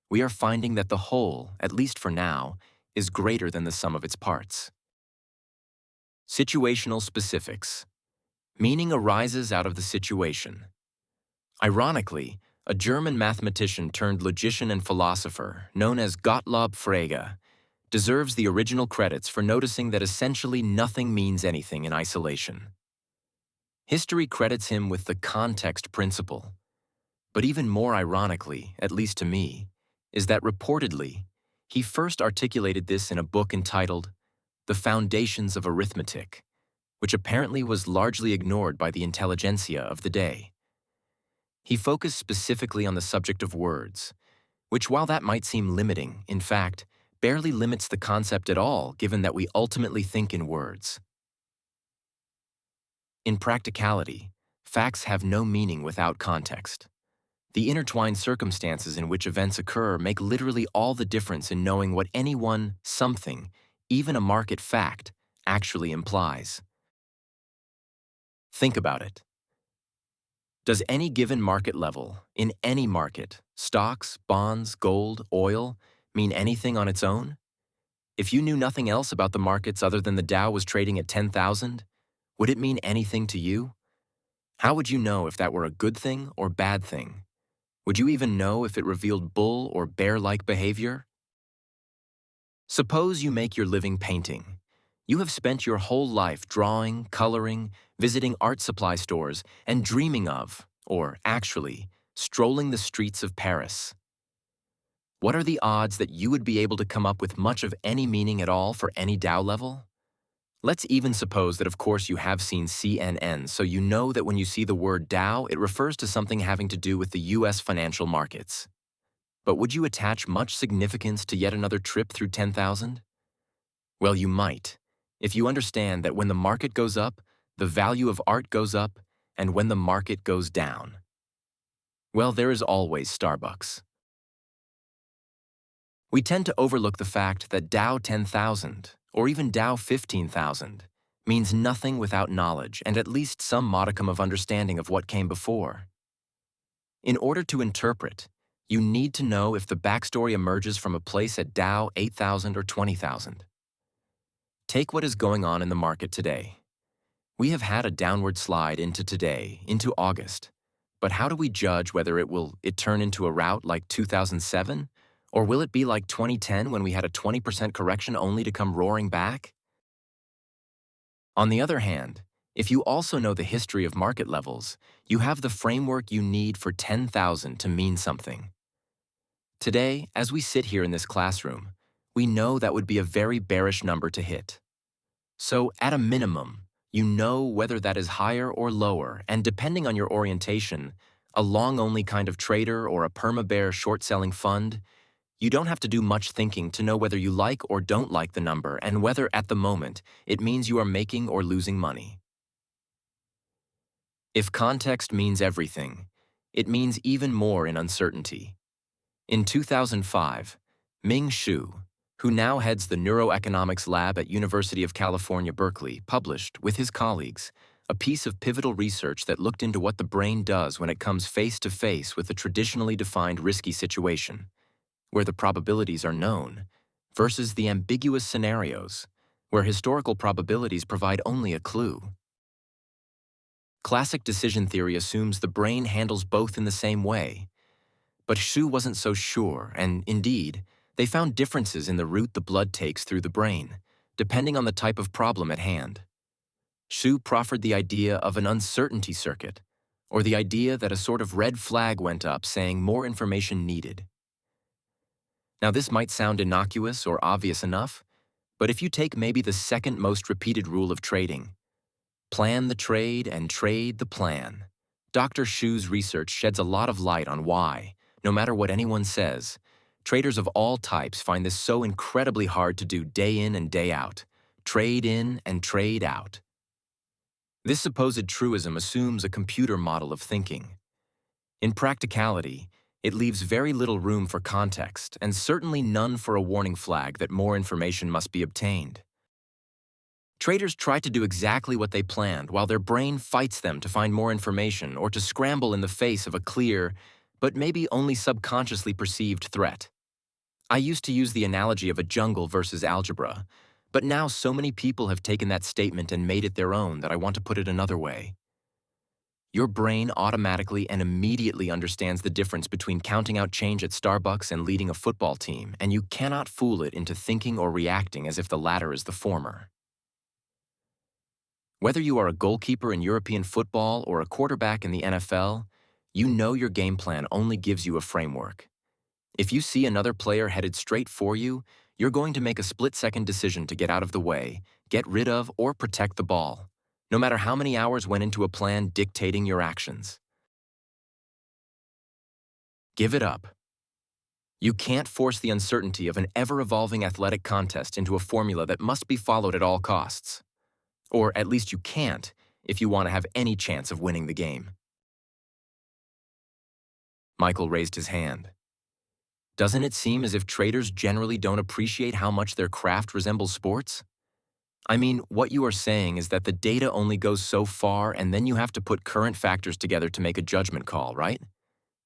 we are finding that the whole, at least for now, is greater than the sum of its parts. Situational specifics. Meaning arises out of the situation. Ironically, a German mathematician turned logician and philosopher, known as Gottlob Frege, deserves the original credits for noticing that essentially nothing means anything in isolation. History credits him with the context principle. But even more ironically, at least to me, is that reportedly, he first articulated this in a book entitled The Foundations of Arithmetic, which apparently was largely ignored by the intelligentsia of the day. He focused specifically on the subject of words, which, while that might seem limiting, in fact, barely limits the concept at all, given that we ultimately think in words. In practicality, facts have no meaning without context. The intertwined circumstances in which events occur make literally all the difference in knowing what any one something, even a market fact, actually implies. Think about it. Does any given market level, in any market, stocks, bonds, gold, oil, mean anything on its own? If you knew nothing else about the markets other than the Dow was trading at 10,000, would it mean anything to you? How would you know if that were a good thing or bad thing? Would you even know if it revealed bull or bear-like behavior? Suppose you make your living painting. You have spent your whole life drawing, coloring, visiting art supply stores, and dreaming of, or actually, strolling the streets of Paris. What are the odds that you would be able to come up with much of any meaning at all for any Dow level? Let's even suppose that of course you have seen CNN, so you know that when you see the word Dow, it refers to something having to do with the US financial markets. But would you attach much significance to yet another trip through 10,000? Well, you might, if you understand that when the market goes up, the value of art goes up, and when the market goes down, well, there is always Starbucks. We tend to overlook the fact that Dow 10,000, or even Dow 15,000, means nothing without knowledge and at least some modicum of understanding of what came before. In order to interpret, you need to know if the backstory emerges from a place at Dow 8,000 or 20,000. Take what is going on in the market today. We have had a downward slide into today, into August. But how do we judge whether it turn into a rout like 2007? Or will it be like 2010 when we had a 20% correction only to come roaring back? On the other hand, if you also know the history of market levels, you have the framework you need for 10,000 to mean something. Today, as we sit here in this classroom, we know that would be a very bearish number to hit. So, at a minimum, you know whether that is higher or lower, and depending on your orientation, a long-only kind of trader or a perma-bear short-selling fund, you don't have to do much thinking to know whether you like or don't like the number and whether, at the moment, it means you are making or losing money. If context means everything, it means even more in uncertainty. In 2005, Ming Xu, who now heads the Neuroeconomics Lab at University of California, Berkeley, published, with his colleagues, a piece of pivotal research that looked into what the brain does when it comes face-to-face with a traditionally defined risky situation, where the probabilities are known, versus the ambiguous scenarios, where historical probabilities provide only a clue. Classic decision theory assumes the brain handles both in the same way, but Xu wasn't so sure, and indeed, they found differences in the route the blood takes through the brain, depending on the type of problem at hand. Xu proffered the idea of an uncertainty circuit, or the idea that a sort of red flag went up saying more information needed. Now, this might sound innocuous or obvious enough, but if you take maybe the second most repeated rule of trading, plan the trade and trade the plan, Dr. Xu's research sheds a lot of light on why, no matter what anyone says, traders of all types find this so incredibly hard to do day in and day out, trade in and trade out. This supposed truism assumes a computer model of thinking. In practicality, it leaves very little room for context and certainly none for a warning flag that more information must be obtained. Traders try to do exactly what they planned while their brain fights them to find more information or to scramble in the face of a clear, but maybe only subconsciously perceived threat. I used to use the analogy of a jungle versus algebra, but now so many people have taken that statement and made it their own that I want to put it another way. Your brain automatically and immediately understands the difference between counting out change at Starbucks and leading a football team, and you cannot fool it into thinking or reacting as if the latter is the former. Whether you are a goalkeeper in European football or a quarterback in the NFL, you know your game plan only gives you a framework. If you see another player headed straight for you, you're going to make a split-second decision to get out of the way, get rid of, or protect the ball, no matter how many hours went into a plan dictating your actions. Give it up. You can't force the uncertainty of an ever-evolving athletic contest into a formula that must be followed at all costs. Or at least you can't if you want to have any chance of winning the game. Michael raised his hand. Doesn't it seem as if traders generally don't appreciate how much their craft resembles sports? I mean, what you are saying is that the data only goes so far and then you have to put current factors together to make a judgment call, right?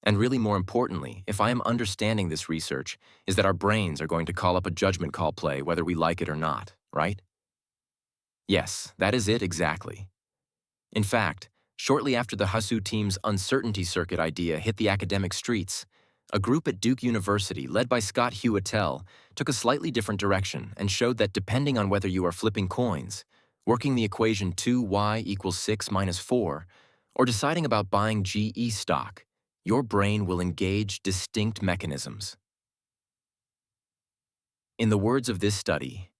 And really more importantly, if I am understanding this research, is that our brains are going to call up a judgment call play whether we like it or not, right? Yes, that is it exactly. In fact, shortly after the Hsu team's uncertainty circuit idea hit the academic streets, a group at Duke University led by Scott Hewittell took a slightly different direction and showed that depending on whether you are flipping coins, working the equation 2y equals 6 minus 4, or deciding about buying GE stock, your brain will engage distinct mechanisms. In the words of this study,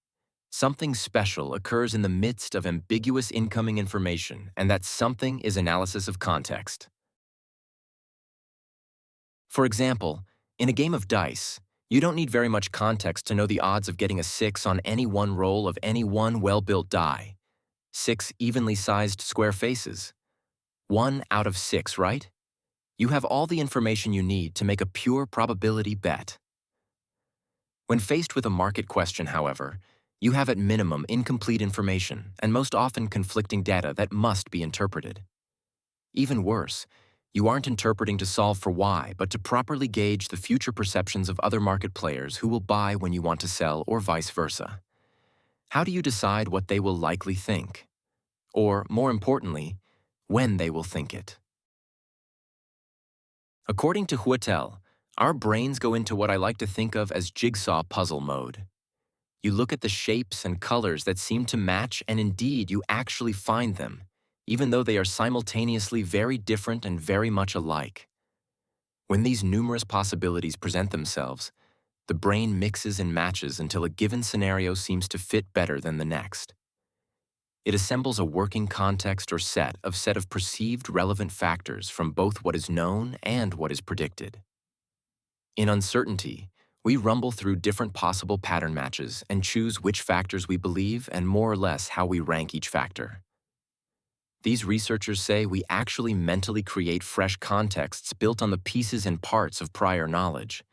Something special occurs in the midst of ambiguous incoming information, and that something is analysis of context. For example, in a game of dice, you don't need very much context to know the odds of getting a 6 on any one roll of any one well-built die. 6 evenly sized square faces. 1 out of 6, right? You have all the information you need to make a pure probability bet. When faced with a market question, however, you have at minimum incomplete information and most often conflicting data that must be interpreted. Even worse, you aren't interpreting to solve for why, but to properly gauge the future perceptions of other market players who will buy when you want to sell or vice versa. How do you decide what they will likely think? Or, more importantly, when they will think it? According to Huetel, our brains go into what I like to think of as jigsaw puzzle mode. You look at the shapes and colors that seem to match, and indeed you actually find them, even though they are simultaneously very different and very much alike. When these numerous possibilities present themselves, the brain mixes and matches until a given scenario seems to fit better than the next. It assembles a working context or set of perceived relevant factors from both what is known and what is predicted. In uncertainty, we rumble through different possible pattern matches and choose which factors we believe and more or less how we rank each factor. These researchers say we actually mentally create fresh contexts built on the pieces and parts of prior knowledge.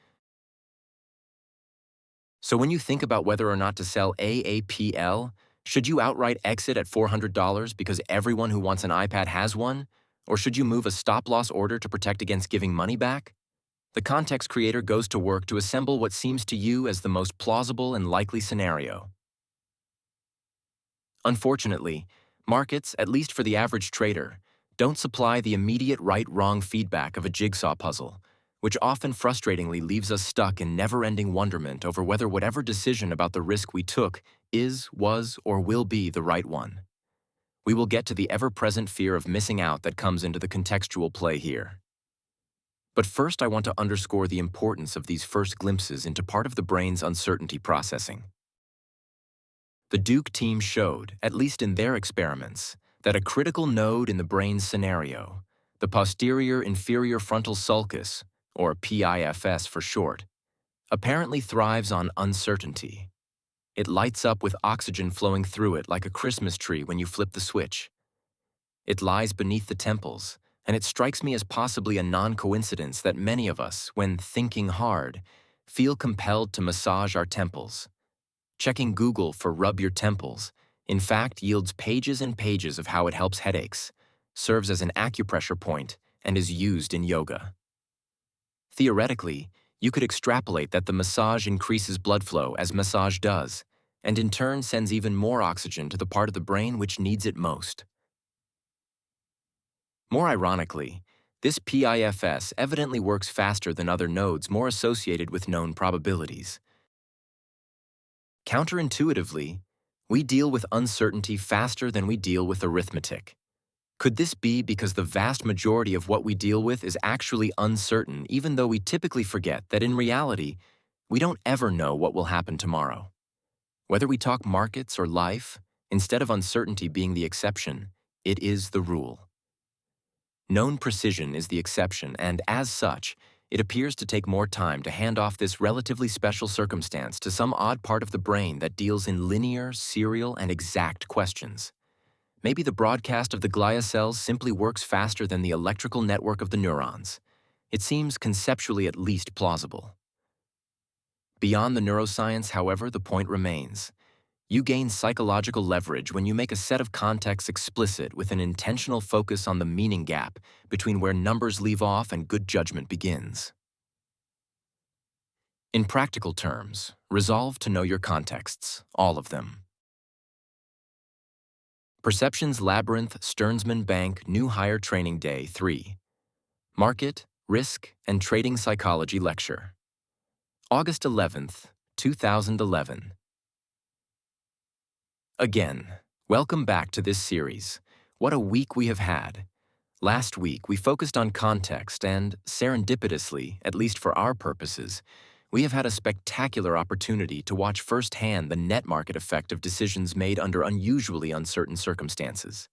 So when you think about whether or not to sell AAPL, should you outright exit at $400 because everyone who wants an iPad has one? Or should you move a stop-loss order to protect against giving money back? The context creator goes to work to assemble what seems to you as the most plausible and likely scenario. Unfortunately, markets, at least for the average trader, don't supply the immediate right-wrong feedback of a jigsaw puzzle, which often frustratingly leaves us stuck in never-ending wonderment over whether whatever decision about the risk we took is, was, or will be the right one. We will get to the ever-present fear of missing out that comes into the contextual play here. But first, I want to underscore the importance of these first glimpses into part of the brain's uncertainty processing. The Duke team showed, at least in their experiments, that a critical node in the brain's scenario, the posterior inferior frontal sulcus, or PIFS for short, apparently thrives on uncertainty. It lights up with oxygen flowing through it like a Christmas tree when you flip the switch. It lies beneath the temples, and it strikes me as possibly a non-coincidence that many of us, when thinking hard, feel compelled to massage our temples. Checking Google for rub your temples, in fact, yields pages and pages of how it helps headaches, serves as an acupressure point, and is used in yoga. Theoretically, you could extrapolate that the massage increases blood flow as massage does, and in turn sends even more oxygen to the part of the brain which needs it most. More ironically, this PIFS evidently works faster than other nodes more associated with known probabilities. Counterintuitively, we deal with uncertainty faster than we deal with arithmetic. Could this be because the vast majority of what we deal with is actually uncertain, even though we typically forget that in reality, we don't ever know what will happen tomorrow? Whether we talk markets or life, instead of uncertainty being the exception, it is the rule. Known precision is the exception, and as such, it appears to take more time to hand off this relatively special circumstance to some odd part of the brain that deals in linear, serial, and exact questions. Maybe the broadcast of the glia cells simply works faster than the electrical network of the neurons. It seems conceptually at least plausible. Beyond the neuroscience, however, the point remains. You gain psychological leverage when you make a set of contexts explicit with an intentional focus on the meaning gap between where numbers leave off and good judgment begins. In practical terms, resolve to know your contexts, all of them. Perceptions Labyrinth Stearnsman Bank New Hire Training Day 3. Market, Risk, and Trading Psychology Lecture. August 11th, 2011. Again, welcome back to this series. What a week we have had. Last week, we focused on context and, serendipitously, at least for our purposes, we have had a spectacular opportunity to watch firsthand the net market effect of decisions made under unusually uncertain circumstances.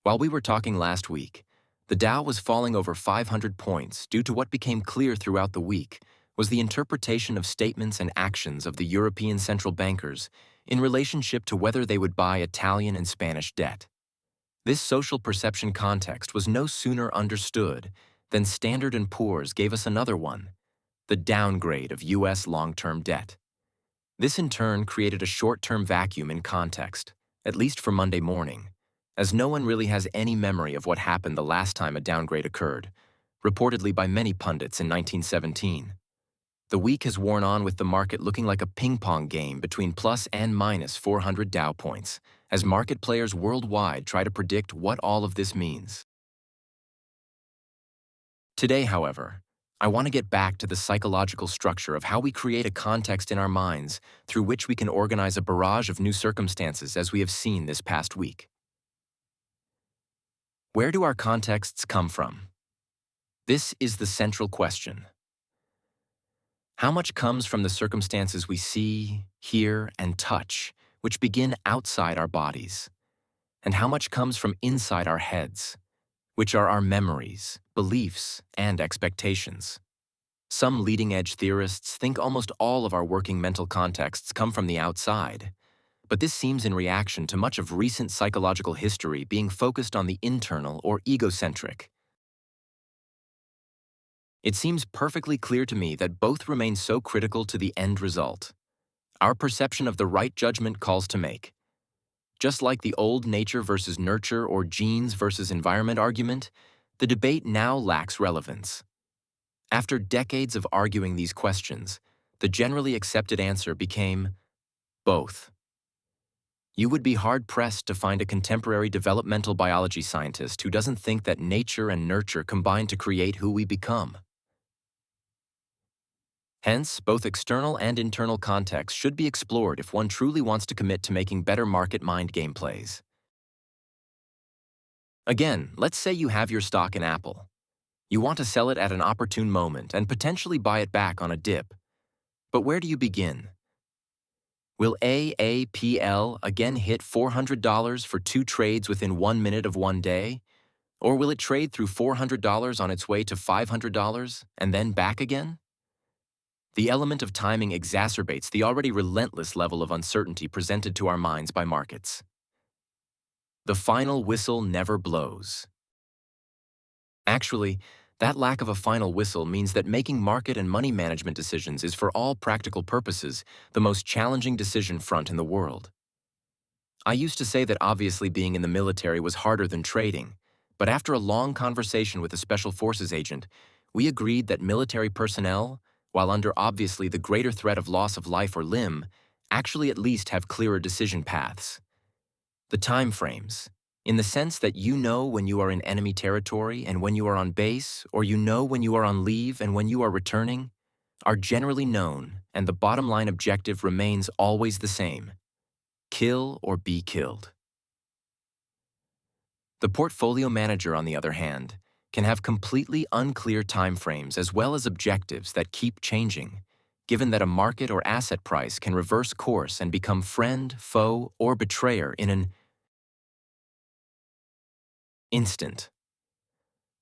While we were talking last week, the Dow was falling over 500 points due to what became clear throughout the week was the interpretation of statements and actions of the European central bankers in relationship to whether they would buy Italian and Spanish debt. This social perception context was no sooner understood than Standard & Poor's gave us another one, the downgrade of U.S. long-term debt. This in turn created a short-term vacuum in context, at least for Monday morning, as no one really has any memory of what happened the last time a downgrade occurred, reportedly by many pundits in 1917. The week has worn on with the market looking like a ping-pong game between plus and minus 400 Dow points, as market players worldwide try to predict what all of this means. Today, however, I want to get back to the psychological structure of how we create a context in our minds through which we can organize a barrage of new circumstances as we have seen this past week. Where do our contexts come from? This is the central question. How much comes from the circumstances we see, hear, and touch, which begin outside our bodies? And how much comes from inside our heads, which are our memories, beliefs, and expectations? Some leading-edge theorists think almost all of our working mental contexts come from the outside, but this seems in reaction to much of recent psychological history being focused on the internal or egocentric. It seems perfectly clear to me that both remain so critical to the end result. Our perception of the right judgment calls to make. Just like the old nature versus nurture or genes versus environment argument, the debate now lacks relevance. After decades of arguing these questions, the generally accepted answer became both. You would be hard-pressed to find a contemporary developmental biology scientist who doesn't think that nature and nurture combine to create who we become. Hence, both external and internal context should be explored if one truly wants to commit to making better market mind game plays. Again, let's say you have your stock in Apple. You want to sell it at an opportune moment and potentially buy it back on a dip. But where do you begin? Will AAPL again hit $400 for 2 trades within 1 minute of one day? Or will it trade through $400 on its way to $500 and then back again? The element of timing exacerbates the already relentless level of uncertainty presented to our minds by markets. The final whistle never blows. Actually, that lack of a final whistle means that making market and money management decisions is, for all practical purposes, the most challenging decision front in the world. I used to say that obviously being in the military was harder than trading, but after a long conversation with a Special Forces agent, we agreed that military personnel, while under obviously the greater threat of loss of life or limb, actually at least have clearer decision paths. The time frames, in the sense that you know when you are in enemy territory and when you are on base, or you know when you are on leave and when you are returning, are generally known, and the bottom line objective remains always the same: kill or be killed. The portfolio manager, on the other hand, can have completely unclear timeframes as well as objectives that keep changing, given that a market or asset price can reverse course and become friend, foe, or betrayer in an instant.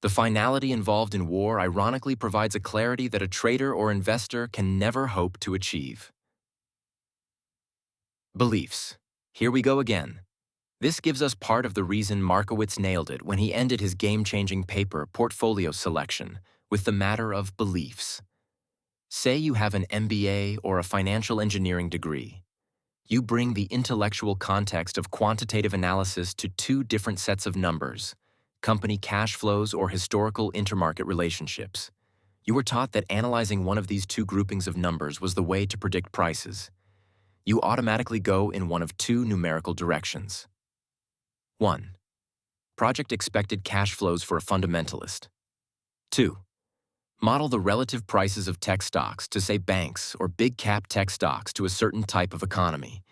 The finality involved in war ironically provides a clarity that a trader or investor can never hope to achieve. Beliefs. Here we go again. This gives us part of the reason Markowitz nailed it when he ended his game-changing paper, Portfolio Selection, with the matter of beliefs. Say you have an MBA or a financial engineering degree. You bring the intellectual context of quantitative analysis to 2 different sets of numbers, company cash flows or historical intermarket relationships. You were taught that analyzing one of these 2 groupings of numbers was the way to predict prices. You automatically go in one of 2 numerical directions. 1. Project expected cash flows for a fundamentalist. 2. Model the relative prices of tech stocks to, say, banks or big-cap tech stocks to a certain type of economy.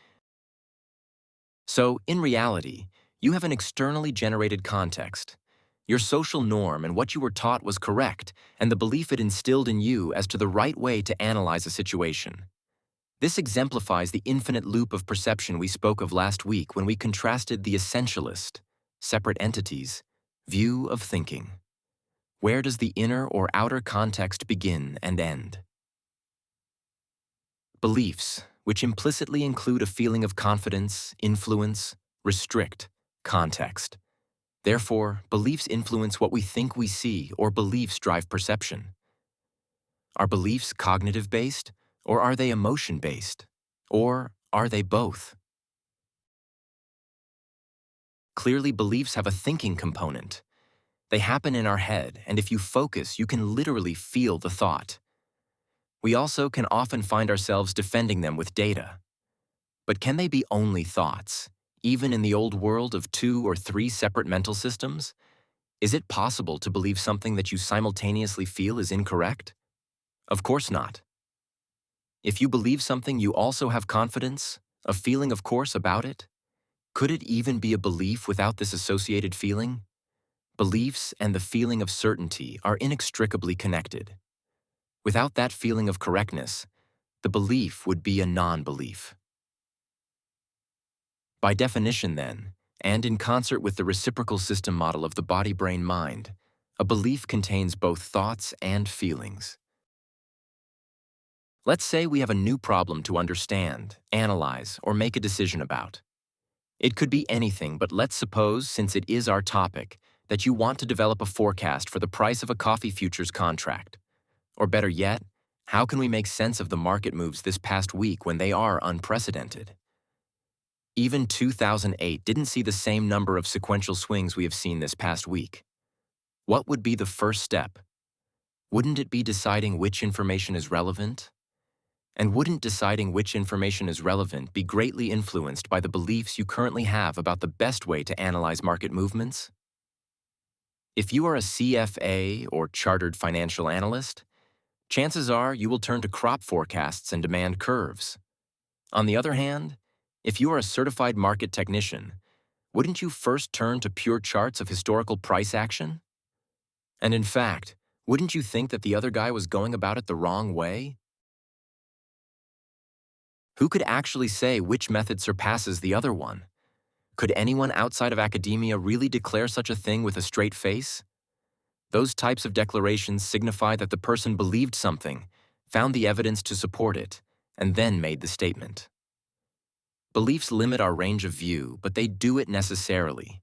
So, in reality, you have an externally generated context. Your social norm and what you were taught was correct, and the belief it instilled in you as to the right way to analyze a situation. This exemplifies the infinite loop of perception we spoke of last week when we contrasted the essentialist, separate entities, view of thinking. Where does the inner or outer context begin and end? Beliefs, which implicitly include a feeling of confidence, influence, restrict, context. Therefore, beliefs influence what we think we see, or beliefs drive perception. Are beliefs cognitive-based, or are they emotion-based? Or are they both? Clearly, beliefs have a thinking component. They happen in our head, and if you focus, you can literally feel the thought. We also can often find ourselves defending them with data. But can they be only thoughts, even in the old world of 2 or 3 separate mental systems? Is it possible to believe something that you simultaneously feel is incorrect? Of course not. If you believe something, you also have confidence, a feeling of course about it. Could it even be a belief without this associated feeling? Beliefs and the feeling of certainty are inextricably connected. Without that feeling of correctness, the belief would be a non-belief. By definition, then, and in concert with the reciprocal system model of the body-brain-mind, a belief contains both thoughts and feelings. Let's say we have a new problem to understand, analyze, or make a decision about. It could be anything, but let's suppose, since it is our topic, that you want to develop a forecast for the price of a coffee futures contract. Or better yet, how can we make sense of the market moves this past week when they are unprecedented? Even 2008 didn't see the same number of sequential swings we have seen this past week. What would be the first step? Wouldn't it be deciding which information is relevant? And wouldn't deciding which information is relevant be greatly influenced by the beliefs you currently have about the best way to analyze market movements? If you are a CFA or chartered financial analyst, chances are you will turn to crop forecasts and demand curves. On the other hand, if you are a certified market technician, wouldn't you first turn to pure charts of historical price action? And in fact, wouldn't you think that the other guy was going about it the wrong way? Who could actually say which method surpasses the other one? Could anyone outside of academia really declare such a thing with a straight face? Those types of declarations signify that the person believed something, found the evidence to support it, and then made the statement. Beliefs limit our range of view, but they do it necessarily.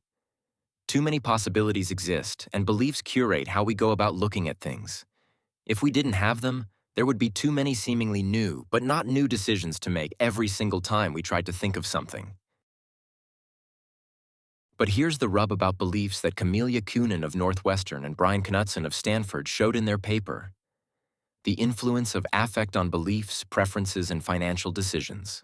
Too many possibilities exist, and beliefs curate how we go about looking at things. If we didn't have them, there would be too many seemingly new, but not new decisions to make every single time we tried to think of something. But here's the rub about beliefs that Camelia Kunin of Northwestern and Brian Knutson of Stanford showed in their paper: the influence of affect on beliefs, preferences, and financial decisions.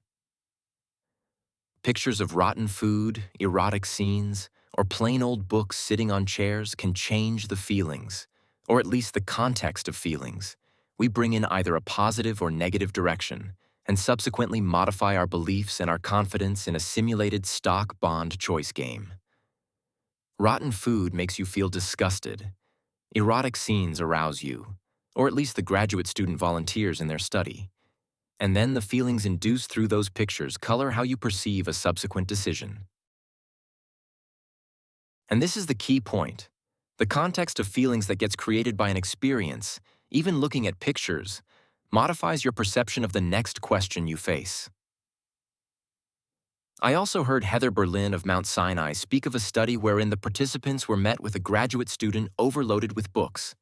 Pictures of rotten food, erotic scenes, or plain old books sitting on chairs can change the feelings, or at least the context of feelings, we bring in either a positive or negative direction, and subsequently modify our beliefs and our confidence in a simulated stock bond choice game. Rotten food makes you feel disgusted. Erotic scenes arouse you, or at least the graduate student volunteers in their study. And then the feelings induced through those pictures color how you perceive a subsequent decision. And this is the key point. The context of feelings that gets created by an experience, even looking at pictures, modifies your perception of the next question you face. I also heard Heather Berlin of Mount Sinai speak of a study wherein the participants were met with a graduate student overloaded with books.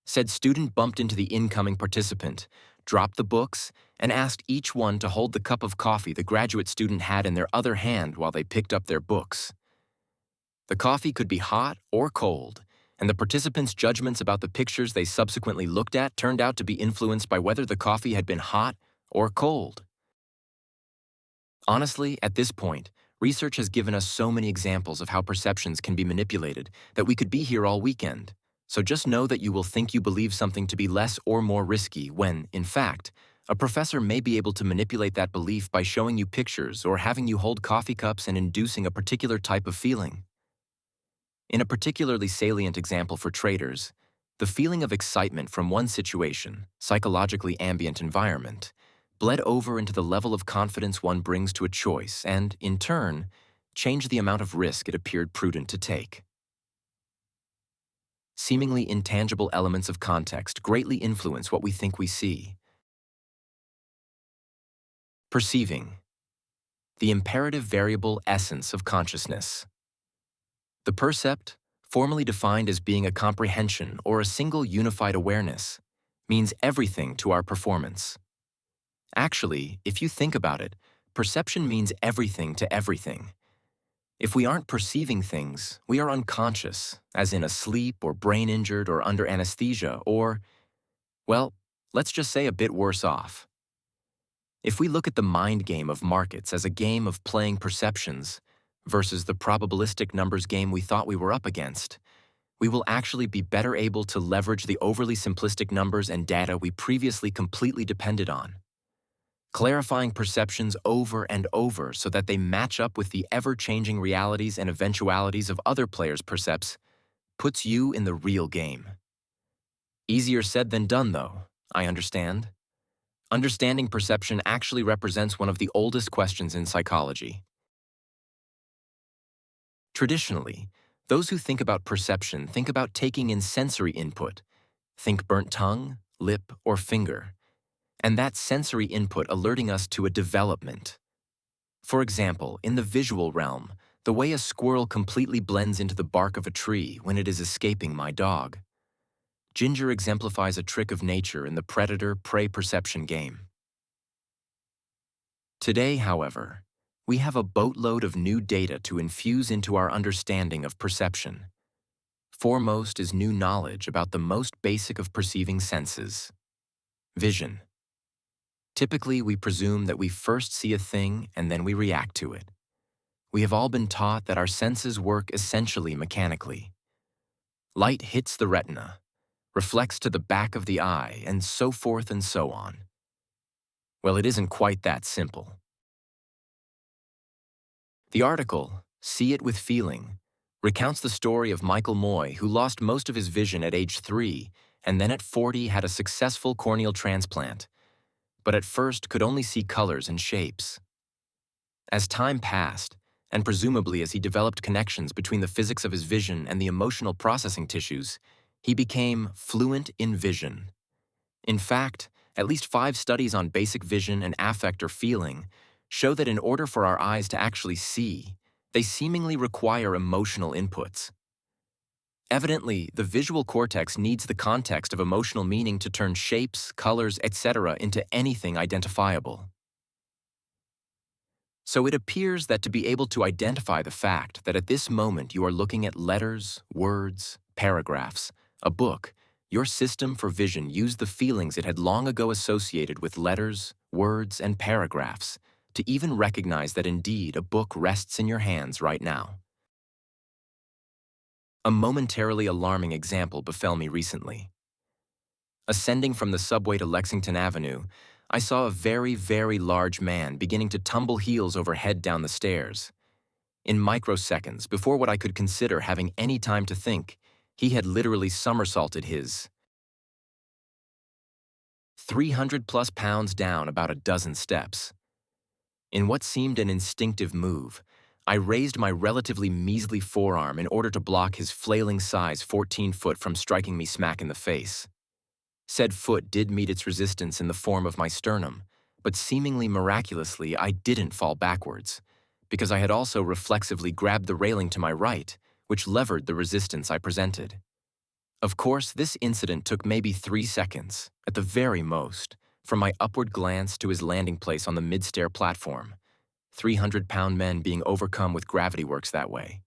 Said student bumped into the incoming participant, dropped the books, and asked each one to hold the cup of coffee the graduate student had in their other hand while they picked up their books. The coffee could be hot or cold, and the participants' judgments about the pictures they subsequently looked at turned out to be influenced by whether the coffee had been hot or cold. Honestly, at this point, research has given us so many examples of how perceptions can be manipulated that we could be here all weekend. So just know that you will think you believe something to be less or more risky when, in fact, a professor may be able to manipulate that belief by showing you pictures or having you hold coffee cups and inducing a particular type of feeling. In a particularly salient example for traders, the feeling of excitement from one situation, psychologically ambient environment, bled over into the level of confidence one brings to a choice and, in turn, changed the amount of risk it appeared prudent to take. Seemingly intangible elements of context greatly influence what we think we see. Perceiving, the imperative variable essence of consciousness. The percept, formally defined as being a comprehension or a single unified awareness, means everything to our performance. Actually, if you think about it, perception means everything to everything. If we aren't perceiving things, we are unconscious, as in asleep or brain injured or under anesthesia or, well, let's just say a bit worse off. If we look at the mind game of markets as a game of playing perceptions versus the probabilistic numbers game we thought we were up against, we will actually be better able to leverage the overly simplistic numbers and data we previously completely depended on. Clarifying perceptions over and over so that they match up with the ever-changing realities and eventualities of other players' percepts puts you in the real game. Easier said than done, though, I understand. Understanding perception actually represents one of the oldest questions in psychology. Traditionally, those who think about perception think about taking in sensory input. Think burnt tongue, lip, or finger, and that sensory input alerting us to a development. For example, in the visual realm, the way a squirrel completely blends into the bark of a tree when it is escaping my dog. Ginger exemplifies a trick of nature in the predator-prey perception game. Today, however, we have a boatload of new data to infuse into our understanding of perception. Foremost is new knowledge about the most basic of perceiving senses: vision. Typically, we presume that we first see a thing and then we react to it. We have all been taught that our senses work essentially mechanically. Light hits the retina, reflects to the back of the eye, and so forth and so on. Well, it isn't quite that simple. The article, See It with Feeling, recounts the story of Michael Moy, who lost most of his vision at age 3 and then at 40 had a successful corneal transplant, but at first could only see colors and shapes. As time passed, and presumably as he developed connections between the physics of his vision and the emotional processing tissues, he became fluent in vision. In fact, at least 5 studies on basic vision and affect or feeling show that in order for our eyes to actually see, they seemingly require emotional inputs. Evidently, the visual cortex needs the context of emotional meaning to turn shapes, colors, etc. into anything identifiable. So it appears that to be able to identify the fact that at this moment you are looking at letters, words, paragraphs, a book, your system for vision used the feelings it had long ago associated with letters, words, and paragraphs to even recognize that indeed a book rests in your hands right now. A momentarily alarming example befell me recently. Ascending from the subway to Lexington Avenue, I saw a very, very large man beginning to tumble heels over head down the stairs. In microseconds, before what I could consider having any time to think, he had literally somersaulted his 300-plus pounds down about a dozen steps. In what seemed an instinctive move, I raised my relatively measly forearm in order to block his flailing size 14 foot from striking me smack in the face. Said foot did meet its resistance in the form of my sternum, but seemingly miraculously I didn't fall backwards, because I had also reflexively grabbed the railing to my right, which levered the resistance I presented. Of course, this incident took maybe 3 seconds, at the very most, from my upward glance to his landing place on the mid-stair platform. 300-pound men being overcome with gravity works that way.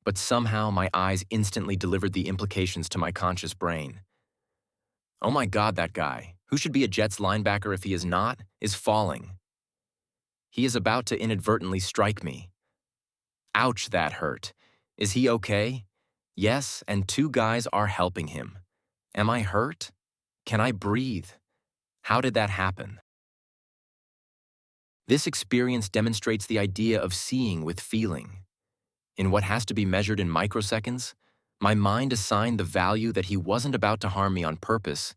But somehow my eyes instantly delivered the implications to my conscious brain. Oh my God, that guy, who should be a Jets linebacker if he is not, is falling. He is about to inadvertently strike me. Ouch, that hurt. Is he okay? Yes, and 2 guys are helping him. Am I hurt? Can I breathe? How did that happen? This experience demonstrates the idea of seeing with feeling. In what has to be measured in microseconds, my mind assigned the value that he wasn't about to harm me on purpose,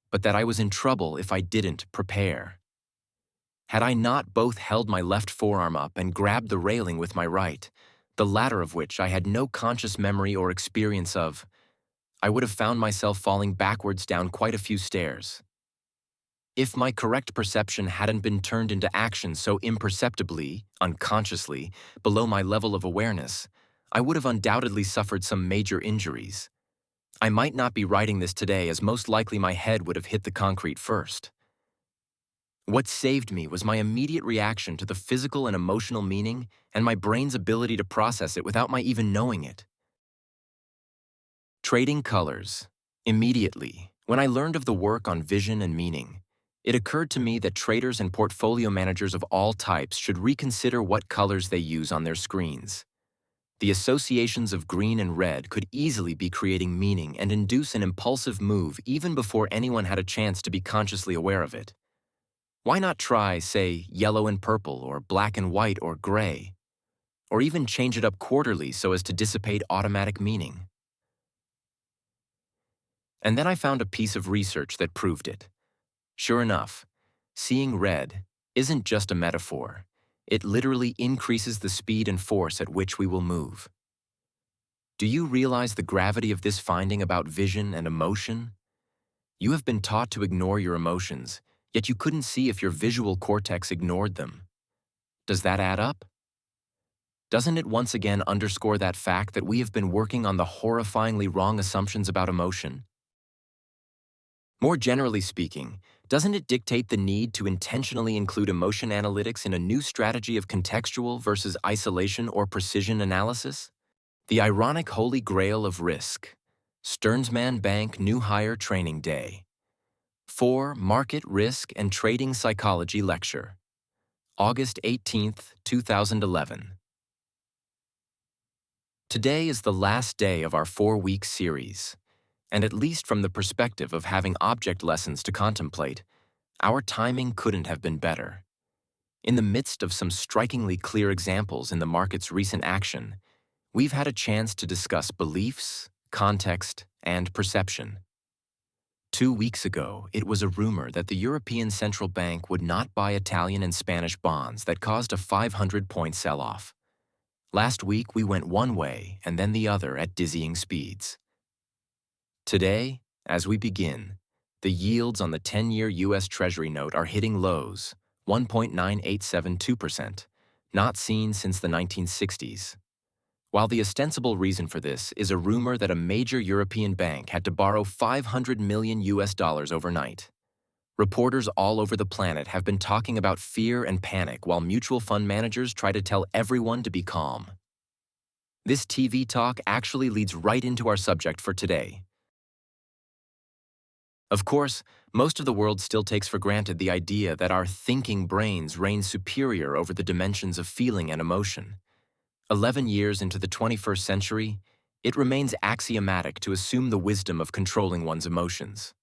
but that I was in trouble if I didn't prepare. Had I not both held my left forearm up and grabbed the railing with my right, the latter of which I had no conscious memory or experience of, I would have found myself falling backwards down quite a few stairs. If my correct perception hadn't been turned into action so imperceptibly, unconsciously, below my level of awareness, I would have undoubtedly suffered some major injuries. I might not be writing this today, as most likely my head would have hit the concrete first. What saved me was my immediate reaction to the physical and emotional meaning and my brain's ability to process it without my even knowing it. Trading colors. Immediately, when I learned of the work on vision and meaning, it occurred to me that traders and portfolio managers of all types should reconsider what colors they use on their screens. The associations of green and red could easily be creating meaning and induce an impulsive move even before anyone had a chance to be consciously aware of it. Why not try, say, yellow and purple, or black and white, or gray? Or even change it up quarterly so as to dissipate automatic meaning? And then I found a piece of research that proved it. Sure enough, seeing red isn't just a metaphor. It literally increases the speed and force at which we will move. Do you realize the gravity of this finding about vision and emotion? You have been taught to ignore your emotions, yet you couldn't see if your visual cortex ignored them. Does that add up? Doesn't it once again underscore that fact that we have been working on the horrifyingly wrong assumptions about emotion? More generally speaking, doesn't it dictate the need to intentionally include emotion analytics in a new strategy of contextual versus isolation or precision analysis? The ironic holy grail of risk. Stearnsman Bank New Hire Training Day. 4 Market Risk and Trading Psychology Lecture. August 18th, 2011. Today is the last day of our 4-week series, and at least from the perspective of having object lessons to contemplate, our timing couldn't have been better. In the midst of some strikingly clear examples in the market's recent action, we've had a chance to discuss beliefs, context, and perception. 2 weeks ago, it was a rumor that the European Central Bank would not buy Italian and Spanish bonds that caused a 500-point sell-off. Last week, we went one way and then the other at dizzying speeds. Today, as we begin, the yields on the 10-year U.S. Treasury note are hitting lows, 1.9872%, not seen since the 1960s. While the ostensible reason for this is a rumor that a major European bank had to borrow $500 million overnight. Reporters all over the planet have been talking about fear and panic while mutual fund managers try to tell everyone to be calm. This TV talk actually leads right into our subject for today. Of course, most of the world still takes for granted the idea that our thinking brains reign superior over the dimensions of feeling and emotion. 11 years into the 21st century, it remains axiomatic to assume the wisdom of controlling one's emotions.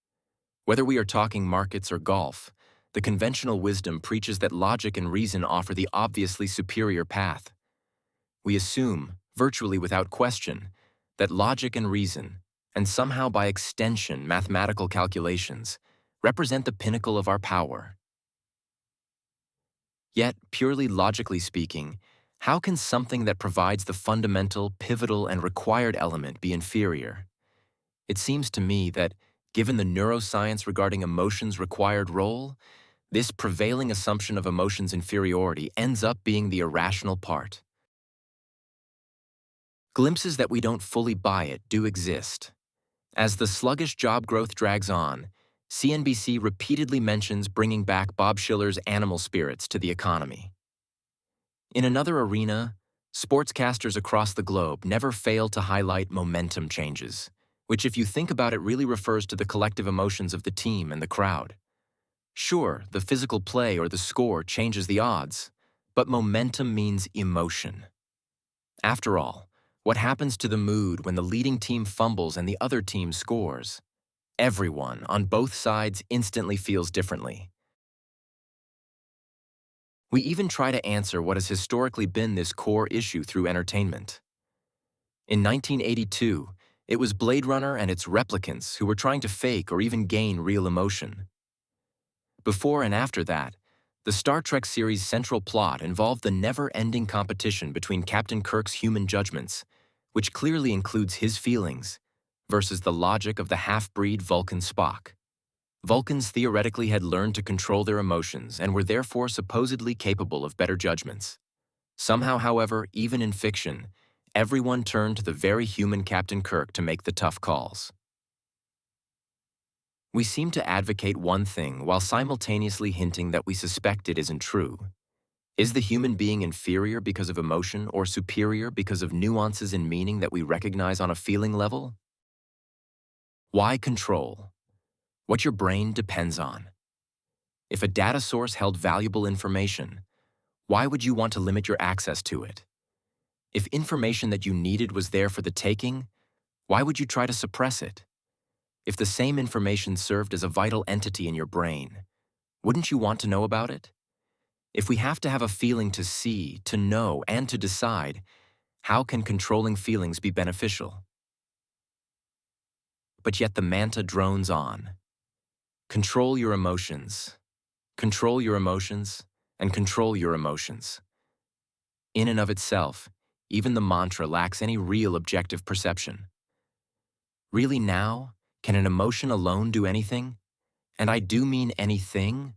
Whether we are talking markets or golf, the conventional wisdom preaches that logic and reason offer the obviously superior path. We assume, virtually without question, that logic and reason, and somehow by extension mathematical calculations, represent the pinnacle of our power. Yet, purely logically speaking, how can something that provides the fundamental, pivotal, and required element be inferior? It seems to me that, given the neuroscience regarding emotions' required role, this prevailing assumption of emotions' inferiority ends up being the irrational part. Glimpses that we don't fully buy it do exist. As the sluggish job growth drags on, CNBC repeatedly mentions bringing back Bob Shiller's animal spirits to the economy. In another arena, sportscasters across the globe never fail to highlight momentum changes, which, if you think about it, really refers to the collective emotions of the team and the crowd. Sure, the physical play or the score changes the odds, but momentum means emotion. After all, what happens to the mood when the leading team fumbles and the other team scores? Everyone on both sides instantly feels differently. We even try to answer what has historically been this core issue through entertainment. In 1982, it was Blade Runner and its replicants who were trying to fake or even gain real emotion. Before and after that, the Star Trek series' central plot involved the never-ending competition between Captain Kirk's human judgments, which clearly includes his feelings, versus the logic of the half-breed Vulcan Spock. Vulcans theoretically had learned to control their emotions and were therefore supposedly capable of better judgments. Somehow, however, even in fiction, everyone turned to the very human Captain Kirk to make the tough calls. We seem to advocate one thing while simultaneously hinting that we suspect it isn't true. Is the human being inferior because of emotion or superior because of nuances in meaning that we recognize on a feeling level? Why control? What your brain depends on. If a data source held valuable information, why would you want to limit your access to it? If information that you needed was there for the taking, why would you try to suppress it? If the same information served as a vital entity in your brain, wouldn't you want to know about it? If we have to have a feeling to see, to know, and to decide, how can controlling feelings be beneficial? But yet the manta drones on. Control your emotions. Control your emotions, and control your emotions. In and of itself, even the mantra lacks any real objective perception. Really now, can an emotion alone do anything? And I do mean anything?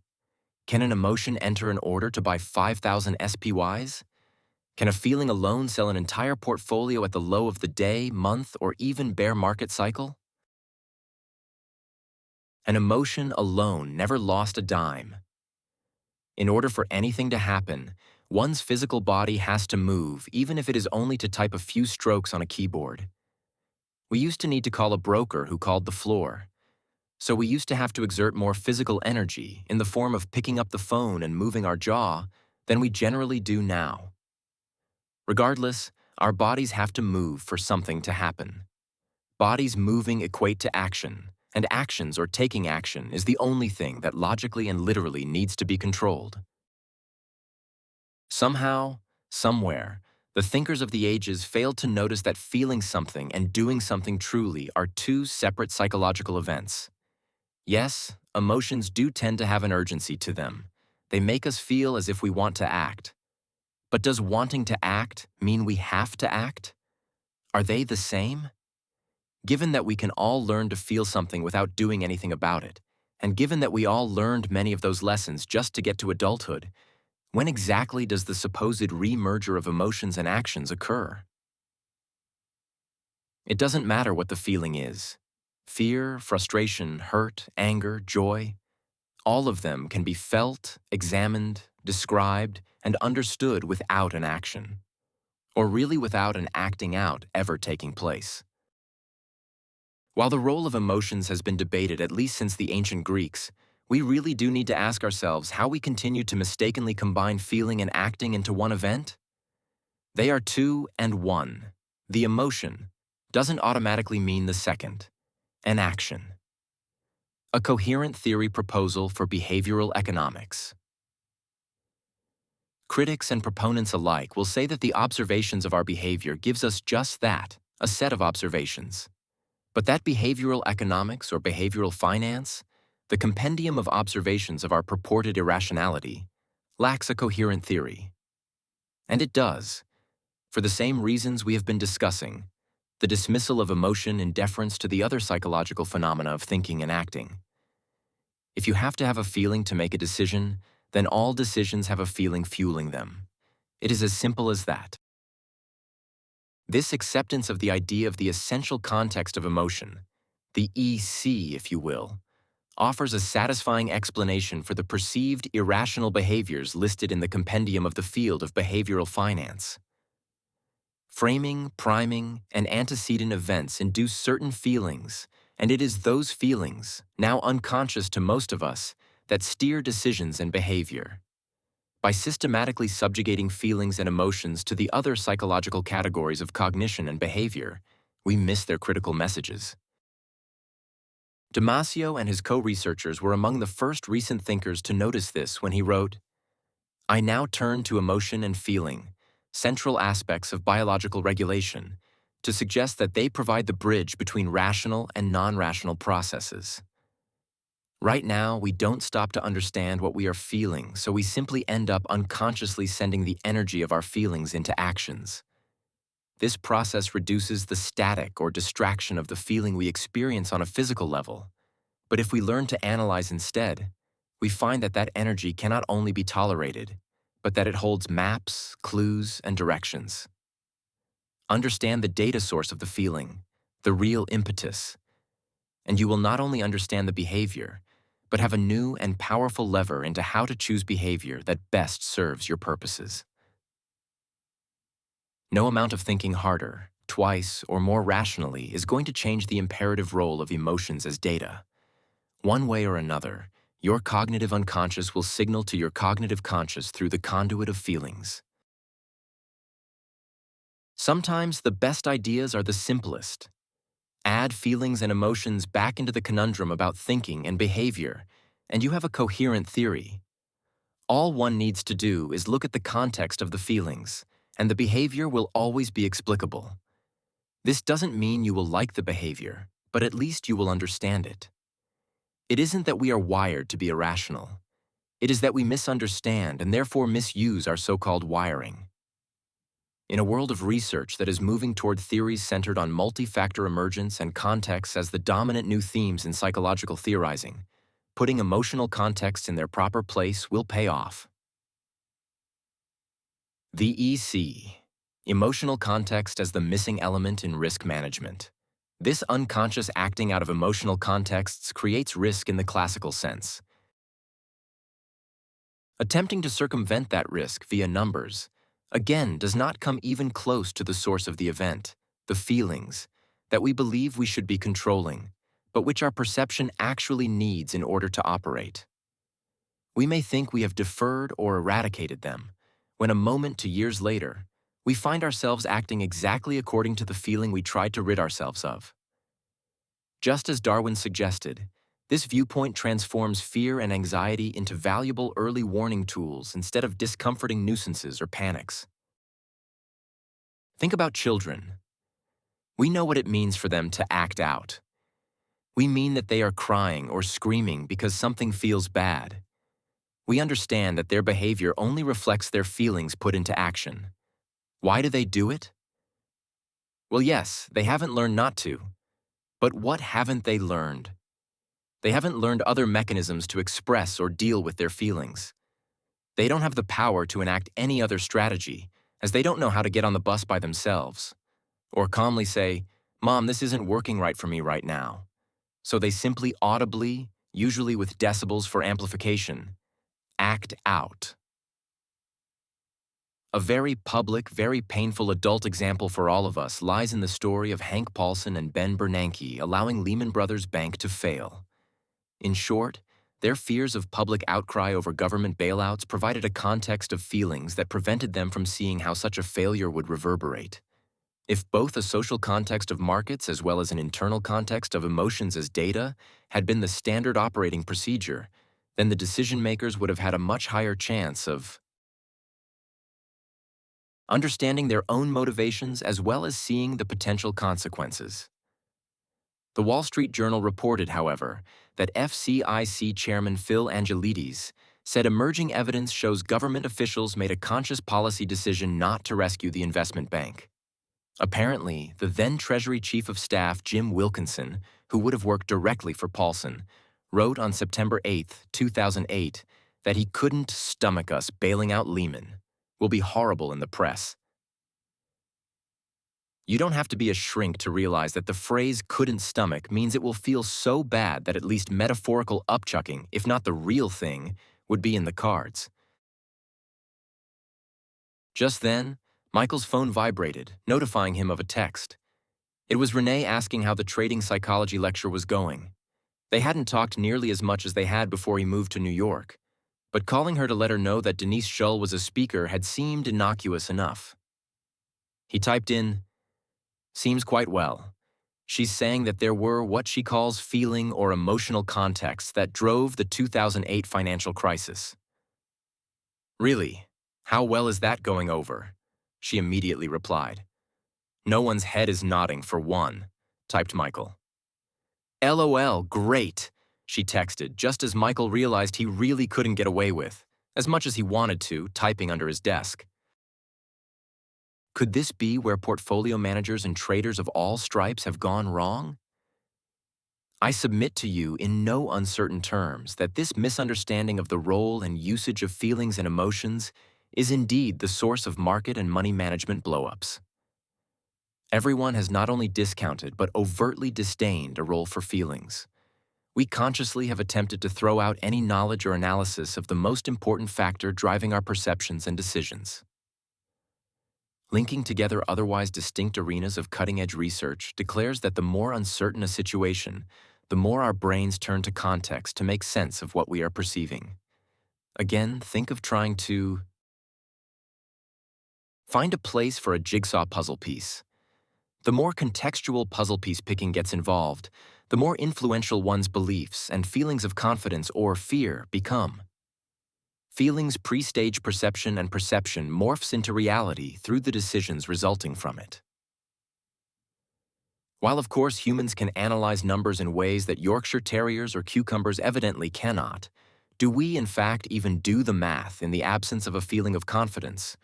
Can an emotion enter an order to buy 5,000 SPYs? Can a feeling alone sell an entire portfolio at the low of the day, month, or even bear market cycle? An emotion alone never lost a dime. In order for anything to happen, one's physical body has to move, even if it is only to type a few strokes on a keyboard. We used to need to call a broker who called the floor. So we used to have to exert more physical energy in the form of picking up the phone and moving our jaw than we generally do now. Regardless, our bodies have to move for something to happen. Bodies moving equate to action, and actions or taking action is the only thing that logically and literally needs to be controlled. Somehow, somewhere, the thinkers of the ages failed to notice that feeling something and doing something truly are two separate psychological events. Yes, emotions do tend to have an urgency to them. They make us feel as if we want to act. But does wanting to act mean we have to act? Are they the same? Given that we can all learn to feel something without doing anything about it, and given that we all learned many of those lessons just to get to adulthood, when exactly does the supposed re-merger of emotions and actions occur? It doesn't matter what the feeling is. Fear, frustration, hurt, anger, joy, all of them can be felt, examined, described, and understood without an action, or really without an acting out ever taking place. While the role of emotions has been debated at least since the ancient Greeks, we really do need to ask ourselves how we continue to mistakenly combine feeling and acting into one event. They are two and one. The emotion doesn't automatically mean the second, an action. A coherent theory proposal for behavioral economics. Critics and proponents alike will say that the observations of our behavior gives us just that, a set of observations. But that behavioral economics or behavioral finance, the compendium of observations of our purported irrationality, lacks a coherent theory. And it does, for the same reasons we have been discussing, the dismissal of emotion in deference to the other psychological phenomena of thinking and acting. If you have to have a feeling to make a decision, then all decisions have a feeling fueling them. It is as simple as that. This acceptance of the idea of the essential context of emotion, the EC, if you will, offers a satisfying explanation for the perceived irrational behaviors listed in the compendium of the field of behavioral finance. Framing, priming, and antecedent events induce certain feelings, and it is those feelings, now unconscious to most of us, that steer decisions and behavior. By systematically subjugating feelings and emotions to the other psychological categories of cognition and behavior, we miss their critical messages. Damasio and his co-researchers were among the first recent thinkers to notice this when he wrote, "I now turn to emotion and feeling, central aspects of biological regulation, to suggest that they provide the bridge between rational and non-rational processes. Right now, we don't stop to understand what we are feeling, so we simply end up unconsciously sending the energy of our feelings into actions. This process reduces the static or distraction of the feeling we experience on a physical level. But if we learn to analyze instead, we find that that energy cannot only be tolerated, but that it holds maps, clues, and directions. Understand the data source of the feeling, the real impetus, and you will not only understand the behavior, but have a new and powerful lever into how to choose behavior that best serves your purposes. No amount of thinking harder, twice, or more rationally is going to change the imperative role of emotions as data. One way or another, your cognitive unconscious will signal to your cognitive conscious through the conduit of feelings. Sometimes the best ideas are the simplest. Add feelings and emotions back into the conundrum about thinking and behavior, and you have a coherent theory. All one needs to do is look at the context of the feelings, and the behavior will always be explicable. This doesn't mean you will like the behavior, but at least you will understand it. It isn't that we are wired to be irrational. It is that we misunderstand and therefore misuse our so-called wiring. In a world of research that is moving toward theories centered on multi-factor emergence and context as the dominant new themes in psychological theorizing, putting emotional contexts in their proper place will pay off. The EC, emotional context as the missing element in risk management. This unconscious acting out of emotional contexts creates risk in the classical sense. Attempting to circumvent that risk via numbers, again, does not come even close to the source of the event, the feelings, that we believe we should be controlling, but which our perception actually needs in order to operate. We may think we have deferred or eradicated them, when a moment to years later, we find ourselves acting exactly according to the feeling we tried to rid ourselves of. Just as Darwin suggested, this viewpoint transforms fear and anxiety into valuable early warning tools instead of discomforting nuisances or panics. Think about children. We know what it means for them to act out. We mean that they are crying or screaming because something feels bad. We understand that their behavior only reflects their feelings put into action. Why do they do it? Well, yes, they haven't learned not to. But what haven't they learned? They haven't learned other mechanisms to express or deal with their feelings. They don't have the power to enact any other strategy, as they don't know how to get on the bus by themselves. Or calmly say, "Mom, this isn't working right for me right now." So they simply audibly, usually with decibels for amplification, act out. A very public, very painful adult example for all of us lies in the story of Hank Paulson and Ben Bernanke allowing Lehman Brothers Bank to fail. In short, their fears of public outcry over government bailouts provided a context of feelings that prevented them from seeing how such a failure would reverberate. If both a social context of markets as well as an internal context of emotions as data had been the standard operating procedure, then the decision makers would have had a much higher chance of understanding their own motivations as well as seeing the potential consequences. The Wall Street Journal reported, however, that FCIC Chairman Phil Angelides said emerging evidence shows government officials made a conscious policy decision not to rescue the investment bank. Apparently, the then Treasury Chief of Staff Jim Wilkinson, who would have worked directly for Paulson, wrote on September 8, 2008, that he couldn't stomach us bailing out Lehman. Will be horrible in the press. You don't have to be a shrink to realize that the phrase couldn't stomach means it will feel so bad that at least metaphorical upchucking, if not the real thing, would be in the cards. Just then, Michael's phone vibrated, notifying him of a text. It was Renee asking how the trading psychology lecture was going. They hadn't talked nearly as much as they had before he moved to New York, but calling her to let her know that Denise Shull was a speaker had seemed innocuous enough. He typed in, "Seems quite well. She's saying that there were what she calls feeling or emotional contexts that drove the 2008 financial crisis." "Really? How well is that going over?" she immediately replied. No one's head is nodding for one, typed Michael. LOL, great, she texted, just as Michael realized he really couldn't get away with, as much as he wanted to, typing under his desk. Could this be where portfolio managers and traders of all stripes have gone wrong? I submit to you in no uncertain terms that this misunderstanding of the role and usage of feelings and emotions is indeed the source of market and money management blowups. Everyone has not only discounted but overtly disdained a role for feelings. We consciously have attempted to throw out any knowledge or analysis of the most important factor driving our perceptions and decisions. Linking together otherwise distinct arenas of cutting-edge research declares that the more uncertain a situation, the more our brains turn to context to make sense of what we are perceiving. Again, think of trying to find a place for a jigsaw puzzle piece. The more contextual puzzle piece picking gets involved, the more influential one's beliefs and feelings of confidence or fear become. Feelings pre-stage perception, and perception morphs into reality through the decisions resulting from it. While of course humans can analyze numbers in ways that Yorkshire Terriers or cucumbers evidently cannot, do we in fact even do the math in the absence of a feeling of confidence,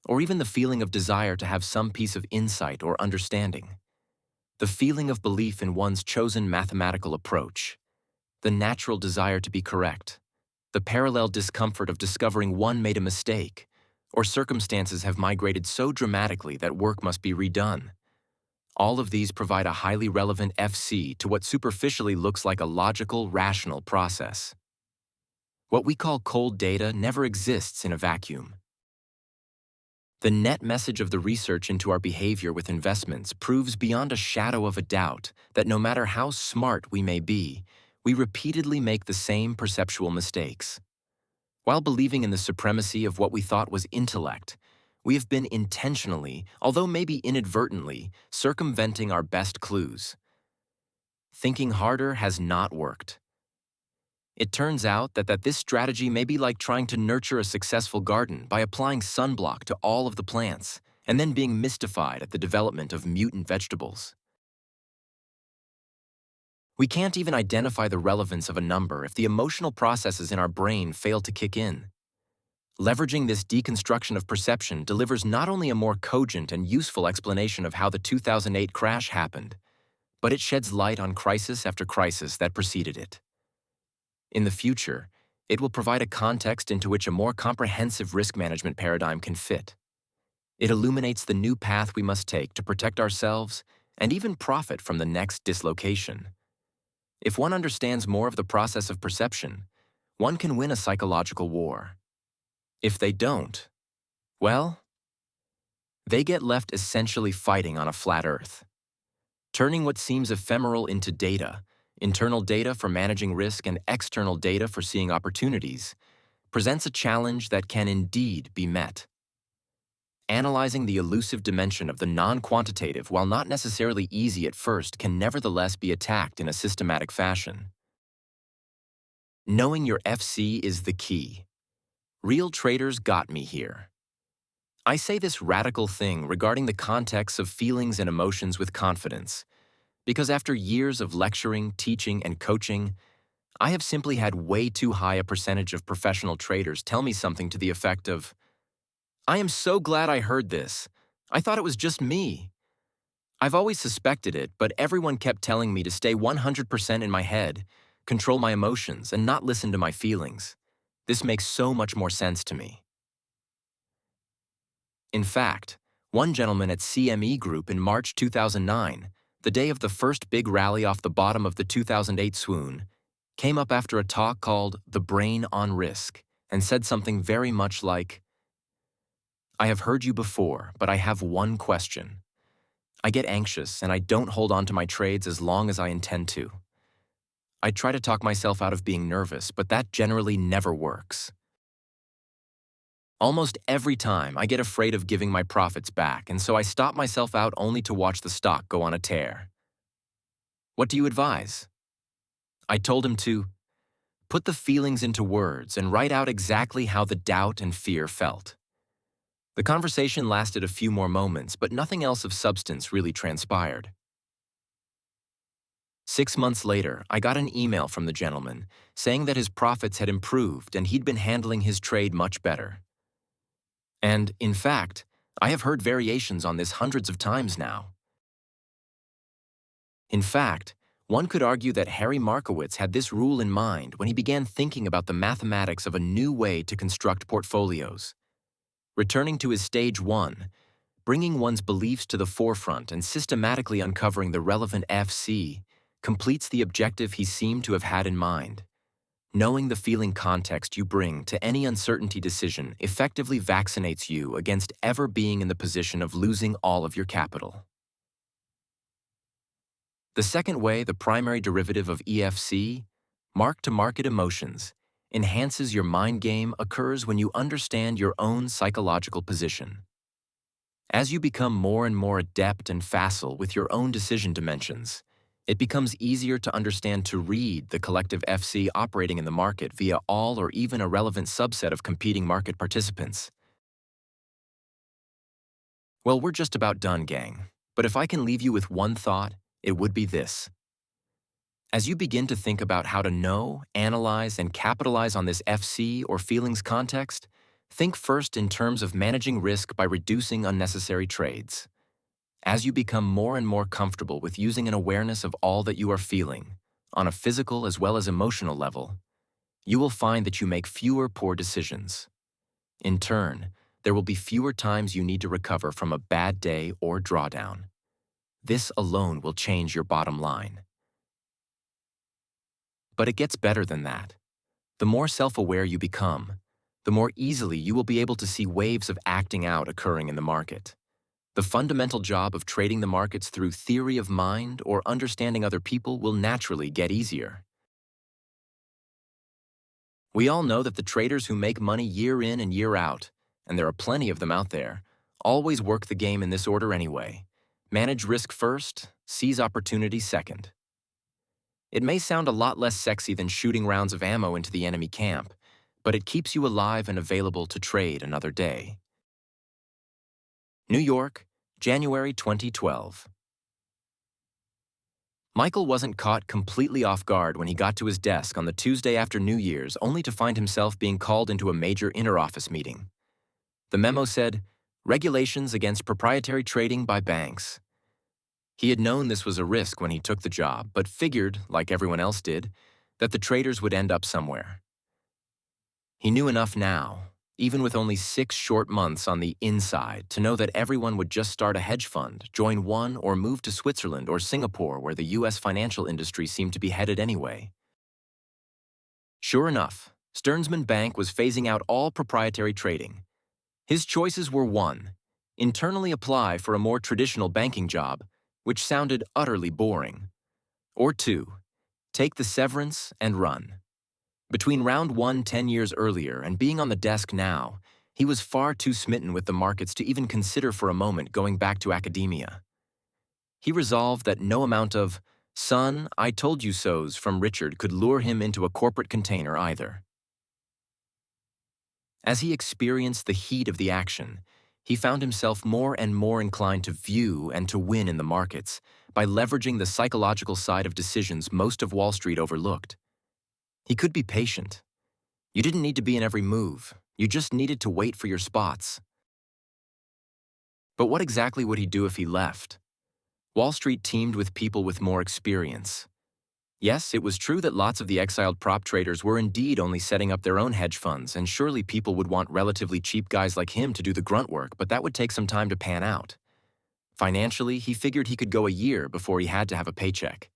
or even the feeling of desire to have some piece of insight or understanding? The feeling of belief in one's chosen mathematical approach, the natural desire to be correct, the parallel discomfort of discovering one made a mistake, or circumstances have migrated so dramatically that work must be redone. All of these provide a highly relevant FC to what superficially looks like a logical, rational process. What we call cold data never exists in a vacuum. The net message of the research into our behavior with investments proves beyond a shadow of a doubt that no matter how smart we may be, we repeatedly make the same perceptual mistakes. While believing in the supremacy of what we thought was intellect, we have been intentionally, although maybe inadvertently, circumventing our best clues. Thinking harder has not worked. It turns out that this strategy may be like trying to nurture a successful garden by applying sunblock to all of the plants and then being mystified at the development of mutant vegetables. We can't even identify the relevance of a number if the emotional processes in our brain fail to kick in. Leveraging this deconstruction of perception delivers not only a more cogent and useful explanation of how the 2008 crash happened, but it sheds light on crisis after crisis that preceded it. In the future, it will provide a context into which a more comprehensive risk management paradigm can fit. It illuminates the new path we must take to protect ourselves and even profit from the next dislocation. If one understands more of the process of perception, one can win a psychological war. If they don't, well, they get left essentially fighting on a flat earth. Turning what seems ephemeral into data, internal data for managing risk and external data for seeing opportunities, presents a challenge that can indeed be met. Analyzing the elusive dimension of the non-quantitative, while not necessarily easy at first, can nevertheless be attacked in a systematic fashion. Knowing your FC is the key. Real traders got me here. I say this radical thing regarding the context of feelings and emotions with confidence, because after years of lecturing, teaching, and coaching, I have simply had way too high a percentage of professional traders tell me something to the effect of, "I am so glad I heard this. I thought it was just me. I've always suspected it, but everyone kept telling me to stay 100% in my head, control my emotions, and not listen to my feelings. This makes so much more sense to me." In fact, one gentleman at CME Group in March 2009, the day of the first big rally off the bottom of the 2008 swoon, came up after a talk called The Brain on Risk and said something very much like, "I have heard you before, but I have one question. I get anxious and I don't hold on to my trades as long as I intend to. I try to talk myself out of being nervous, but that generally never works. Almost every time I get afraid of giving my profits back, and so I stop myself out only to watch the stock go on a tear. What do you advise?" I told him to put the feelings into words and write out exactly how the doubt and fear felt. The conversation lasted a few more moments, but nothing else of substance really transpired. 6 months later, I got an email from the gentleman saying that his profits had improved and he'd been handling his trade much better. And, in fact, I have heard variations on this hundreds of times now. In fact, one could argue that Harry Markowitz had this rule in mind when he began thinking about the mathematics of a new way to construct portfolios. Returning to his stage one, bringing one's beliefs to the forefront and systematically uncovering the relevant FC completes the objective he seemed to have had in mind. Knowing the feeling context you bring to any uncertainty decision effectively vaccinates you against ever being in the position of losing all of your capital. The second way, the primary derivative of EFC, mark-to-market emotions, enhances your mind game occurs when you understand your own psychological position. As you become more and more adept and facile with your own decision dimensions, it becomes easier to understand to read the collective FC operating in the market via all or even a relevant subset of competing market participants. Well, we're just about done, gang. But if I can leave you with one thought, it would be this. As you begin to think about how to know, analyze, and capitalize on this FC or feelings context, think first in terms of managing risk by reducing unnecessary trades. As you become more and more comfortable with using an awareness of all that you are feeling, on a physical as well as emotional level, you will find that you make fewer poor decisions. In turn, there will be fewer times you need to recover from a bad day or drawdown. This alone will change your bottom line. But it gets better than that. The more self-aware you become, the more easily you will be able to see waves of acting out occurring in the market. The fundamental job of trading the markets through theory of mind or understanding other people will naturally get easier. We all know that the traders who make money year in and year out, and there are plenty of them out there, always work the game in this order anyway. Manage risk first, seize opportunity second. It may sound a lot less sexy than shooting rounds of ammo into the enemy camp, but it keeps you alive and available to trade another day. New York, January 2012. Michael wasn't caught completely off guard when he got to his desk on the Tuesday after New Year's only to find himself being called into a major inter-office meeting. The memo said, "Regulations against proprietary trading by banks." He had known this was a risk when he took the job, but figured, like everyone else did, that the traders would end up somewhere. He knew enough now, even with only 6 short months on the inside, to know that everyone would just start a hedge fund, join one, or move to Switzerland or Singapore where the US financial industry seemed to be headed anyway. Sure enough, Stearnsman Bank was phasing out all proprietary trading. His choices were 1. Internally apply for a more traditional banking job, which sounded utterly boring. Or 2. Take the severance and run. Between round 1 10 years earlier and being on the desk now, he was far too smitten with the markets to even consider for a moment going back to academia. He resolved that no amount of, "Son, I told you so's" from Richard could lure him into a corporate container either. As he experienced the heat of the action, he found himself more and more inclined to view and to win in the markets by leveraging the psychological side of decisions most of Wall Street overlooked. He could be patient. You didn't need to be in every move. You just needed to wait for your spots. But what exactly would he do if he left? Wall Street teemed with people with more experience. Yes, it was true that lots of the exiled prop traders were indeed only setting up their own hedge funds, and surely people would want relatively cheap guys like him to do the grunt work, but that would take some time to pan out. Financially, he figured he could go a year before he had to have a paycheck.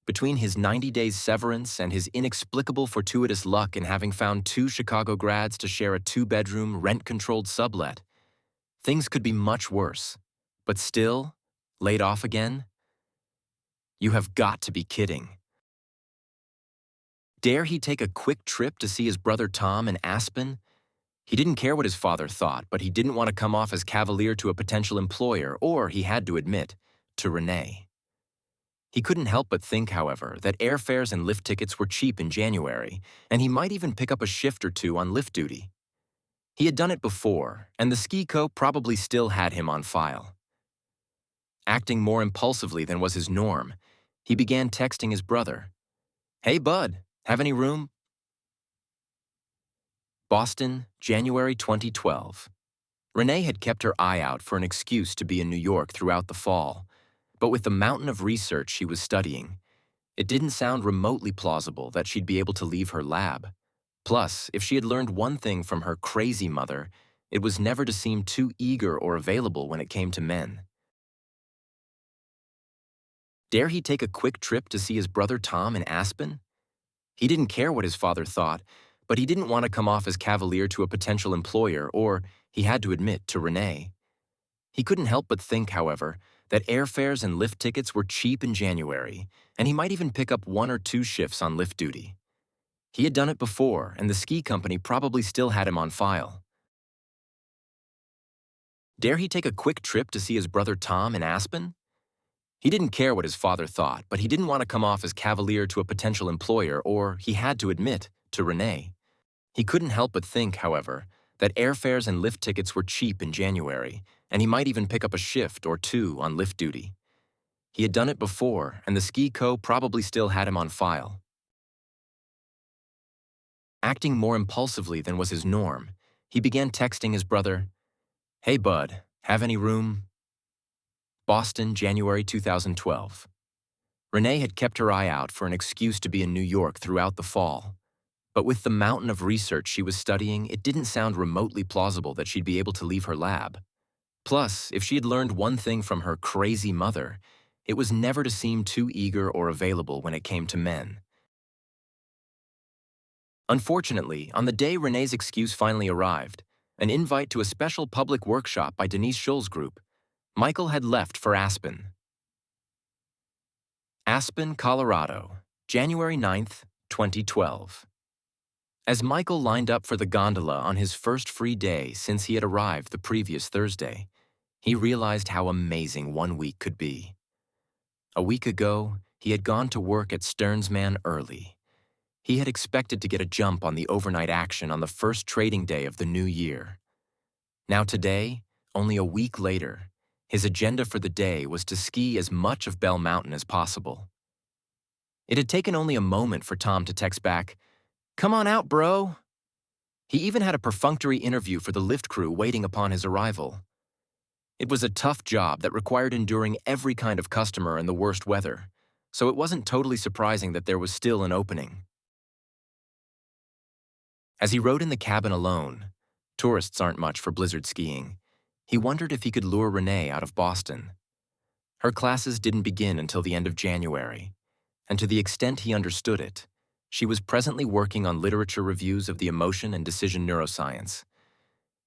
Between his 90 days severance and his inexplicable fortuitous luck in having found 2 Chicago grads to share a 2-bedroom, rent-controlled sublet, things could be much worse. But still, laid off again? You have got to be kidding. Dare he take a quick trip to see his brother Tom in Aspen? He didn't care what his father thought, but he didn't want to come off as cavalier to a potential employer, or, he had to admit, to Renee. He couldn't help but think, however, that airfares and lift tickets were cheap in January, and he might even pick up a shift or 2 on lift duty. He had done it before, and the ski co probably still had him on file. Acting more impulsively than was his norm, he began texting his brother. "Hey, bud, have any room?" Boston, January 2012. Renee had kept her eye out for an excuse to be in New York throughout the fall, but with the mountain of research she was studying, it didn't sound remotely plausible that she'd be able to leave her lab. Plus, if she had learned one thing from her crazy mother, it was never to seem too eager or available when it came to men. Dare he take a quick trip to see his brother Tom in Aspen? He didn't care what his father thought, but he didn't want to come off as cavalier to a potential employer or, he had to admit, to Renee. He couldn't help but think, however, that airfares and lift tickets were cheap in January, and he might even pick up 1 or 2 shifts on lift duty. He had done it before, and the ski company probably still had him on file. Dare he take a quick trip to see his brother Tom in Aspen? He didn't care what his father thought, but he didn't want to come off as cavalier to a potential employer or, he had to admit, to Renee. He couldn't help but think, however, that airfares and lift tickets were cheap in January, and he might even pick up a shift or 2 on lift duty. He had done it before, and the ski co probably still had him on file. Acting more impulsively than was his norm, he began texting his brother, "Hey, bud, have any room?" Boston, January 2012. Renee had kept her eye out for an excuse to be in New York throughout the fall. But with the mountain of research she was studying, it didn't sound remotely plausible that she'd be able to leave her lab. Plus, if she had learned one thing from her crazy mother, it was never to seem too eager or available when it came to men. Unfortunately, on the day Renee's excuse finally arrived, an invite to a special public workshop by Denise Shull's group, Michael had left for Aspen. Aspen, Colorado, January 9th, 2012. As Michael lined up for the gondola on his first free day since he had arrived the previous Thursday, he realized how amazing 1 week could be. A week ago, he had gone to work at Stearnsman early. He had expected to get a jump on the overnight action on the first trading day of the new year. Now today, only a week later, his agenda for the day was to ski as much of Bell Mountain as possible. It had taken only a moment for Tom to text back, "Come on out, bro." He even had a perfunctory interview for the lift crew waiting upon his arrival. It was a tough job that required enduring every kind of customer in the worst weather, so it wasn't totally surprising that there was still an opening. As he rode in the cabin alone, tourists aren't much for blizzard skiing, he wondered if he could lure Renee out of Boston. Her classes didn't begin until the end of January, and to the extent he understood it, she was presently working on literature reviews of the emotion and decision neuroscience.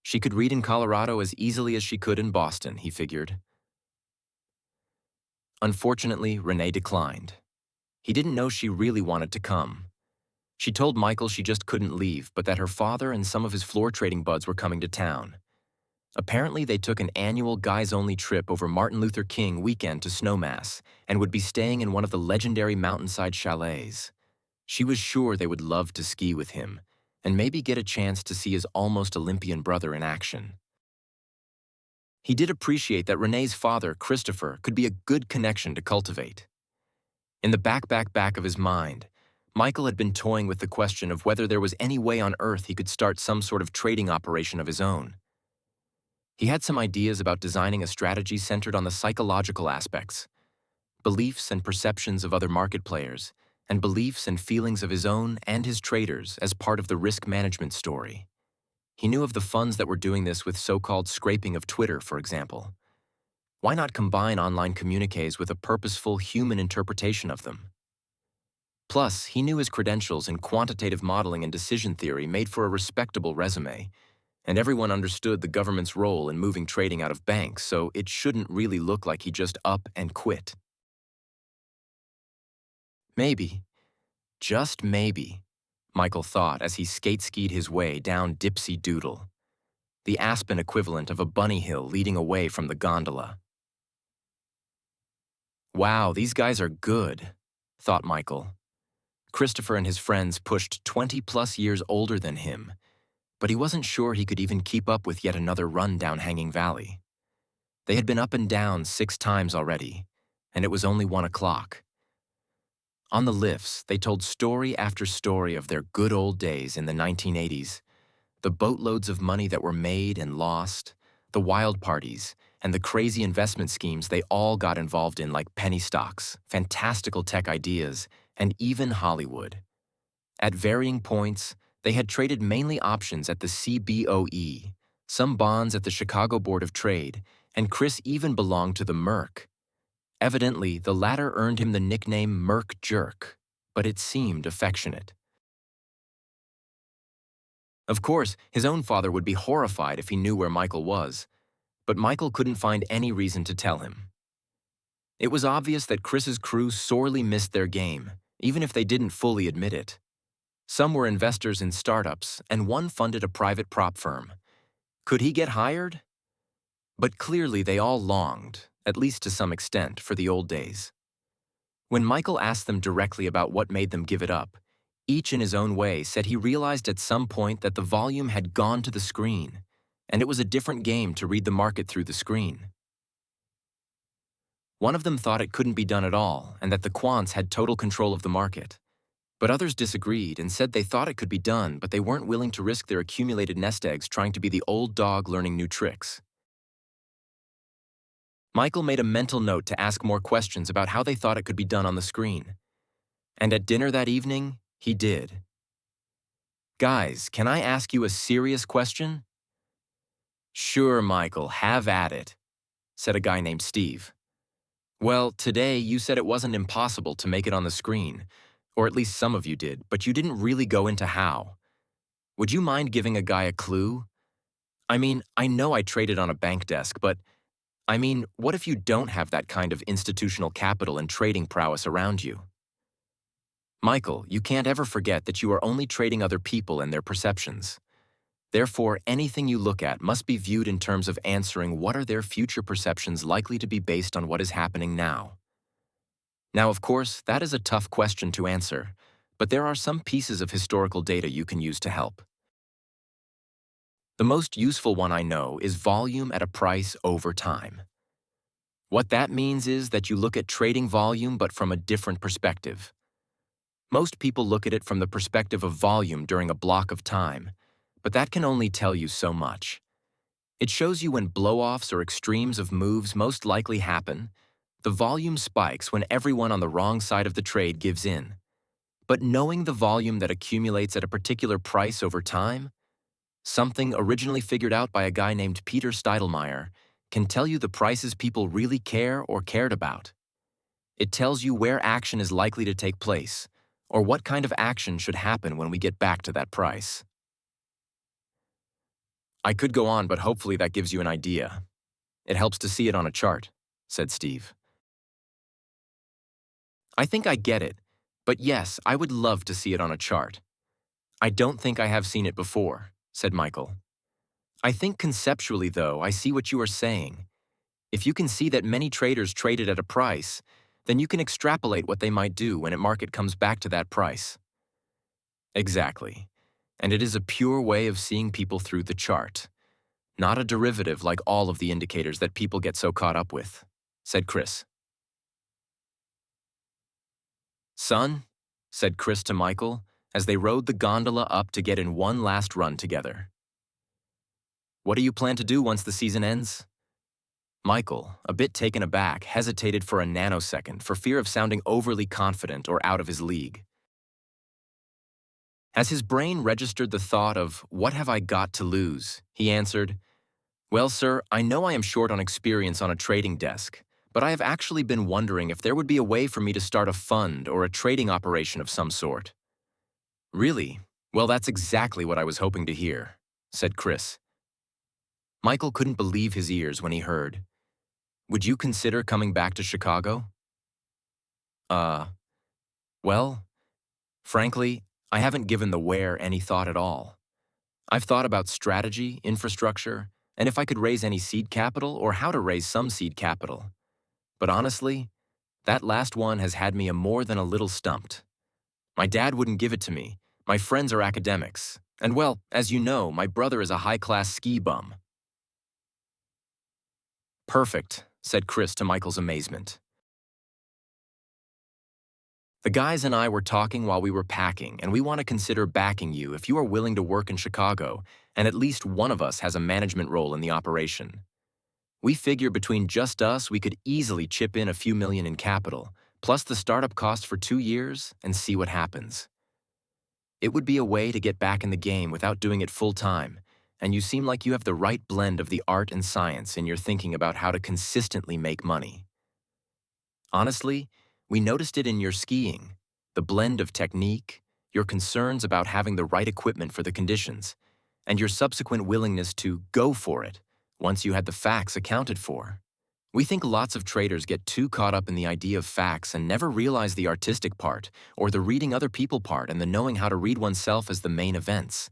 She could read in Colorado as easily as she could in Boston, he figured. Unfortunately, Renee declined. He didn't know she really wanted to come. She told Michael she just couldn't leave, but that her father and some of his floor trading buds were coming to town. Apparently, they took an annual guys-only trip over Martin Luther King weekend to Snowmass and would be staying in one of the legendary mountainside chalets. She was sure they would love to ski with him and maybe get a chance to see his almost Olympian brother in action. He did appreciate that Renee's father, Christopher, could be a good connection to cultivate. In the back of his mind, Michael had been toying with the question of whether there was any way on earth he could start some sort of trading operation of his own. He had some ideas about designing a strategy centered on the psychological aspects, beliefs and perceptions of other market players, and beliefs and feelings of his own and his traders as part of the risk management story. He knew of the funds that were doing this with so-called scraping of Twitter, for example. Why not combine online communiques with a purposeful human interpretation of them? Plus, he knew his credentials in quantitative modeling and decision theory made for a respectable resume, and everyone understood the government's role in moving trading out of banks, so it shouldn't really look like he just up and quit. Maybe, just maybe, Michael thought as he skate-skied his way down Dipsy Doodle, the Aspen equivalent of a bunny hill leading away from the gondola. Wow, these guys are good, thought Michael. Christopher and his friends pushed 20-plus years older than him, but he wasn't sure he could even keep up with yet another run down Hanging Valley. They had been up and down 6 times already, and it was only 1 o'clock. On the lifts, they told story after story of their good old days in the 1980s, the boatloads of money that were made and lost, the wild parties, and the crazy investment schemes they all got involved in, like penny stocks, fantastical tech ideas, and even Hollywood. At varying points, they had traded mainly options at the CBOE, some bonds at the Chicago Board of Trade, and Chris even belonged to the Merc. Evidently, the latter earned him the nickname Merc Jerk, but it seemed affectionate. Of course, his own father would be horrified if he knew where Michael was, but Michael couldn't find any reason to tell him. It was obvious that Chris's crew sorely missed their game, even if they didn't fully admit it. Some were investors in startups, and one funded a private prop firm. Could he get hired? But clearly they all longed, at least to some extent, for the old days. When Michael asked them directly about what made them give it up, each in his own way said he realized at some point that the volume had gone to the screen, and it was a different game to read the market through the screen. One of them thought it couldn't be done at all, and that the quants had total control of the market. But others disagreed and said they thought it could be done, but they weren't willing to risk their accumulated nest eggs trying to be the old dog learning new tricks. Michael made a mental note to ask more questions about how they thought it could be done on the screen. And at dinner that evening, he did. "Guys, can I ask you a serious question?" "Sure, Michael, have at it," said a guy named Steve. "Well, today you said it wasn't impossible to make it on the screen, or at least some of you did, but you didn't really go into how. Would you mind giving a guy a clue? I mean, I know I traded on a bank desk, but what if you don't have that kind of institutional capital and trading prowess around you?" Michael, you can't ever forget that you are only trading other people and their perceptions. Therefore, anything you look at must be viewed in terms of answering what are their future perceptions likely to be based on what is happening now. Now, of course, that is a tough question to answer, but there are some pieces of historical data you can use to help. The most useful one I know is volume at a price over time. What that means is that you look at trading volume but from a different perspective. Most people look at it from the perspective of volume during a block of time, but that can only tell you so much. It shows you when blow-offs or extremes of moves most likely happen. The volume spikes when everyone on the wrong side of the trade gives in. But knowing the volume that accumulates at a particular price over time, something originally figured out by a guy named Peter Steidelmeier, can tell you the prices people really care or cared about. It tells you where action is likely to take place, or what kind of action should happen when we get back to that price. I could go on, but hopefully that gives you an idea. It helps to see it on a chart, said Steve. I think I get it, but yes, I would love to see it on a chart. I don't think I have seen it before, said Michael. I think conceptually, though, I see what you are saying. If you can see that many traders traded at a price, then you can extrapolate what they might do when a market comes back to that price. Exactly. And it is a pure way of seeing people through the chart, not a derivative like all of the indicators that people get so caught up with, said Chris. Son, said Chris to Michael as they rode the gondola up to get in one last run together. What do you plan to do once the season ends? Michael, a bit taken aback, hesitated for a nanosecond for fear of sounding overly confident or out of his league. As his brain registered the thought of, what have I got to lose, he answered, well, sir, I know I am short on experience on a trading desk, but I have actually been wondering if there would be a way for me to start a fund or a trading operation of some sort. Really? Well, that's exactly what I was hoping to hear, said Chris. Michael couldn't believe his ears when he heard, would you consider coming back to Chicago? Well, frankly, I haven't given the where any thought at all. I've thought about strategy, infrastructure, and if I could raise any seed capital or how to raise some seed capital. But honestly, that last one has had me more than a little stumped. My dad wouldn't give it to me. My friends are academics. And well, as you know, my brother is a high-class ski bum. Perfect, said Chris to Michael's amazement. The guys and I were talking while we were packing, and we want to consider backing you if you are willing to work in Chicago, and at least one of us has a management role in the operation. We figure between just us, we could easily chip in a few million in capital, plus the startup cost for 2 years, and see what happens. It would be a way to get back in the game without doing it full-time, and you seem like you have the right blend of the art and science in your thinking about how to consistently make money. Honestly, we noticed it in your skiing, the blend of technique, your concerns about having the right equipment for the conditions, and your subsequent willingness to go for it once you had the facts accounted for. We think lots of traders get too caught up in the idea of facts and never realize the artistic part, or the reading other people part and the knowing how to read oneself as the main events.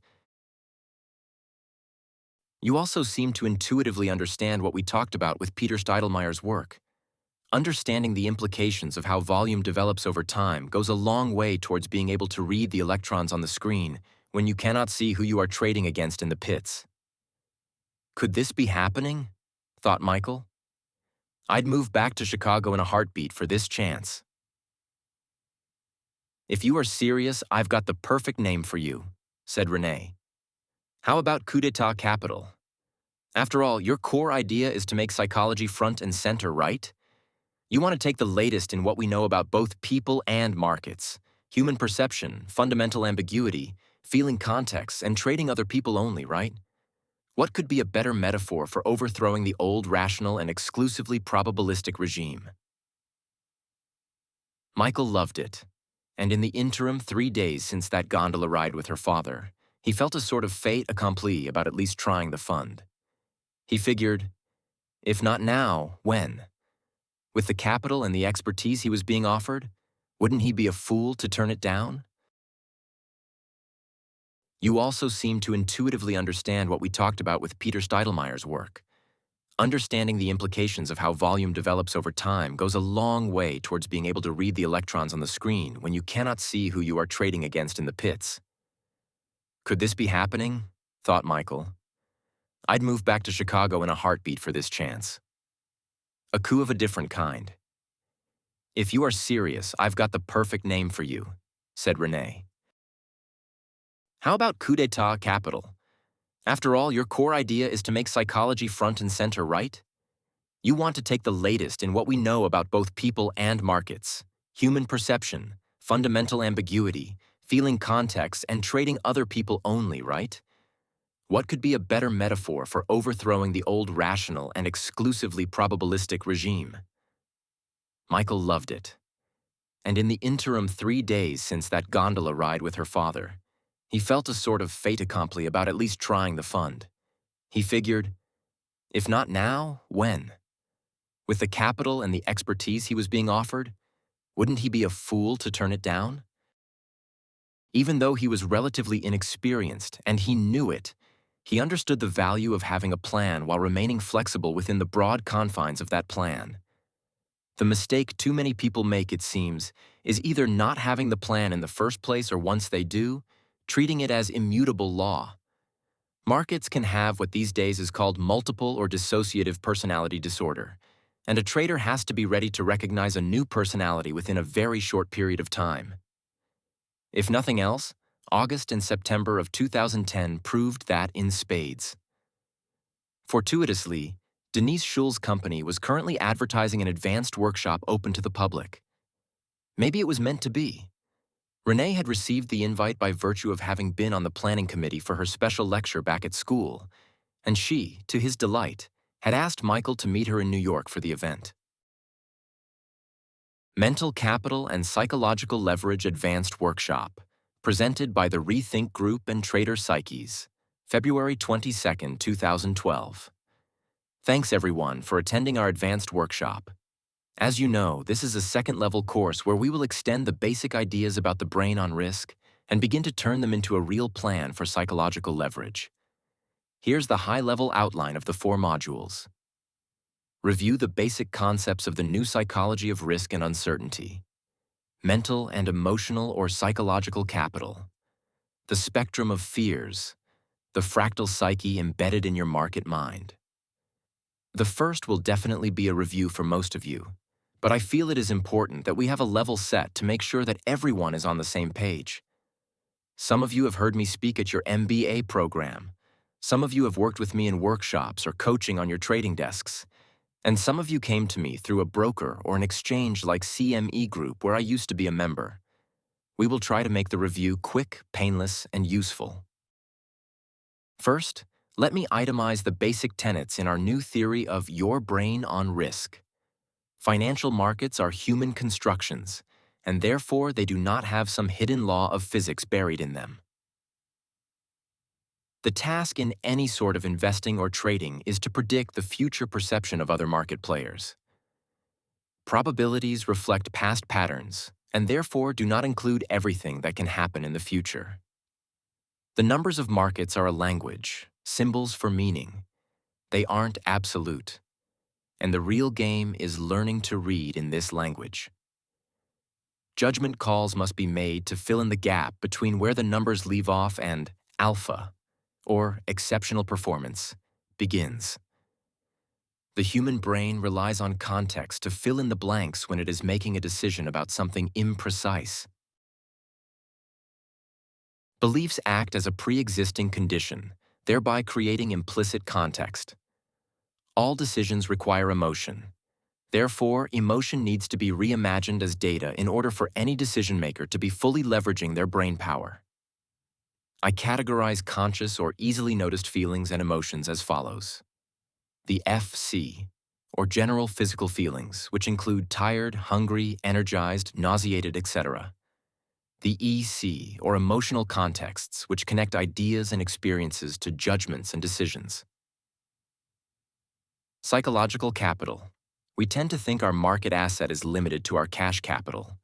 You also seem to intuitively understand what we talked about with Peter Steidelmeyer's work. Understanding the implications of how volume develops over time goes a long way towards being able to read the electrons on the screen when you cannot see who you are trading against in the pits. Could this be happening? Thought Michael. I'd move back to Chicago in a heartbeat for this chance. If you are serious, I've got the perfect name for you, said Renee. How about Coup d'etat Capital? After all, your core idea is to make psychology front and center, right? You want to take the latest in what we know about both people and markets, human perception, fundamental ambiguity, feeling context, and trading other people only, right? What could be a better metaphor for overthrowing the old rational and exclusively probabilistic regime? Michael loved it, and in the interim 3 days since that gondola ride with her father, he felt a sort of fait accompli about at least trying the fund. He figured, if not now, when? With the capital and the expertise he was being offered, wouldn't he be a fool to turn it down? You also seem to intuitively understand what we talked about with Peter Steidelmeyer's work. Understanding the implications of how volume develops over time goes a long way towards being able to read the electrons on the screen when you cannot see who you are trading against in the pits. Could this be happening? Thought Michael. I'd move back to Chicago in a heartbeat for this chance. A coup of a different kind. If you are serious, I've got the perfect name for you, said Renee. How about Coup d'etat Capital? After all, your core idea is to make psychology front and center, right? You want to take the latest in what we know about both people and markets, human perception, fundamental ambiguity, feeling context, and trading other people only, right? What could be a better metaphor for overthrowing the old rational and exclusively probabilistic regime? Michael loved it. And in the interim 3 days since that gondola ride with her father, he felt a sort of fait accompli about at least trying the fund. He figured, if not now, when? With the capital and the expertise he was being offered, wouldn't he be a fool to turn it down? Even though he was relatively inexperienced, and he knew it, he understood the value of having a plan while remaining flexible within the broad confines of that plan. The mistake too many people make, it seems, is either not having the plan in the first place or once they do, treating it as immutable law. Markets can have what these days is called multiple or dissociative personality disorder, and a trader has to be ready to recognize a new personality within a very short period of time. If nothing else, August and September of 2010 proved that in spades. Fortuitously, Denise Shull's company was currently advertising an advanced workshop open to the public. Maybe it was meant to be. Renee had received the invite by virtue of having been on the planning committee for her special lecture back at school, and she, to his delight, had asked Michael to meet her in New York for the event. Mental Capital and Psychological Leverage Advanced Workshop, presented by the Rethink Group and Trader Psyches, February 22, 2012. Thanks everyone for attending our advanced workshop. As you know, this is a second-level course where we will extend the basic ideas about the brain on risk and begin to turn them into a real plan for psychological leverage. Here's the high-level outline of the 4 modules. Review the basic concepts of the new psychology of risk and uncertainty. Mental and emotional or psychological capital. the spectrum of fears, the fractal psyche embedded in your market mind. The first will definitely be a review for most of you, but I feel it is important that we have a level set to make sure that everyone is on the same page. Some of you have heard me speak at your MBA program. Some of you have worked with me in workshops or coaching on your trading desks. And some of you came to me through a broker or an exchange like CME Group where I used to be a member. We will try to make the review quick, painless, and useful. First, let me itemize the basic tenets in our new theory of your brain on risk. Financial markets are human constructions, and therefore they do not have some hidden law of physics buried in them. The task in any sort of investing or trading is to predict the future perception of other market players. Probabilities reflect past patterns, and therefore do not include everything that can happen in the future. The numbers of markets are a language, symbols for meaning. They aren't absolute, and the real game is learning to read in this language. Judgment calls must be made to fill in the gap between where the numbers leave off and alpha, or exceptional performance, begins. The human brain relies on context to fill in the blanks when it is making a decision about something imprecise. Beliefs act as a pre-existing condition, thereby creating implicit context. All decisions require emotion. Therefore, emotion needs to be reimagined as data in order for any decision-maker to be fully leveraging their brain power. I categorize conscious or easily noticed feelings and emotions as follows. The FC, or general physical feelings, which include tired, hungry, energized, nauseated, etc. The EC, or emotional contexts, which connect ideas and experiences to judgments and decisions. Psychological capital. We tend to think our market asset is limited to our cash capital.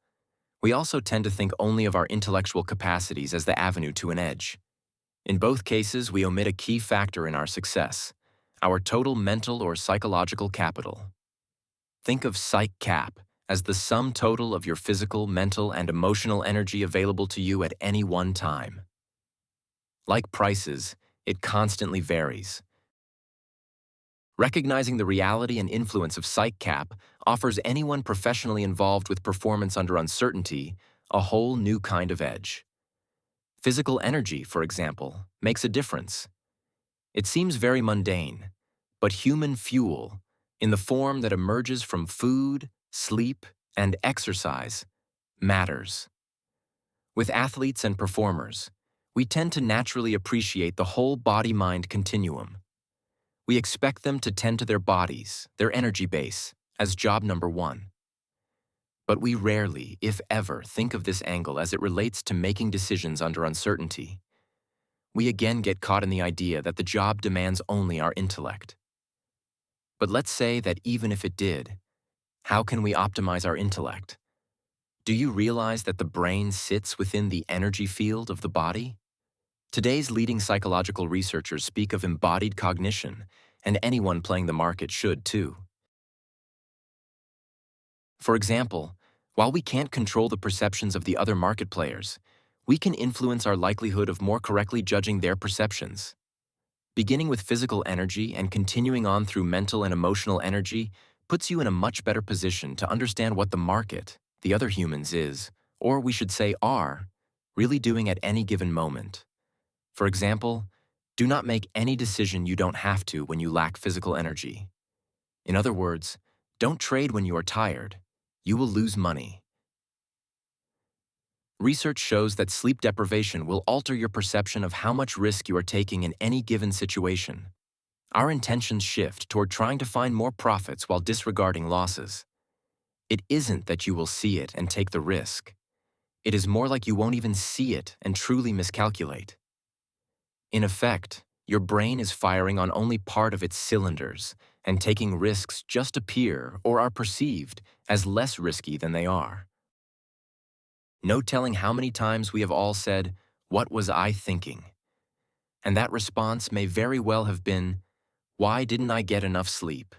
We also tend to think only of our intellectual capacities as the avenue to an edge. In both cases, we omit a key factor in our success, our total mental or psychological capital. Think of Psych Cap as the sum total of your physical, mental, and emotional energy available to you at any one time. Like prices, it constantly varies. Recognizing the reality and influence of Psych Cap offers anyone professionally involved with performance under uncertainty a whole new kind of edge. Physical energy, for example, makes a difference. It seems very mundane, but human fuel, in the form that emerges from food, sleep, and exercise, matters. With athletes and performers, we tend to naturally appreciate the whole body-mind continuum. We expect them to tend to their bodies, their energy base, as job number one. But we rarely, if ever, think of this angle as it relates to making decisions under uncertainty. We again get caught in the idea that the job demands only our intellect. But let's say that even if it did, how can we optimize our intellect? Do you realize that the brain sits within the energy field of the body? Today's leading psychological researchers speak of embodied cognition, and anyone playing the market should too. For example, while we can't control the perceptions of the other market players, we can influence our likelihood of more correctly judging their perceptions. Beginning with physical energy and continuing on through mental and emotional energy puts you in a much better position to understand what the market, the other humans is, or we should say are, really doing at any given moment. For example, do not make any decision you don't have to when you lack physical energy. In other words, don't trade when you are tired. You will lose money. Research shows that sleep deprivation will alter your perception of how much risk you are taking in any given situation. Our intentions shift toward trying to find more profits while disregarding losses. It isn't that you will see it and take the risk. It is more like you won't even see it and truly miscalculate. In effect, your brain is firing on only part of its cylinders, and taking risks just appear or are perceived as less risky than they are. No telling how many times we have all said, "What was I thinking?" And that response may very well have been, "Why didn't I get enough sleep?"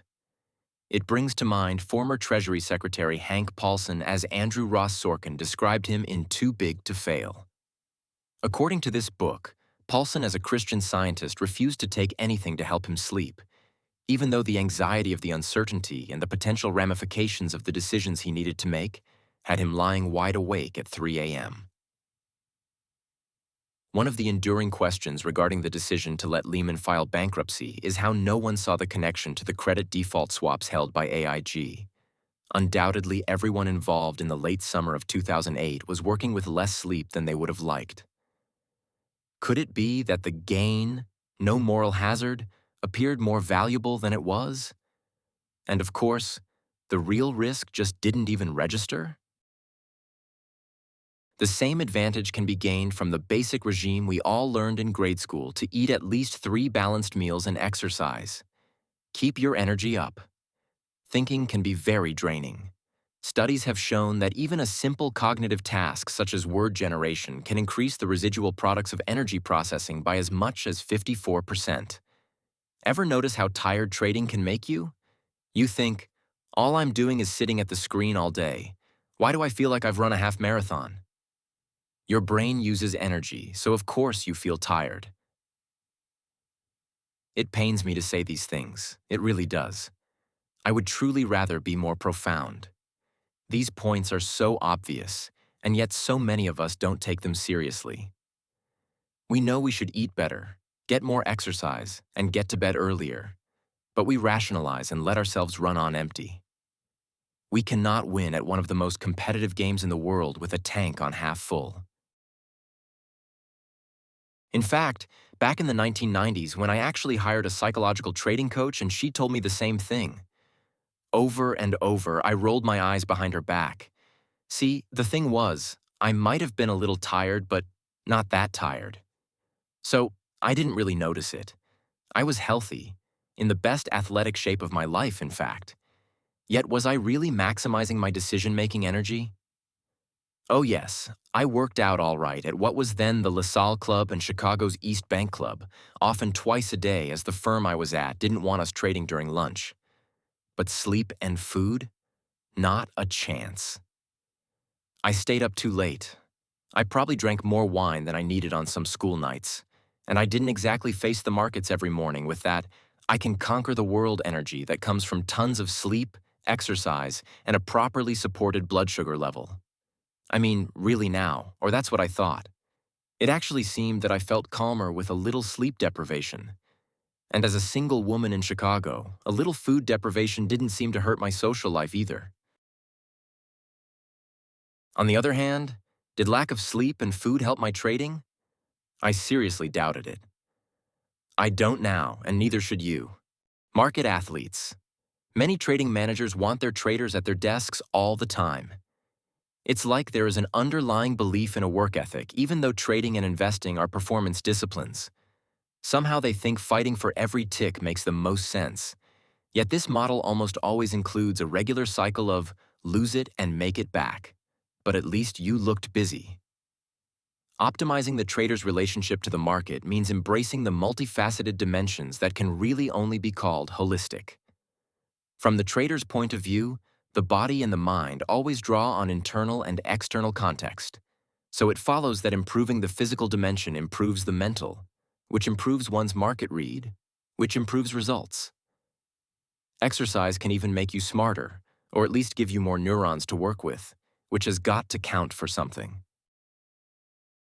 It brings to mind former Treasury Secretary Hank Paulson as Andrew Ross Sorkin described him in Too Big to Fail. According to this book, Paulson, as a Christian Scientist, refused to take anything to help him sleep, even though the anxiety of the uncertainty and the potential ramifications of the decisions he needed to make had him lying wide awake at 3 a.m. One of the enduring questions regarding the decision to let Lehman file bankruptcy is how no one saw the connection to the credit default swaps held by AIG. Undoubtedly, everyone involved in the late summer of 2008 was working with less sleep than they would have liked. Could it be that the gain, no moral hazard, appeared more valuable than it was? And of course, the real risk just didn't even register? The same advantage can be gained from the basic regime we all learned in grade school to eat at least 3 balanced meals and exercise. Keep your energy up. Thinking can be very draining. Studies have shown that even a simple cognitive task such as word generation can increase the residual products of energy processing by as much as 54%. Ever notice how tired trading can make you? You think, all I'm doing is sitting at the screen all day. Why do I feel like I've run a half marathon? Your brain uses energy, so of course you feel tired. It pains me to say these things. It really does. I would truly rather be more profound. These points are so obvious, and yet so many of us don't take them seriously. We know we should eat better, get more exercise, and get to bed earlier, but we rationalize and let ourselves run on empty. We cannot win at one of the most competitive games in the world with a tank on half full. In fact, back in the 1990s, when I actually hired a psychological trading coach and she told me the same thing. Over and over, I rolled my eyes behind her back. See, the thing was, I might have been a little tired, but not that tired. So, I didn't really notice it. I was healthy, in the best athletic shape of my life, in fact. Yet was I really maximizing my decision-making energy? Oh yes, I worked out all right at what was then the LaSalle Club and Chicago's East Bank Club, often twice a day as the firm I was at didn't want us trading during lunch. But sleep and food? Not a chance. I stayed up too late. I probably drank more wine than I needed on some school nights, and I didn't exactly face the markets every morning with that I can conquer the world energy that comes from tons of sleep, exercise, and a properly supported blood sugar level. I mean, really now, or that's what I thought. It actually seemed that I felt calmer with a little sleep deprivation. And as a single woman in Chicago, a little food deprivation didn't seem to hurt my social life either. On the other hand, did lack of sleep and food help my trading? I seriously doubted it. I don't now, and neither should you. Market athletes. Many trading managers want their traders at their desks all the time. It's like there is an underlying belief in a work ethic, even though trading and investing are performance disciplines. Somehow they think fighting for every tick makes the most sense. Yet this model almost always includes a regular cycle of lose it and make it back. But at least you looked busy. Optimizing the trader's relationship to the market means embracing the multifaceted dimensions that can really only be called holistic. From the trader's point of view, the body and the mind always draw on internal and external context. So it follows that improving the physical dimension improves the mental, which improves one's market read, which improves results. Exercise can even make you smarter, or at least give you more neurons to work with, which has got to count for something.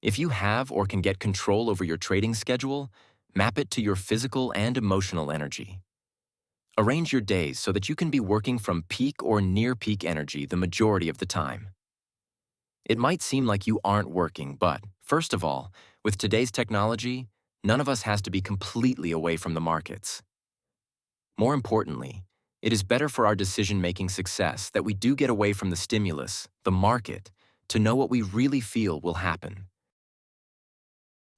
If you have or can get control over your trading schedule, map it to your physical and emotional energy. Arrange your days so that you can be working from peak or near peak energy the majority of the time. It might seem like you aren't working, but, first of all, with today's technology, none of us has to be completely away from the markets. More importantly, it is better for our decision-making success that we do get away from the stimulus, the market, to know what we really feel will happen.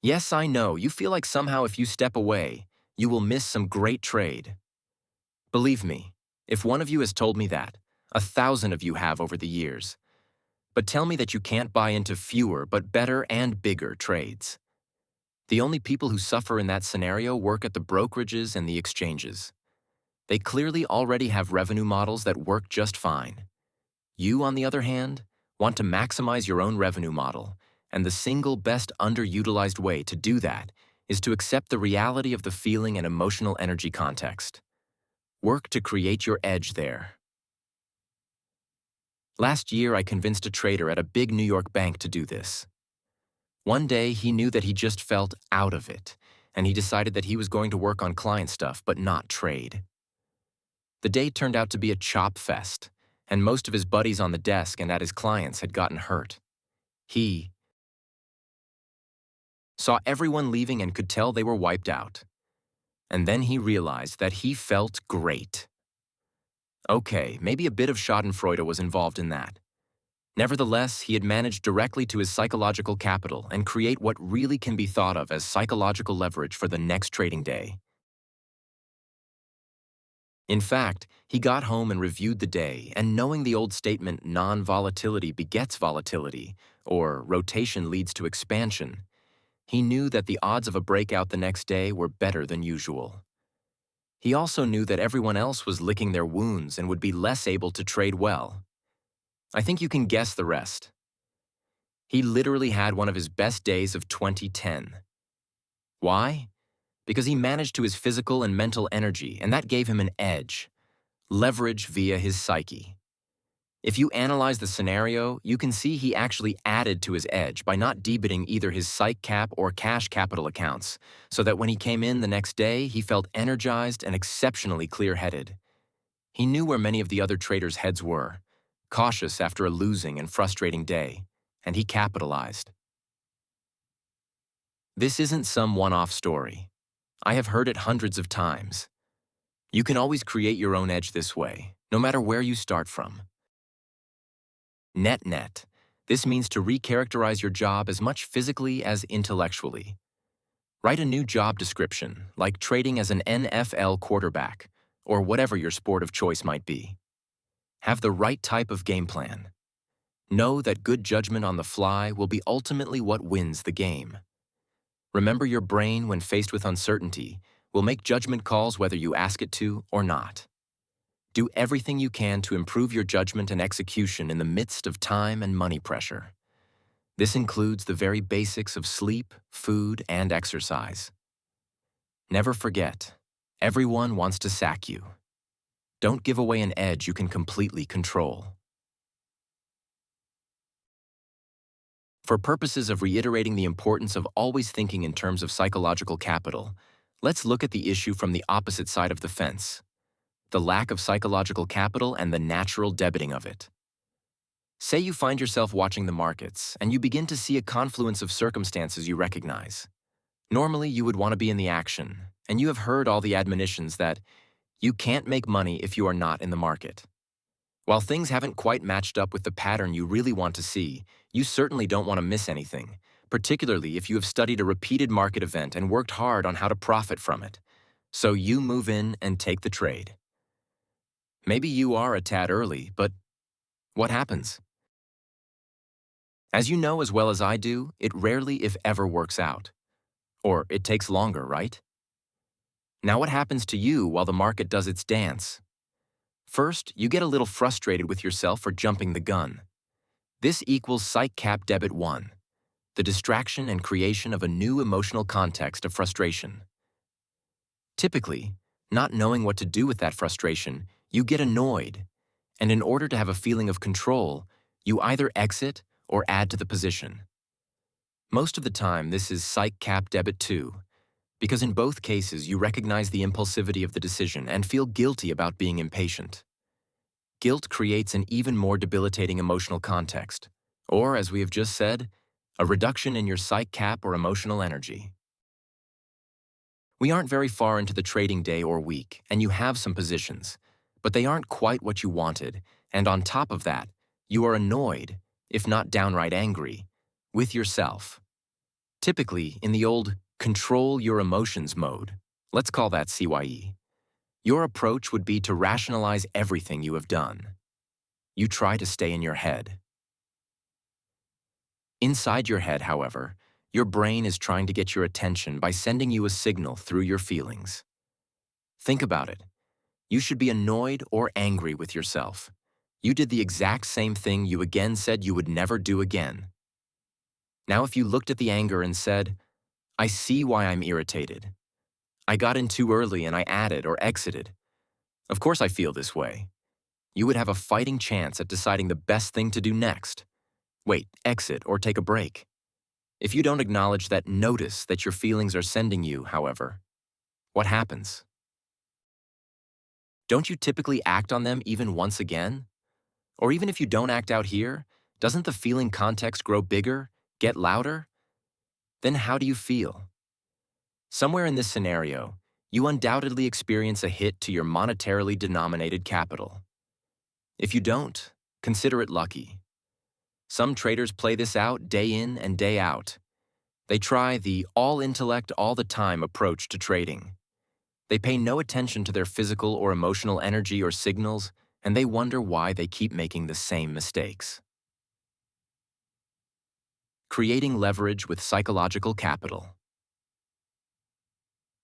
Yes, I know, you feel like somehow if you step away, you will miss some great trade. Believe me, if one of you has told me that, 1,000 of you have over the years. But tell me that you can't buy into fewer but better and bigger trades. The only people who suffer in that scenario work at the brokerages and the exchanges. They clearly already have revenue models that work just fine. You, on the other hand, want to maximize your own revenue model, And the single best underutilized way to do that is to accept the reality of the feeling and emotional energy context. Work to create your edge there. Last year, I convinced a trader at a big New York bank to do this. One day, he knew that he just felt out of it, and he decided that he was going to work on client stuff but not trade. The day turned out to be a chop fest, and most of his buddies on the desk and at his clients had gotten hurt. He saw everyone leaving and could tell they were wiped out. And then he realized that he felt great. Okay, maybe a bit of schadenfreude was involved in that. Nevertheless, he had managed directly to his psychological capital and create what really can be thought of as psychological leverage for the next trading day. In fact, he got home and reviewed the day, and knowing the old statement, non-volatility begets volatility, or rotation leads to expansion, he knew that the odds of a breakout the next day were better than usual. He also knew that everyone else was licking their wounds and would be less able to trade well. I think you can guess the rest. He literally had one of his best days of 2010. Why? Because he managed to his physical and mental energy, and that gave him an edge. Leverage via his psyche. If you analyze the scenario, you can see he actually added to his edge by not debiting either his psych cap or cash capital accounts, so that when he came in the next day, he felt energized and exceptionally clear-headed. He knew where many of the other traders' heads were, cautious after a losing and frustrating day, and he capitalized. This isn't some one-off story. I have heard it hundreds of times. You can always create your own edge this way, no matter where you start from. Net-net, this means to recharacterize your job as much physically as intellectually. Write a new job description, like trading as an NFL quarterback, or whatever your sport of choice might be. Have the right type of game plan. Know that good judgment on the fly will be ultimately what wins the game. Remember, your brain, when faced with uncertainty, will make judgment calls whether you ask it to or not. Do everything you can to improve your judgment and execution in the midst of time and money pressure. This includes the very basics of sleep, food, and exercise. Never forget, everyone wants to sack you. Don't give away an edge you can completely control. For purposes of reiterating the importance of always thinking in terms of psychological capital, let's look at the issue from the opposite side of the fence: the lack of psychological capital and the natural debiting of it. Say you find yourself watching the markets, and you begin to see a confluence of circumstances you recognize. Normally, you would want to be in the action, and you have heard all the admonitions that you can't make money if you are not in the market. While things haven't quite matched up with the pattern you really want to see, you certainly don't want to miss anything, particularly if you have studied a repeated market event and worked hard on how to profit from it. So you move in and take the trade. Maybe you are a tad early, but what happens? As you know as well as I do, it rarely, if ever, works out. Or it takes longer, right? Now what happens to you while the market does its dance? First, you get a little frustrated with yourself for jumping the gun. This equals psych cap debit 1, the distraction and creation of a new emotional context of frustration. Typically, not knowing what to do with that frustration, you get annoyed, and in order to have a feeling of control, you either exit or add to the position. Most of the time, this is psych cap debit 2, because in both cases you recognize the impulsivity of the decision and feel guilty about being impatient. Guilt creates an even more debilitating emotional context, or, as we have just said, a reduction in your psych cap or emotional energy. We aren't very far into the trading day or week, and you have some positions, but they aren't quite what you wanted, and on top of that, you are annoyed, if not downright angry, with yourself. Typically, in the old control your emotions mode, let's call that CYE, your approach would be to rationalize everything you have done. You try to stay in your head. Inside your head, however, your brain is trying to get your attention by sending you a signal through your feelings. Think about it. You should be annoyed or angry with yourself. You did the exact same thing you again said you would never do again. Now if you looked at the anger and said, I see why I'm irritated. I got in too early and I added or exited. Of course I feel this way. You would have a fighting chance at deciding the best thing to do next. Wait, exit, or take a break. If you don't acknowledge that notice that your feelings are sending you, however, what happens? Don't you typically act on them even once again? Or even if you don't act out here, doesn't the feeling context grow bigger, get louder? Then how do you feel? Somewhere in this scenario, you undoubtedly experience a hit to your monetarily denominated capital. If you don't, consider it lucky. Some traders play this out day in and day out. They try the all intellect all the time approach to trading. They pay no attention to their physical or emotional energy or signals, and they wonder why they keep making the same mistakes. Creating leverage with psychological capital.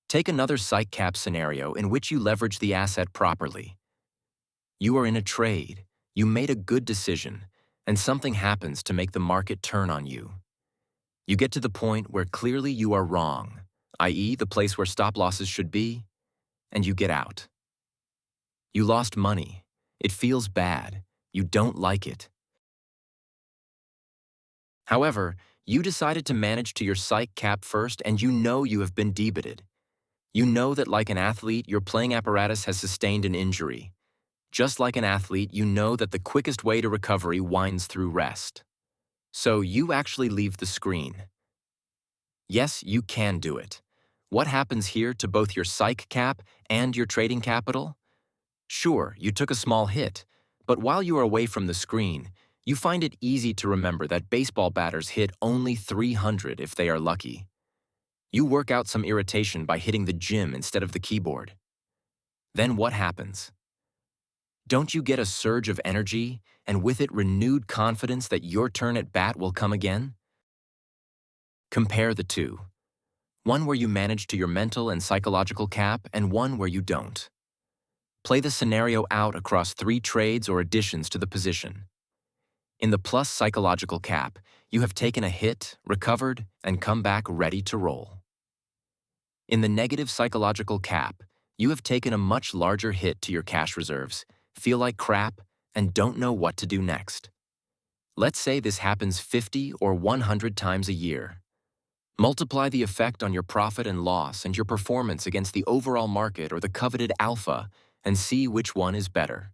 Take another psych cap scenario in which you leverage the asset properly. You are in a trade, you made a good decision, and something happens to make the market turn on you. You get to the point where clearly you are wrong, i.e. the place where stop losses should be, and you get out. You lost money. It feels bad. You don't like it. However, you decided to manage to your psych cap first, and you know you have been debited. You know that like an athlete, your playing apparatus has sustained an injury. Just like an athlete, you know that the quickest way to recovery winds through rest. So you actually leave the screen. Yes, you can do it. What happens here to both your psych cap and your trading capital? Sure, you took a small hit, but while you are away from the screen, you find it easy to remember that baseball batters hit only 300 if they are lucky. You work out some irritation by hitting the gym instead of the keyboard. Then what happens? Don't you get a surge of energy, and with it renewed confidence that your turn at bat will come again? Compare the two. One where you manage to your mental and psychological cap, and one where you don't. Play the scenario out across 3 trades or additions to the position. In the plus psychological cap, you have taken a hit, recovered, and come back ready to roll. In the negative psychological cap, you have taken a much larger hit to your cash reserves, feel like crap, and don't know what to do next. Let's say this happens 50 or 100 times a year. Multiply the effect on your profit and loss and your performance against the overall market or the coveted alpha and see which one is better.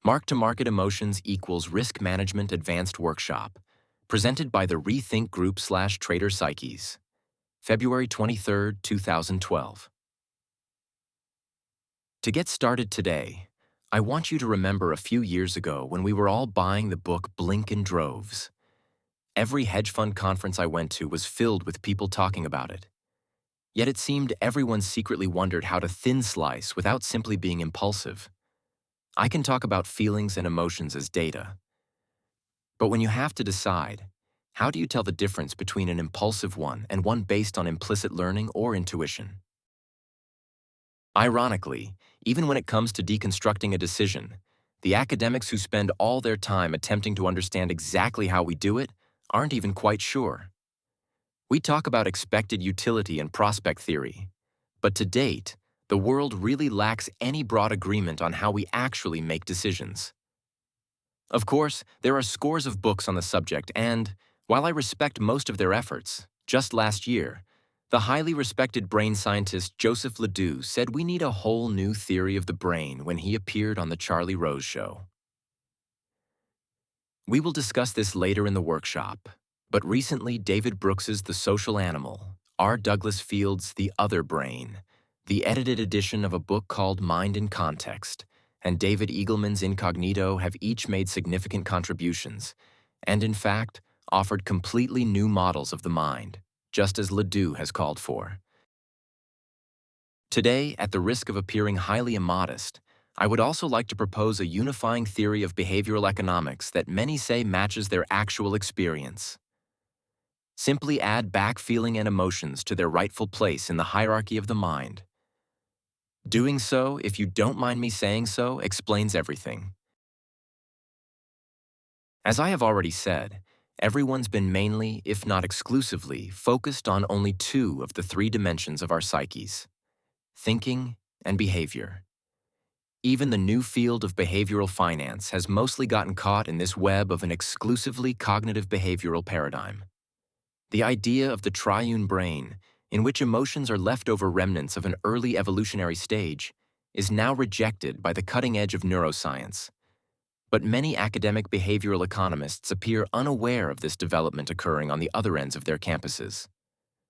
Mark-to-Market Emotions equals Risk Management Advanced Workshop, presented by the Rethink Group/Trader Psyches, February 23, 2012. To get started today, I want you to remember a few years ago when we were all buying the book Blink in droves. Every hedge fund conference I went to was filled with people talking about it. Yet it seemed everyone secretly wondered how to thin slice without simply being impulsive. I can talk about feelings and emotions as data. But when you have to decide, how do you tell the difference between an impulsive one and one based on implicit learning or intuition? Ironically, even when it comes to deconstructing a decision, the academics who spend all their time attempting to understand exactly how we do it aren't even quite sure. We talk about expected utility and prospect theory, but to date, the world really lacks any broad agreement on how we actually make decisions. Of course, there are scores of books on the subject and, while I respect most of their efforts, just last year, the highly respected brain scientist Joseph Ledoux said we need a whole new theory of the brain when he appeared on The Charlie Rose Show. We will discuss this later in the workshop, but recently David Brooks's The Social Animal, R. Douglas Field's The Other Brain, the edited edition of a book called Mind in Context, and David Eagleman's Incognito have each made significant contributions, and in fact, offered completely new models of the mind, just as Ledoux has called for. Today, at the risk of appearing highly immodest, I would also like to propose a unifying theory of behavioral economics that many say matches their actual experience. Simply add back feeling and emotions to their rightful place in the hierarchy of the mind. Doing so, if you don't mind me saying so, explains everything. As I have already said, Everyone's been mainly, if not exclusively, focused on only two of the three dimensions of our psyches: thinking and behavior. Even the new field of behavioral finance has mostly gotten caught in this web of an exclusively cognitive behavioral paradigm. The idea of the triune brain, in which emotions are leftover remnants of an early evolutionary stage, is now rejected by the cutting edge of neuroscience. But many academic behavioral economists appear unaware of this development occurring on the other ends of their campuses.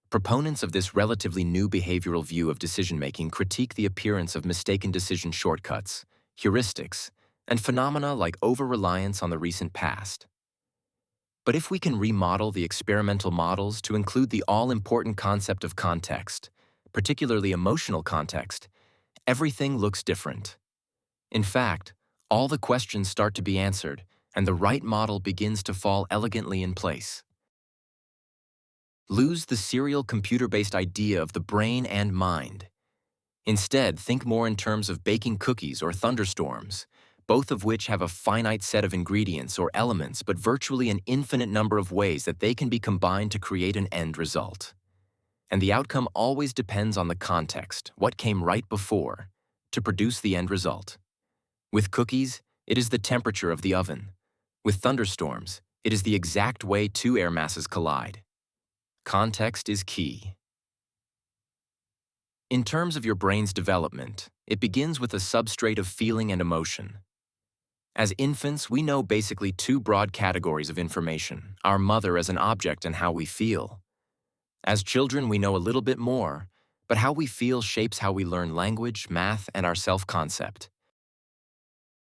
Proponents of this relatively new behavioral view of decision-making critique the appearance of mistaken decision shortcuts, heuristics, and phenomena like over-reliance on the recent past. But if we can remodel the experimental models to include the all-important concept of context, particularly emotional context, everything looks different. In fact, all the questions start to be answered, and the right model begins to fall elegantly in place. Lose the serial computer-based idea of the brain and mind. Instead, think more in terms of baking cookies or thunderstorms, both of which have a finite set of ingredients or elements but virtually an infinite number of ways that they can be combined to create an end result. And the outcome always depends on the context, what came right before, to produce the end result. With cookies, it is the temperature of the oven. With thunderstorms, it is the exact way two air masses collide. Context is key. In terms of your brain's development, it begins with a substrate of feeling and emotion. As infants, we know basically two broad categories of information: our mother as an object and how we feel. As children, we know a little bit more, but how we feel shapes how we learn language, math, and our self-concept.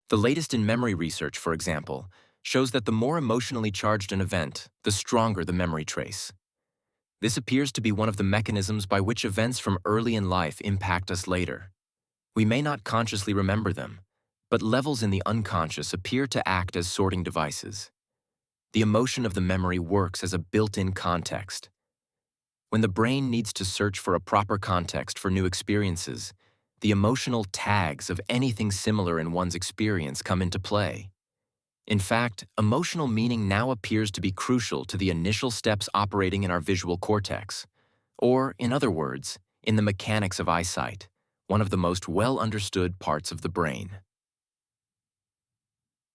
The latest in memory research, for example, shows that the more emotionally charged an event, the stronger the memory trace. This appears to be one of the mechanisms by which events from early in life impact us later. We may not consciously remember them, but levels in the unconscious appear to act as sorting devices. The emotion of the memory works as a built-in context. When the brain needs to search for a proper context for new experiences, the emotional tags of anything similar in one's experience come into play. In fact, emotional meaning now appears to be crucial to the initial steps operating in our visual cortex, or, in other words, in the mechanics of eyesight, one of the most well-understood parts of the brain.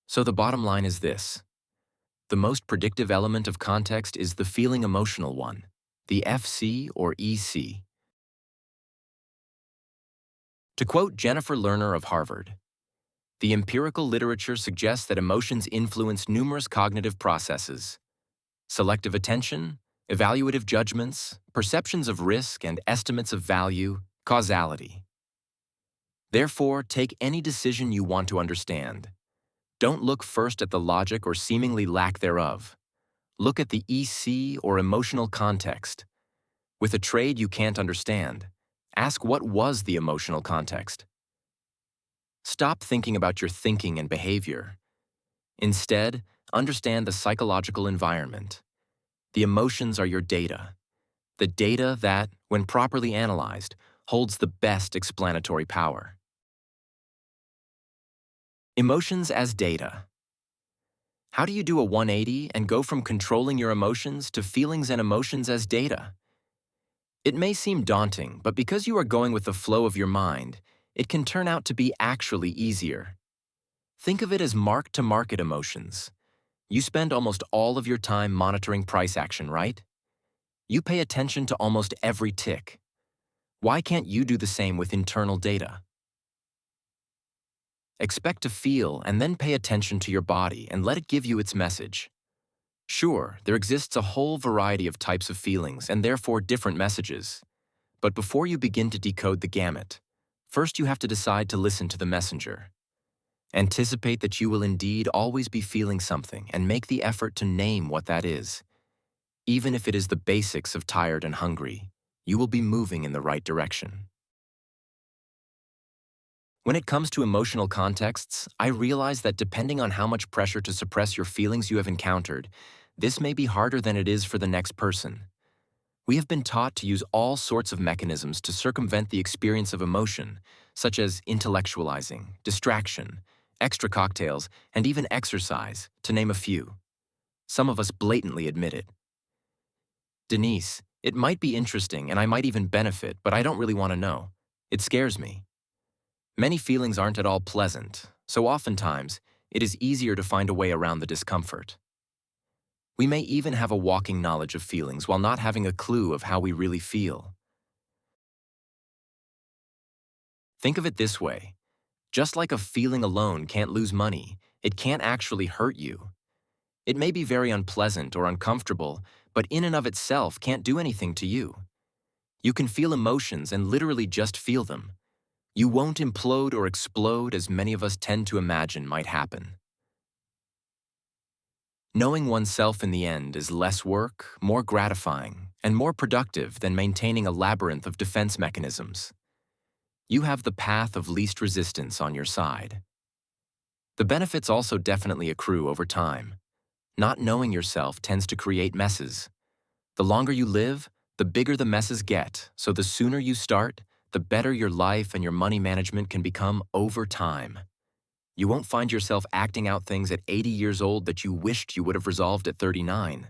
So the bottom line is this: the most predictive element of context is the feeling emotional one, the FC or EC. To quote Jennifer Lerner of Harvard, "The empirical literature suggests that emotions influence numerous cognitive processes: selective attention, evaluative judgments, perceptions of risk and estimates of value, causality. Therefore, take any decision you want to understand. Don't look first at the logic or seemingly lack thereof. Look at the EC or emotional context. With a trade you can't understand, ask what was the emotional context. Stop thinking about your thinking and behavior. Instead, understand the psychological environment. The emotions are your data. The data that, when properly analyzed, holds the best explanatory power." Emotions as data. How do you do a 180 and go from controlling your emotions to feelings and emotions as data? It may seem daunting, but because you are going with the flow of your mind, it can turn out to be actually easier. Think of it as mark-to-market emotions. You spend almost all of your time monitoring price action, right? You pay attention to almost every tick. Why can't you do the same with internal data? Expect to feel and then pay attention to your body and let it give you its message. Sure, there exists a whole variety of types of feelings and therefore different messages. But before you begin to decode the gamut, first you have to decide to listen to the messenger. Anticipate that you will indeed always be feeling something and make the effort to name what that is. Even if it is the basics of tired and hungry, you will be moving in the right direction. When it comes to emotional contexts, I realize that depending on how much pressure to suppress your feelings you have encountered, this may be harder than it is for the next person. We have been taught to use all sorts of mechanisms to circumvent the experience of emotion, such as intellectualizing, distraction, extra cocktails, and even exercise, to name a few. Some of us blatantly admit it. Denise, it might be interesting and I might even benefit, but I don't really want to know. It scares me. Many feelings aren't at all pleasant, so oftentimes it is easier to find a way around the discomfort. We may even have a walking knowledge of feelings while not having a clue of how we really feel. Think of it this way. Just like a feeling alone can't lose money, it can't actually hurt you. It may be very unpleasant or uncomfortable, but in and of itself can't do anything to you. You can feel emotions and literally just feel them. You won't implode or explode as many of us tend to imagine might happen. Knowing oneself in the end is less work, more gratifying, and more productive than maintaining a labyrinth of defense mechanisms. You have the path of least resistance on your side. The benefits also definitely accrue over time. Not knowing yourself tends to create messes. The longer you live, the bigger the messes get, so the sooner you start, the better your life and your money management can become over time. You won't find yourself acting out things at 80 years old that you wished you would have resolved at 39.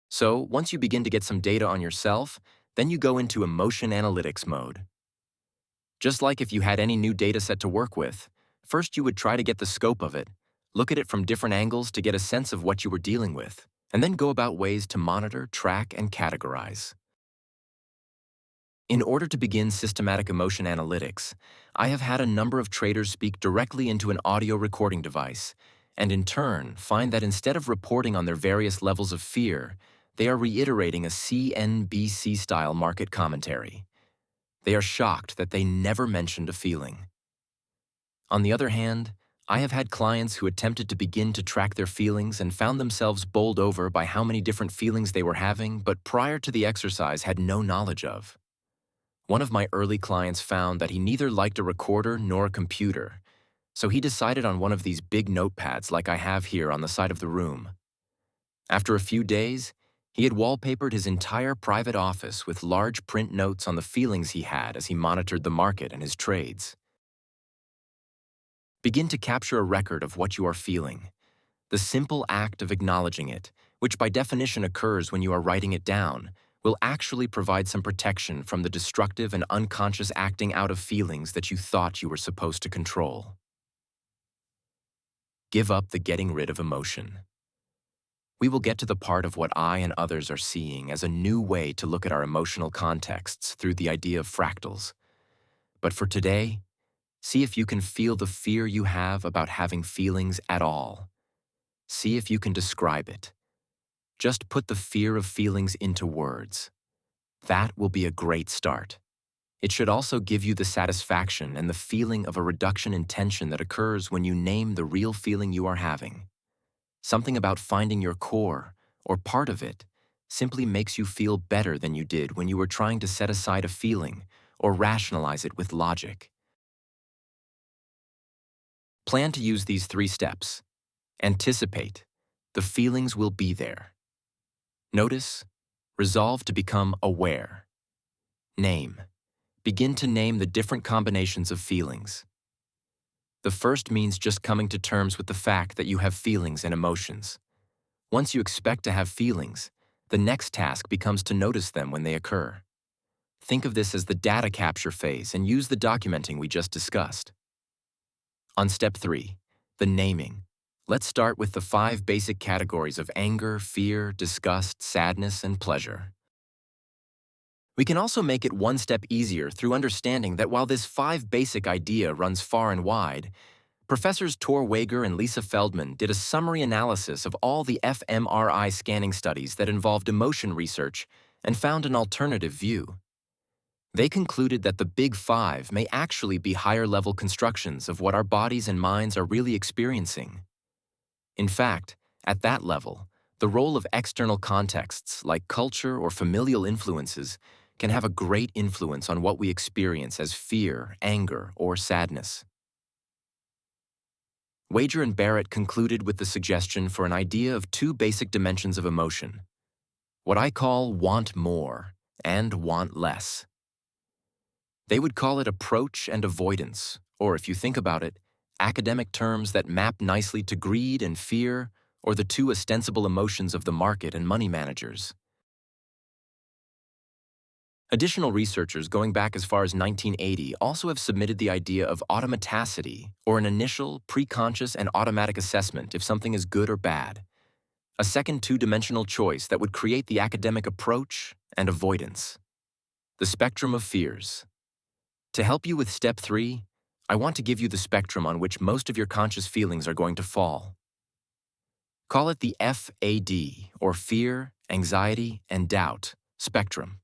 So, once you begin to get some data on yourself, then you go into emotion analytics mode. Just like if you had any new data set to work with, first you would try to get the scope of it, look at it from different angles to get a sense of what you were dealing with, and then go about ways to monitor, track, and categorize. In order to begin systematic emotion analytics, I have had a number of traders speak directly into an audio recording device, and in turn find that instead of reporting on their various levels of fear, they are reiterating a CNBC-style market commentary. They are shocked that they never mentioned a feeling. On the other hand, I have had clients who attempted to begin to track their feelings and found themselves bowled over by how many different feelings they were having, but prior to the exercise had no knowledge of. One of my early clients found that he neither liked a recorder nor a computer, so he decided on one of these big notepads like I have here on the side of the room. After a few days, he had wallpapered his entire private office with large print notes on the feelings he had as he monitored the market and his trades. Begin to capture a record of what you are feeling. The simple act of acknowledging it, which by definition occurs when you are writing it down, will actually provide some protection from the destructive and unconscious acting out of feelings that you thought you were supposed to control. Give up the getting rid of emotion. We will get to the part of what I and others are seeing as a new way to look at our emotional contexts through the idea of fractals. But for today, see if you can feel the fear you have about having feelings at all. See if you can describe it. Just put the fear of feelings into words. That will be a great start. It should also give you the satisfaction and the feeling of a reduction in tension that occurs when you name the real feeling you are having. Something about finding your core, or part of it, simply makes you feel better than you did when you were trying to set aside a feeling or rationalize it with logic. Plan to use these 3 steps. Anticipate. The feelings will be there. Notice. Resolve to become aware. Name. Begin to name the different combinations of feelings. The first means just coming to terms with the fact that you have feelings and emotions. Once you expect to have feelings, the next task becomes to notice them when they occur. Think of this as the data capture phase and use the documenting we just discussed. On step 3, the naming, let's start with the 5 basic categories of anger, fear, disgust, sadness, and pleasure. We can also make it one step easier through understanding that while this 5 basic idea runs far and wide, Professors Tor Wager and Lisa Feldman did a summary analysis of all the fMRI scanning studies that involved emotion research and found an alternative view. They concluded that the Big 5 may actually be higher-level constructions of what our bodies and minds are really experiencing. In fact, at that level, the role of external contexts like culture or familial influences can have a great influence on what we experience as fear, anger, or sadness. Wager and Barrett concluded with the suggestion for an idea of 2 basic dimensions of emotion, what I call want more and want less. They would call it approach and avoidance, or if you think about it, academic terms that map nicely to greed and fear, or the two ostensible emotions of the market and money managers. Additional researchers going back as far as 1980 also have submitted the idea of automatacity, or an initial, preconscious, and automatic assessment if something is good or bad, a second two-dimensional choice that would create the academic approach and avoidance. The spectrum of fears. To help you with step 3, I want to give you the spectrum on which most of your conscious feelings are going to fall. Call it the FAD, or fear, anxiety, and doubt, spectrum.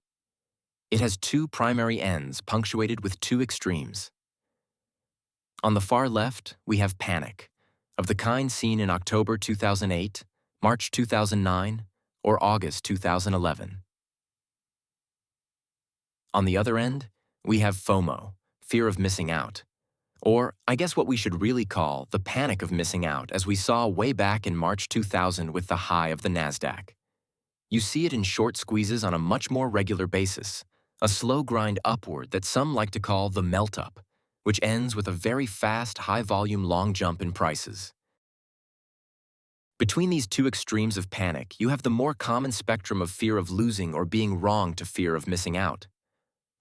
It has two primary ends punctuated with two extremes. On the far left, we have panic, of the kind seen in October 2008, March 2009, or August 2011. On the other end, we have FOMO, fear of missing out, or I guess what we should really call the panic of missing out, as we saw way back in March 2000 with the high of the NASDAQ. You see it in short squeezes on a much more regular basis, a slow grind upward that some like to call the melt-up, which ends with a very fast, high-volume long jump in prices. Between these two extremes of panic, you have the more common spectrum of fear of losing or being wrong to fear of missing out.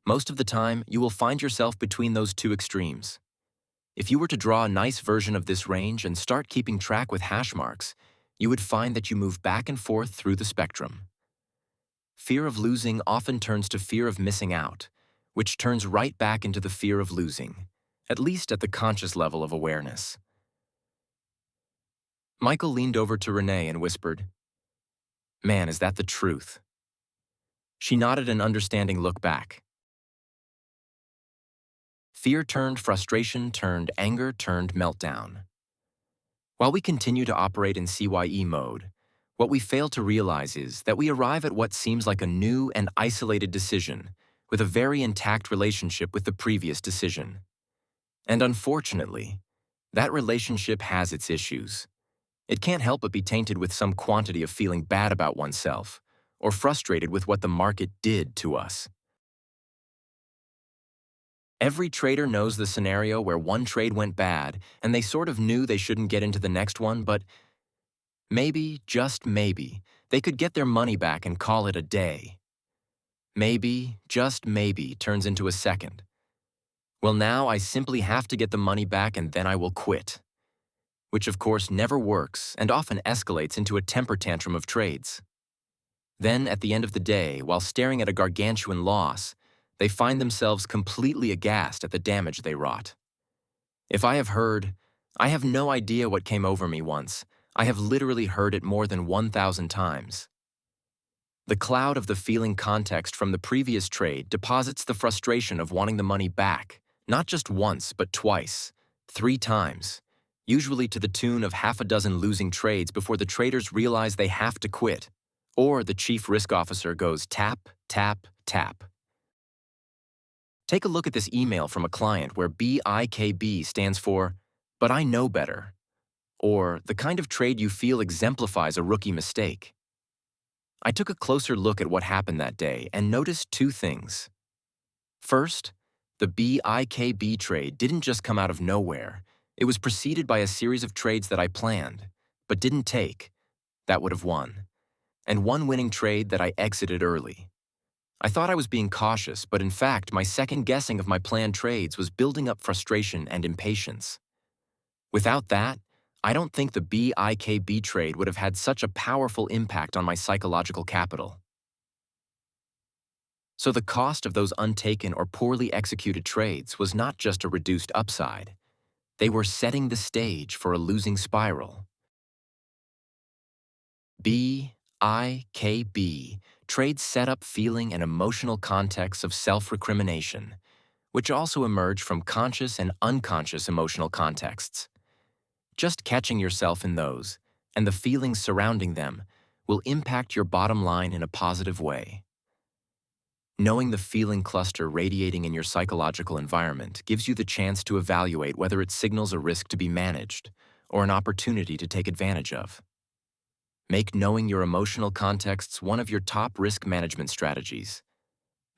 Most of the time, you will find yourself between those two extremes. If you were to draw a nice version of this range and start keeping track with hash marks, you would find that you move back and forth through the spectrum. Fear of losing often turns to fear of missing out, which turns right back into the fear of losing, at least at the conscious level of awareness. Michael leaned over to Renee and whispered, "Man, is that the truth?" She nodded an understanding look back. Fear turned frustration turned anger turned meltdown. While we continue to operate in CYE mode, what we fail to realize is that we arrive at what seems like a new and isolated decision with a very intact relationship with the previous decision. And unfortunately, that relationship has its issues. It can't help but be tainted with some quantity of feeling bad about oneself or frustrated with what the market did to us. Every trader knows the scenario where one trade went bad and they sort of knew they shouldn't get into the next one, but maybe, just maybe, they could get their money back and call it a day. Maybe, just maybe, turns into a second. Well, now I simply have to get the money back and then I will quit. Which of course never works and often escalates into a temper tantrum of trades. Then, at the end of the day, while staring at a gargantuan loss, they find themselves completely aghast at the damage they wrought. If I have no idea what came over me once. I have literally heard it more than 1,000 times. The cloud of the feeling context from the previous trade deposits the frustration of wanting the money back, not just once, but twice, 3 times, usually to the tune of half a dozen losing trades before the traders realize they have to quit, or the chief risk officer goes tap, tap, tap. Take a look at this email from a client where BIKB stands for, "But I know better," or the kind of trade you feel exemplifies a rookie mistake. I took a closer look at what happened that day and noticed 2 things. First, the BIKB trade didn't just come out of nowhere. It was preceded by a series of trades that I planned, but didn't take, that would have won, and one winning trade that I exited early. I thought I was being cautious, but in fact, my second guessing of my planned trades was building up frustration and impatience. Without that, I don't think the BIKB trade would have had such a powerful impact on my psychological capital. So the cost of those untaken or poorly executed trades was not just a reduced upside. They were setting the stage for a losing spiral. BIKB trades set up feeling and emotional contexts of self-recrimination, which also emerge from conscious and unconscious emotional contexts. Just catching yourself in those, and the feelings surrounding them, will impact your bottom line in a positive way. Knowing the feeling cluster radiating in your psychological environment gives you the chance to evaluate whether it signals a risk to be managed or an opportunity to take advantage of. Make knowing your emotional contexts one of your top risk management strategies.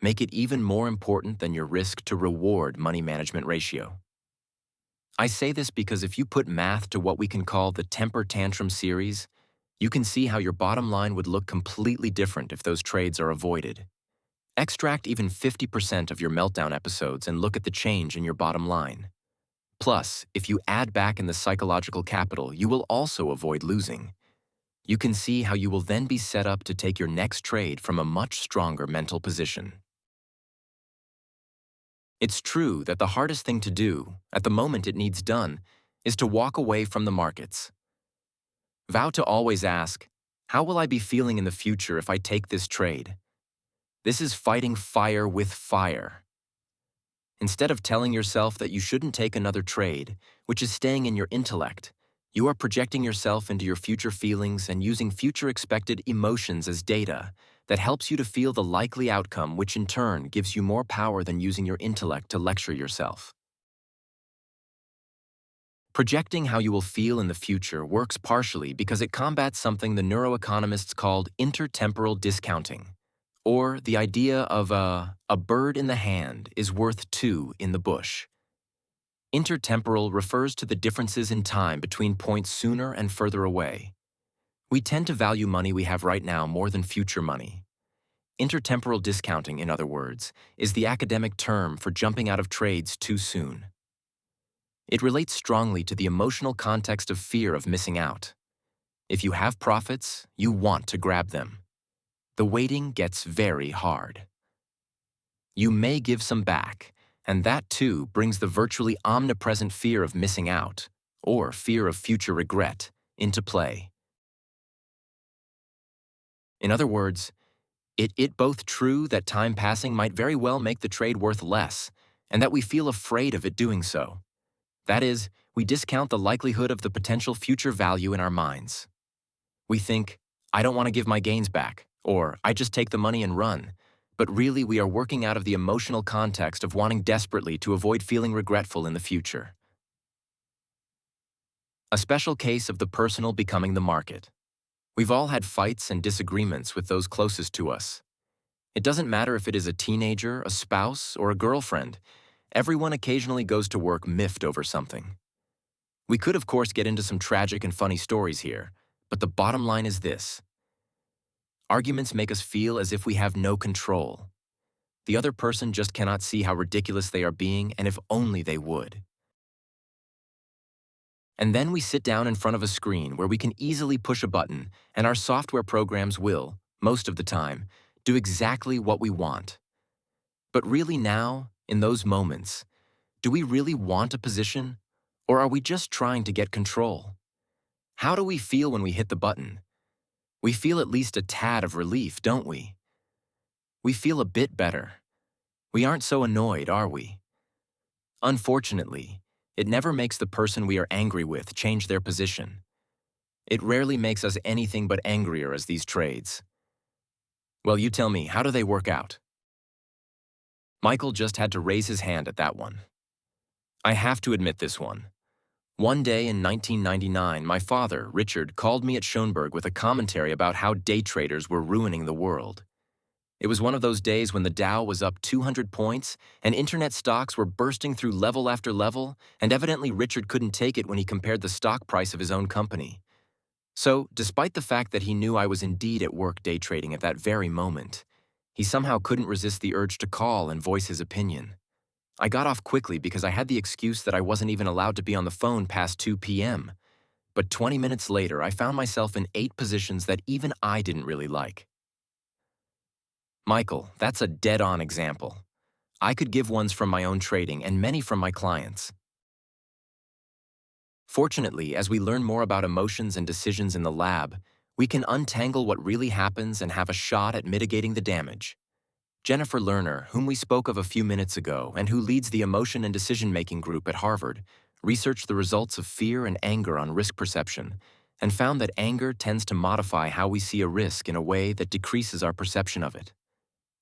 Make it even more important than your risk to reward money management ratio. I say this because if you put math to what we can call the temper tantrum series, you can see how your bottom line would look completely different if those trades are avoided. Extract even 50% of your meltdown episodes and look at the change in your bottom line. Plus, if you add back in the psychological capital, you will also avoid losing. You can see how you will then be set up to take your next trade from a much stronger mental position. It's true that the hardest thing to do, at the moment it needs done, is to walk away from the markets. Vow to always ask, how will I be feeling in the future if I take this trade? This is fighting fire with fire. Instead of telling yourself that you shouldn't take another trade, which is staying in your intellect, you are projecting yourself into your future feelings and using future expected emotions as data that helps you to feel the likely outcome, which in turn gives you more power than using your intellect to lecture yourself. Projecting how you will feel in the future works partially because it combats something the neuroeconomists called intertemporal discounting, or the idea of a bird in the hand is worth two in the bush. Intertemporal refers to the differences in time between points sooner and further away. We tend to value money we have right now more than future money. Intertemporal discounting, in other words, is the academic term for jumping out of trades too soon. It relates strongly to the emotional context of fear of missing out. If you have profits, you want to grab them. The waiting gets very hard. You may give some back, and that too brings the virtually omnipresent fear of missing out, or fear of future regret, into play. In other words, it both true that time passing might very well make the trade worth less, and that we feel afraid of it doing so. That is, we discount the likelihood of the potential future value in our minds. We think, I don't want to give my gains back, or I just take the money and run. But really, we are working out of the emotional context of wanting desperately to avoid feeling regretful in the future. A special case of the personal becoming the market. We've all had fights and disagreements with those closest to us. It doesn't matter if it is a teenager, a spouse, or a girlfriend. Everyone occasionally goes to work miffed over something. We could, of course, get into some tragic and funny stories here, but the bottom line is this. Arguments make us feel as if we have no control. The other person just cannot see how ridiculous they are being, and if only they would. And then we sit down in front of a screen where we can easily push a button, and our software programs will, most of the time, do exactly what we want. But really now, in those moments, do we really want a position, or are we just trying to get control? How do we feel when we hit the button? We feel at least a tad of relief, don't we? We feel a bit better. We aren't so annoyed, are we? Unfortunately, it never makes the person we are angry with change their position. It rarely makes us anything but angrier as these trades. Well, you tell me, how do they work out? Michael just had to raise his hand at that one. I have to admit this one. One day in 1999, my father, Richard, called me at Schoenberg with a commentary about how day traders were ruining the world. It was one of those days when the Dow was up 200 points and internet stocks were bursting through level after level, and evidently Richard couldn't take it when he compared the stock price of his own company. So, despite the fact that he knew I was indeed at work day trading at that very moment, he somehow couldn't resist the urge to call and voice his opinion. I got off quickly because I had the excuse that I wasn't even allowed to be on the phone past 2 p.m. But 20 minutes later, I found myself in 8 positions that even I didn't really like. Michael, that's a dead-on example. I could give ones from my own trading and many from my clients. Fortunately, as we learn more about emotions and decisions in the lab, we can untangle what really happens and have a shot at mitigating the damage. Jennifer Lerner, whom we spoke of a few minutes ago and who leads the Emotion and Decision-Making Group at Harvard, researched the results of fear and anger on risk perception and found that anger tends to modify how we see a risk in a way that decreases our perception of it.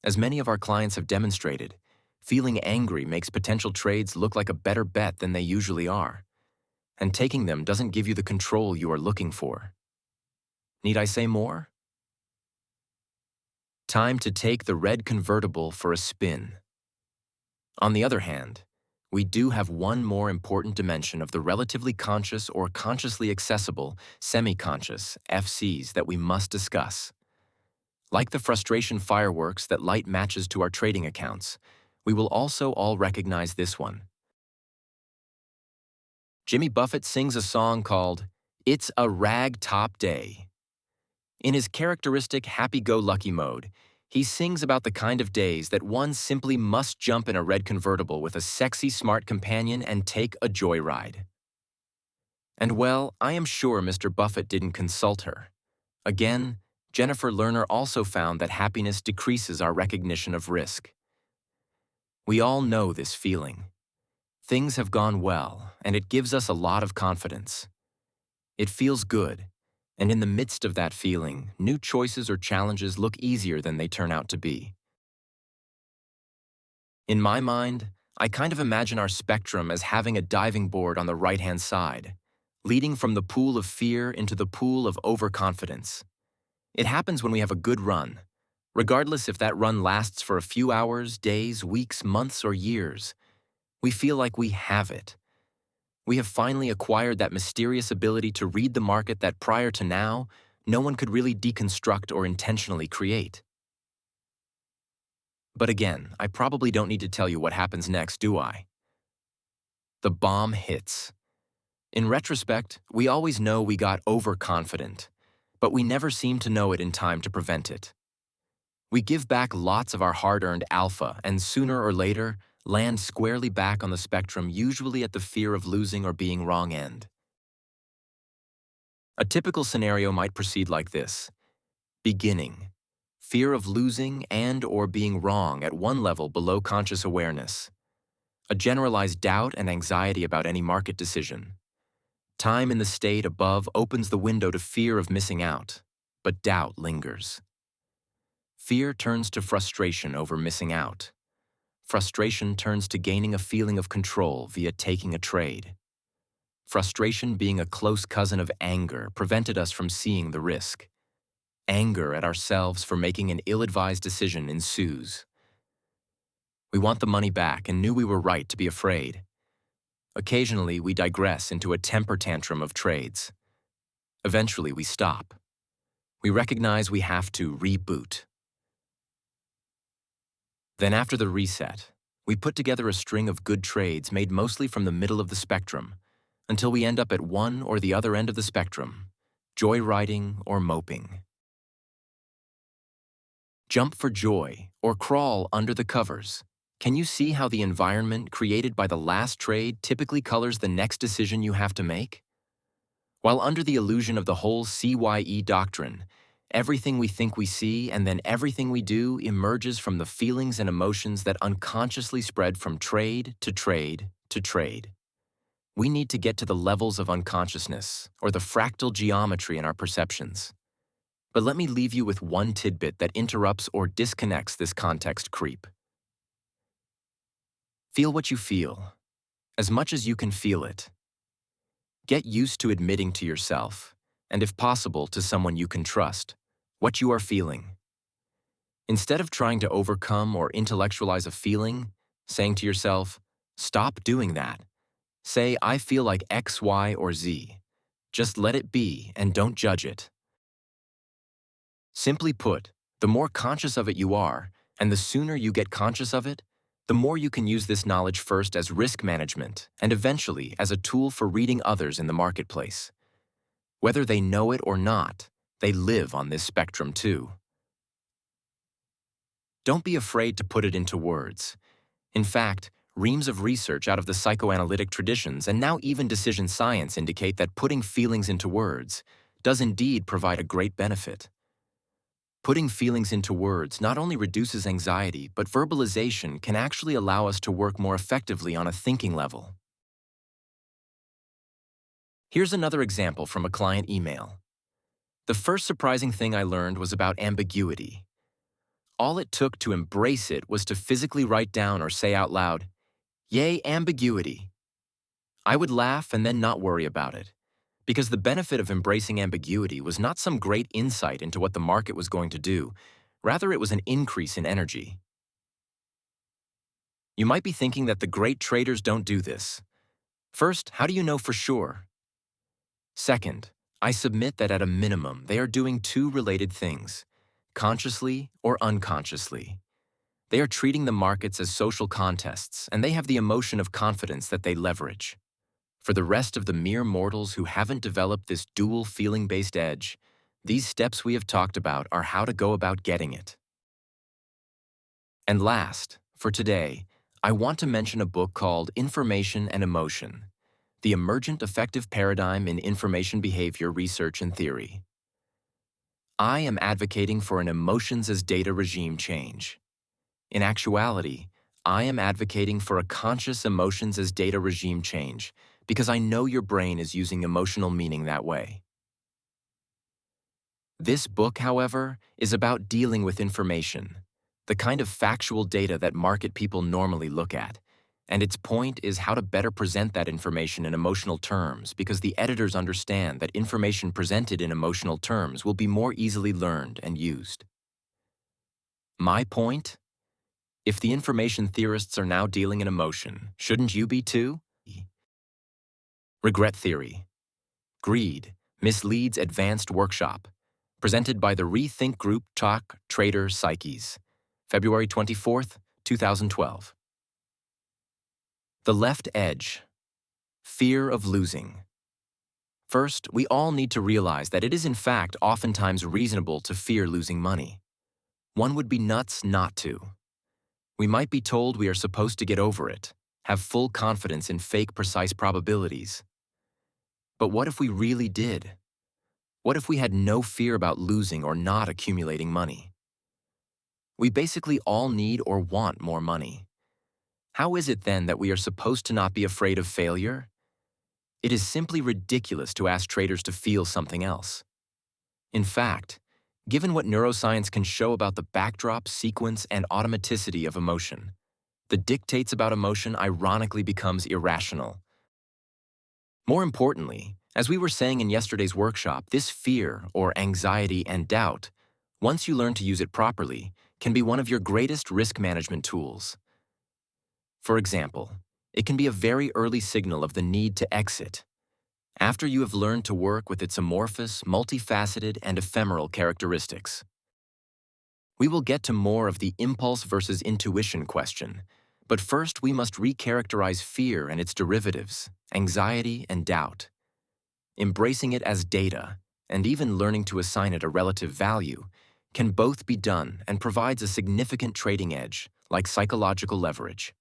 As many of our clients have demonstrated, feeling angry makes potential trades look like a better bet than they usually are, and taking them doesn't give you the control you are looking for. Need I say more? Time to take the red convertible for a spin. On the other hand, We do have one more important dimension of the relatively conscious or consciously accessible semi-conscious FCs that we must discuss. Like the frustration fireworks that light matches to our trading accounts, we will also all recognize this one. Jimmy Buffett sings a song called "It's a Rag-Top Day." In his characteristic happy-go-lucky mode, he sings about the kind of days that one simply must jump in a red convertible with a sexy, smart companion and take a joyride. And well, I am sure Mr. Buffett didn't consult her. Again, Jennifer Lerner also found that happiness decreases our recognition of risk. We all know this feeling. Things have gone well, and it gives us a lot of confidence. It feels good, and in the midst of that feeling, new choices or challenges look easier than they turn out to be. In my mind, I kind of imagine our spectrum as having a diving board on the right-hand side, leading from the pool of fear into the pool of overconfidence. It happens when we have a good run, regardless if that run lasts for a few hours, days, weeks, months, or years. We feel like we have it. We have finally acquired that mysterious ability to read the market that prior to now, no one could really deconstruct or intentionally create. But again, I probably don't need to tell you what happens next, do I? The bomb hits. In retrospect, we always know we got overconfident, but we never seem to know it in time to prevent it. We give back lots of our hard-earned alpha and sooner or later land squarely back on the spectrum, usually at the fear of losing or being wrong end. A typical scenario might proceed like this. Beginning. Fear of losing and or being wrong at one level below conscious awareness. A generalized doubt and anxiety about any market decision. Time in the state above opens the window to fear of missing out, but doubt lingers. Fear turns to frustration over missing out. Frustration turns to gaining a feeling of control via taking a trade. Frustration, being a close cousin of anger, prevented us from seeing the risk. Anger at ourselves for making an ill-advised decision ensues. We want the money back and knew we were right to be afraid. Occasionally, we digress into a temper tantrum of trades. Eventually, we stop. We recognize we have to reboot. Then after the reset, we put together a string of good trades made mostly from the middle of the spectrum, until we end up at one or the other end of the spectrum, joyriding or moping. Jump for joy or crawl under the covers. Can you see how the environment created by the last trade typically colors the next decision you have to make? While under the illusion of the whole CYE doctrine, everything we think we see and then everything we do emerges from the feelings and emotions that unconsciously spread from trade to trade to trade. We need to get to the levels of unconsciousness, or the fractal geometry in our perceptions. But let me leave you with one tidbit that interrupts or disconnects this context creep. Feel what you feel, as much as you can feel it. Get used to admitting to yourself, and if possible to someone you can trust, what you are feeling. Instead of trying to overcome or intellectualize a feeling, saying to yourself, "Stop doing that," say, "I feel like X, Y, or Z." Just let it be and don't judge it. Simply put, the more conscious of it you are, and the sooner you get conscious of it, the more you can use this knowledge first as risk management and eventually as a tool for reading others in the marketplace. Whether they know it or not, they live on this spectrum too. Don't be afraid to put it into words. In fact, reams of research out of the psychoanalytic traditions and now even decision science indicate that putting feelings into words does indeed provide a great benefit. Putting feelings into words not only reduces anxiety, but verbalization can actually allow us to work more effectively on a thinking level. Here's another example from a client email. The first surprising thing I learned was about ambiguity. All it took to embrace it was to physically write down or say out loud, "Yay, ambiguity." I would laugh and then not worry about it, because the benefit of embracing ambiguity was not some great insight into what the market was going to do. Rather, it was an increase in energy. You might be thinking that the great traders don't do this. First, how do you know for sure? Second, I submit that at a minimum, they are doing two related things, consciously or unconsciously. They are treating the markets as social contests, and they have the emotion of confidence that they leverage. For the rest of the mere mortals who haven't developed this dual feeling-based edge, these steps we have talked about are how to go about getting it. And last, for today, I want to mention a book called Information and Emotion: The Emergent Affective Paradigm in Information Behavior Research and Theory. I am advocating for an emotions as data regime change. In actuality, I am advocating for a conscious emotions as data regime change because I know your brain is using emotional meaning that way. This book, however, is about dealing with information, the kind of factual data that market people normally look at, and its point is how to better present that information in emotional terms because the editors understand that information presented in emotional terms will be more easily learned and used. My point? If the information theorists are now dealing in emotion, shouldn't you be too? Regret theory. Greed misleads advanced workshop. Presented by the Rethink Group Talk Trader Psyches. February 24th, 2012. The left edge. Fear of losing. First, we all need to realize that it is in fact oftentimes reasonable to fear losing money. One would be nuts not to. We might be told we are supposed to get over it, have full confidence in fake precise probabilities. But what if we really did? What if we had no fear about losing or not accumulating money? We basically all need or want more money. How is it then that we are supposed to not be afraid of failure? It is simply ridiculous to ask traders to feel something else. In fact, given what neuroscience can show about the backdrop, sequence, and automaticity of emotion, the dictates about emotion ironically becomes irrational. More importantly, as we were saying in yesterday's workshop, this fear or anxiety and doubt, once you learn to use it properly, can be one of your greatest risk management tools. For example, it can be a very early signal of the need to exit, after you have learned to work with its amorphous, multifaceted, and ephemeral characteristics. We will get to more of the impulse versus intuition question, but first we must recharacterize fear and its derivatives, anxiety and doubt. Embracing it as data, and even learning to assign it a relative value, can both be done and provides a significant trading edge, like psychological leverage.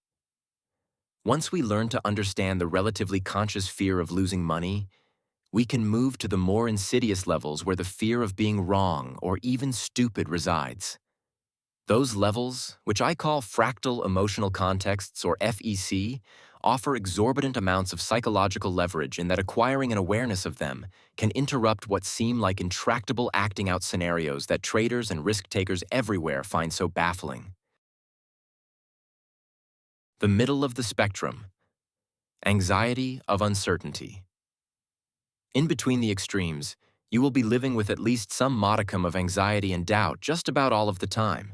Once we learn to understand the relatively conscious fear of losing money, we can move to the more insidious levels where the fear of being wrong or even stupid resides. Those levels, which I call fractal emotional contexts or FEC, offer exorbitant amounts of psychological leverage in that acquiring an awareness of them can interrupt what seem like intractable acting out scenarios that traders and risk-takers everywhere find so baffling. The middle of the spectrum. Anxiety of uncertainty. In between the extremes, you will be living with at least some modicum of anxiety and doubt just about all of the time.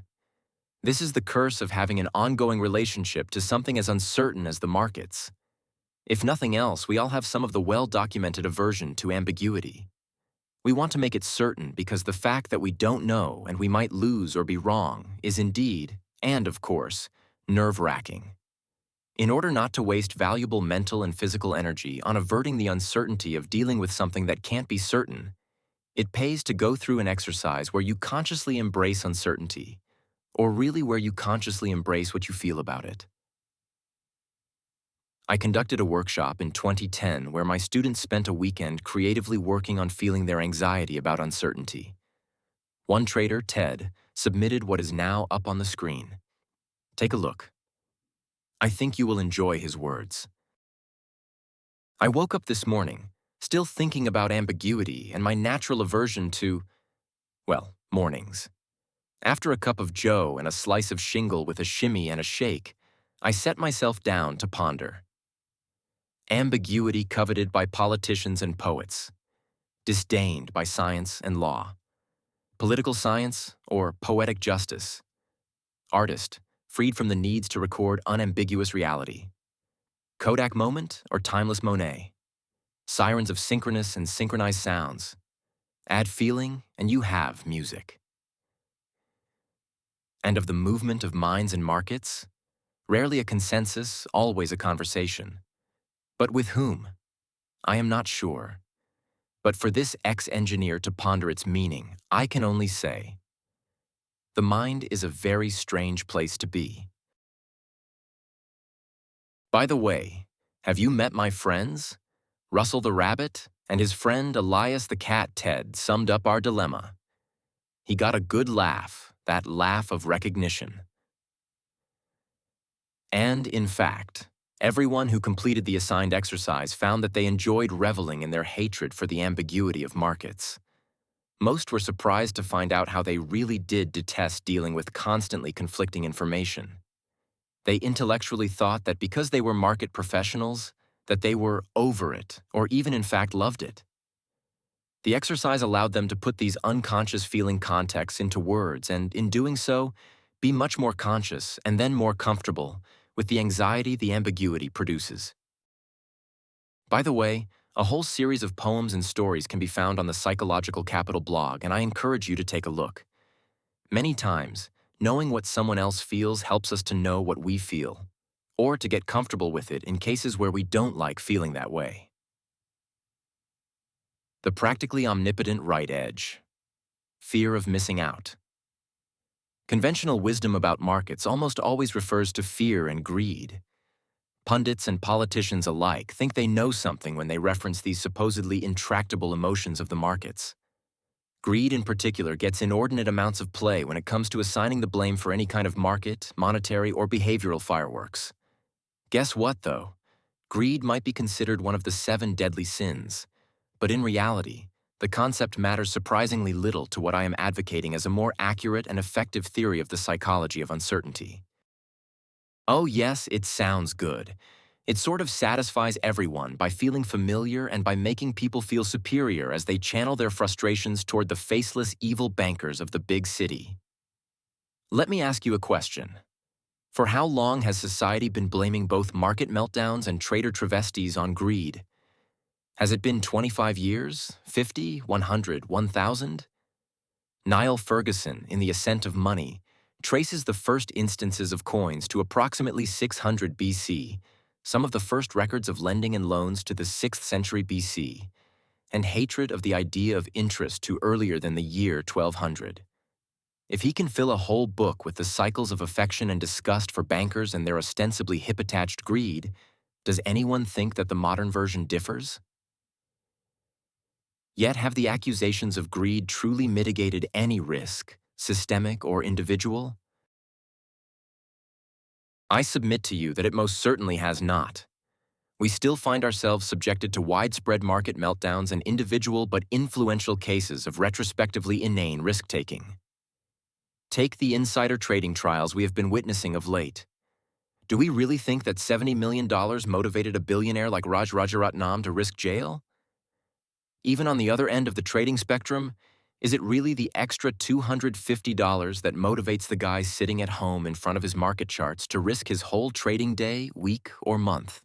This is the curse of having an ongoing relationship to something as uncertain as the markets. If nothing else, we all have some of the well-documented aversion to ambiguity. We want to make it certain because the fact that we don't know and we might lose or be wrong is indeed, and of course, nerve-wracking. In order not to waste valuable mental and physical energy on averting the uncertainty of dealing with something that can't be certain, it pays to go through an exercise where you consciously embrace uncertainty, or really where you consciously embrace what you feel about it. I conducted a workshop in 2010 where my students spent a weekend creatively working on feeling their anxiety about uncertainty. One trader, Ted, submitted what is now up on the screen. Take a look. I think you will enjoy his words. I woke up this morning, still thinking about ambiguity and my natural aversion to, well, mornings. After a cup of joe and a slice of shingle with a shimmy and a shake, I set myself down to ponder. Ambiguity coveted by politicians and poets, disdained by science and law, political science or poetic justice, artist freed from the needs to record unambiguous reality. Kodak moment or timeless Monet? Sirens of synchronous and synchronized sounds. Add feeling, and you have music. And of the movement of minds and markets? Rarely a consensus, always a conversation. But with whom? I am not sure. But for this ex-engineer to ponder its meaning, I can only say, the mind is a very strange place to be. By the way, have you met my friends? Russell the rabbit and his friend Elias the cat Ted summed up our dilemma. He got a good laugh, that laugh of recognition. And, in fact, everyone who completed the assigned exercise found that they enjoyed reveling in their hatred for the ambiguity of markets. Most were surprised to find out how they really did detest dealing with constantly conflicting information. They intellectually thought that because they were market professionals, that they were over it, or even in fact loved it. The exercise allowed them to put these unconscious feeling contexts into words and, in doing so, be much more conscious and then more comfortable with the anxiety the ambiguity produces. By the way, a whole series of poems and stories can be found on the Psychological Capital blog, and I encourage you to take a look. Many times, knowing what someone else feels helps us to know what we feel, or to get comfortable with it in cases where we don't like feeling that way. The practically omnipotent right edge. Fear of missing out. Conventional wisdom about markets almost always refers to fear and greed. Pundits and politicians alike think they know something when they reference these supposedly intractable emotions of the markets. Greed in particular gets inordinate amounts of play when it comes to assigning the blame for any kind of market, monetary, or behavioral fireworks. Guess what, though? Greed might be considered one of the 7 deadly sins, but in reality, the concept matters surprisingly little to what I am advocating as a more accurate and effective theory of the psychology of uncertainty. Oh yes, it sounds good. It sort of satisfies everyone by feeling familiar and by making people feel superior as they channel their frustrations toward the faceless evil bankers of the big city. Let me ask you a question. For how long has society been blaming both market meltdowns and trader travesties on greed? Has it been 25 years, 50, 100, 1,000? Niall Ferguson, in The Ascent of Money, traces the first instances of coins to approximately 600 BC, some of the first records of lending and loans to the 6th century BC, and hatred of the idea of interest to earlier than the year 1200. If he can fill a whole book with the cycles of affection and disgust for bankers and their ostensibly hip-attached greed, does anyone think that the modern version differs? Yet have the accusations of greed truly mitigated any risk, systemic or individual? I submit to you that it most certainly has not. We still find ourselves subjected to widespread market meltdowns and individual but influential cases of retrospectively inane risk-taking. Take the insider trading trials we have been witnessing of late. Do we really think that $70 million motivated a billionaire like Raj Rajaratnam to risk jail? Even on the other end of the trading spectrum, is it really the extra $250 that motivates the guy sitting at home in front of his market charts to risk his whole trading day, week, or month?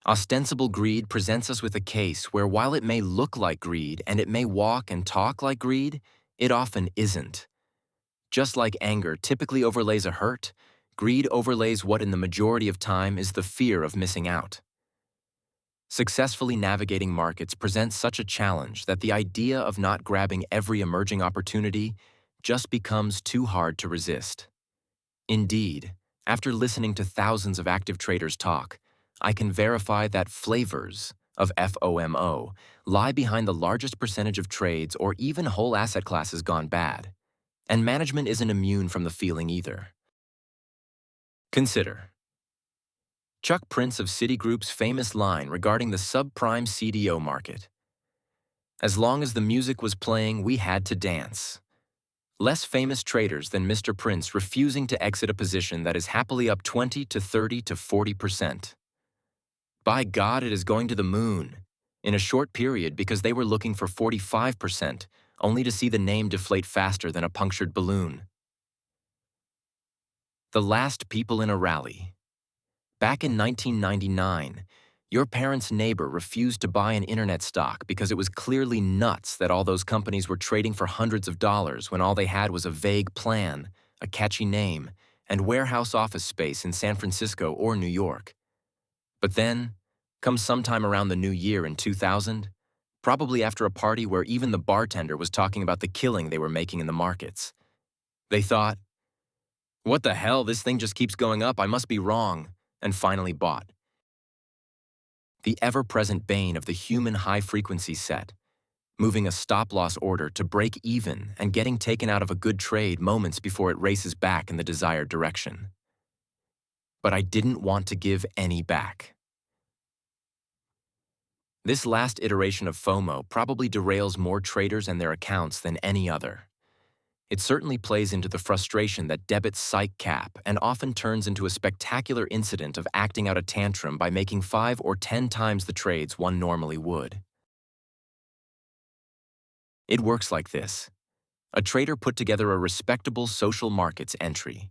Ostensible greed presents us with a case where while it may look like greed and it may walk and talk like greed, it often isn't. Just like anger typically overlays a hurt, greed overlays what in the majority of time is the fear of missing out. Successfully navigating markets presents such a challenge that the idea of not grabbing every emerging opportunity just becomes too hard to resist. Indeed, after listening to thousands of active traders talk, I can verify that flavors of FOMO lie behind the largest percentage of trades or even whole asset classes gone bad, and management isn't immune from the feeling either. Consider Chuck Prince of Citigroup's famous line regarding the subprime CDO market. As long as the music was playing, we had to dance. Less famous traders than Mr. Prince refusing to exit a position that is happily up 20 to 30 to 40%. By God, it is going to the moon, in a short period because they were looking for 45%, only to see the name deflate faster than a punctured balloon. The last people in a rally. Back in 1999, your parents' neighbor refused to buy an internet stock because it was clearly nuts that all those companies were trading for hundreds of dollars when all they had was a vague plan, a catchy name, and warehouse office space in San Francisco or New York. But then, come sometime around the new year in 2000, probably after a party where even the bartender was talking about the killing they were making in the markets, they thought, "What the hell, this thing just keeps going up, I must be wrong," and finally bought. The ever-present bane of the human high-frequency set, moving a stop-loss order to break even and getting taken out of a good trade moments before it races back in the desired direction. But I didn't want to give any back. This last iteration of FOMO probably derails more traders and their accounts than any other. It certainly plays into the frustration that debits psych cap and often turns into a spectacular incident of acting out a tantrum by making 5 or 10 times the trades one normally would. It works like this. A trader put together a respectable social markets entry.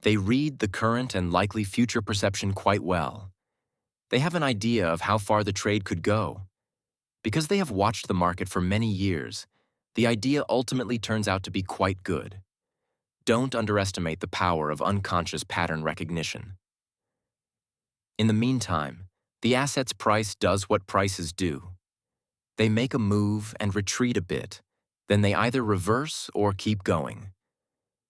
They read the current and likely future perception quite well. They have an idea of how far the trade could go. Because they have watched the market for many years, the idea ultimately turns out to be quite good. Don't underestimate the power of unconscious pattern recognition. In the meantime, the asset's price does what prices do. They make a move and retreat a bit, then they either reverse or keep going.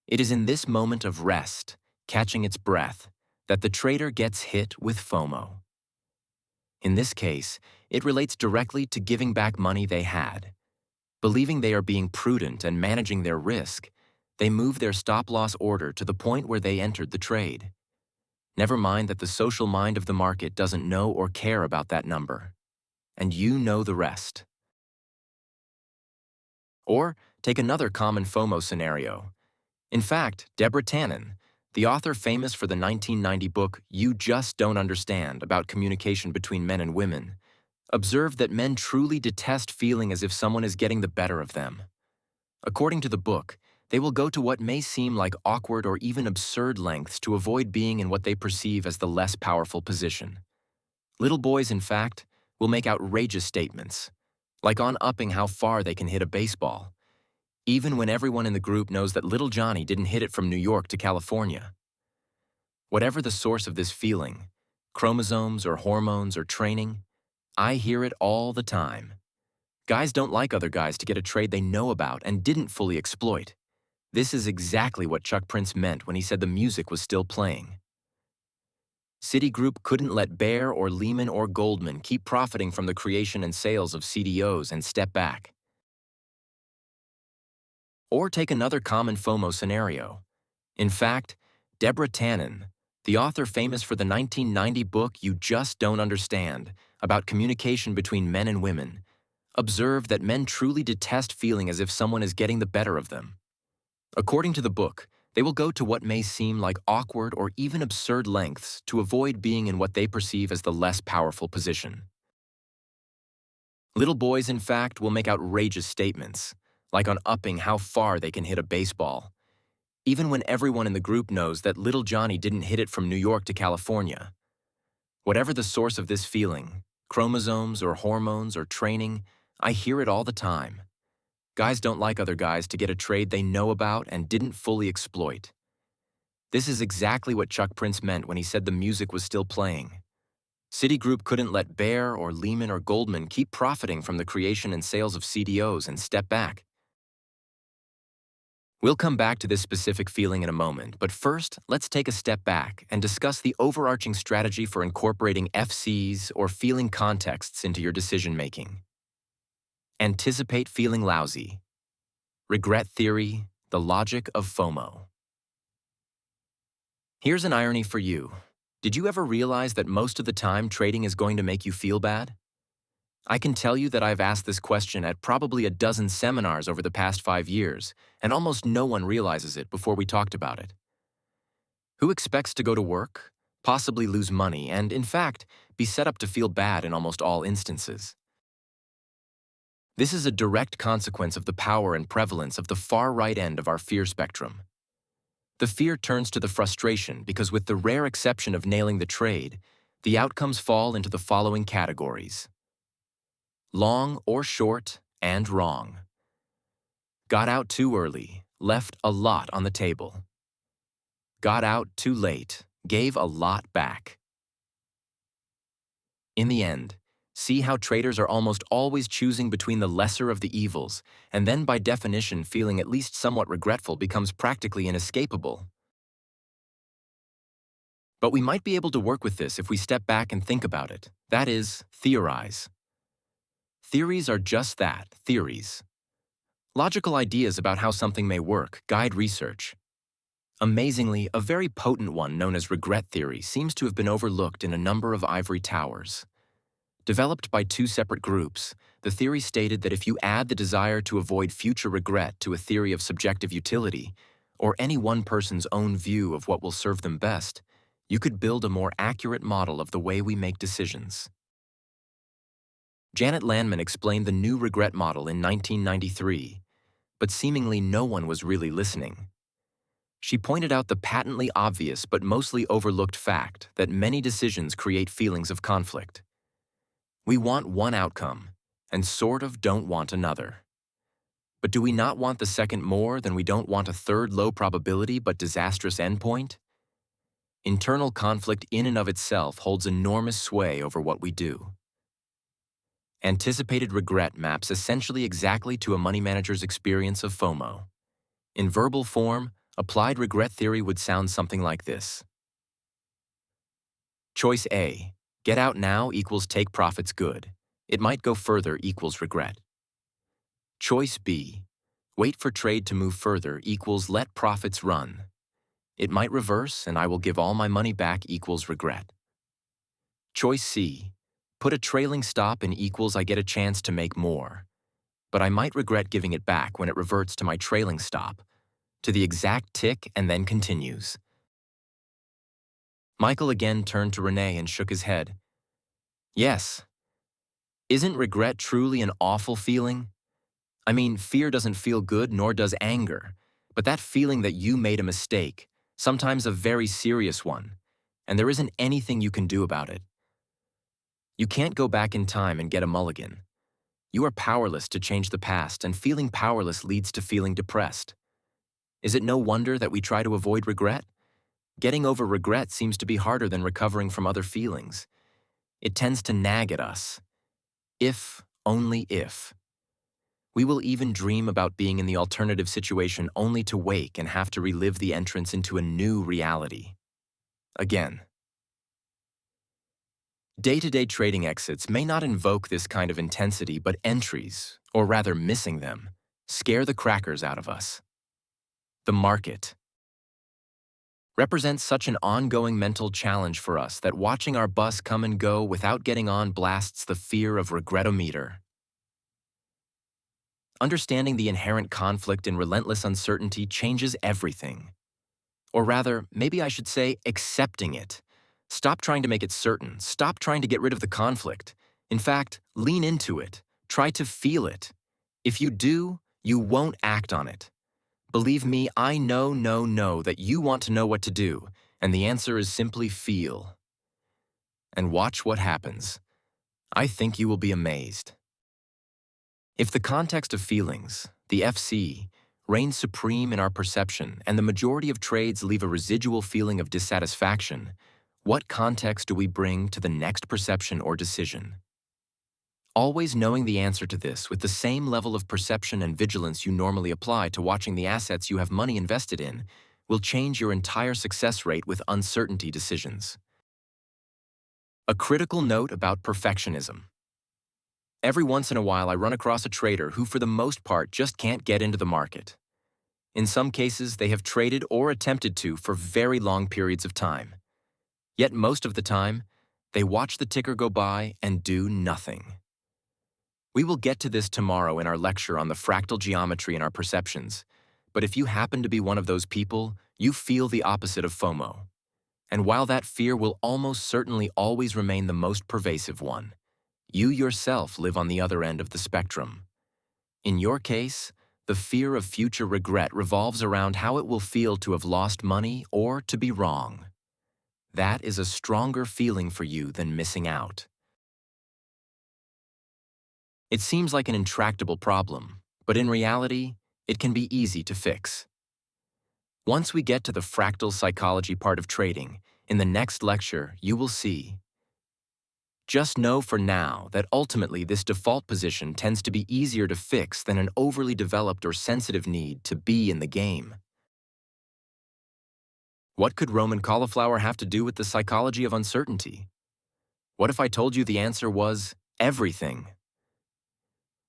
It is in this moment of rest, catching its breath, that the trader gets hit with FOMO. In this case, it relates directly to giving back money they had. Believing they are being prudent and managing their risk, they move their stop-loss order to the point where they entered the trade. Never mind that the social mind of the market doesn't know or care about that number. And you know the rest. Or take another common FOMO scenario. In fact, Deborah Tannen, the author famous for the 1990 book You Just Don't Understand about communication between men and women, observed that men truly detest feeling as if someone is getting the better of them. According to the book, they will go to what may seem like awkward or even absurd lengths to avoid being in what they perceive as the less powerful position. Little boys, in fact, will make outrageous statements, like on upping how far they can hit a baseball, even when everyone in the group knows that little Johnny didn't hit it from New York to California. Whatever the source of this feeling, chromosomes or hormones or training, I hear it all the time. Guys don't like other guys to get a trade they know about and didn't fully exploit. This is exactly what Chuck Prince meant when he said the music was still playing. Citigroup couldn't let Bayer or Lehman or Goldman keep profiting from the creation and sales of CDOs and step back. Or take another common FOMO scenario. In fact, Deborah Tannen, the author famous for the 1990 book You Just Don't Understand about communication between men and women, observed that men truly detest feeling as if someone is getting the better of them. According to the book, they will go to what may seem like awkward or even absurd lengths to avoid being in what they perceive as the less powerful position. Little boys, in fact, will make outrageous statements, like on upping how far they can hit a baseball, even when everyone in the group knows that little Johnny didn't hit it from New York to California. Whatever the source of this feeling, chromosomes or hormones or training, I hear it all the time. Guys don't like other guys to get a trade they know about and didn't fully exploit. This is exactly what Chuck Prince meant when he said the music was still playing. Citigroup couldn't let Bayer or Lehman or Goldman keep profiting from the creation and sales of CDOs and step back. We'll come back to this specific feeling in a moment, but first, let's take a step back and discuss the overarching strategy for incorporating FCs or feeling contexts into your decision-making. Anticipate feeling lousy. Regret theory, the logic of FOMO. Here's an irony for you. Did you ever realize that most of the time trading is going to make you feel bad? I can tell you that I've asked this question at probably a dozen seminars over the past 5 years, and almost no one realizes it before we talked about it. Who expects to go to work, possibly lose money, and in fact, be set up to feel bad in almost all instances? This is a direct consequence of the power and prevalence of the far right end of our fear spectrum. The fear turns to the frustration because, with the rare exception of nailing the trade, the outcomes fall into the following categories: long or short and wrong. Got out too early, left a lot on the table. Got out too late, gave a lot back. In the end, see how traders are almost always choosing between the lesser of the evils, and then by definition feeling at least somewhat regretful becomes practically inescapable. But we might be able to work with this if we step back and think about it. That is, theorize. Theories are just that, theories. Logical ideas about how something may work guide research. Amazingly, a very potent one known as regret theory seems to have been overlooked in a number of ivory towers. Developed by two separate groups, the theory stated that if you add the desire to avoid future regret to a theory of subjective utility, or any one person's own view of what will serve them best, you could build a more accurate model of the way we make decisions. Janet Landman explained the new regret model in 1993, but seemingly no one was really listening. She pointed out the patently obvious but mostly overlooked fact that many decisions create feelings of conflict. We want one outcome, and sort of don't want another. But do we not want the second more than we don't want a third low probability but disastrous endpoint? Internal conflict in and of itself holds enormous sway over what we do. Anticipated regret maps essentially exactly to a money manager's experience of FOMO. In verbal form, applied regret theory would sound something like this. Choice A, get out now equals take profits good. It might go further equals regret. Choice B, wait for trade to move further equals let profits run. It might reverse and I will give all my money back equals regret. Choice C, put a trailing stop in equals I get a chance to make more. But I might regret giving it back when it reverts to my trailing stop, to the exact tick and then continues. Michael again turned to Renee and shook his head. Yes. Isn't regret truly an awful feeling? I mean, fear doesn't feel good nor does anger, but that feeling that you made a mistake, sometimes a very serious one, and there isn't anything you can do about it. You can't go back in time and get a mulligan. You are powerless to change the past, and feeling powerless leads to feeling depressed. Is it no wonder that we try to avoid regret? Getting over regret seems to be harder than recovering from other feelings. It tends to nag at us. If, only if. We will even dream about being in the alternative situation only to wake and have to relive the entrance into a new reality. Again. Day-to-day trading exits may not invoke this kind of intensity, but entries, or rather missing them, scare the crackers out of us. The market represents such an ongoing mental challenge for us that watching our bus come and go without getting on blasts the fear of regretometer. Understanding the inherent conflict in relentless uncertainty changes everything. Or rather, maybe I should say accepting it. Stop trying to make it certain. Stop trying to get rid of the conflict. In fact, lean into it. Try to feel it. If you do, you won't act on it. Believe me, I know that you want to know what to do, and the answer is simply feel. And watch what happens. I think you will be amazed. If the context of feelings, the FC, reigns supreme in our perception and the majority of trades leave a residual feeling of dissatisfaction, what context do we bring to the next perception or decision? Always knowing the answer to this with the same level of perception and vigilance you normally apply to watching the assets you have money invested in will change your entire success rate with uncertainty decisions. A critical note about perfectionism. Every once in a while I run across a trader who for the most part just can't get into the market. In some cases, they have traded or attempted to for very long periods of time. Yet most of the time, they watch the ticker go by and do nothing. We will get to this tomorrow in our lecture on the fractal geometry in our perceptions, but if you happen to be one of those people, you feel the opposite of FOMO. And while that fear will almost certainly always remain the most pervasive one, you yourself live on the other end of the spectrum. In your case, The fear of future regret revolves around how it will feel to have lost money or to be wrong. That is a stronger feeling for you than missing out. It seems like an intractable problem, but in reality, it can be easy to fix. Once we get to the fractal psychology part of trading, in the next lecture, you will see. Just know for now that ultimately this default position tends to be easier to fix than an overly developed or sensitive need to be in the game. What could Roman cauliflower have to do with the psychology of uncertainty? What if I told you the answer was everything?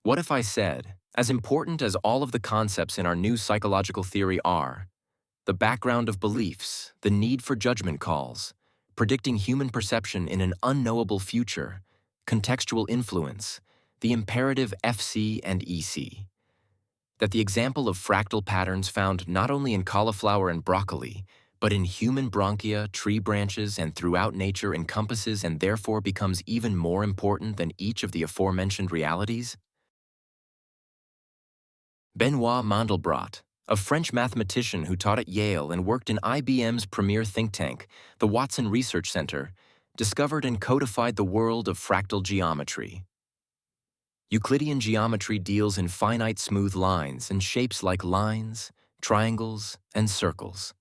What if I said, as important as all of the concepts in our new psychological theory are, the background of beliefs, the need for judgment calls, predicting human perception in an unknowable future, contextual influence, the imperative FC and EC, that the example of fractal patterns found not only in cauliflower and broccoli, but in human bronchia, tree branches, and throughout nature encompasses and therefore becomes even more important than each of the aforementioned realities? Benoit Mandelbrot, a French mathematician who taught at Yale and worked in IBM's premier think tank, the Watson Research Center, discovered and codified the world of fractal geometry. Euclidean geometry deals in finite smooth lines and shapes like lines, triangles, and circles.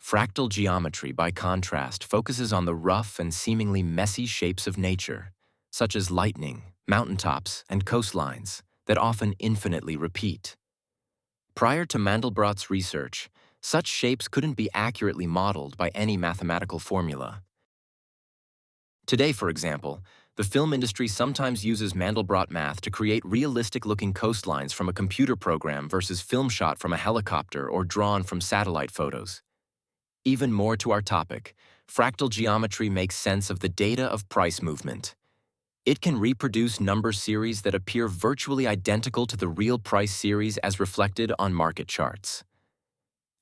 Fractal geometry, by contrast, focuses on the rough and seemingly messy shapes of nature, such as lightning, mountaintops, and coastlines, that often infinitely repeat. Prior to Mandelbrot's research, such shapes couldn't be accurately modeled by any mathematical formula. Today, for example, the film industry sometimes uses Mandelbrot math to create realistic-looking coastlines from a computer program versus film shot from a helicopter or drawn from satellite photos. Even more to our topic, fractal geometry makes sense of the data of price movement. It can reproduce number series that appear virtually identical to the real price series as reflected on market charts.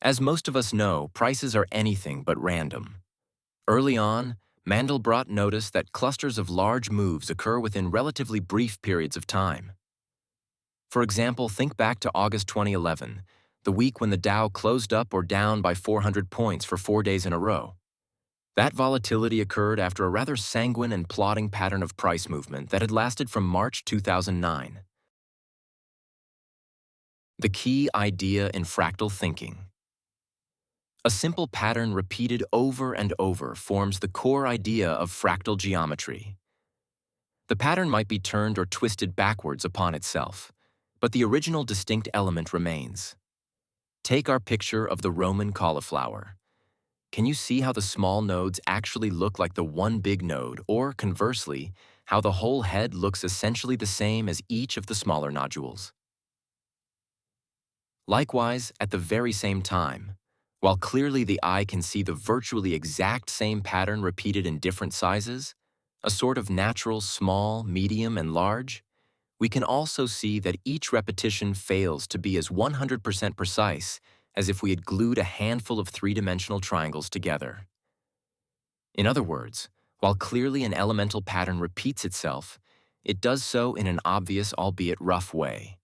As most of us know, prices are anything but random. Early on, Mandelbrot noticed that clusters of large moves occur within relatively brief periods of time. For example, think back to August 2011, the week when the Dow closed up or down by 400 points for 4 days in a row. That volatility occurred after a rather sanguine and plodding pattern of price movement that had lasted from March 2009. The key idea in fractal thinking. A simple pattern repeated over and over forms the core idea of fractal geometry. The pattern might be turned or twisted backwards upon itself, but the original distinct element remains. Take our picture of the Roman cauliflower. Can you see how the small nodes actually look like the one big node, or conversely, how the whole head looks essentially the same as each of the smaller nodules? Likewise, at the very same time, while clearly the eye can see the virtually exact same pattern repeated in different sizes, a sort of natural small, medium, and large, we can also see that each repetition fails to be as 100% precise as if we had glued a handful of three-dimensional triangles together. In other words, while clearly an elemental pattern repeats itself, it does so in an obvious, albeit rough way.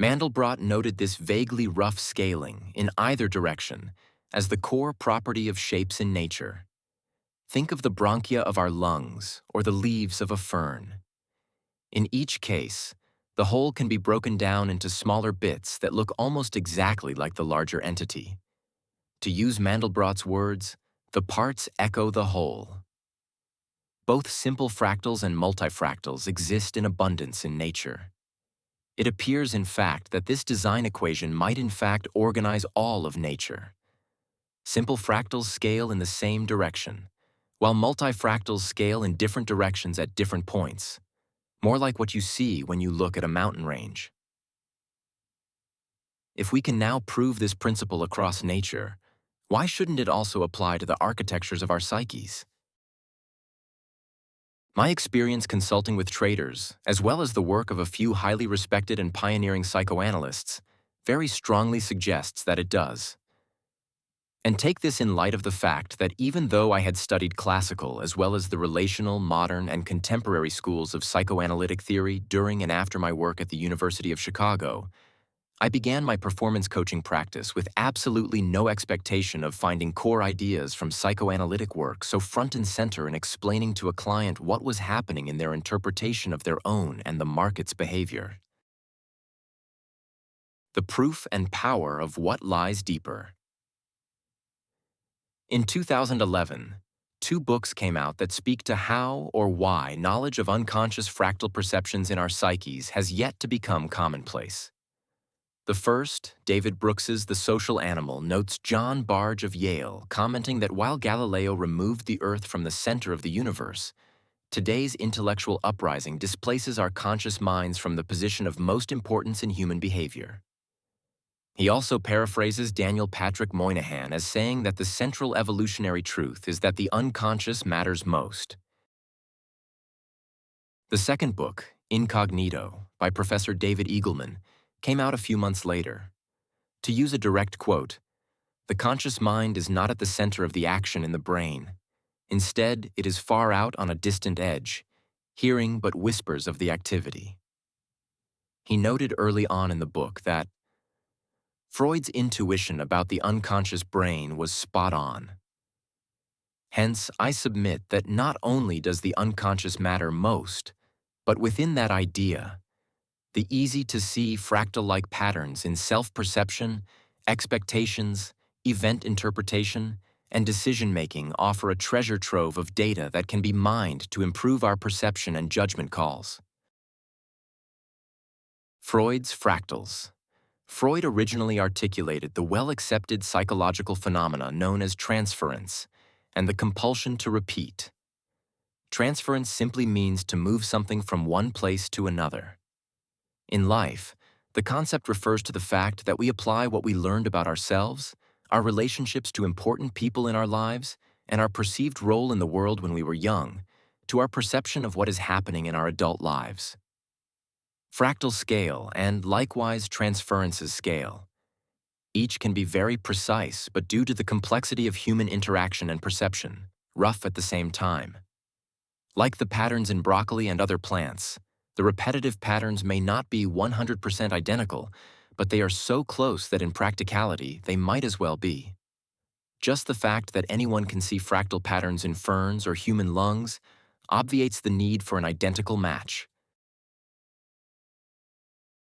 Mandelbrot noted this vaguely rough scaling in either direction as the core property of shapes in nature. Think of the bronchia of our lungs or the leaves of a fern. In each case, the whole can be broken down into smaller bits that look almost exactly like the larger entity. To use Mandelbrot's words, the parts echo the whole. Both simple fractals and multifractals exist in abundance in nature. It appears, in fact, that this design equation might in fact organize all of nature. Simple fractals scale in the same direction, while multifractals scale in different directions at different points, more like what you see when you look at a mountain range. If we can now prove this principle across nature, why shouldn't it also apply to the architectures of our psyches? My experience consulting with traders, as well as the work of a few highly respected and pioneering psychoanalysts, very strongly suggests that it does. And take this in light of the fact that even though I had studied classical as well as the relational, modern, and contemporary schools of psychoanalytic theory during and after my work at the University of Chicago, I began my performance coaching practice with absolutely no expectation of finding core ideas from psychoanalytic work so front and center in explaining to a client what was happening in their interpretation of their own and the market's behavior. The proof and power of what lies deeper. In 2011, two books came out that speak to how or why knowledge of unconscious fractal perceptions in our psyches has yet to become commonplace. The first, David Brooks's The Social Animal, notes John Barge of Yale commenting that while Galileo removed the Earth from the center of the universe, today's intellectual uprising displaces our conscious minds from the position of most importance in human behavior. He also paraphrases Daniel Patrick Moynihan as saying that the central evolutionary truth is that the unconscious matters most. The second book, Incognito, by Professor David Eagleman, came out a few months later. To use a direct quote, "The conscious mind is not at the center of the action in the brain. Instead, it is far out on a distant edge, hearing but whispers of the activity." He noted early on in the book that Freud's intuition about the unconscious brain was spot on. Hence, I submit that not only does the unconscious matter most, but within that idea, the easy-to-see fractal-like patterns in self-perception, expectations, event interpretation, and decision-making offer a treasure trove of data that can be mined to improve our perception and judgment calls. Freud's fractals. Freud originally articulated the well-accepted psychological phenomena known as transference and the compulsion to repeat. Transference simply means to move something from one place to another. In life, the concept refers to the fact that we apply what we learned about ourselves, our relationships to important people in our lives, and our perceived role in the world when we were young, to our perception of what is happening in our adult lives. Fractal scale and likewise transferences scale. Each can be very precise, but due to the complexity of human interaction and perception, rough at the same time. Like the patterns in broccoli and other plants, the repetitive patterns may not be 100% identical, but they are so close that in practicality, they might as well be. Just the fact that anyone can see fractal patterns in ferns or human lungs obviates the need for an identical match.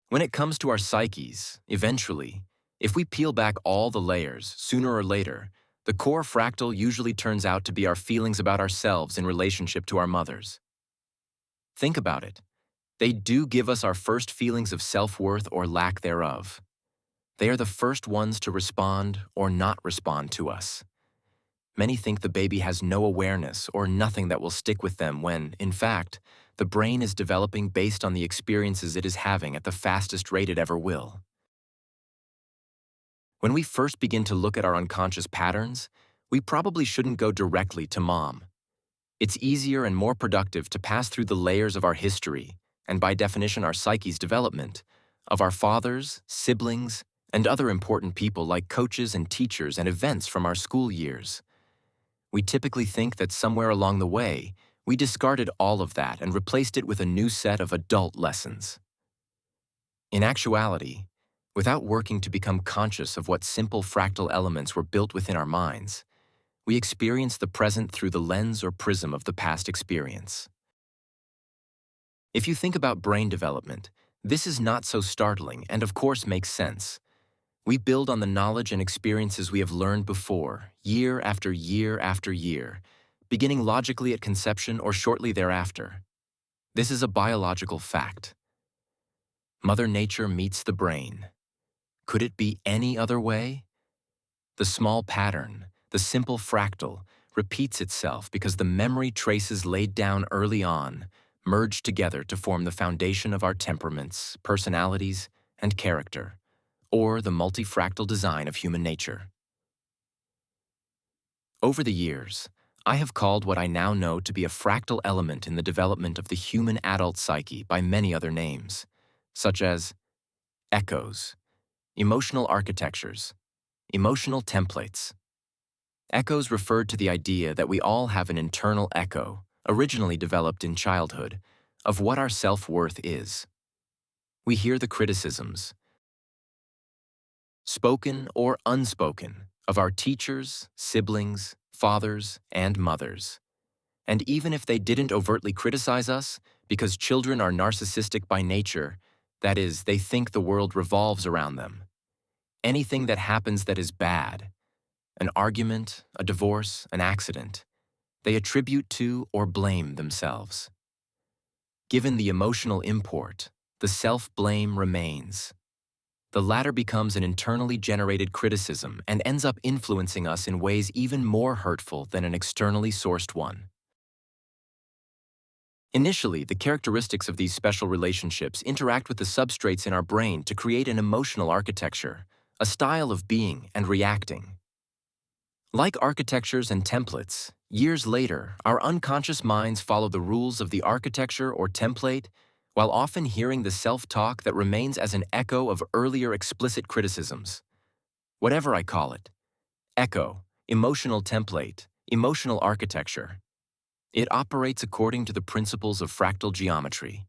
When it comes to our psyches, eventually, if we peel back all the layers, sooner or later, the core fractal usually turns out to be our feelings about ourselves in relationship to our mothers. Think about it. They do give us our first feelings of self-worth or lack thereof. They are the first ones to respond or not respond to us. Many think the baby has no awareness or nothing that will stick with them when, in fact, the brain is developing based on the experiences it is having at the fastest rate it ever will. When we first begin to look at our unconscious patterns, we probably shouldn't go directly to mom. It's easier and more productive to pass through the layers of our history, and by definition our psyche's development, of our fathers, siblings, and other important people like coaches and teachers and events from our school years. We typically think that somewhere along the way, we discarded all of that and replaced it with a new set of adult lessons. In actuality, without working to become conscious of what simple fractal elements were built within our minds, we experience the present through the lens or prism of the past experience. If you think about brain development, this is not so startling and of course makes sense. We build on the knowledge and experiences we have learned before, year after year after year, beginning logically at conception or shortly thereafter. This is a biological fact. Mother Nature meets the brain. Could it be any other way? The small pattern, the simple fractal, repeats itself because the memory traces laid down early on merge together to form the foundation of our temperaments, personalities, and character, or the multifractal design of human nature. Over the years, I have called what I now know to be a fractal element in the development of the human adult psyche by many other names, such as echoes, emotional architectures, emotional templates, Echoes referred to the idea that we all have an internal echo, originally developed in childhood, of what our self-worth is. We hear the criticisms, spoken or unspoken, of our teachers, siblings, fathers, and mothers. And even if they didn't overtly criticize us, because children are narcissistic by nature, that is, they think the world revolves around them. Anything that happens that is bad, an argument, a divorce, an accident, they attribute to or blame themselves. Given the emotional import, the self-blame remains. The latter becomes an internally generated criticism and ends up influencing us in ways even more hurtful than an externally sourced one. Initially, the characteristics of these special relationships interact with the substrates in our brain to create an emotional architecture, a style of being and reacting. Like architectures and templates, years later, our unconscious minds follow the rules of the architecture or template, while often hearing the self-talk that remains as an echo of earlier explicit criticisms. Whatever I call it, echo, emotional template, emotional architecture, it operates according to the principles of fractal geometry.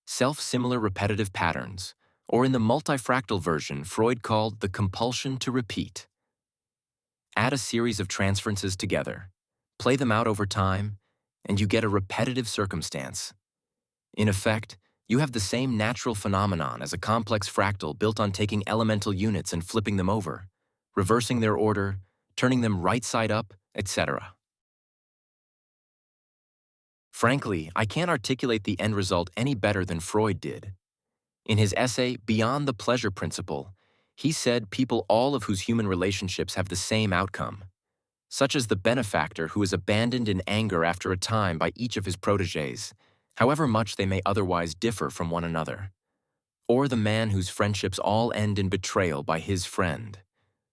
Self-similar repetitive patterns, or in the multifractal version Freud called the compulsion to repeat. Add a series of transferences together, play them out over time, and you get a repetitive circumstance. In effect, you have the same natural phenomenon as a complex fractal built on taking elemental units and flipping them over, reversing their order, turning them right side up, etc. Frankly, I can't articulate the end result any better than Freud did. In his essay, Beyond the Pleasure Principle, he said people all of whose human relationships have the same outcome, such as the benefactor who is abandoned in anger after a time by each of his protégés, however much they may otherwise differ from one another, or the man whose friendships all end in betrayal by his friend,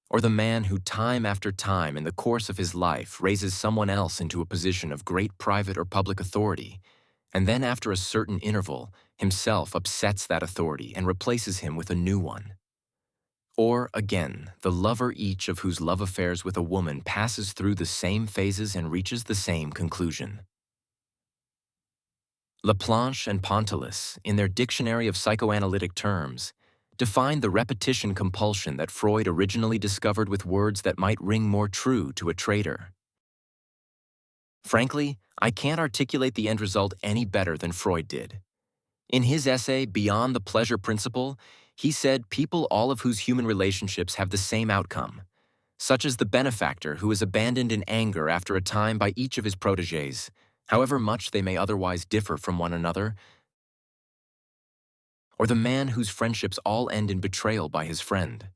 or the man who time after time in the course of his life raises someone else into a position of great private or public authority, and then after a certain interval, himself upsets that authority and replaces him with a new one. Or, again, the lover each of whose love affairs with a woman passes through the same phases and reaches the same conclusion. Laplanche and Pontilus, in their Dictionary of Psychoanalytic Terms, defined the repetition compulsion that Freud originally discovered with words that might ring more true to a traitor. Frankly, I can't articulate the end result any better than Freud did. In his essay, Beyond the Pleasure Principle, he said people all of whose human relationships have the same outcome, such as the benefactor who is abandoned in anger after a time by each of his protégés, however much they may otherwise differ from one another, or the man whose friendships all end in betrayal by his friend,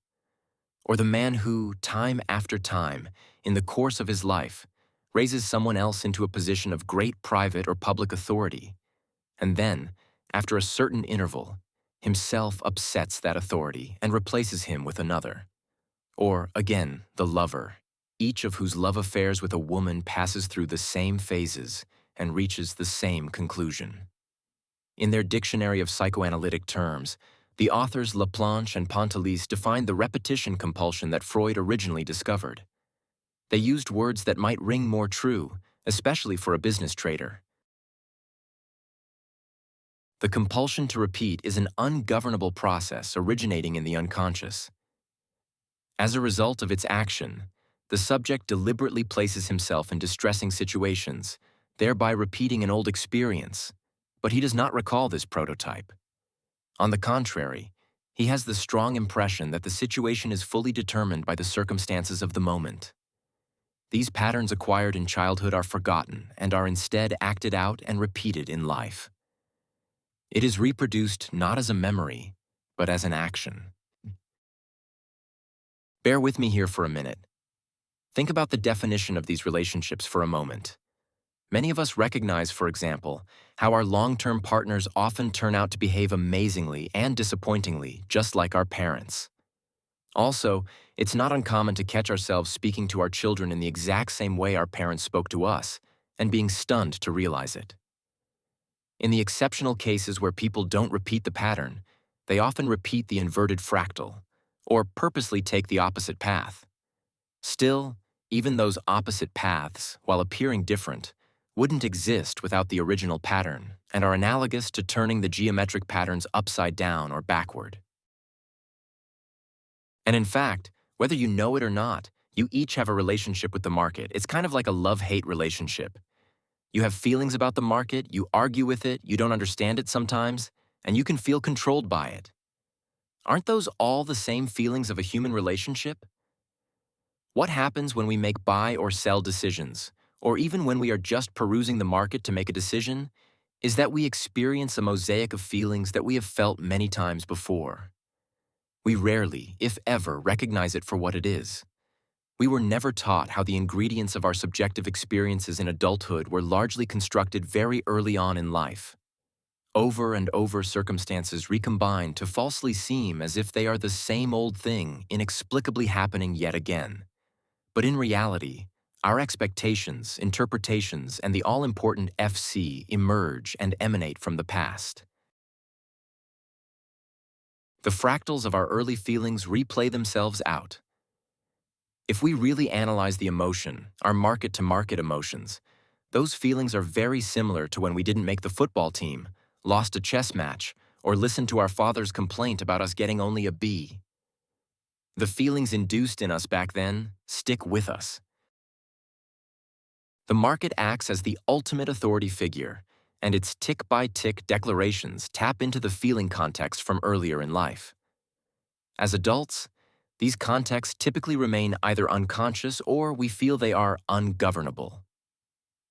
or the man who, time after time, in the course of his life, raises someone else into a position of great private or public authority, and then, after a certain interval, himself upsets that authority and replaces him with another. Or, again, the lover, each of whose love affairs with a woman passes through the same phases and reaches the same conclusion. In their Dictionary of Psychoanalytic Terms, the authors Laplanche and Pontilus defined the repetition compulsion that Freud originally discovered. They used words that might ring more true, especially for a business trader. The compulsion to repeat is an ungovernable process originating in the unconscious. As a result of its action, the subject deliberately places himself in distressing situations, thereby repeating an old experience, but he does not recall this prototype. On the contrary, he has the strong impression that the situation is fully determined by the circumstances of the moment. These patterns acquired in childhood are forgotten and are instead acted out and repeated in life. It is reproduced not as a memory, but as an action. Bear with me here for a minute. Think about the definition of these relationships for a moment. Many of us recognize, for example, how our long-term partners often turn out to behave amazingly and disappointingly, just like our parents. Also, it's not uncommon to catch ourselves speaking to our children in the exact same way our parents spoke to us, and being stunned to realize it. In the exceptional cases where people don't repeat the pattern, they often repeat the inverted fractal, or purposely take the opposite path. Still, Even those opposite paths, while appearing different, wouldn't exist without the original pattern and are analogous to turning the geometric patterns upside down or backward. And in fact, whether you know it or not, you each have a relationship with the market. It's kind of like a love-hate relationship. You have feelings about the market, you argue with it, you don't understand it sometimes, and you can feel controlled by it. Aren't those all the same feelings of a human relationship? What happens when we make buy or sell decisions, or even when we are just perusing the market to make a decision, is that we experience a mosaic of feelings that we have felt many times before. We rarely, if ever, recognize it for what it is. We were never taught how the ingredients of our subjective experiences in adulthood were largely constructed very early on in life. Over and over circumstances recombine to falsely seem as if they are the same old thing inexplicably happening yet again. But in reality, our expectations, interpretations, and the all-important FC emerge and emanate from the past. The fractals of our early feelings replay themselves out. If we really analyze the emotion, our market-to-market emotions, those feelings are very similar to when we didn't make the football team, lost a chess match, or listened to our father's complaint about us getting only a B. The feelings induced in us back then stick with us. The market acts as the ultimate authority figure, and its tick-by-tick declarations tap into the feeling context from earlier in life. As adults, these contexts typically remain either unconscious or we feel they are ungovernable.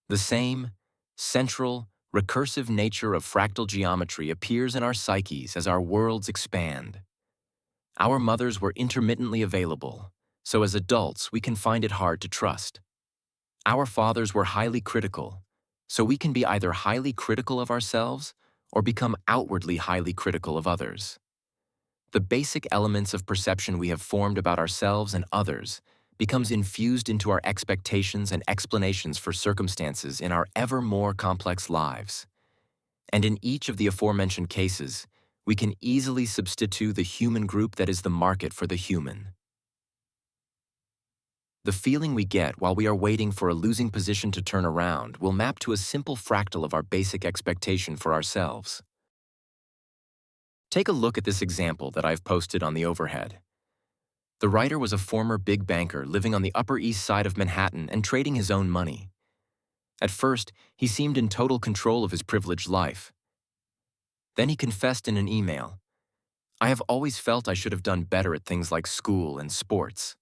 The same, central, recursive nature of fractal geometry appears in our psyches as our worlds expand. Our mothers were intermittently available, so as adults we can find it hard to trust. Our fathers were highly critical, so we can be either highly critical of ourselves or become outwardly highly critical of others. The basic elements of perception we have formed about ourselves and others becomes infused into our expectations and explanations for circumstances in our ever more complex lives. And in each of the aforementioned cases, we can easily substitute the human group that is the market for the human. The feeling we get while we are waiting for a losing position to turn around will map to a simple fractal of our basic expectation for ourselves. Take a look at this example that I've posted on the overhead. The writer was a former big banker living on the Upper East Side of Manhattan and trading his own money. At first, he seemed in total control of his privileged life. Then he confessed in an email, "I have always felt I should have done better at things like school and sports."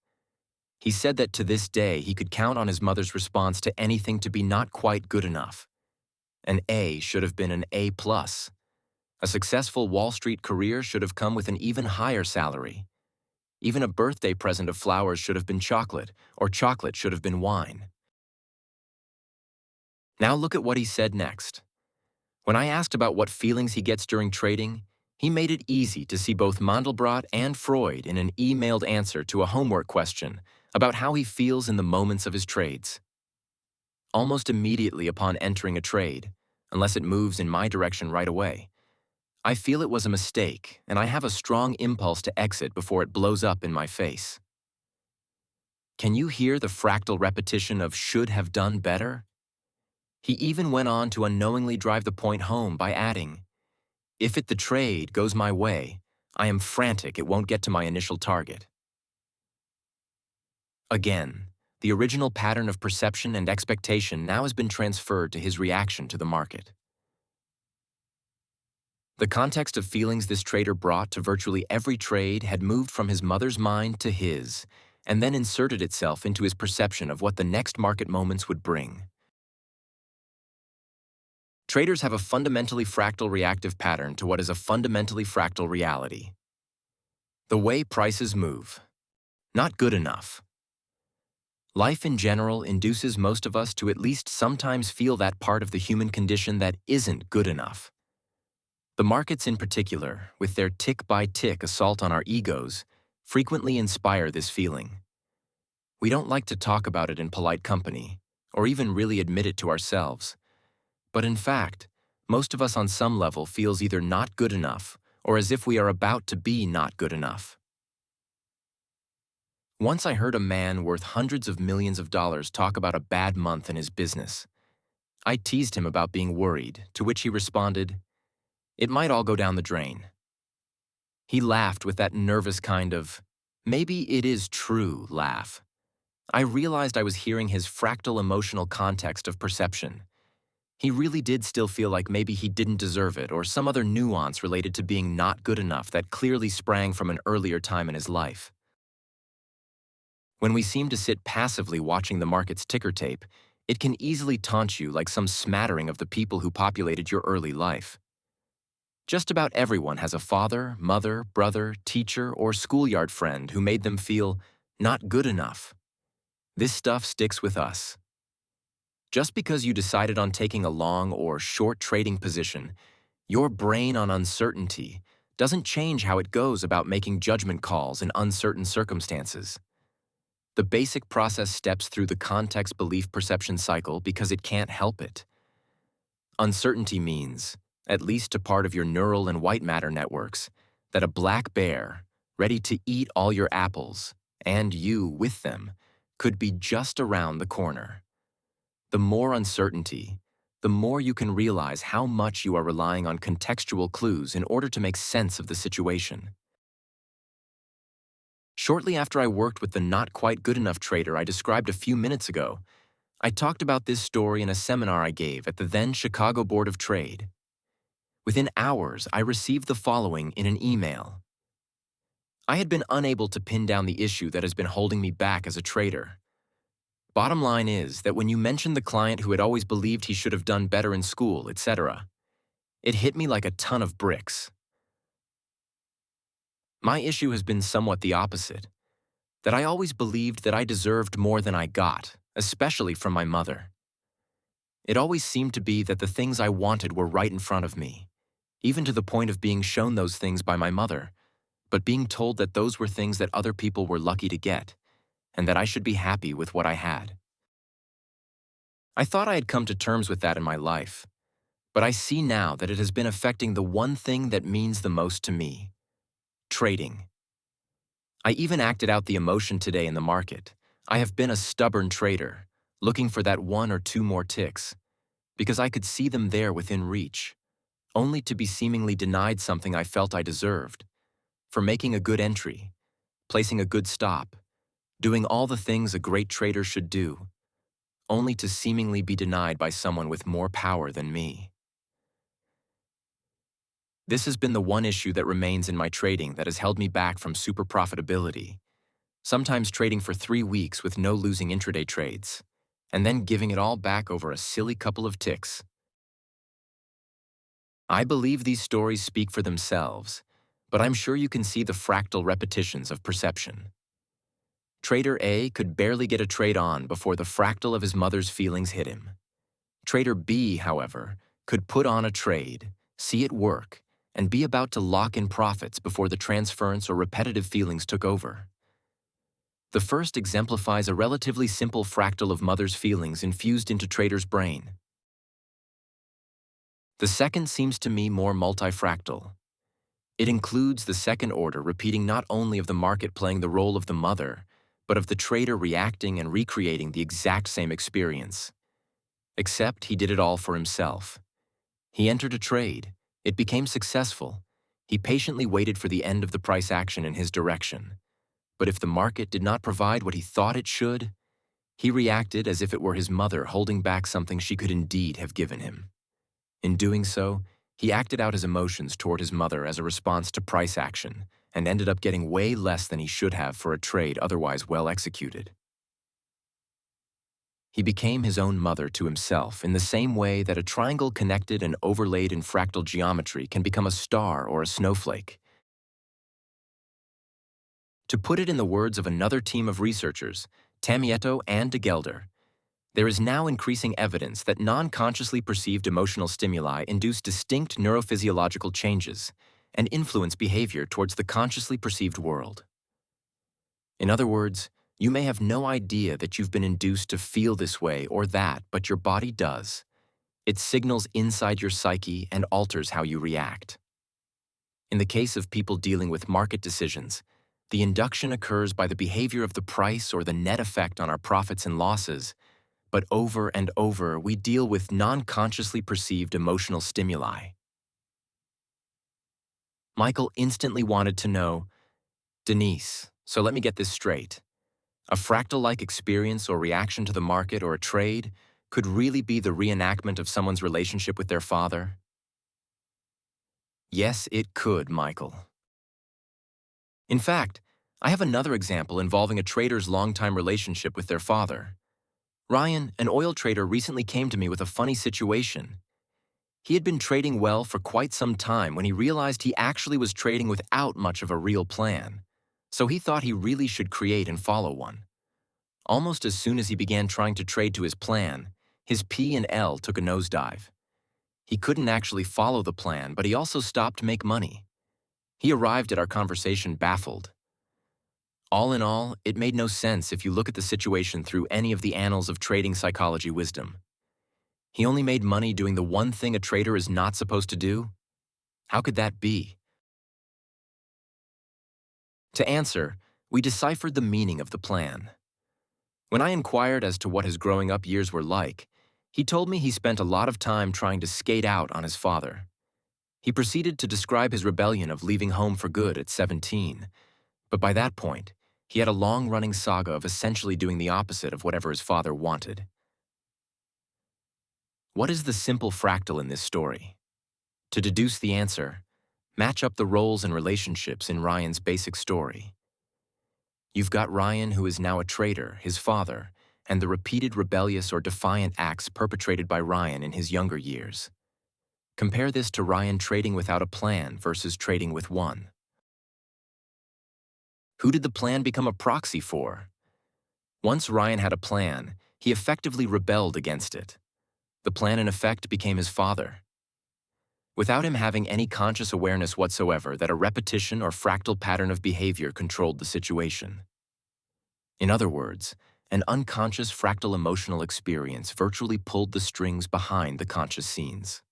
He said that to this day he could count on his mother's response to anything to be not quite good enough. An A should have been an A+. A successful Wall Street career should have come with an even higher salary. Even a birthday present of flowers should have been chocolate, or chocolate should have been wine. Now look at what he said next. When I asked about what feelings he gets during trading, he made it easy to see both Mandelbrot and Freud in an emailed answer to a homework question about how he feels in the moments of his trades. Almost immediately upon entering a trade, unless it moves in my direction right away, I feel it was a mistake, and I have a strong impulse to exit before it blows up in my face. Can you hear the fractal repetition of should have done better? He even went on to unknowingly drive the point home by adding, if the trade goes my way, I am frantic it won't get to my initial target. Again, the original pattern of perception and expectation now has been transferred to his reaction to the market. The context of feelings this trader brought to virtually every trade had moved from his mother's mind to his, and then inserted itself into his perception of what the next market moments would bring. Traders have a fundamentally fractal reactive pattern to what is a fundamentally fractal reality. The way prices move. Not good enough. Life in general induces most of us to at least sometimes feel that part of the human condition that isn't good enough. The markets in particular, with their tick-by-tick assault on our egos, frequently inspire this feeling. We don't like to talk about it in polite company, or even really admit it to ourselves. But in fact, most of us on some level feels either not good enough or as if we are about to be not good enough. Once I heard a man worth hundreds of millions of dollars talk about a bad month in his business. I teased him about being worried, to which he responded, "It might all go down the drain." He laughed with that nervous kind of, "maybe it is true" laugh. I realized I was hearing his fractal emotional context of perception. He really did still feel like maybe he didn't deserve it, or some other nuance related to being not good enough that clearly sprang from an earlier time in his life. When we seem to sit passively watching the market's ticker tape, it can easily taunt you like some smattering of the people who populated your early life. Just about everyone has a father, mother, brother, teacher, or schoolyard friend who made them feel not good enough. This stuff sticks with us. Just because you decided on taking a long or short trading position, your brain on uncertainty doesn't change how it goes about making judgment calls in uncertain circumstances. The basic process steps through the context belief perception cycle because it can't help it. Uncertainty means, at least to part of your neural and white matter networks, that a black bear, ready to eat all your apples, and you with them, could be just around the corner. The more uncertainty, the more you can realize how much you are relying on contextual clues in order to make sense of the situation. Shortly after I worked with the not quite good enough trader I described a few minutes ago, I talked about this story in a seminar I gave at the then Chicago Board of Trade. Within hours, I received the following in an email. I had been unable to pin down the issue that has been holding me back as a trader. Bottom line is that when you mentioned the client who had always believed he should have done better in school, etc., it hit me like a ton of bricks. My issue has been somewhat the opposite, that I always believed that I deserved more than I got, especially from my mother. It always seemed to be that the things I wanted were right in front of me, even to the point of being shown those things by my mother, but being told that those were things that other people were lucky to get, and that I should be happy with what I had. I thought I had come to terms with that in my life, but I see now that it has been affecting the one thing that means the most to me: trading. I even acted out the emotion today in the market. I have been a stubborn trader, looking for that one or two more ticks, because I could see them there within reach, only to be seemingly denied something I felt I deserved, for making a good entry, placing a good stop, doing all the things a great trader should do, only to seemingly be denied by someone with more power than me. This has been the one issue that remains in my trading that has held me back from super profitability, sometimes trading for 3 weeks with no losing intraday trades, and then giving it all back over a silly couple of ticks. I believe these stories speak for themselves, but I'm sure you can see the fractal repetitions of perception. Trader A could barely get a trade on before the fractal of his mother's feelings hit him. Trader B, however, could put on a trade, see it work, and be about to lock in profits before the transference or repetitive feelings took over. The first exemplifies a relatively simple fractal of mother's feelings infused into trader's brain. The second seems to me more multifractal. It includes the second order repeating not only of the market playing the role of the mother, but of the trader reacting and recreating the exact same experience. Except he did it all for himself. He entered a trade. It became successful. He patiently waited for the end of the price action in his direction. But if the market did not provide what he thought it should, he reacted as if it were his mother holding back something she could indeed have given him. In doing so, he acted out his emotions toward his mother as a response to price action and ended up getting way less than he should have for a trade otherwise well executed. He became his own mother to himself in the same way that a triangle connected and overlaid in fractal geometry can become a star or a snowflake. To put it in the words of another team of researchers, Tamieto and de Gelder, there is now increasing evidence that non-consciously perceived emotional stimuli induce distinct neurophysiological changes and influence behavior towards the consciously perceived world. In other words, you may have no idea that you've been induced to feel this way or that, but your body does. It signals inside your psyche and alters how you react. In the case of people dealing with market decisions, The induction occurs by the behavior of the price or the net effect on our profits and losses, but over and over we deal with non-consciously perceived emotional stimuli. Michael instantly wanted to know, Denise, so let me get this straight. A fractal-like experience or reaction to the market or a trade could really be the reenactment of someone's relationship with their father? Yes, it could, Michael. In fact, I have another example involving a trader's longtime relationship with their father. Ryan, an oil trader, recently came to me with a funny situation. He had been trading well for quite some time when he realized he actually was trading without much of a real plan. So he thought he really should create and follow one. Almost as soon as he began trying to trade to his plan, his P and L took a nosedive. He couldn't actually follow the plan, but he also stopped to make money. He arrived at our conversation baffled. All in all, it made no sense if you look at the situation through any of the annals of trading psychology wisdom. He only made money doing the one thing a trader is not supposed to do? How could that be? To answer, we deciphered the meaning of the plan. When I inquired as to what his growing up years were like, he told me he spent a lot of time trying to skate out on his father. He proceeded to describe his rebellion of leaving home for good at 17, but by that point, he had a long-running saga of essentially doing the opposite of whatever his father wanted. What is the simple fractal in this story? To deduce the answer, match up the roles and relationships in Ryan's basic story. You've got Ryan, who is now a traitor, his father, and the repeated rebellious or defiant acts perpetrated by Ryan in his younger years. Compare this to Ryan trading without a plan versus trading with one. Who did the plan become a proxy for? Once Ryan had a plan, he effectively rebelled against it. The plan in effect became his father. Without him having any conscious awareness whatsoever that a repetition or fractal pattern of behavior controlled the situation. In other words, an unconscious fractal emotional experience virtually pulled the strings behind the conscious scenes.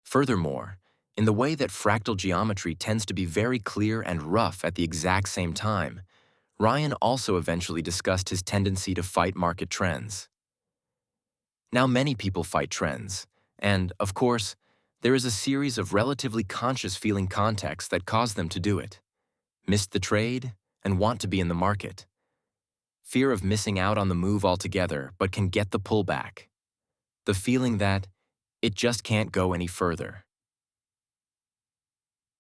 Furthermore, in the way that fractal geometry tends to be very clear and rough at the exact same time, Ryan also eventually discussed his tendency to fight market trends. Now many people fight trends, and, of course, there is a series of relatively conscious feeling contexts that cause them to do it. Missed the trade and want to be in the market. Fear of missing out on the move altogether but can get the pullback. The feeling that it just can't go any further.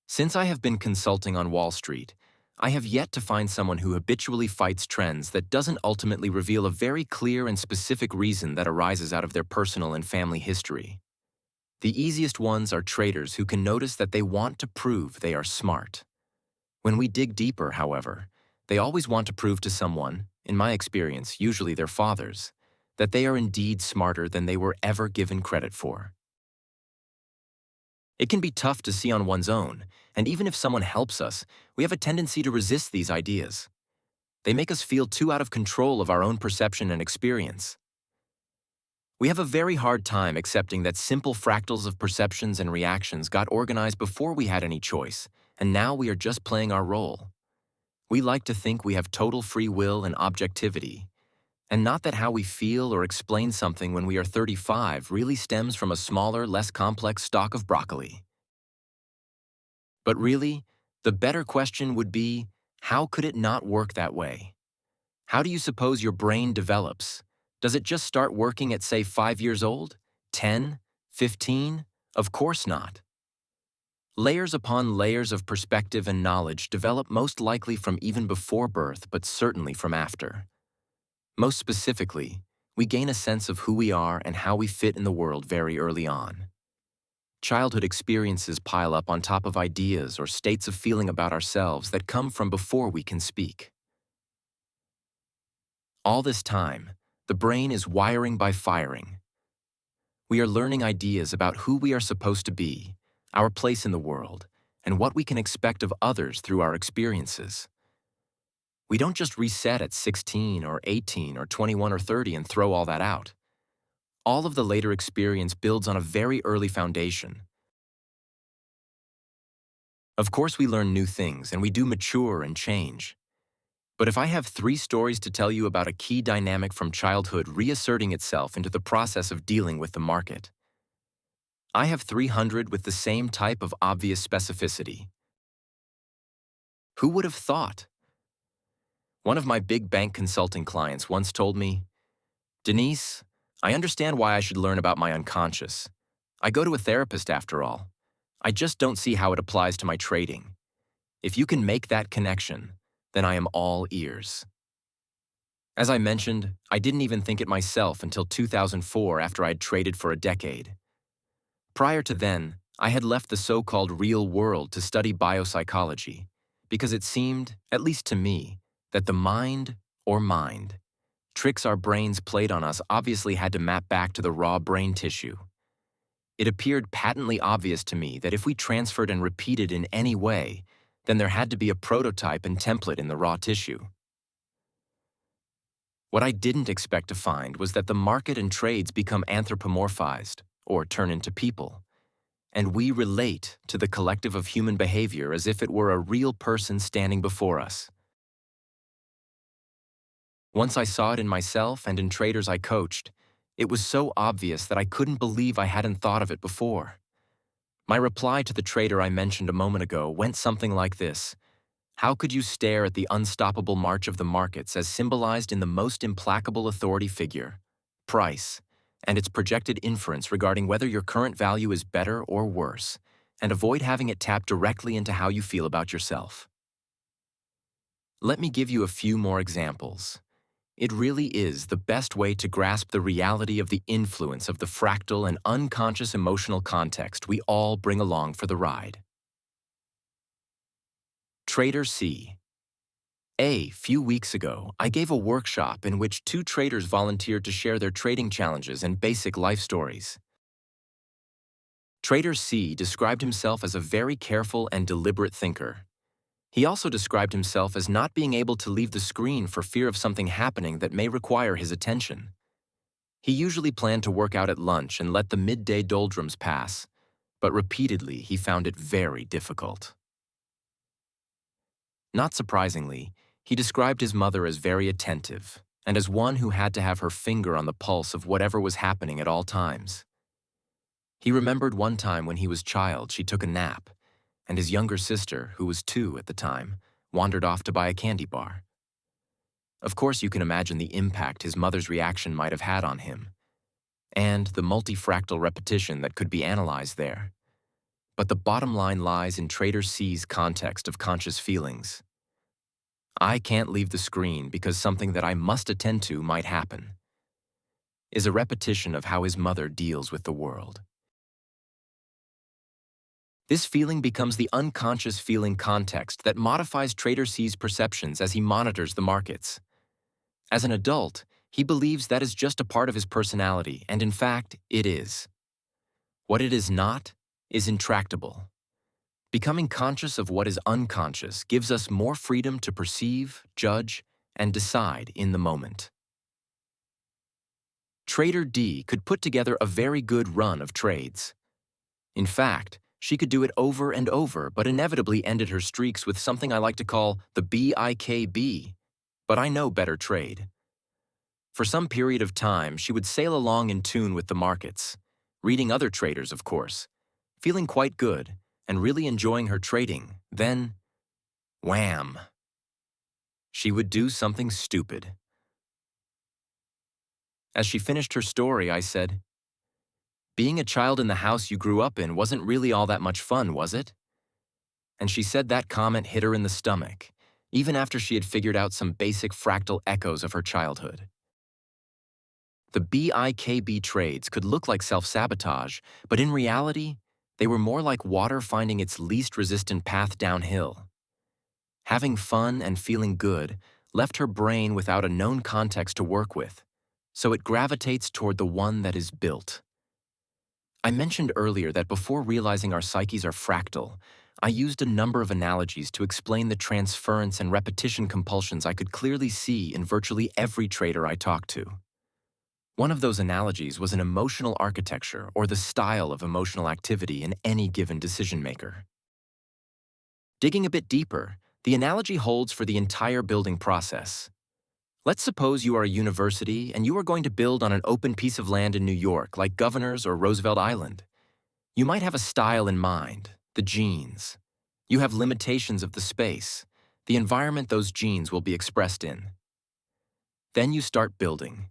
Since I have been consulting on Wall Street, I have yet to find someone who habitually fights trends that doesn't ultimately reveal a very clear and specific reason that arises out of their personal and family history. The easiest ones are traders who can notice that they want to prove they are smart. When we dig deeper, however, they always want to prove to someone, in my experience, usually their fathers, that they are indeed smarter than they were ever given credit for. It can be tough to see on one's own, and even if someone helps us, we have a tendency to resist these ideas. They make us feel too out of control of our own perception and experience. We have a very hard time accepting that simple fractals of perceptions and reactions got organized before we had any choice, and now we are just playing our role. We like to think we have total free will and objectivity, and not that how we feel or explain something when we are 35 really stems from a smaller, less complex stalk of broccoli. But really, the better question would be, how could it not work that way? How do you suppose your brain develops? Does it just start working at, say, 5 years old? 10? 15? Of course not. Layers upon layers of perspective and knowledge develop most likely from even before birth, but certainly from after. Most specifically, we gain a sense of who we are and how we fit in the world very early on. Childhood experiences pile up on top of ideas or states of feeling about ourselves that come from before we can speak. All this time, the brain is wiring by firing. We are learning ideas about who we are supposed to be, our place in the world, and what we can expect of others through our experiences. We don't just reset at 16 or 18 or 21 or 30 and throw all that out. All of the later experience builds on a very early foundation. Of course, we learn new things and we do mature and change. But if I have 3 stories to tell you about a key dynamic from childhood reasserting itself into the process of dealing with the market, I have 300 with the same type of obvious specificity. Who would have thought? One of my big bank consulting clients once told me, "Denise, I understand why I should learn about my unconscious. I go to a therapist after all. I just don't see how it applies to my trading. If you can make that connection, then I am all ears." As I mentioned, I didn't even think it myself until 2004 after I'd traded for a decade. Prior to then, I had left the so-called real world to study biopsychology because it seemed, at least to me, that the mind tricks our brains played on us obviously had to map back to the raw brain tissue. It appeared patently obvious to me that if we transferred and repeated in any way, then there had to be a prototype and template in the raw tissue. What I didn't expect to find was that the market and trades become anthropomorphized, or turn into people, and we relate to the collective of human behavior as if it were a real person standing before us. Once I saw it in myself and in traders I coached, it was so obvious that I couldn't believe I hadn't thought of it before. My reply to the trader I mentioned a moment ago went something like this: how could you stare at the unstoppable march of the markets as symbolized in the most implacable authority figure, price, and its projected inference regarding whether your current value is better or worse, and avoid having it tap directly into how you feel about yourself? Let me give you a few more examples. It really is the best way to grasp the reality of the influence of the fractal and unconscious emotional context we all bring along for the ride. Trader C. A few weeks ago, I gave a workshop in which 2 traders volunteered to share their trading challenges and basic life stories. Trader C described himself as a very careful and deliberate thinker. He also described himself as not being able to leave the screen for fear of something happening that may require his attention. He usually planned to work out at lunch and let the midday doldrums pass, but repeatedly he found it very difficult. Not surprisingly, he described his mother as very attentive and as one who had to have her finger on the pulse of whatever was happening at all times. He remembered one time when he was a child she took a nap, and his younger sister, who was 2 at the time, wandered off to buy a candy bar. Of course, you can imagine the impact his mother's reaction might have had on him, and the multifractal repetition that could be analyzed there. But the bottom line lies in Trader C's context of conscious feelings. "I can't leave the screen because something that I must attend to might happen," is a repetition of how his mother deals with the world. This feeling becomes the unconscious feeling context that modifies Trader C's perceptions as he monitors the markets. As an adult, he believes that is just a part of his personality, and in fact, it is. What it is not is intractable. Becoming conscious of what is unconscious gives us more freedom to perceive, judge, and decide in the moment. Trader D could put together a very good run of trades. In fact, she could do it over and over, but inevitably ended her streaks with something I like to call the BIKB, but I know better trade. For some period of time, she would sail along in tune with the markets, reading other traders, of course, feeling quite good and really enjoying her trading. Then, wham! She would do something stupid. As she finished her story, I said, "Being a child in the house you grew up in wasn't really all that much fun, was it?" And she said that comment hit her in the stomach, even after she had figured out some basic fractal echoes of her childhood. The BIKB trades could look like self-sabotage, but in reality, they were more like water finding its least resistant path downhill. Having fun and feeling good left her brain without a known context to work with, so it gravitates toward the one that is built. I mentioned earlier that before realizing our psyches are fractal, I used a number of analogies to explain the transference and repetition compulsions I could clearly see in virtually every trader I talked to. One of those analogies was an emotional architecture or the style of emotional activity in any given decision maker. Digging a bit deeper, the analogy holds for the entire building process. Let's suppose you are a university and you are going to build on an open piece of land in New York, like Governor's or Roosevelt Island. You might have a style in mind, the genes. You have limitations of the space, the environment those genes will be expressed in. Then you start building.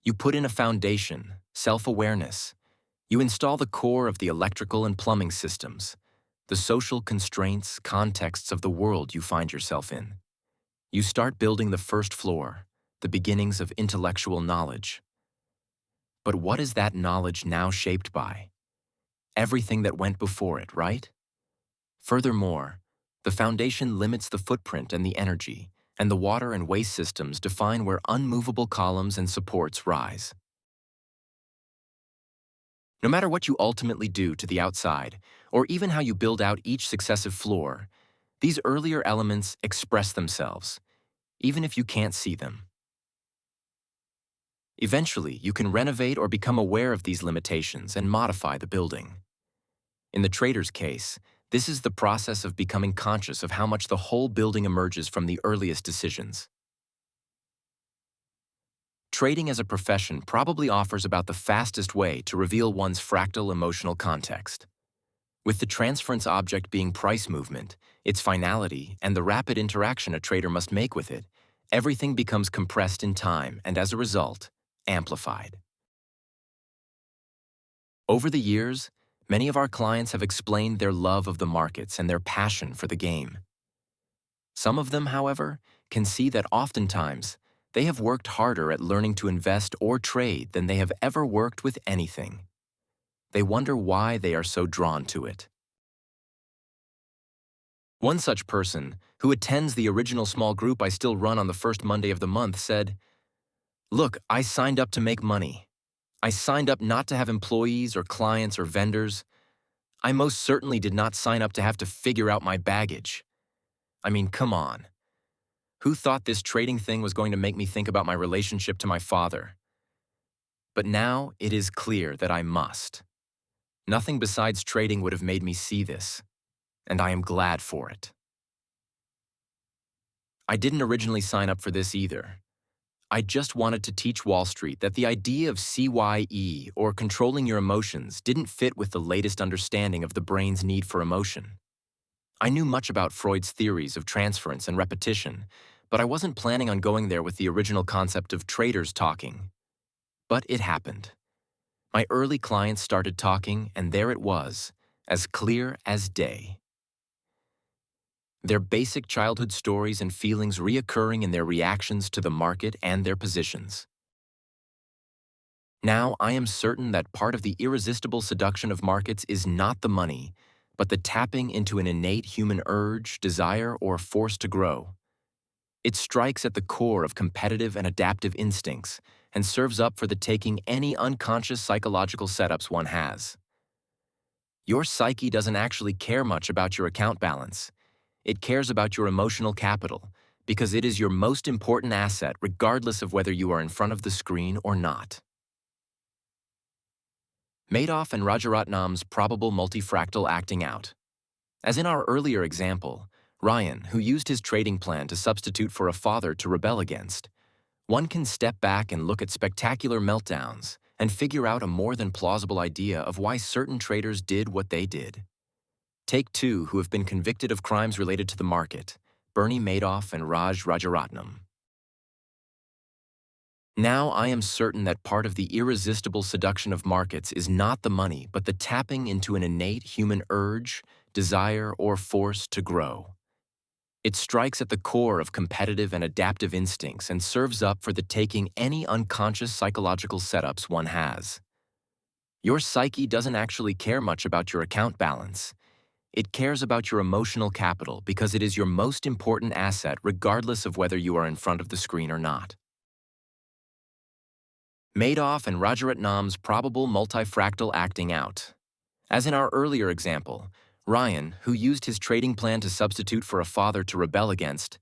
You put in a foundation, self-awareness. You install the core of the electrical and plumbing systems, the social constraints, contexts of the world you find yourself in. You start building the first floor, the beginnings of intellectual knowledge. But what is that knowledge now shaped by? Everything that went before it, right? Furthermore, the foundation limits the footprint and the energy, and the water and waste systems define where unmovable columns and supports rise. No matter what you ultimately do to the outside, or even how you build out each successive floor, these earlier elements express themselves, even if you can't see them. Eventually, you can renovate or become aware of these limitations and modify the building. In the trader's case, this is the process of becoming conscious of how much the whole building emerges from the earliest decisions. Trading as a profession probably offers about the fastest way to reveal one's fractal emotional context. With the transference object being price movement, its finality, and the rapid interaction a trader must make with it, everything becomes compressed in time and, as a result, amplified. Over the years, many of our clients have explained their love of the markets and their passion for the game. Some of them, however, can see that oftentimes they have worked harder at learning to invest or trade than they have ever worked with anything. They wonder why they are so drawn to it. One such person, who attends the original small group I still run on the first Monday of the month, said, "Look, I signed up to make money. I signed up not to have employees or clients or vendors. I most certainly did not sign up to have to figure out my baggage. I mean, come on. Who thought this trading thing was going to make me think about my relationship to my father? But now it is clear that I must. Nothing besides trading would have made me see this, and I am glad for it." I didn't originally sign up for this either. I just wanted to teach Wall Street that the idea of CYE, or controlling your emotions, didn't fit with the latest understanding of the brain's need for emotion. I knew much about Freud's theories of transference and repetition, but I wasn't planning on going there with the original concept of traders talking. But it happened. My early clients started talking, and there it was, as clear as day. Their basic childhood stories and feelings reoccurring in their reactions to the market and their positions. Now I am certain that part of the irresistible seduction of markets is not the money, but the tapping into an innate human urge, desire, or force to grow. It strikes at the core of competitive and adaptive instincts and serves up for the taking any unconscious psychological setups one has. Your psyche doesn't actually care much about your account balance. It cares about your emotional capital, because it is your most important asset regardless of whether you are in front of the screen or not. Madoff and Rajaratnam's probable multifractal acting out. As in our earlier example, Ryan, who used his trading plan to substitute for a father to rebel against, one can step back and look at spectacular meltdowns and figure out a more than plausible idea of why certain traders did what they did. Take two who have been convicted of crimes related to the market, Bernie Madoff and Raj Rajaratnam. Now I am certain that part of the irresistible seduction of markets is not the money, but the tapping into an innate human urge, desire, or force to grow. It strikes at the core of competitive and adaptive instincts and serves up for the taking any unconscious psychological setups one has. Your psyche doesn't actually care much about your account balance. It cares about your emotional capital because it is your most important asset regardless of whether you are in front of the screen or not. Madoff and Rajaratnam's probable multifractal acting out. As in our earlier example, Ryan, who used his trading plan to substitute for a father to rebel against,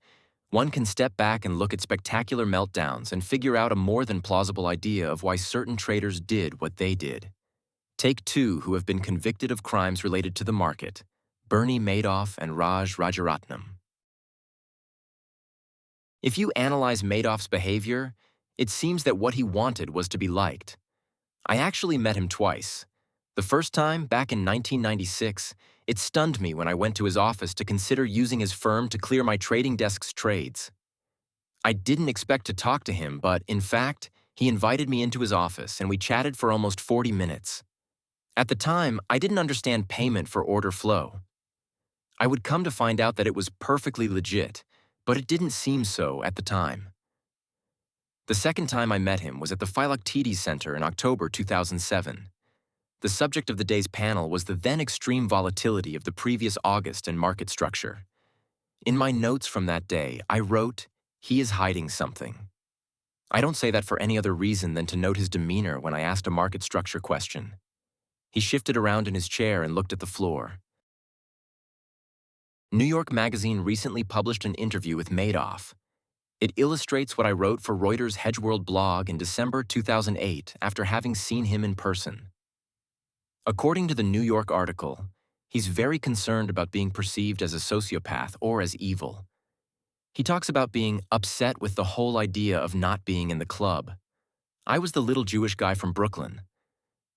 one can step back and look at spectacular meltdowns and figure out a more than plausible idea of why certain traders did what they did. Take two who have been convicted of crimes related to the market, Bernie Madoff and Raj Rajaratnam. If you analyze Madoff's behavior, it seems that what he wanted was to be liked. I actually met him twice. The first time, back in 1996, it stunned me when I went to his office to consider using his firm to clear my trading desk's trades. I didn't expect to talk to him, but in fact, he invited me into his office and we chatted for almost 40 minutes. At the time, I didn't understand payment for order flow. I would come to find out that it was perfectly legit, but it didn't seem so at the time. The second time I met him was at the Philoctetes Center in October 2007. The subject of the day's panel was the then extreme volatility of the previous August and market structure. In my notes from that day, I wrote, "He is hiding something." I don't say that for any other reason than to note his demeanor when I asked a market structure question. He shifted around in his chair and looked at the floor. New York Magazine recently published an interview with Madoff. It illustrates what I wrote for Reuters' HedgeWorld blog in December 2008 after having seen him in person. According to the New York article, he's very concerned about being perceived as a sociopath or as evil. He talks about being upset with the whole idea of not being in the club. I was the little Jewish guy from Brooklyn.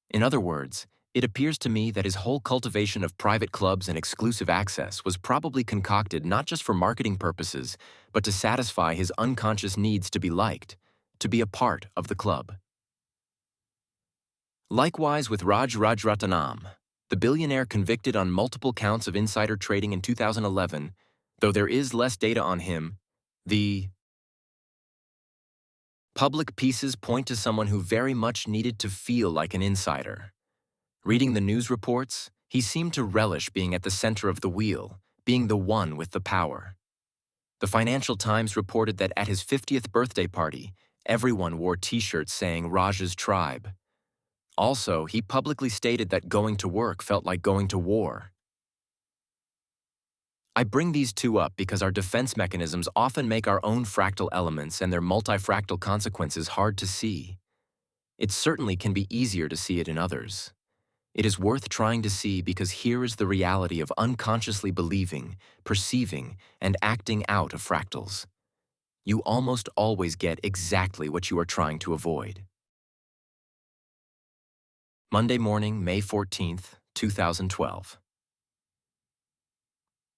In other words, it appears to me that his whole cultivation of private clubs and exclusive access was probably concocted not just for marketing purposes, but to satisfy his unconscious needs to be liked, to be a part of the club. Likewise with Raj Rajaratnam, the billionaire convicted on multiple counts of insider trading in 2011, though there is less data on him, the public pieces point to someone who very much needed to feel like an insider. Reading the news reports, he seemed to relish being at the center of the wheel, being the one with the power. The Financial Times reported that at his 50th birthday party, everyone wore t-shirts saying Raj's tribe. Also, he publicly stated that going to work felt like going to war. I bring these two up because our defense mechanisms often make our own fractal elements and their multifractal consequences hard to see. It certainly can be easier to see it in others. It is worth trying to see because here is the reality of unconsciously believing, perceiving, and acting out of fractals. You almost always get exactly what you are trying to avoid. Monday morning, May 14th, 2012.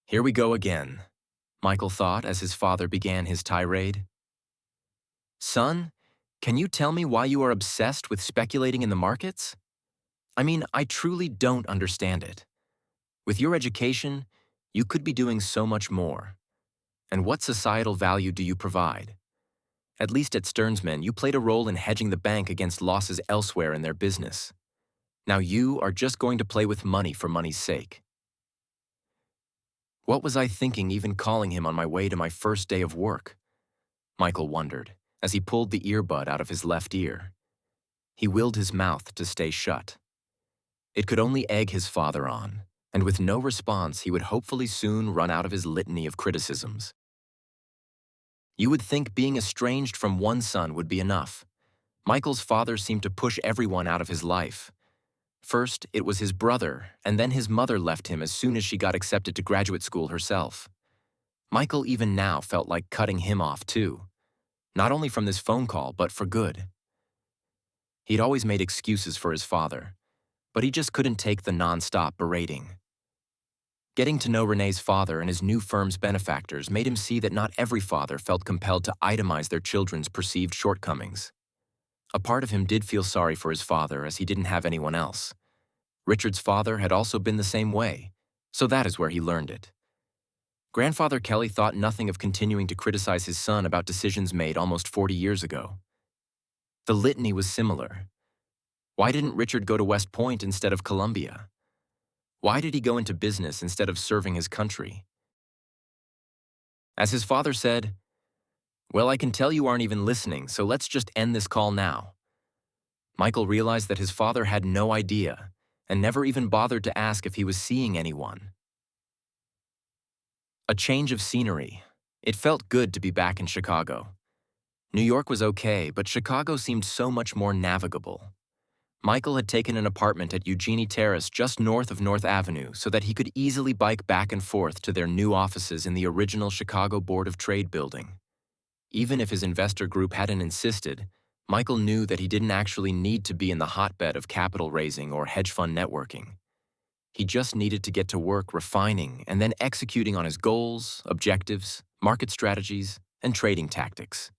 Here we go again, Michael thought as his father began his tirade. Son, can you tell me why you are obsessed with speculating in the markets? I mean, I truly don't understand it. With your education, you could be doing so much more. And what societal value do you provide? At least at Stearnsman, you played a role in hedging the bank against losses elsewhere in their business. Now you are just going to play with money for money's sake. What was I thinking even calling him on my way to my first day of work? Michael wondered, as he pulled the earbud out of his left ear. He willed his mouth to stay shut. It could only egg his father on, and with no response, he would hopefully soon run out of his litany of criticisms. You would think being estranged from one son would be enough. Michael's father seemed to push everyone out of his life. First, it was his brother, and then his mother left him as soon as she got accepted to graduate school herself. Michael even now felt like cutting him off too, not only from this phone call, but for good. He'd always made excuses for his father, but he just couldn't take the non-stop berating. Getting to know Renee's father and his new firm's benefactors made him see that not every father felt compelled to itemize their children's perceived shortcomings. A part of him did feel sorry for his father as he didn't have anyone else. Richard's father had also been the same way, so that is where he learned it. Grandfather Kelly thought nothing of continuing to criticize his son about decisions made almost 40 years ago. The litany was similar. Why didn't Richard go to West Point instead of Columbia? Why did he go into business instead of serving his country? As his father said, "Well, I can tell you aren't even listening, so let's just end this call now." Michael realized that his father had no idea and never even bothered to ask if he was seeing anyone. A change of scenery. It felt good to be back in Chicago. New York was okay, but Chicago seemed so much more navigable. Michael had taken an apartment at Eugenie Terrace just north of North Avenue so that he could easily bike back and forth to their new offices in the original Chicago Board of Trade building. Even if his investor group hadn't insisted, Michael knew that he didn't actually need to be in the hotbed of capital raising or hedge fund networking. He just needed to get to work refining and then executing on his goals, objectives, market strategies, and trading tactics.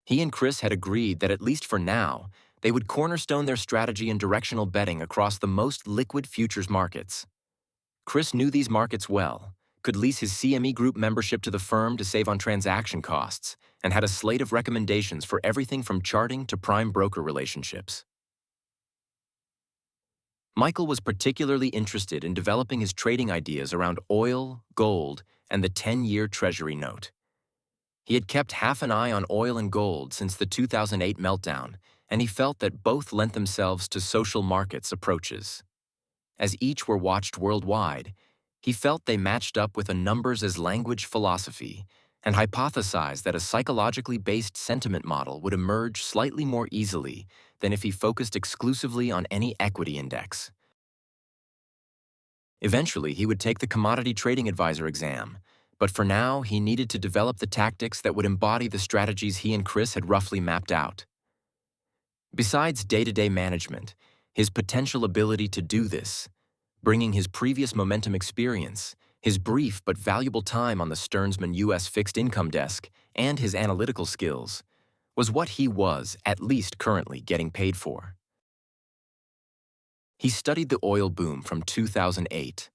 He and Chris had agreed that at least for now, they would cornerstone their strategy in directional betting across the most liquid futures markets. Chris knew these markets well, could lease his CME Group membership to the firm to save on transaction costs, and had a slate of recommendations for everything from charting to prime broker relationships. Michael was particularly interested in developing his trading ideas around oil, gold, and the 10-year Treasury note. He had kept half an eye on oil and gold since the 2008 meltdown, and he felt that both lent themselves to social markets approaches. As each were watched worldwide, he felt they matched up with a numbers-as-language philosophy and hypothesized that a psychologically based sentiment model would emerge slightly more easily than if he focused exclusively on any equity index. Eventually, he would take the Commodity Trading Advisor exam, but for now, he needed to develop the tactics that would embody the strategies he and Chris had roughly mapped out. Besides day-to-day management, his potential ability to do this, bringing his previous momentum experience, his brief but valuable time on the Stearnsman U.S. fixed income desk, and his analytical skills, was what he was, at least currently, getting paid for. He studied the oil boom from 2008,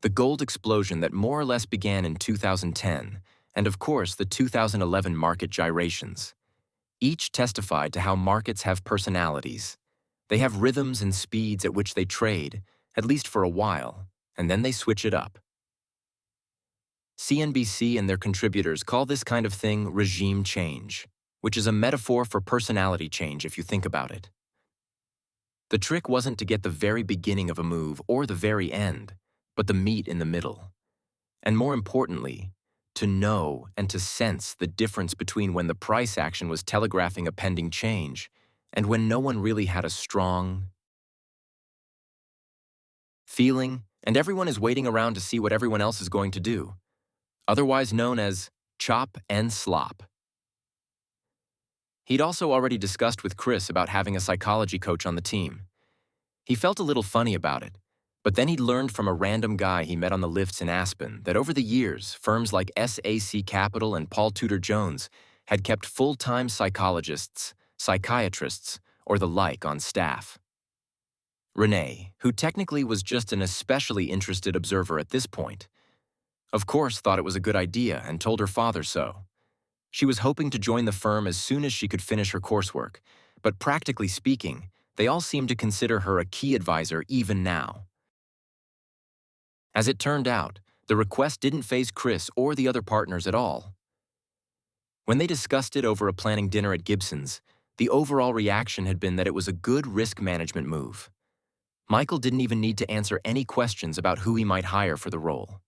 the gold explosion that more or less began in 2010, and of course the 2011 market gyrations. Each testified to how markets have personalities. They have rhythms and speeds at which they trade, at least for a while, and then they switch it up. CNBC and their contributors call this kind of thing regime change, which is a metaphor for personality change if you think about it. The trick wasn't to get the very beginning of a move or the very end, but the meat in the middle. And more importantly, to know and to sense the difference between when the price action was telegraphing a pending change and when no one really had a strong feeling and everyone is waiting around to see what everyone else is going to do, otherwise known as chop and slop. He'd also already discussed with Chris about having a psychology coach on the team. He felt a little funny about it, but then he'd learned from a random guy he met on the lifts in Aspen that over the years, firms like SAC Capital and Paul Tudor Jones had kept full-time psychologists, psychiatrists, or the like on staff. Renee, who technically was just an especially interested observer at this point, of course thought it was a good idea and told her father so. She was hoping to join the firm as soon as she could finish her coursework, but practically speaking, they all seemed to consider her a key advisor even now. As it turned out, the request didn't faze Chris or the other partners at all. When they discussed it over a planning dinner at Gibson's, the overall reaction had been that it was a good risk management move. Michael didn't even need to answer any questions about who he might hire for the role.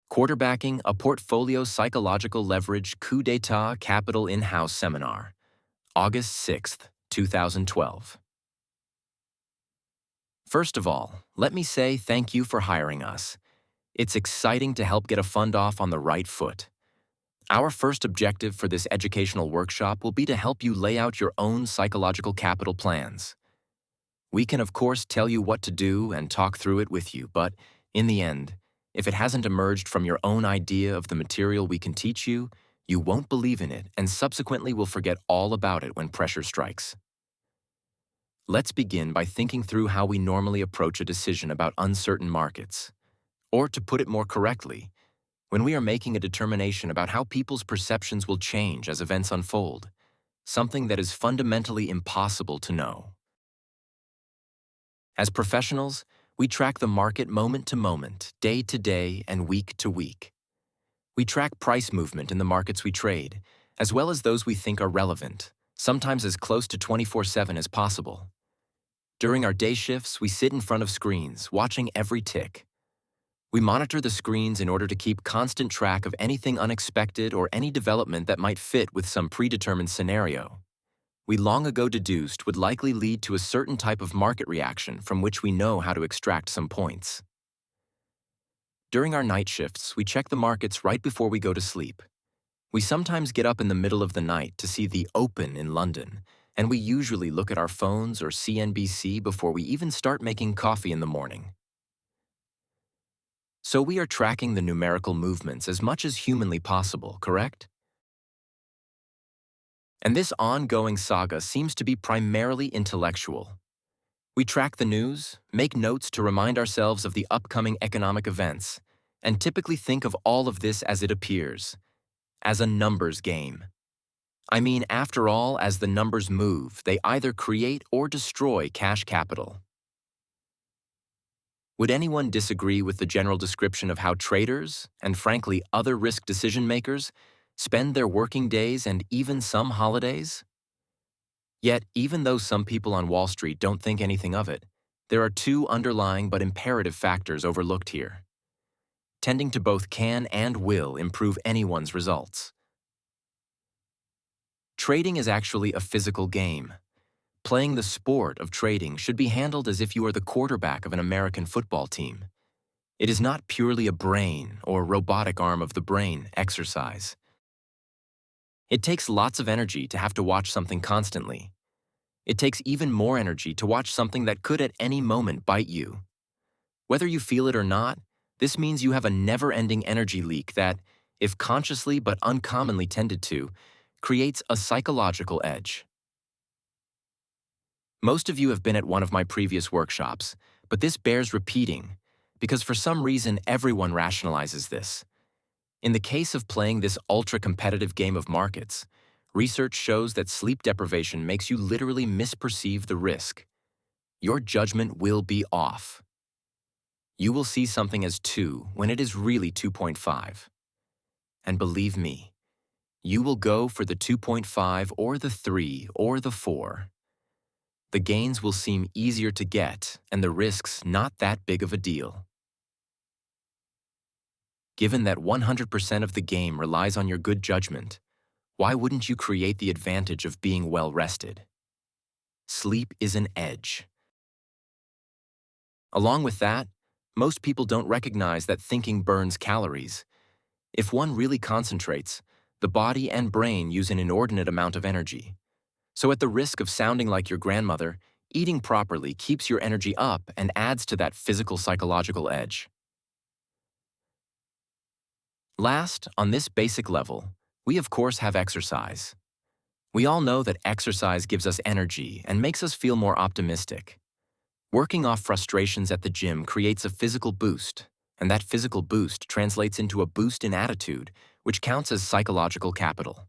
Quarterbacking a Portfolio Psychological Leverage Coup d'etat Capital In-House Seminar, August 6, 2012. First of all, let me say thank you for hiring us. It's exciting to help get a fund off on the right foot. Our first objective for this educational workshop will be to help you lay out your own psychological capital plans. We can of course tell you what to do and talk through it with you, but in the end, if it hasn't emerged from your own idea of the material we can teach you, you won't believe in it and subsequently will forget all about it when pressure strikes. Let's begin by thinking through how we normally approach a decision about uncertain markets. Or to put it more correctly, when we are making a determination about how people's perceptions will change as events unfold, something that is fundamentally impossible to know. As professionals, we track the market moment to moment, day to day, and week to week. We track price movement in the markets we trade, as well as those we think are relevant, sometimes as close to 24/7 as possible. During our day shifts, we sit in front of screens, watching every tick. We monitor the screens in order to keep constant track of anything unexpected or any development that might fit with some predetermined scenario. we long ago deduced would likely lead to a certain type of market reaction from which we know how to extract some points. During our night shifts, we check the markets right before we go to sleep. We sometimes get up in the middle of the night to see the open in London, and we usually look at our phones or CNBC before we even start making coffee in the morning. So we are tracking the numerical movements as much as humanly possible, correct? And this ongoing saga seems to be primarily intellectual. We track the news, make notes to remind ourselves of the upcoming economic events, and typically think of all of this as it appears, as a numbers game. I mean, after all, as the numbers move, they either create or destroy cash capital. Would anyone disagree with the general description of how traders, and frankly other risk decision makers, spend their working days and even some holidays? Yet, even though some people on Wall Street don't think anything of it, there are two underlying but imperative factors overlooked here. Tending to both can and will improve anyone's results. Trading is actually a physical game. Playing the sport of trading should be handled as if you are the quarterback of an American football team. It is not purely a brain or robotic arm of the brain exercise. It takes lots of energy to have to watch something constantly. It takes even more energy to watch something that could at any moment bite you. Whether you feel it or not, this means you have a never-ending energy leak that, if consciously but uncommonly tended to, creates a psychological edge. Most of you have been at one of my previous workshops, but this bears repeating, because for some reason everyone rationalizes this. In the case of playing this ultra-competitive game of markets, research shows that sleep deprivation makes you literally misperceive the risk. Your judgment will be off. You will see something as 2 when it is really 2.5. And believe me, you will go for the 2.5 or the 3 or the 4. The gains will seem easier to get and the risks not that big of a deal. Given that 100% of the game relies on your good judgment, why wouldn't you create the advantage of being well rested? Sleep is an edge. Along with that, most people don't recognize that thinking burns calories. If one really concentrates, the body and brain use an inordinate amount of energy. So at the risk of sounding like your grandmother, eating properly keeps your energy up and adds to that physical psychological edge. Last, on this basic level, we of course have exercise. We all know that exercise gives us energy and makes us feel more optimistic. Working off frustrations at the gym creates a physical boost, and that physical boost translates into a boost in attitude, which counts as psychological capital.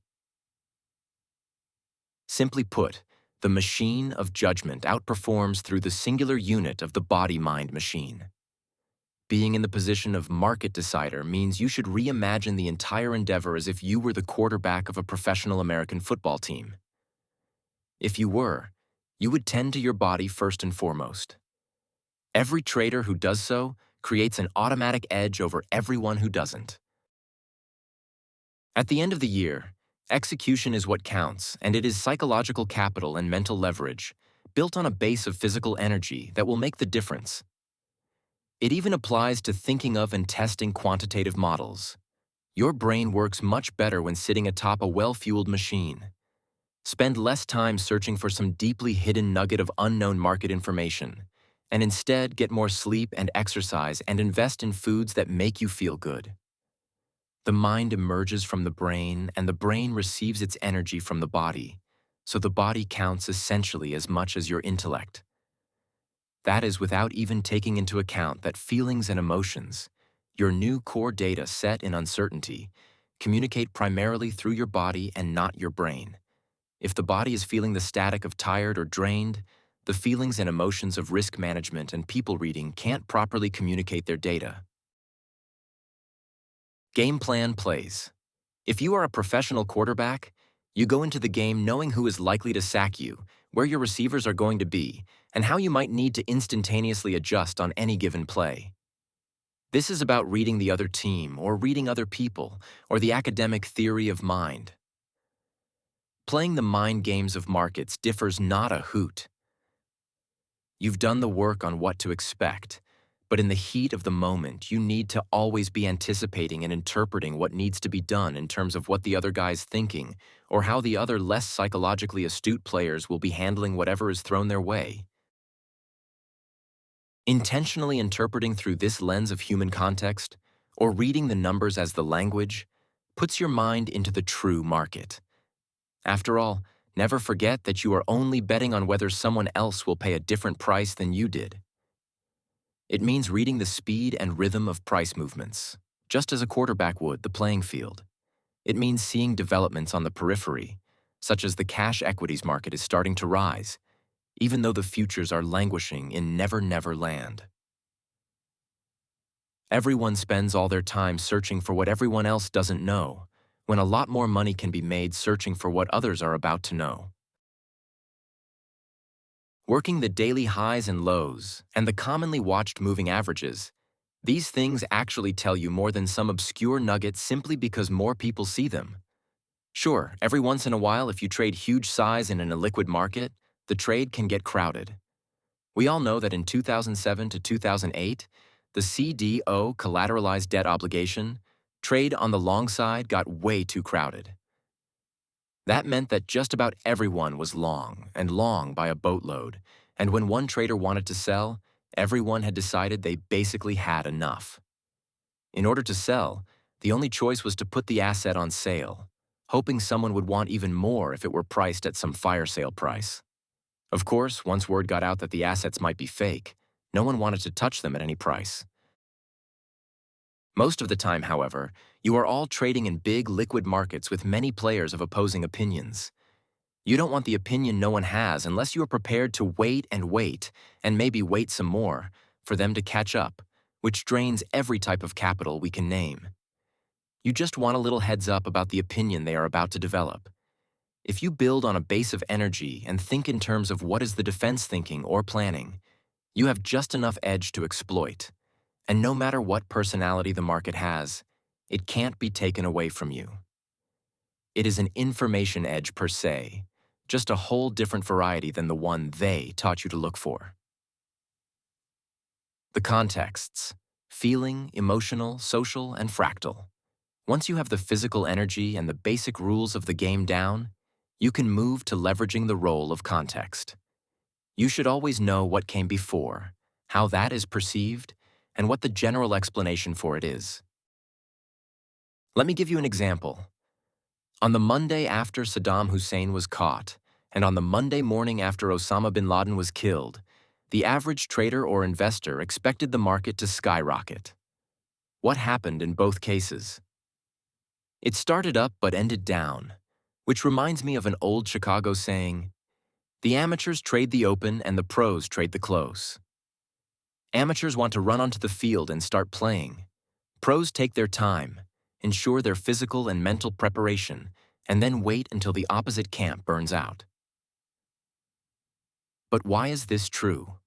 Simply put, the machine of judgment outperforms through the singular unit of the body-mind machine. Being in the position of market decider means you should reimagine the entire endeavor as if you were the quarterback of a professional American football team. If you were, you would tend to your body first and foremost. Every trader who does so creates an automatic edge over everyone who doesn't. At the end of the year, execution is what counts, and it is psychological capital and mental leverage, built on a base of physical energy, that will make the difference. It even applies to thinking of and testing quantitative models. Your brain works much better when sitting atop a well-fueled machine. Spend less time searching for some deeply hidden nugget of unknown market information, and instead get more sleep and exercise and invest in foods that make you feel good. The mind emerges from the brain, and the brain receives its energy from the body, so the body counts essentially as much as your intellect. That is without even taking into account that feelings and emotions, your new core data set in uncertainty, communicate primarily through your body and not your brain. If the body is feeling the static of tired or drained, the feelings and emotions of risk management and people reading can't properly communicate their data. Game plan plays. If you are a professional quarterback, you go into the game knowing who is likely to sack you, where your receivers are going to be, and how you might need to instantaneously adjust on any given play. This is about reading the other team, or reading other people, or the academic theory of mind. Playing the mind games of markets differs not a hoot. You've done the work on what to expect, but in the heat of the moment, you need to always be anticipating and interpreting what needs to be done in terms of what the other guy's thinking, or how the other less psychologically astute players will be handling whatever is thrown their way. Intentionally interpreting through this lens of human context, or reading the numbers as the language, puts your mind into the true market. After all, never forget that you are only betting on whether someone else will pay a different price than you did. It means reading the speed and rhythm of price movements, just as a quarterback would the playing field. It means seeing developments on the periphery, such as the cash equities market is starting to rise, even though the futures are languishing in never-never land. Everyone spends all their time searching for what everyone else doesn't know, when a lot more money can be made searching for what others are about to know. Working the daily highs and lows, and the commonly watched moving averages, these things actually tell you more than some obscure nugget simply because more people see them. Sure, every once in a while, if you trade huge size in an illiquid market, the trade can get crowded. We all know that in 2007 to 2008, the CDO collateralized debt obligation trade on the long side got way too crowded. That meant that just about everyone was long, and long by a boatload, and when one trader wanted to sell, everyone had decided they basically had enough. In order to sell, the only choice was to put the asset on sale, hoping someone would want even more if it were priced at some fire sale price. Of course, once word got out that the assets might be fake, no one wanted to touch them at any price. Most of the time, however, you are all trading in big liquid markets with many players of opposing opinions. You don't want the opinion no one has unless you are prepared to wait, and maybe wait some more, for them to catch up, which drains every type of capital we can name. You just want a little heads up about the opinion they are about to develop. If you build on a base of energy and think in terms of what is the defense thinking or planning, you have just enough edge to exploit. And no matter what personality the market has, it can't be taken away from you. It is an information edge per se, just a whole different variety than the one they taught you to look for. The contexts: feeling, emotional, social, and fractal. Once you have the physical energy and the basic rules of the game down, you can move to leveraging the role of context. You should always know what came before, how that is perceived, and what the general explanation for it is. Let me give you an example. On the Monday after Saddam Hussein was caught, and on the Monday morning after Osama bin Laden was killed, the average trader or investor expected the market to skyrocket. What happened in both cases? It started up but ended down, which reminds me of an old Chicago saying, "The amateurs trade the open and the pros trade the close." Amateurs want to run onto the field and start playing. Pros take their time, ensure their physical and mental preparation, and then wait until the opposite camp burns out. But why is this true?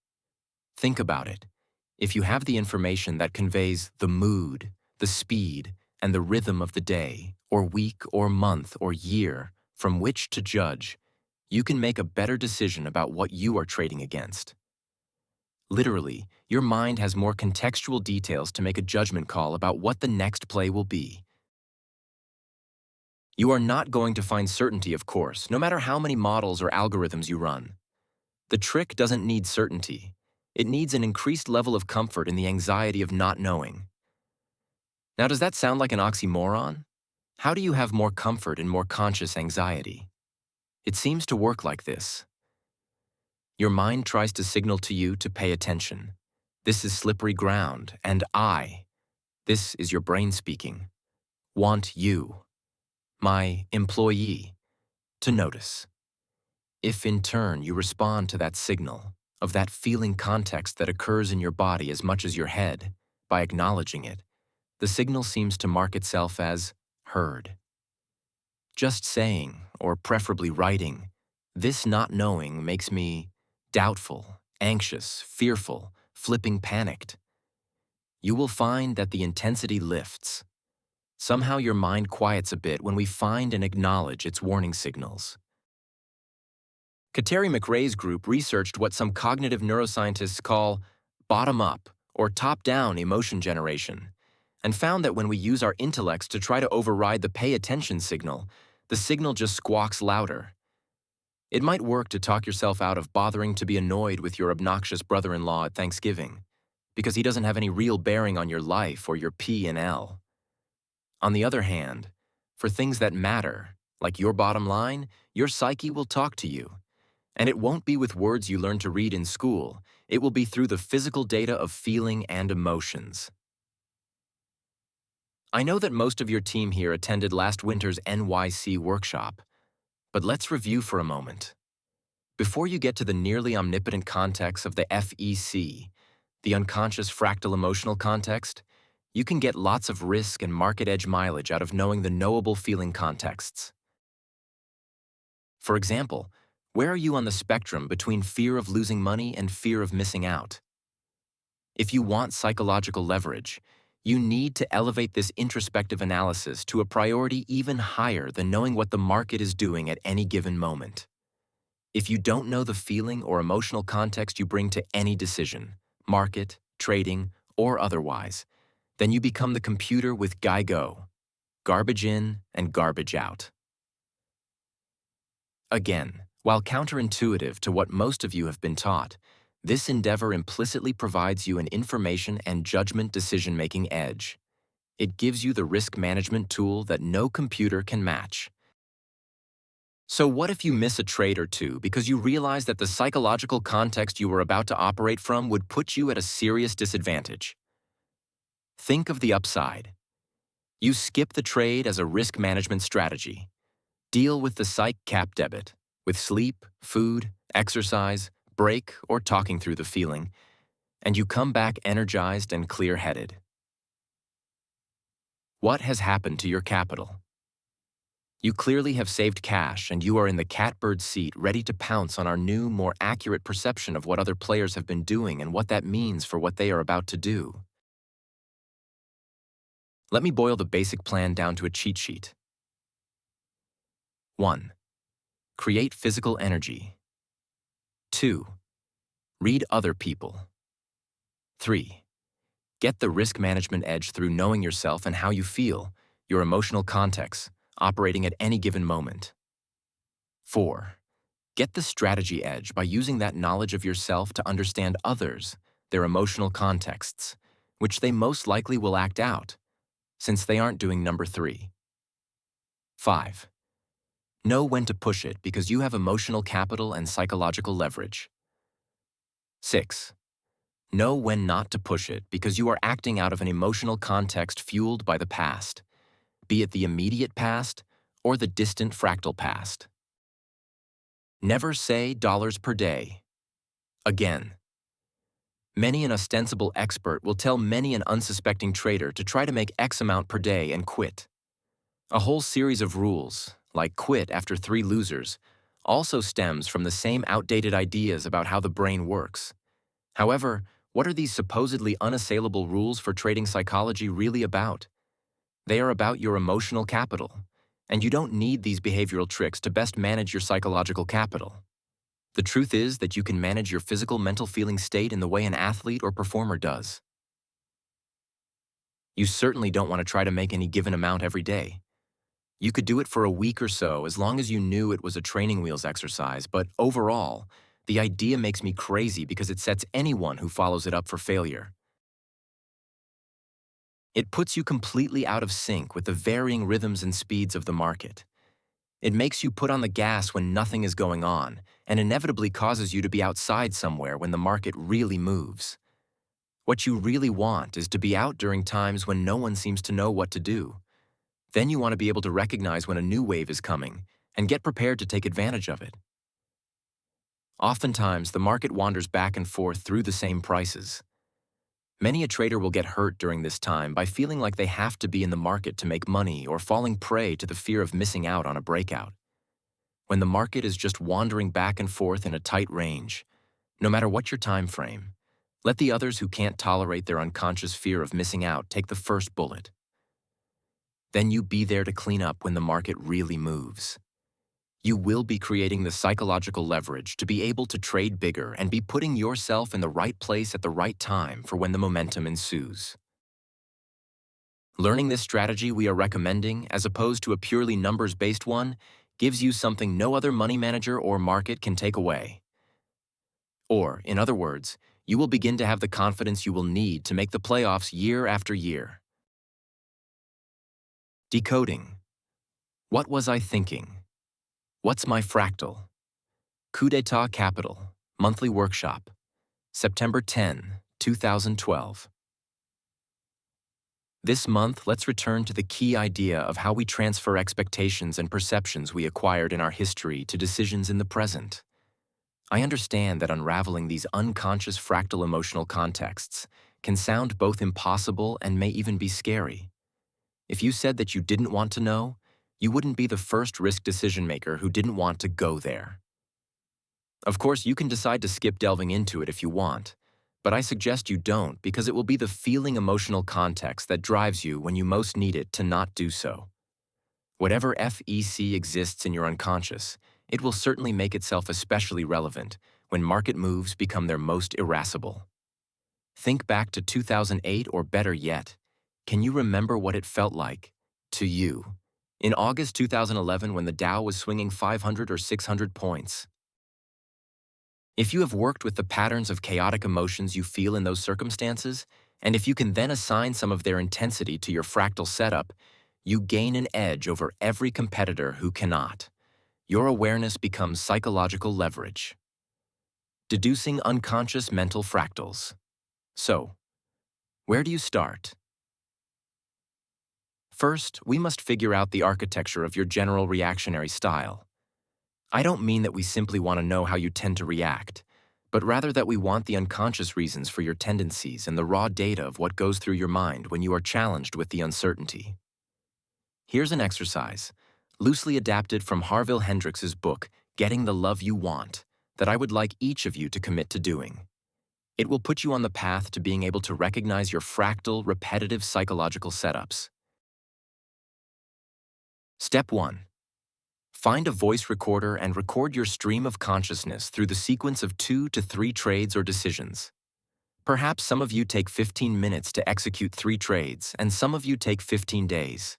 Think about it. If you have the information that conveys the mood, the speed, and the rhythm of the day, or week, or month, or year from which to judge, you can make a better decision about what you are trading against. Literally, your mind has more contextual details to make a judgment call about what the next play will be. You are not going to find certainty, of course, no matter how many models or algorithms you run. The trick doesn't need certainty. It needs an increased level of comfort in the anxiety of not knowing. Now, does that sound like an oxymoron? How do you have more comfort and more conscious anxiety? It seems to work like this. Your mind tries to signal to you to pay attention. This is slippery ground, and this is your brain speaking, want you, my employee, to notice. If in turn you respond to that signal, of that feeling context that occurs in your body as much as your head, by acknowledging it, the signal seems to mark itself as heard. Just saying, or preferably writing, "This not knowing makes me doubtful, anxious, fearful, flipping panicked," you will find that the intensity lifts. Somehow your mind quiets a bit when we find and acknowledge its warning signals. Kateri McRae's group researched what some cognitive neuroscientists call bottom-up or top-down emotion generation, and found that when we use our intellects to try to override the pay attention signal, the signal just squawks louder. It might work to talk yourself out of bothering to be annoyed with your obnoxious brother-in-law at Thanksgiving, because he doesn't have any real bearing on your life or your P&L. On the other hand, for things that matter, like your bottom line, your psyche will talk to you. And it won't be with words you learn to read in school. It will be through the physical data of feeling and emotions. I know that most of your team here attended last winter's NYC workshop, but let's review for a moment. Before you get to the nearly omnipotent context of the FEC, the unconscious fractal emotional context, you can get lots of risk and market edge mileage out of knowing the knowable feeling contexts. For example, where are you on the spectrum between fear of losing money and fear of missing out? If you want psychological leverage, you need to elevate this introspective analysis to a priority even higher than knowing what the market is doing at any given moment. If you don't know the feeling or emotional context you bring to any decision, market, trading, or otherwise, then you become the computer with GIGO, garbage in and garbage out. Again, while counterintuitive to what most of you have been taught, this endeavor implicitly provides you an information and judgment decision-making edge. It gives you the risk management tool that no computer can match. So what if you miss a trade or two because you realize that the psychological context you were about to operate from would put you at a serious disadvantage? Think of the upside. You skip the trade as a risk management strategy. Deal with the psych cap debit, with sleep, food, exercise, break, or talking through the feeling, and you come back energized and clear-headed. What has happened to your capital? You clearly have saved cash and you are in the catbird seat ready to pounce on our new, more accurate perception of what other players have been doing and what that means for what they are about to do. Let me boil the basic plan down to a cheat sheet. 1. Create physical energy. 2. Read other people. 3. Get the risk management edge through knowing yourself and how you feel, your emotional context, operating at any given moment. 4. Get the strategy edge by using that knowledge of yourself to understand others, their emotional contexts, which they most likely will act out, since they aren't doing number 3. 5. Know when to push it because you have emotional capital and psychological leverage. 6. Know when not to push it because you are acting out of an emotional context fueled by the past, be it the immediate past or the distant fractal past. Never say dollars per day. Again. Many an ostensible expert will tell many an unsuspecting trader to try to make X amount per day and quit. A whole series of rules, like quit after 3 losers, also stems from the same outdated ideas about how the brain works. However, what are these supposedly unassailable rules for trading psychology really about? They are about your emotional capital, and you don't need these behavioral tricks to best manage your psychological capital. The truth is that you can manage your physical mental feeling state in the way an athlete or performer does. You certainly don't want to try to make any given amount every day. You could do it for a week or so as long as you knew it was a training wheels exercise, but overall, the idea makes me crazy because it sets anyone who follows it up for failure. It puts you completely out of sync with the varying rhythms and speeds of the market. It makes you put on the gas when nothing is going on, and inevitably causes you to be outside somewhere when the market really moves. What you really want is to be out during times when no one seems to know what to do. Then you want to be able to recognize when a new wave is coming and get prepared to take advantage of it. Oftentimes, the market wanders back and forth through the same prices. Many a trader will get hurt during this time by feeling like they have to be in the market to make money or falling prey to the fear of missing out on a breakout. When the market is just wandering back and forth in a tight range, no matter what your time frame, let the others who can't tolerate their unconscious fear of missing out take the first bullet. Then you be there to clean up when the market really moves. You will be creating the psychological leverage to be able to trade bigger and be putting yourself in the right place at the right time for when the momentum ensues. Learning this strategy we are recommending, as opposed to a purely numbers-based one, gives you something no other money manager or market can take away. Or, in other words, you will begin to have the confidence you will need to make the playoffs year after year. Decoding. What was I thinking? What's my fractal? Coup d'etat Capital, Monthly Workshop, September 10, 2012. This month, let's return to the key idea of how we transfer expectations and perceptions we acquired in our history to decisions in the present. I understand that unraveling these unconscious fractal emotional contexts can sound both impossible and may even be scary. If you said that you didn't want to know, you wouldn't be the first risk decision maker who didn't want to go there. Of course, you can decide to skip delving into it if you want, but I suggest you don't because it will be the feeling emotional context that drives you when you most need it to not do so. Whatever FEC exists in your unconscious, it will certainly make itself especially relevant when market moves become their most irascible. Think back to 2008, or better yet, can you remember what it felt like, to you, in August 2011 when the Dow was swinging 500 or 600 points? If you have worked with the patterns of chaotic emotions you feel in those circumstances, and if you can then assign some of their intensity to your fractal setup, you gain an edge over every competitor who cannot. Your awareness becomes psychological leverage. Deducing unconscious mental fractals. So, where do you start? First, we must figure out the architecture of your general reactionary style. I don't mean that we simply want to know how you tend to react, but rather that we want the unconscious reasons for your tendencies and the raw data of what goes through your mind when you are challenged with the uncertainty. Here's an exercise, loosely adapted from Harville Hendrix's book, Getting the Love You Want, that I would like each of you to commit to doing. It will put you on the path to being able to recognize your fractal, repetitive psychological setups. Step 1. Find a voice recorder and record your stream of consciousness through the sequence of 2 to 3 trades or decisions. Perhaps some of you take 15 minutes to execute 3 trades, and some of you take 15 days.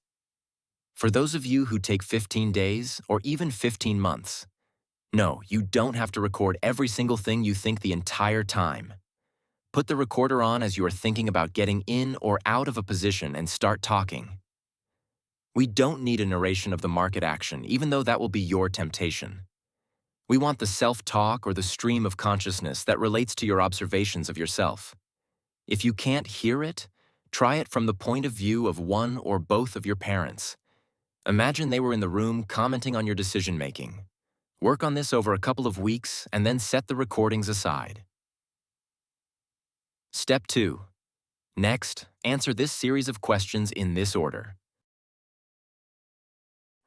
For those of you who take 15 days or even 15 months, no, you don't have to record every single thing you think the entire time. Put the recorder on as you are thinking about getting in or out of a position and start talking. We don't need a narration of the market action, even though that will be your temptation. We want the self-talk or the stream of consciousness that relates to your observations of yourself. If you can't hear it, try it from the point of view of one or both of your parents. Imagine they were in the room commenting on your decision-making. Work on this over a couple of weeks and then set the recordings aside. Step 2. Next, answer this series of questions in this order.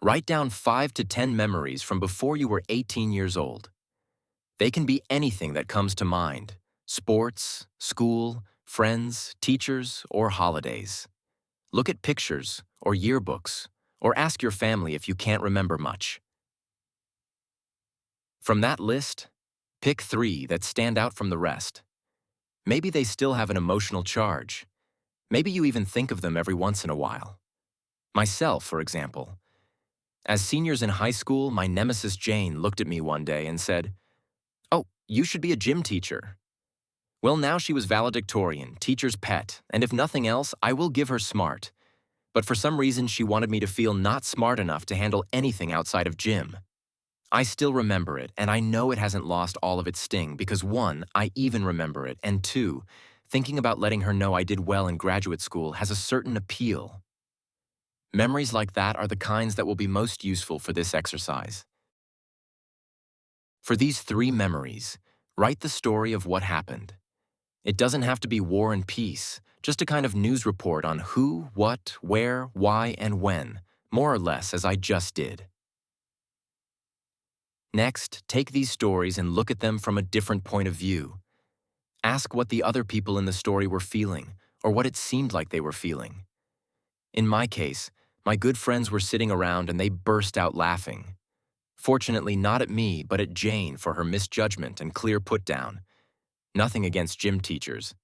Write down 5 to 10 memories from before you were 18 years old. They can be anything that comes to mind: sports, school, friends, teachers, or holidays. Look at pictures or yearbooks, or ask your family if you can't remember much. From that list, pick 3 that stand out from the rest. Maybe they still have an emotional charge. Maybe you even think of them every once in a while. Myself, for example. As seniors in high school, my nemesis Jane looked at me one day and said, "Oh, you should be a gym teacher." Well, now she was valedictorian, teacher's pet, and if nothing else, I will give her smart. But for some reason, she wanted me to feel not smart enough to handle anything outside of gym. I still remember it, and I know it hasn't lost all of its sting because 1, I even remember it, and 2, thinking about letting her know I did well in graduate school has a certain appeal. Memories like that are the kinds that will be most useful for this exercise. For these 3 memories, write the story of what happened. It doesn't have to be war and peace, just a kind of news report on who, what, where, why, and when, more or less as I just did. Next, take these stories and look at them from a different point of view. Ask what the other people in the story were feeling, or what it seemed like they were feeling. In my case, my good friends were sitting around and they burst out laughing. Fortunately, not at me, but at Jane for her misjudgment and clear put-down. Nothing against gym teachers.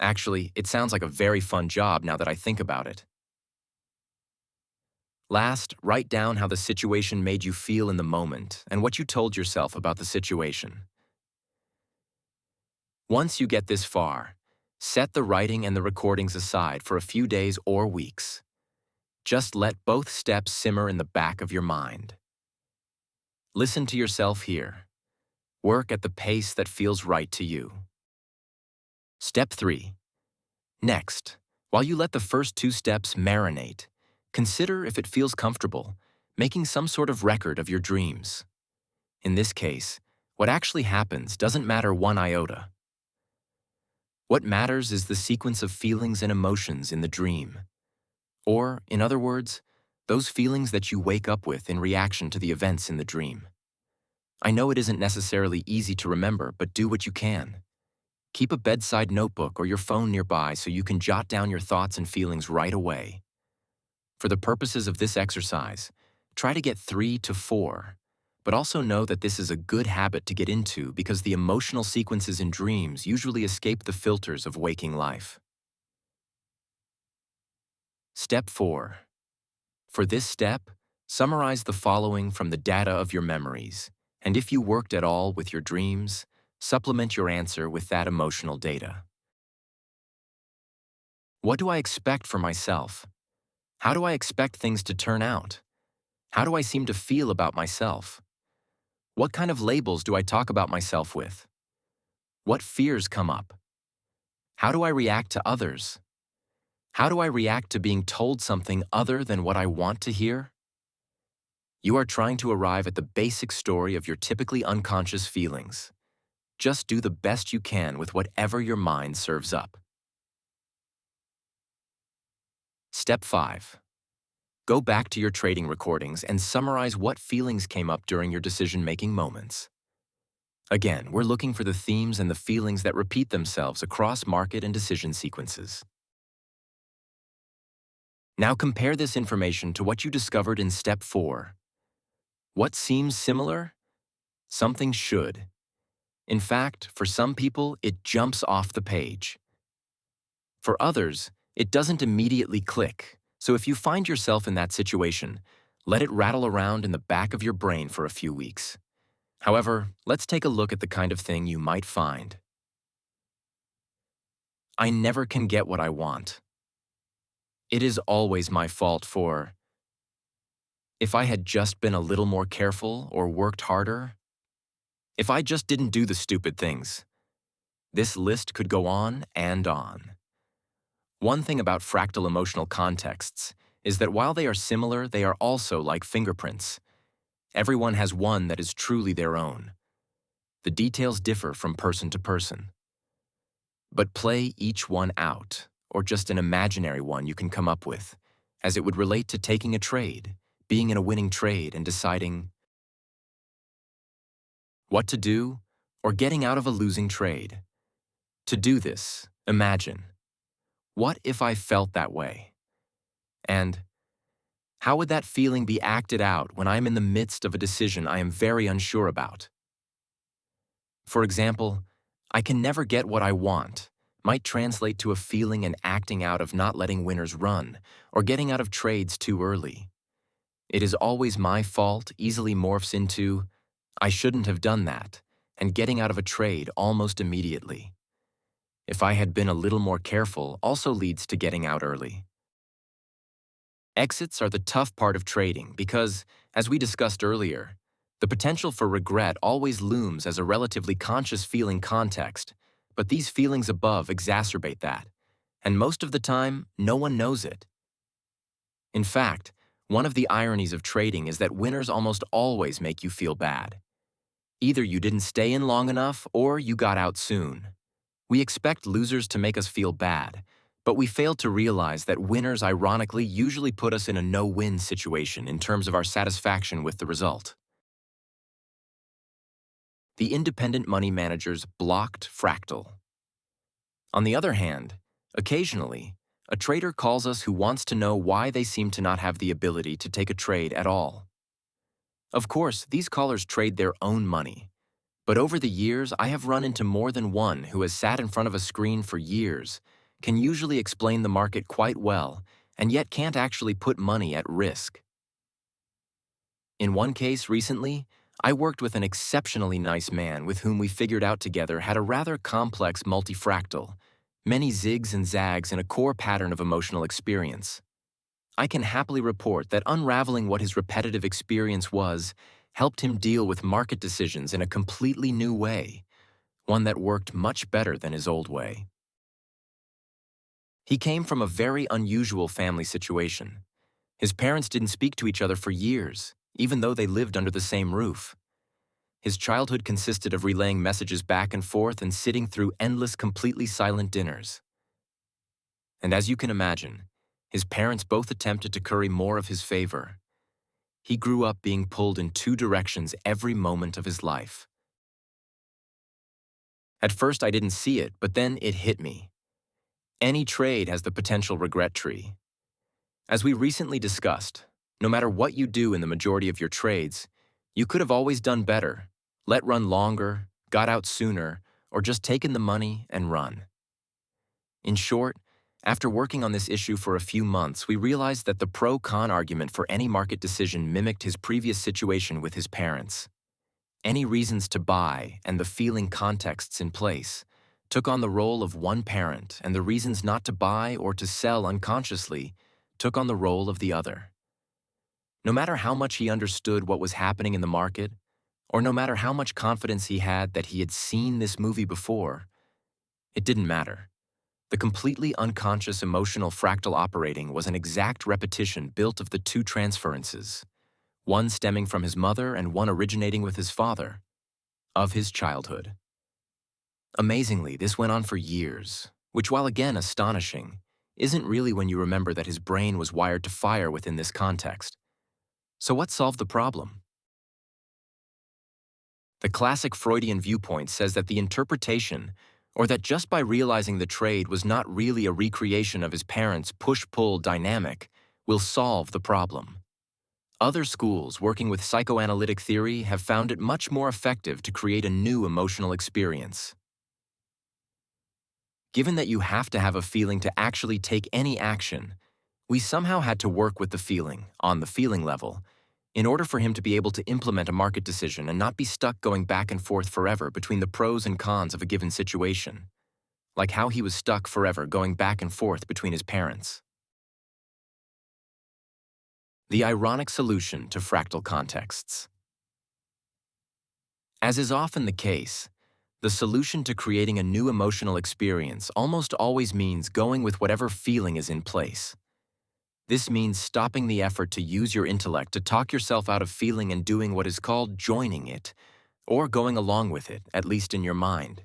Actually, it sounds like a very fun job now that I think about it. Last, write down how the situation made you feel in the moment and what you told yourself about the situation. Once you get this far, set the writing and the recordings aside for a few days or weeks. Just let both steps simmer in the back of your mind. Listen to yourself here. Work at the pace that feels right to you. Step 3. Next, while you let the first 2 steps marinate, consider if it feels comfortable, making some sort of record of your dreams. In this case, what actually happens doesn't matter one iota. What matters is the sequence of feelings and emotions in the dream. Or, in other words, those feelings that you wake up with in reaction to the events in the dream. I know it isn't necessarily easy to remember, but do what you can. Keep a bedside notebook or your phone nearby so you can jot down your thoughts and feelings right away. For the purposes of this exercise, try to get 3 to 4, but also know that this is a good habit to get into because the emotional sequences in dreams usually escape the filters of waking life. Step 4. For this step, summarize the following from the data of your memories, and if you worked at all with your dreams, supplement your answer with that emotional data. What do I expect for myself? How do I expect things to turn out? How do I seem to feel about myself? What kind of labels do I talk about myself with? What fears come up? How do I react to others? How do I react to being told something other than what I want to hear? You are trying to arrive at the basic story of your typically unconscious feelings. Just do the best you can with whatever your mind serves up. Step 5. Go back to your trading recordings and summarize what feelings came up during your decision-making moments. Again, we're looking for the themes and the feelings that repeat themselves across market and decision sequences. Now compare this information to what you discovered in Step 4. What seems similar? Something should. In fact, for some people, it jumps off the page. For others, it doesn't immediately click, so if you find yourself in that situation, let it rattle around in the back of your brain for a few weeks. However, let's take a look at the kind of thing you might find. I never can get what I want. It is always my fault for. If I had just been a little more careful or worked harder. If I just didn't do the stupid things. This list could go on and on. One thing about fractal emotional contexts is that while they are similar, they are also like fingerprints. Everyone has one that is truly their own. The details differ from person to person. But play each one out, or just an imaginary one you can come up with, as it would relate to taking a trade, being in a winning trade and deciding what to do, or getting out of a losing trade. To do this, imagine, what if I felt that way? And how would that feeling be acted out when I am in the midst of a decision I am very unsure about? For example, I can never get what I want might translate to a feeling and acting out of not letting winners run or getting out of trades too early. It is always my fault easily morphs into, I shouldn't have done that, and getting out of a trade almost immediately. If I had been a little more careful also leads to getting out early. Exits are the tough part of trading because, as we discussed earlier, the potential for regret always looms as a relatively conscious feeling context, but these feelings above exacerbate that, and most of the time, no one knows it. In fact, one of the ironies of trading is that winners almost always make you feel bad. Either you didn't stay in long enough or you got out soon. We expect losers to make us feel bad, but we fail to realize that winners ironically usually put us in a no-win situation in terms of our satisfaction with the result. The independent money manager's blocked fractal. On the other hand, occasionally, a trader calls us who wants to know why they seem to not have the ability to take a trade at all. Of course, these callers trade their own money. But over the years, I have run into more than one who has sat in front of a screen for years, can usually explain the market quite well, and yet can't actually put money at risk. In one case recently, I worked with an exceptionally nice man with whom we figured out together had a rather complex multifractal, many zigs and zags in a core pattern of emotional experience. I can happily report that unraveling what his repetitive experience was helped him deal with market decisions in a completely new way, one that worked much better than his old way. He came from a very unusual family situation. His parents didn't speak to each other for years, even though they lived under the same roof. His childhood consisted of relaying messages back and forth and sitting through endless, completely silent dinners. And as you can imagine, his parents both attempted to curry more of his favor. He grew up being pulled in two directions every moment of his life. At first, I didn't see it, but then it hit me. Any trade has the potential regret tree. As we recently discussed, no matter what you do in the majority of your trades, you could have always done better, let run longer, got out sooner, or just taken the money and run. In short, after working on this issue for a few months, we realized that the pro-con argument for any market decision mimicked his previous situation with his parents. Any reasons to buy and the feeling contexts in place took on the role of one parent, and the reasons not to buy or to sell unconsciously took on the role of the other. No matter how much he understood what was happening in the market, or no matter how much confidence he had that he had seen this movie before, it didn't matter. The completely unconscious emotional fractal operating was an exact repetition built of the two transferences, one stemming from his mother and one originating with his father, of his childhood. Amazingly, this went on for years, which, while again astonishing, isn't really when you remember that his brain was wired to fire within this context. So what solved the problem? The classic Freudian viewpoint says that the interpretation, or that just by realizing the trade was not really a recreation of his parents' push-pull dynamic, will solve the problem. Other schools working with psychoanalytic theory have found it much more effective to create a new emotional experience. Given that you have to have a feeling to actually take any action, we somehow had to work with the feeling, on the feeling level, in order for him to be able to implement a market decision and not be stuck going back and forth forever between the pros and cons of a given situation, like how he was stuck forever going back and forth between his parents. The ironic solution to fractal contexts. As is often the case, the solution to creating a new emotional experience almost always means going with whatever feeling is in place. This means stopping the effort to use your intellect to talk yourself out of feeling and doing what is called joining it, or going along with it, at least in your mind.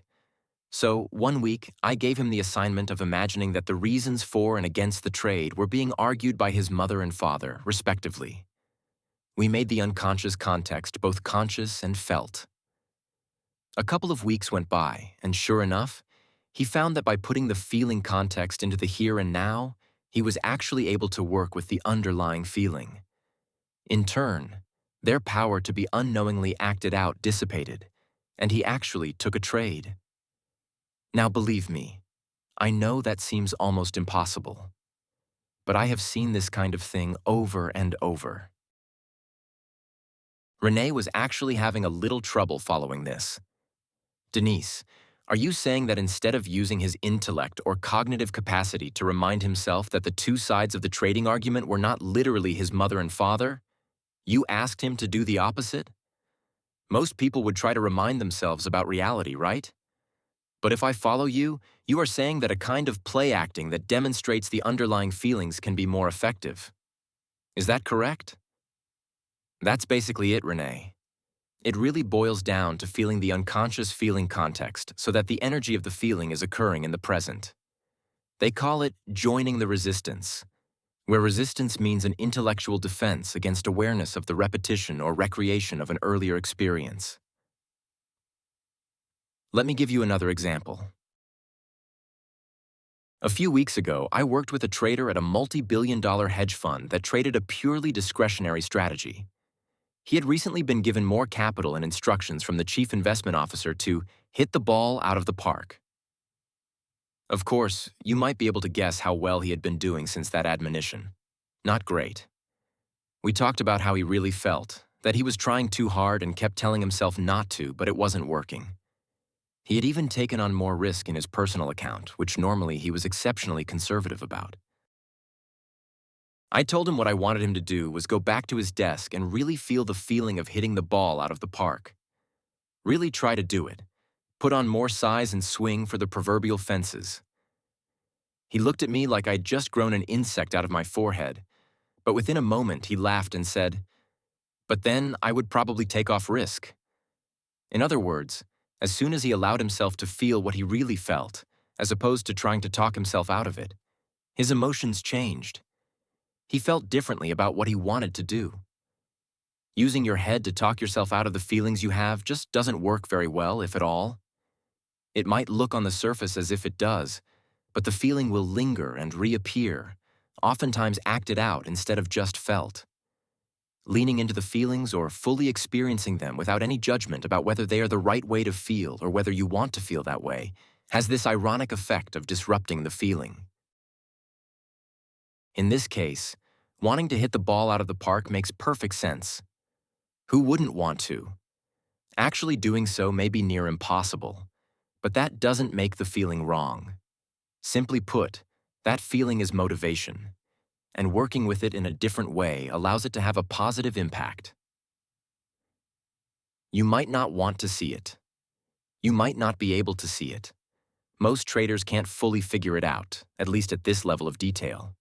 So, one week, I gave him the assignment of imagining that the reasons for and against the trade were being argued by his mother and father, respectively. We made the unconscious context both conscious and felt. A couple of weeks went by, and sure enough, he found that by putting the feeling context into the here and now, he was actually able to work with the underlying feeling. In turn, their power to be unknowingly acted out dissipated, and he actually took a trade. Now believe me, I know that seems almost impossible, but I have seen this kind of thing over and over. Renee was actually having a little trouble following this. Denise, are you saying that instead of using his intellect or cognitive capacity to remind himself that the two sides of the trading argument were not literally his mother and father, you asked him to do the opposite? Most people would try to remind themselves about reality, right? But if I follow you, you are saying that a kind of play acting that demonstrates the underlying feelings can be more effective. Is that correct? That's basically it, Renee. It really boils down to feeling the unconscious feeling context so that the energy of the feeling is occurring in the present. They call it joining the resistance, where resistance means an intellectual defense against awareness of the repetition or recreation of an earlier experience. Let me give you another example. A few weeks ago, I worked with a trader at a multi-billion-dollar hedge fund that traded a purely discretionary strategy. He had recently been given more capital and instructions from the chief investment officer to hit the ball out of the park. Of course, you might be able to guess how well he had been doing since that admonition. Not great. We talked about how he really felt, that he was trying too hard and kept telling himself not to, but it wasn't working. He had even taken on more risk in his personal account, which normally he was exceptionally conservative about. I told him what I wanted him to do was go back to his desk and really feel the feeling of hitting the ball out of the park. Really try to do it. Put on more size and swing for the proverbial fences. He looked at me like I'd just grown an insect out of my forehead, but within a moment he laughed and said, "But then I would probably take off risk." In other words, as soon as he allowed himself to feel what he really felt, as opposed to trying to talk himself out of it, his emotions changed. He felt differently about what he wanted to do. Using your head to talk yourself out of the feelings you have just doesn't work very well, if at all. It might look on the surface as if it does, but the feeling will linger and reappear, oftentimes acted out instead of just felt. Leaning into the feelings or fully experiencing them without any judgment about whether they are the right way to feel or whether you want to feel that way has this ironic effect of disrupting the feeling. In this case, wanting to hit the ball out of the park makes perfect sense. Who wouldn't want to? Actually doing so may be near impossible, but that doesn't make the feeling wrong. Simply put, that feeling is motivation, and working with it in a different way allows it to have a positive impact. You might not want to see it. You might not be able to see it. Most traders can't fully figure it out, at least at this level of detail.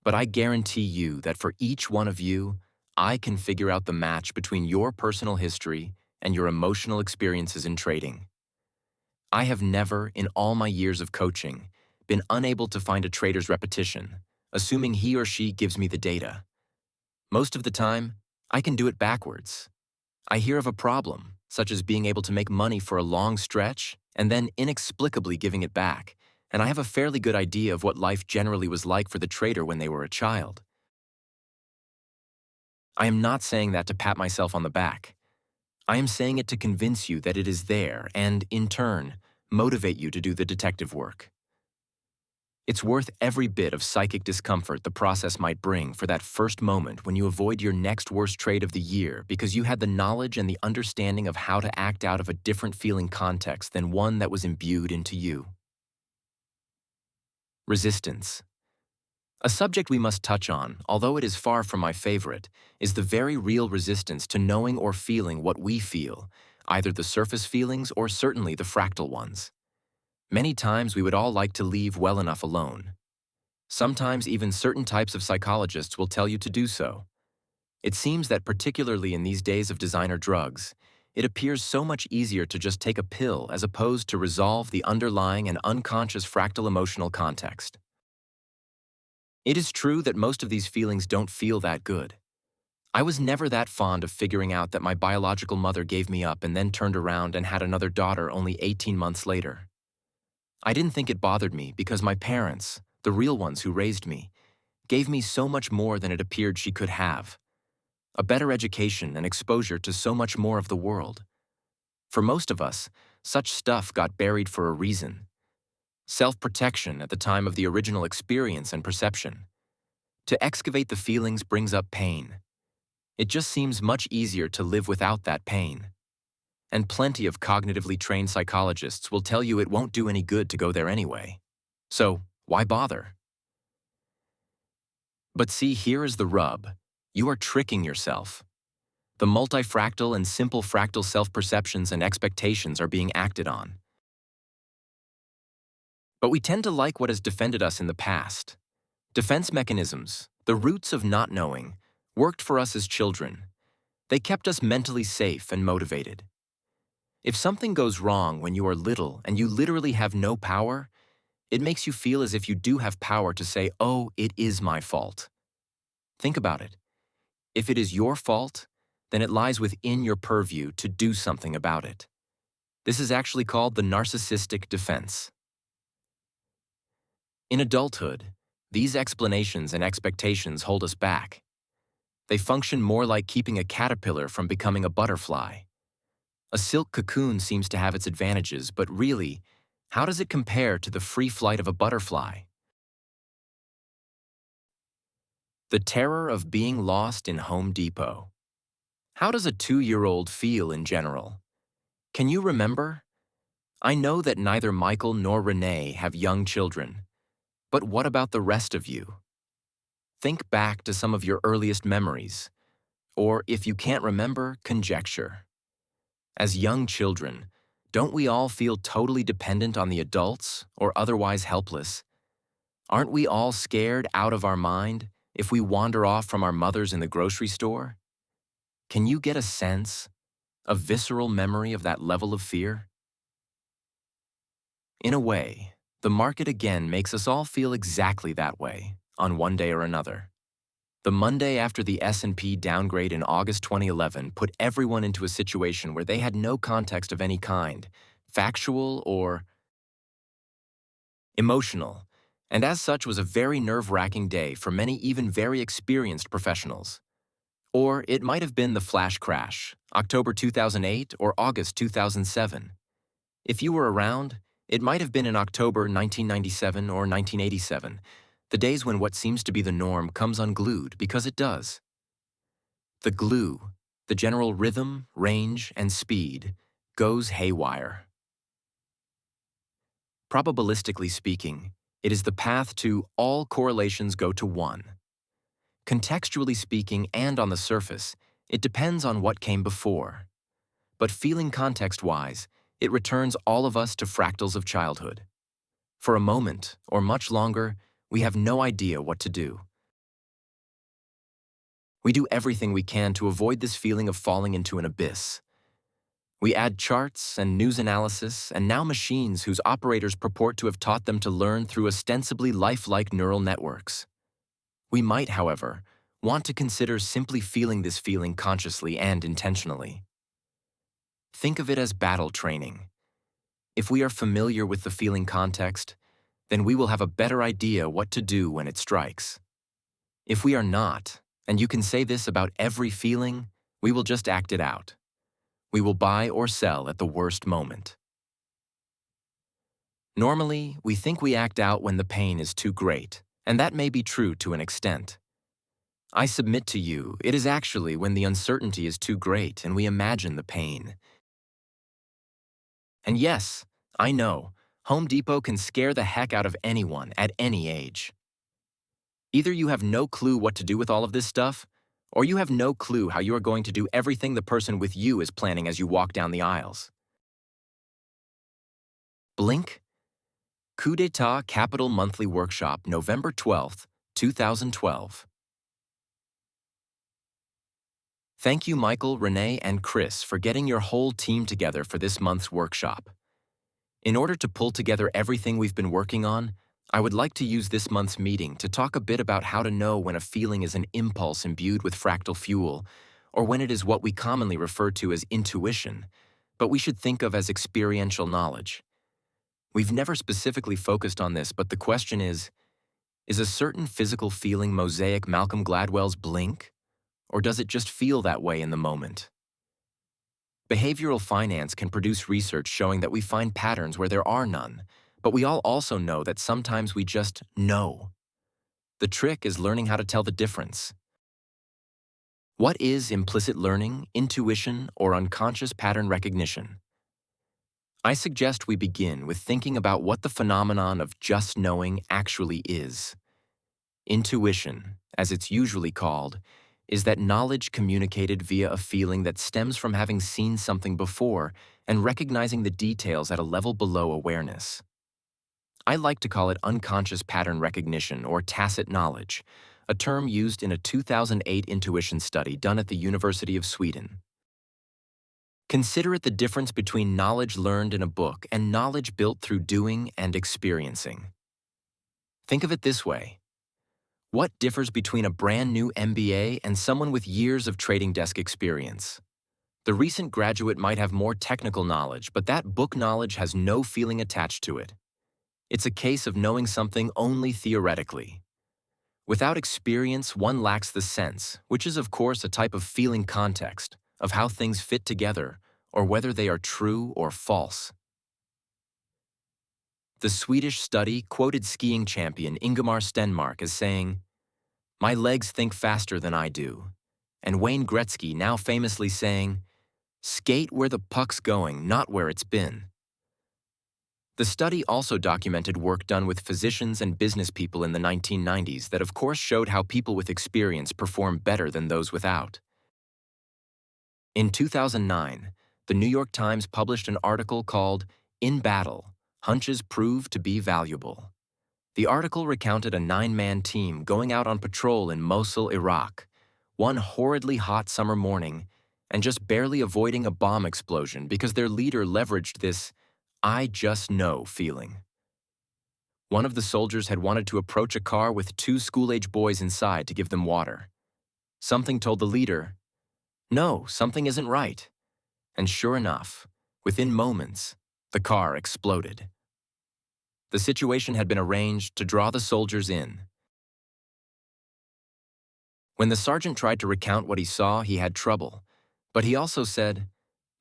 But I guarantee you that for each one of you, I can figure out the match between your personal history and your emotional experiences in trading. I have never, in all my years of coaching, been unable to find a trader's repetition, assuming he or she gives me the data. Most of the time, I can do it backwards. I hear of a problem, such as being able to make money for a long stretch and then inexplicably giving it back, and I have a fairly good idea of what life generally was like for the trader when they were a child. I am not saying that to pat myself on the back. I am saying it to convince you that it is there and, in turn, motivate you to do the detective work. It's worth every bit of psychic discomfort the process might bring for that first moment when you avoid your next worst trade of the year because you had the knowledge and the understanding of how to act out of a different feeling context than one that was imbued into you. Resistance. A subject we must touch on, although it is far from my favorite, is the very real resistance to knowing or feeling what we feel, either the surface feelings or certainly the fractal ones. Many times we would all like to leave well enough alone. Sometimes even certain types of psychologists will tell you to do so. It seems that particularly in these days of designer drugs, it appears so much easier to just take a pill as opposed to resolve the underlying and unconscious fractal emotional context. It is true that most of these feelings don't feel that good. I was never that fond of figuring out that my biological mother gave me up and then turned around and had another daughter only 18 months later. I didn't think it bothered me because my parents, the real ones who raised me, gave me so much more than it appeared she could have. A better education and exposure to so much more of the world. For most of us, such stuff got buried for a reason. Self-protection at the time of the original experience and perception. To excavate the feelings brings up pain. It just seems much easier to live without that pain. And plenty of cognitively trained psychologists will tell you it won't do any good to go there anyway. So, why bother? But see, here is the rub. You are tricking yourself. The multifractal and simple fractal self-perceptions and expectations are being acted on. But we tend to like what has defended us in the past. Defense mechanisms, the roots of not knowing, worked for us as children. They kept us mentally safe and motivated. If something goes wrong when you are little and you literally have no power, it makes you feel as if you do have power to say, "Oh, it is my fault." Think about it. If it is your fault, then it lies within your purview to do something about it. This is actually called the narcissistic defense. In adulthood, these explanations and expectations hold us back. They function more like keeping a caterpillar from becoming a butterfly. A silk cocoon seems to have its advantages, but really, how does it compare to the free flight of a butterfly? The terror of being lost in Home Depot. How does a 2-year-old feel in general? Can you remember? I know that neither Michael nor Renee have young children, but what about the rest of you? Think back to some of your earliest memories, or if you can't remember, conjecture. As young children, don't we all feel totally dependent on the adults or otherwise helpless? Aren't we all scared out of our mind if we wander off from our mothers in the grocery store? Can you get a sense, a visceral memory of that level of fear? In a way, the market again makes us all feel exactly that way on one day or another. The Monday after the S&P downgrade in August 2011 put everyone into a situation where they had no context of any kind, factual or emotional, and as such was a very nerve-wracking day for many even very experienced professionals. Or it might have been the flash crash, October 2008 or August 2007. If you were around, it might have been in October 1997 or 1987, the days when what seems to be the norm comes unglued because it does. The glue, the general rhythm, range, and speed, goes haywire. Probabilistically speaking, it is the path to all correlations go to 1. Contextually speaking and on the surface, it depends on what came before. But feeling context-wise, it returns all of us to fractals of childhood. For a moment, or much longer, we have no idea what to do. We do everything we can to avoid this feeling of falling into an abyss. We add charts and news analysis, and now machines whose operators purport to have taught them to learn through ostensibly lifelike neural networks. We might, however, want to consider simply feeling this feeling consciously and intentionally. Think of it as battle training. If we are familiar with the feeling context, then we will have a better idea what to do when it strikes. If we are not, and you can say this about every feeling, we will just act it out. We will buy or sell at the worst moment. Normally, we think we act out when the pain is too great, and that may be true to an extent. I submit to you, it is actually when the uncertainty is too great and we imagine the pain. And yes, I know, Home Depot can scare the heck out of anyone at any age. Either you have no clue what to do with all of this stuff, or you have no clue how you are going to do everything the person with you is planning as you walk down the aisles. Blink. Coup d'etat Capital Monthly Workshop, November 12th, 2012. Thank you, Michael, Renee, and Chris, for getting your whole team together for this month's workshop. In order to pull together everything we've been working on, I would like to use this month's meeting to talk a bit about how to know when a feeling is an impulse imbued with fractal fuel, or when it is what we commonly refer to as intuition, but we should think of as experiential knowledge. We've never specifically focused on this, but the question is a certain physical feeling mosaic Malcolm Gladwell's blink? Or does it just feel that way in the moment? Behavioral finance can produce research showing that we find patterns where there are none, but we all also know that sometimes we just know. The trick is learning how to tell the difference. What is implicit learning, intuition, or unconscious pattern recognition? I suggest we begin with thinking about what the phenomenon of just knowing actually is. Intuition, as it's usually called, is that knowledge communicated via a feeling that stems from having seen something before and recognizing the details at a level below awareness. I like to call it unconscious pattern recognition or tacit knowledge, a term used in a 2008 intuition study done at the University of Sweden. Consider it the difference between knowledge learned in a book and knowledge built through doing and experiencing. Think of it this way. What differs between a brand new MBA and someone with years of trading desk experience? The recent graduate might have more technical knowledge, but that book knowledge has no feeling attached to it. It's a case of knowing something only theoretically. Without experience, one lacks the sense, which is of course a type of feeling context, of how things fit together, or whether they are true or false. The Swedish study quoted skiing champion Ingemar Stenmark as saying, "My legs think faster than I do," and Wayne Gretzky now famously saying, "Skate where the puck's going, not where it's been." The study also documented work done with physicians and business people in the 1990s that of course showed how people with experience perform better than those without. In 2009, the New York Times published an article called "In Battle, Hunches Prove to Be Valuable." The article recounted a 9-man team going out on patrol in Mosul, Iraq, one horridly hot summer morning, and just barely avoiding a bomb explosion because their leader leveraged this "I just know" feeling. One of the soldiers had wanted to approach a car with 2 school-age boys inside to give them water. Something told the leader, "No, something isn't right." And sure enough, within moments, the car exploded. The situation had been arranged to draw the soldiers in. When the sergeant tried to recount what he saw, he had trouble. But he also said,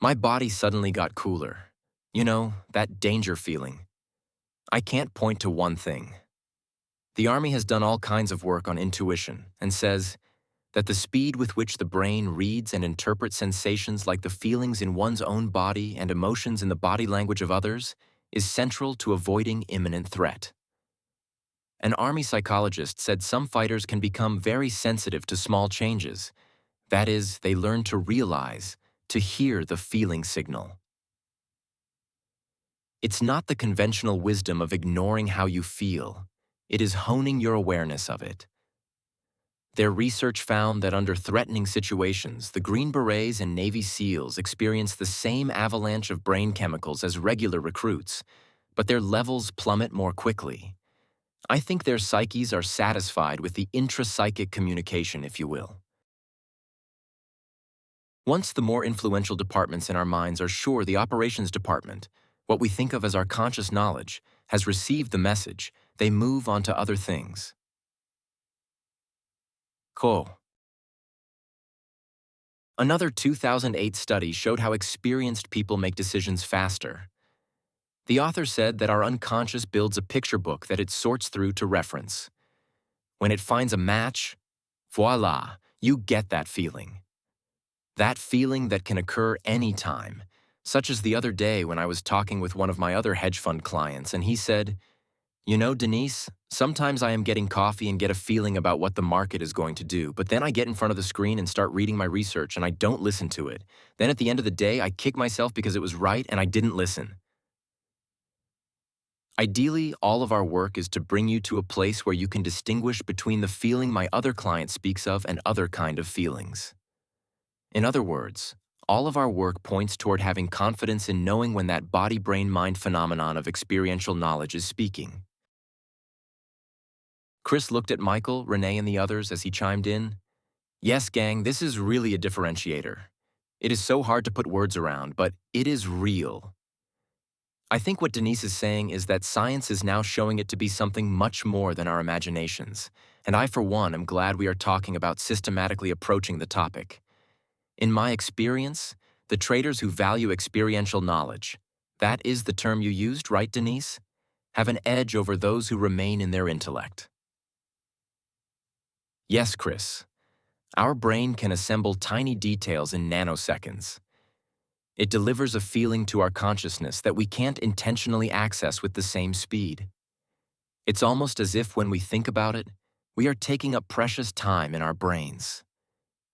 "My body suddenly got cooler. You know, that danger feeling. I can't point to one thing." The Army has done all kinds of work on intuition and says that the speed with which the brain reads and interprets sensations like the feelings in one's own body and emotions in the body language of others is central to avoiding imminent threat. An Army psychologist said some fighters can become very sensitive to small changes. That is, they learn to realize, to hear the feeling signal. It's not the conventional wisdom of ignoring how you feel. It is honing your awareness of it. Their research found that under threatening situations, the Green Berets and Navy SEALs experience the same avalanche of brain chemicals as regular recruits, but their levels plummet more quickly. I think their psyches are satisfied with the intrapsychic communication, if you will. Once the more influential departments in our minds are sure the operations department, what we think of as our conscious knowledge, has received the message, they move on to other things. Cool. Another 2008 study showed how experienced people make decisions faster. The author said that our unconscious builds a picture book that it sorts through to reference. When it finds a match, voila, you get that feeling. That feeling that can occur anytime, such as the other day when I was talking with one of my other hedge fund clients and he said, "You know, Denise, sometimes I am getting coffee and get a feeling about what the market is going to do, but then I get in front of the screen and start reading my research and I don't listen to it. Then at the end of the day, I kick myself because it was right and I didn't listen." Ideally, all of our work is to bring you to a place where you can distinguish between the feeling my other client speaks of and other kind of feelings. In other words, all of our work points toward having confidence in knowing when that body-brain-mind phenomenon of experiential knowledge is speaking. Chris looked at Michael, Renee, and the others as he chimed in. "Yes, gang, this is really a differentiator. It is so hard to put words around, but it is real." I think what Denise is saying is that science is now showing it to be something much more than our imaginations, and I, for one, am glad we are talking about systematically approaching the topic. In my experience, the traders who value experiential knowledge, that is the term you used, right, Denise, have an edge over those who remain in their intellect. Yes, Chris. Our brain can assemble tiny details in nanoseconds. It delivers a feeling to our consciousness that we can't intentionally access with the same speed. It's almost as if when we think about it, we are taking up precious time in our brains.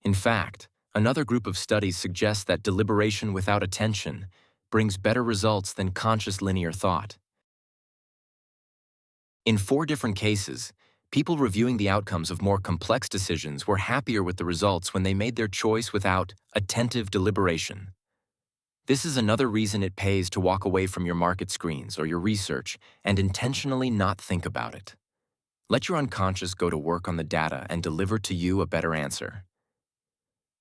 In fact, another group of studies suggests that deliberation without attention brings better results than conscious linear thought. In 4 different cases, people reviewing the outcomes of more complex decisions were happier with the results when they made their choice without attentive deliberation. This is another reason it pays to walk away from your market screens or your research and intentionally not think about it. Let your unconscious go to work on the data and deliver to you a better answer.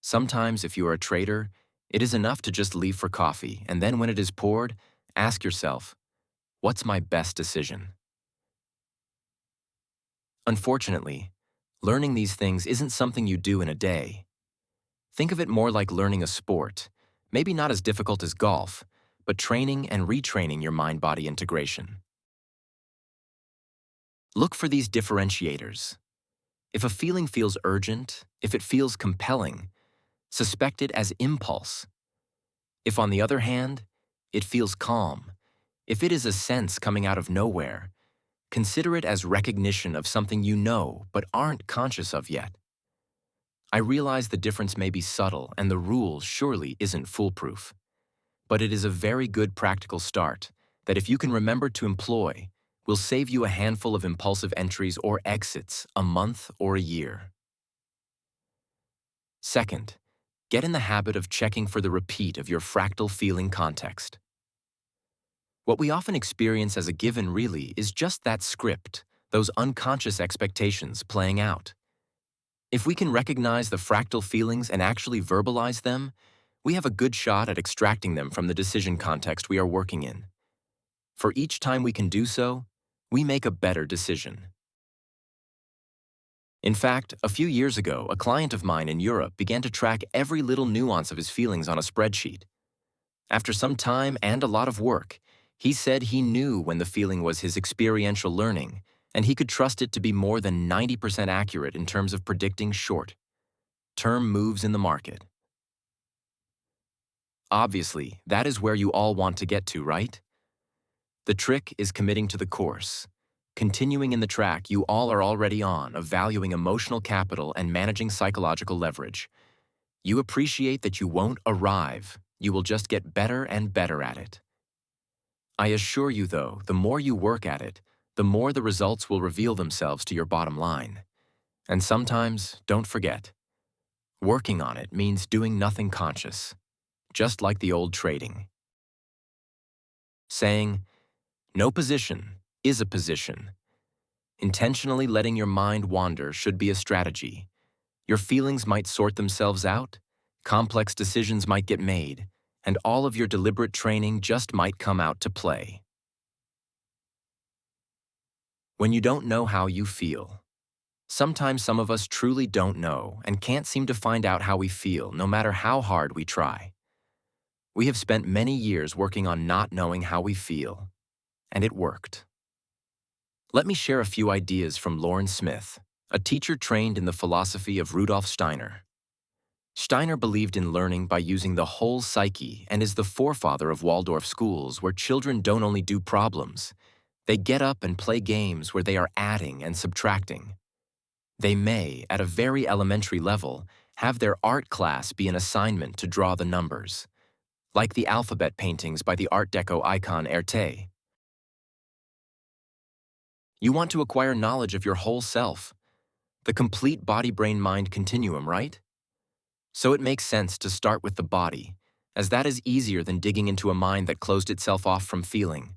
Sometimes, if you are a trader, it is enough to just leave for coffee, and then when it is poured, ask yourself, what's my best decision? Unfortunately, Learning these things isn't something you do in a day. Think of it more like learning a sport, maybe not as difficult as golf, but training and retraining your mind-body integration. Look for these differentiators. If a feeling feels urgent, if it feels compelling, suspect it as impulse. If, on the other hand, it feels calm, if it is a sense coming out of nowhere, consider it as recognition of something you know but aren't conscious of yet. I realize the difference may be subtle and the rule surely isn't foolproof. But it is a very good practical start that, if you can remember to employ, will save you a handful of impulsive entries or exits a month or a year. Second, get in the habit of checking for the repeat of your fractal feeling context. What we often experience as a given really is just that script, those unconscious expectations playing out. If we can recognize the fractal feelings and actually verbalize them, we have a good shot at extracting them from the decision context we are working in. For each time we can do so, we make a better decision. In fact, a few years ago, a client of mine in Europe began to track every little nuance of his feelings on a spreadsheet. After some time and a lot of work, he said he knew when the feeling was his experiential learning, and he could trust it to be more than 90% accurate in terms of predicting short-term moves in the market. Obviously, that is where you all want to get to, right? The trick is committing to the course, continuing in the track you all are already on of valuing emotional capital and managing psychological leverage. You appreciate that you won't arrive, you will just get better and better at it. I assure you, though, the more you work at it, the more the results will reveal themselves to your bottom line. And sometimes, don't forget, working on it means doing nothing conscious, just like the old trading. Saying, "No position is a position." Intentionally letting your mind wander should be a strategy. Your feelings might sort themselves out, complex decisions might get made, and all of your deliberate training just might come out to play. When you don't know how you feel. Sometimes some of us truly don't know and can't seem to find out how we feel, no matter how hard we try. We have spent many years working on not knowing how we feel, and it worked. Let me share a few ideas from Lauren Smith, a teacher trained in the philosophy of Rudolf Steiner. Steiner believed in learning by using the whole psyche and is the forefather of Waldorf schools, where children don't only do problems, they get up and play games where they are adding and subtracting. They may, at a very elementary level, have their art class be an assignment to draw the numbers, like the alphabet paintings by the Art Deco icon Erte. You want to acquire knowledge of your whole self, the complete body-brain-mind continuum, right? So it makes sense to start with the body, as that is easier than digging into a mind that closed itself off from feeling.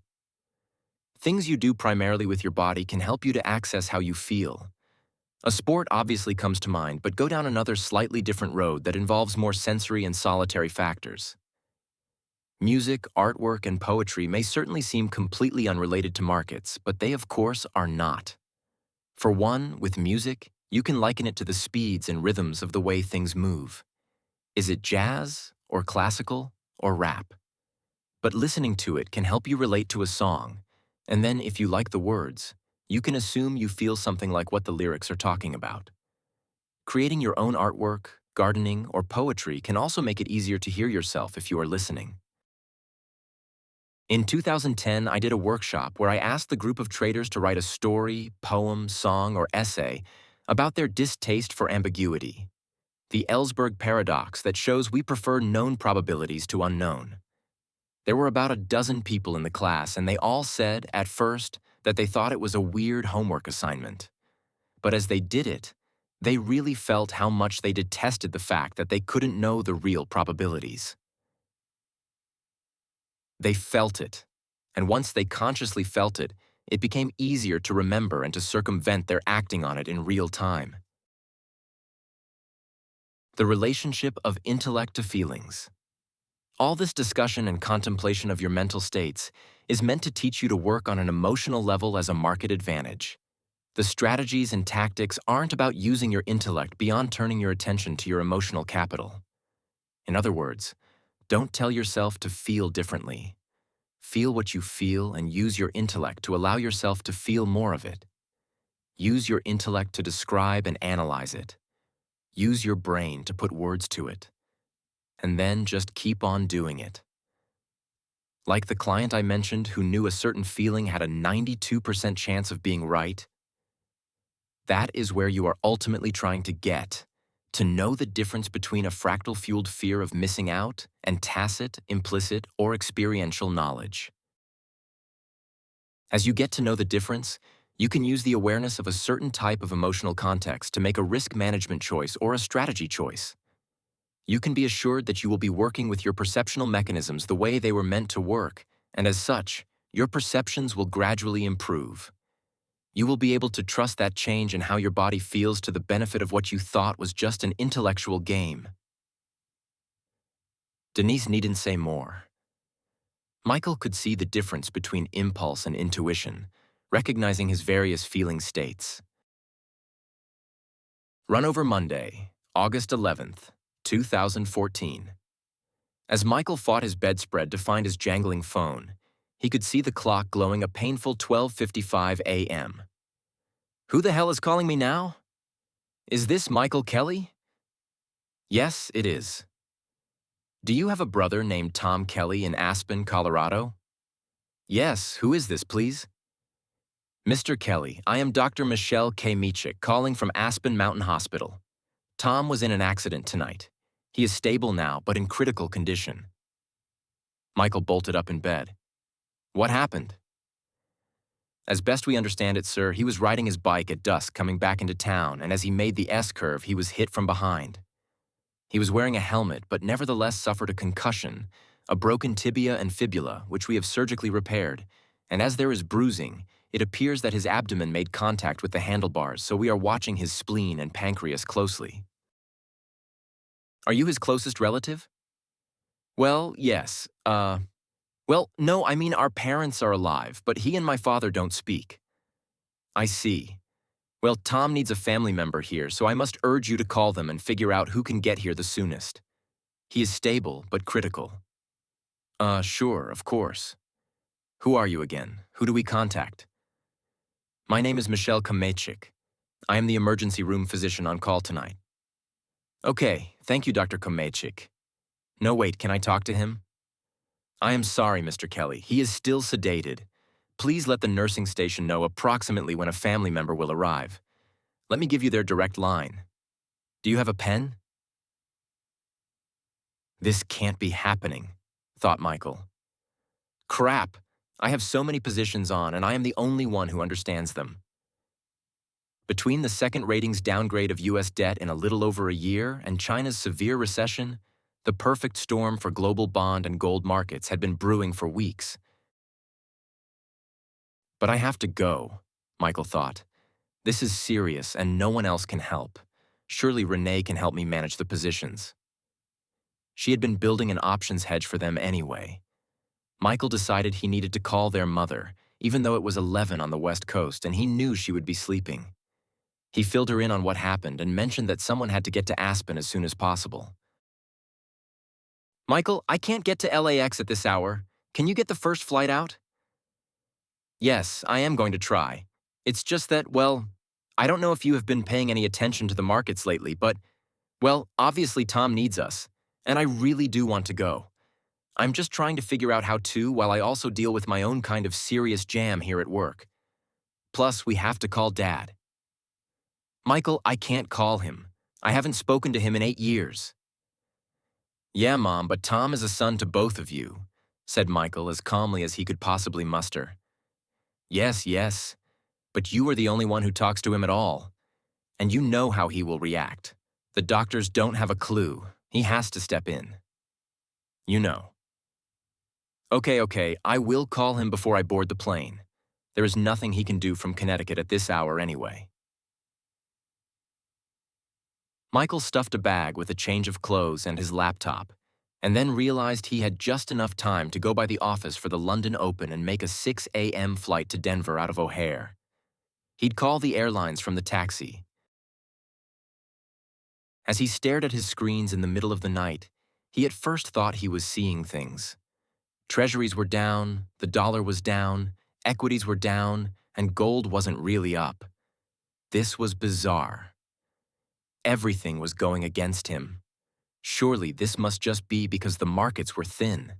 Things you do primarily with your body can help you to access how you feel. A sport obviously comes to mind, but go down another slightly different road that involves more sensory and solitary factors. Music, artwork, and poetry may certainly seem completely unrelated to markets, but they of course are not. For one, with music, you can liken it to the speeds and rhythms of the way things move. Is it jazz, or classical, or rap? But listening to it can help you relate to a song, and then if you like the words, you can assume you feel something like what the lyrics are talking about. Creating your own artwork, gardening, or poetry can also make it easier to hear yourself if you are listening. In 2010, I did a workshop where I asked the group of traders to write a story, poem, song, or essay about their distaste for ambiguity, the Ellsberg paradox that shows we prefer known probabilities to unknown. There were about a dozen people in the class, and they all said, at first, that they thought it was a weird homework assignment. But as they did it, they really felt how much they detested the fact that they couldn't know the real probabilities. They felt it, and once they consciously felt it, it became easier to remember and to circumvent their acting on it in real time. The relationship of intellect to feelings. All this discussion and contemplation of your mental states is meant to teach you to work on an emotional level as a market advantage. The strategies and tactics aren't about using your intellect beyond turning your attention to your emotional capital. In other words, don't tell yourself to feel differently. Feel what you feel and use your intellect to allow yourself to feel more of it. Use your intellect to describe and analyze it. Use your brain to put words to it. And then just keep on doing it. Like the client I mentioned who knew a certain feeling had a 92% chance of being right, that is where you are ultimately trying to get, to know the difference between a fractal-fueled fear of missing out and tacit, implicit, or experiential knowledge. As you get to know the difference, you can use the awareness of a certain type of emotional context to make a risk management choice or a strategy choice. You can be assured that you will be working with your perceptual mechanisms the way they were meant to work, and as such, your perceptions will gradually improve. You will be able to trust that change in how your body feels to the benefit of what you thought was just an intellectual game. Denise needn't say more. Michael could see the difference between impulse and intuition, recognizing his various feeling states. Run over Monday, August 11th, 2014. As Michael fought his bedspread to find his jangling phone, he could see the clock glowing a painful 12:55 a.m. Who the hell is calling me now? Is this Michael Kelly? Yes, it is. Do you have a brother named Tom Kelly in Aspen, Colorado? Yes, who is this, please? Mr. Kelly, I am Dr. Michelle K. Michik calling from Aspen Mountain Hospital. Tom was in an accident tonight. He is stable now, but in critical condition. Michael bolted up in bed. What happened? As best we understand it, sir, he was riding his bike at dusk coming back into town, and as he made the S-curve, he was hit from behind. He was wearing a helmet, but nevertheless suffered a concussion, a broken tibia and fibula, which we have surgically repaired, and as there is bruising, it appears that his abdomen made contact with the handlebars, so we are watching his spleen and pancreas closely. Are you his closest relative? Well, yes. Well, no, I mean our parents are alive, but he and my father don't speak. I see. Well, Tom needs a family member here, so I must urge you to call them and figure out who can get here the soonest. He is stable, but critical. Sure, of course. Who are you again? Who do we contact? My name is Michelle Komechik. I am the emergency room physician on call tonight. Okay, thank you, Dr. Komechik. No, wait, can I talk to him? I am sorry, Mr. Kelly. He is still sedated. Please let the nursing station know approximately when a family member will arrive. Let me give you their direct line. Do you have a pen? This can't be happening, thought Michael. Crap! I have so many positions on, and I am the only one who understands them. Between the second ratings downgrade of U.S. debt in a little over a year and China's severe recession, the perfect storm for global bond and gold markets had been brewing for weeks. But I have to go, Michael thought. This is serious and no one else can help. Surely Renee can help me manage the positions. She had been building an options hedge for them anyway. Michael decided he needed to call their mother, even though it was 11 on the West Coast and he knew she would be sleeping. He filled her in on what happened and mentioned that someone had to get to Aspen as soon as possible. Michael, I can't get to LAX at this hour. Can you get the first flight out? Yes, I am going to try. It's just that, well, I don't know if you have been paying any attention to the markets lately, but, well, obviously Tom needs us, and I really do want to go. I'm just trying to figure out how to while I also deal with my own kind of serious jam here at work. Plus, we have to call Dad. Michael, I can't call him. I haven't spoken to him in 8 years. Yeah, Mom, but Tom is a son to both of you, said Michael as calmly as he could possibly muster. Yes, but you are the only one who talks to him at all. And you know how he will react. The doctors don't have a clue. He has to step in. You know. Okay, I will call him before I board the plane. There is nothing he can do from Connecticut at this hour anyway. Michael stuffed a bag with a change of clothes and his laptop, and then realized he had just enough time to go by the office for the London Open and make a 6 a.m. flight to Denver out of O'Hare. He'd call the airlines from the taxi. As he stared at his screens in the middle of the night, he at first thought he was seeing things. Treasuries were down, the dollar was down, equities were down, and gold wasn't really up. This was bizarre. Everything was going against him. Surely this must just be because the markets were thin.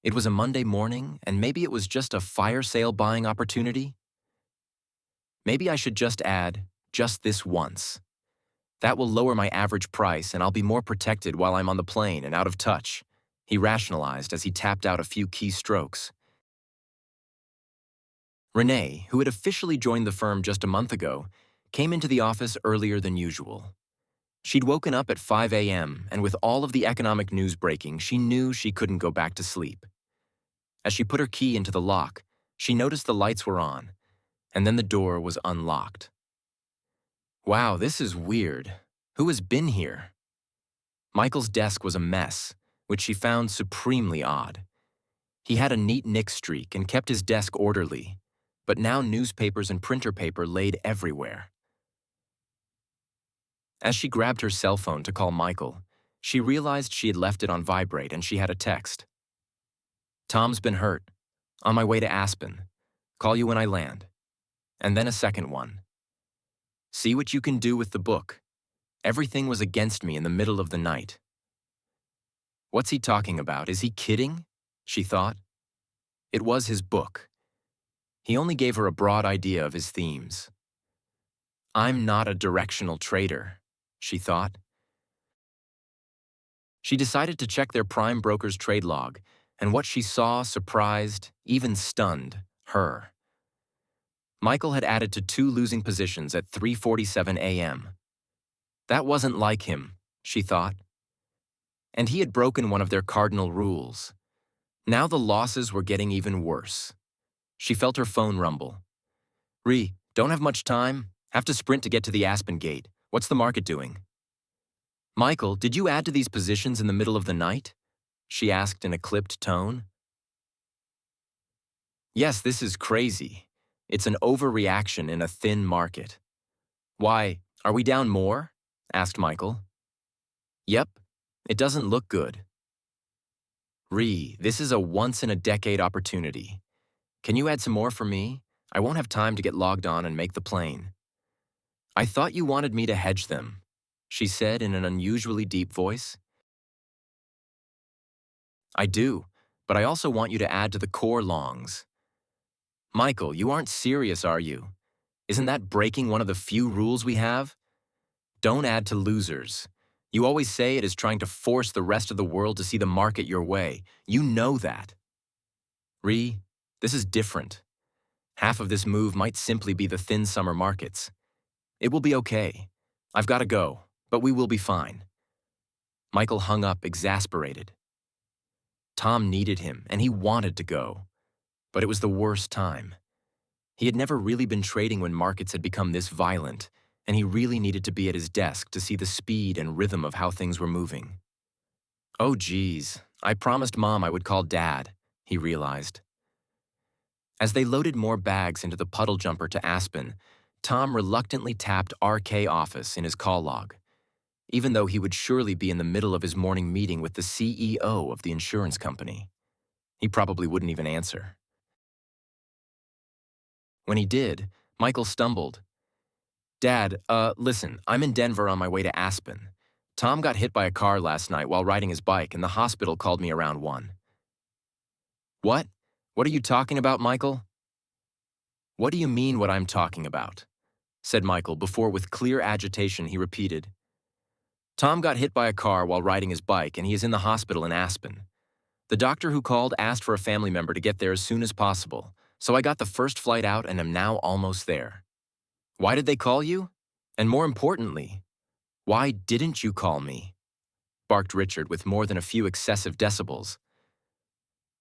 It was a Monday morning, and maybe it was just a fire sale buying opportunity. Maybe I should just add, just this once. That will lower my average price and I'll be more protected while I'm on the plane and out of touch, he rationalized as he tapped out a few key strokes. Renee, who had officially joined the firm just a month ago, came into the office earlier than usual. She'd woken up at 5 a.m., and with all of the economic news breaking, she knew she couldn't go back to sleep. As she put her key into the lock, she noticed the lights were on, and then the door was unlocked. Wow, this is weird. Who has been here? Michael's desk was a mess, which she found supremely odd. He had a neat nick streak and kept his desk orderly, but now newspapers and printer paper laid everywhere. As she grabbed her cell phone to call Michael, she realized she had left it on vibrate and she had a text. Tom's been hurt. On my way to Aspen. Call you when I land. And then a second one. See what you can do with the book. Everything was against me in the middle of the night. What's he talking about? Is he kidding? She thought. It was his book. He only gave her a broad idea of his themes. I'm not a directional trader, she thought. She decided to check their prime broker's trade log, and what she saw surprised, even stunned, her. Michael had added to 2 losing positions at 3:47 a.m. That wasn't like him, she thought. And he had broken one of their cardinal rules. Now the losses were getting even worse. She felt her phone rumble. Don't have much time? Have to sprint to get to the Aspen gate. What's the market doing? Michael, did you add to these positions in the middle of the night? She asked in a clipped tone. Yes, this is crazy. It's an overreaction in a thin market. Why, are we down more? Asked Michael. Yep, it doesn't look good. This is a once-in-a-decade opportunity. Can you add some more for me? I won't have time to get logged on and make the plane. I thought you wanted me to hedge them, she said in an unusually deep voice. I do, but I also want you to add to the core longs. Michael, you aren't serious, are you? Isn't that breaking one of the few rules we have? Don't add to losers. You always say it is trying to force the rest of the world to see the market your way. You know that. This is different. Half of this move might simply be the thin summer markets. It will be okay. I've got to go, but we will be fine. Michael hung up, exasperated. Tom needed him, and he wanted to go. But it was the worst time. He had never really been trading when markets had become this violent, and he really needed to be at his desk to see the speed and rhythm of how things were moving. Oh geez, I promised Mom I would call Dad, he realized. As they loaded more bags into the puddle jumper to Aspen, Tom reluctantly tapped RK office in his call log, even though he would surely be in the middle of his morning meeting with the CEO of the insurance company. He probably wouldn't even answer. When he did, Michael stumbled. Dad, listen, I'm in Denver on my way to Aspen. Tom got hit by a car last night while riding his bike, and the hospital called me around 1. What? What are you talking about, Michael? What do you mean what I'm talking about? Said Michael before, with clear agitation, he repeated. Tom got hit by a car while riding his bike, and he is in the hospital in Aspen. The doctor who called asked for a family member to get there as soon as possible, so I got the first flight out and am now almost there. Why did they call you? And more importantly, why didn't you call me? Barked Richard with more than a few excessive decibels.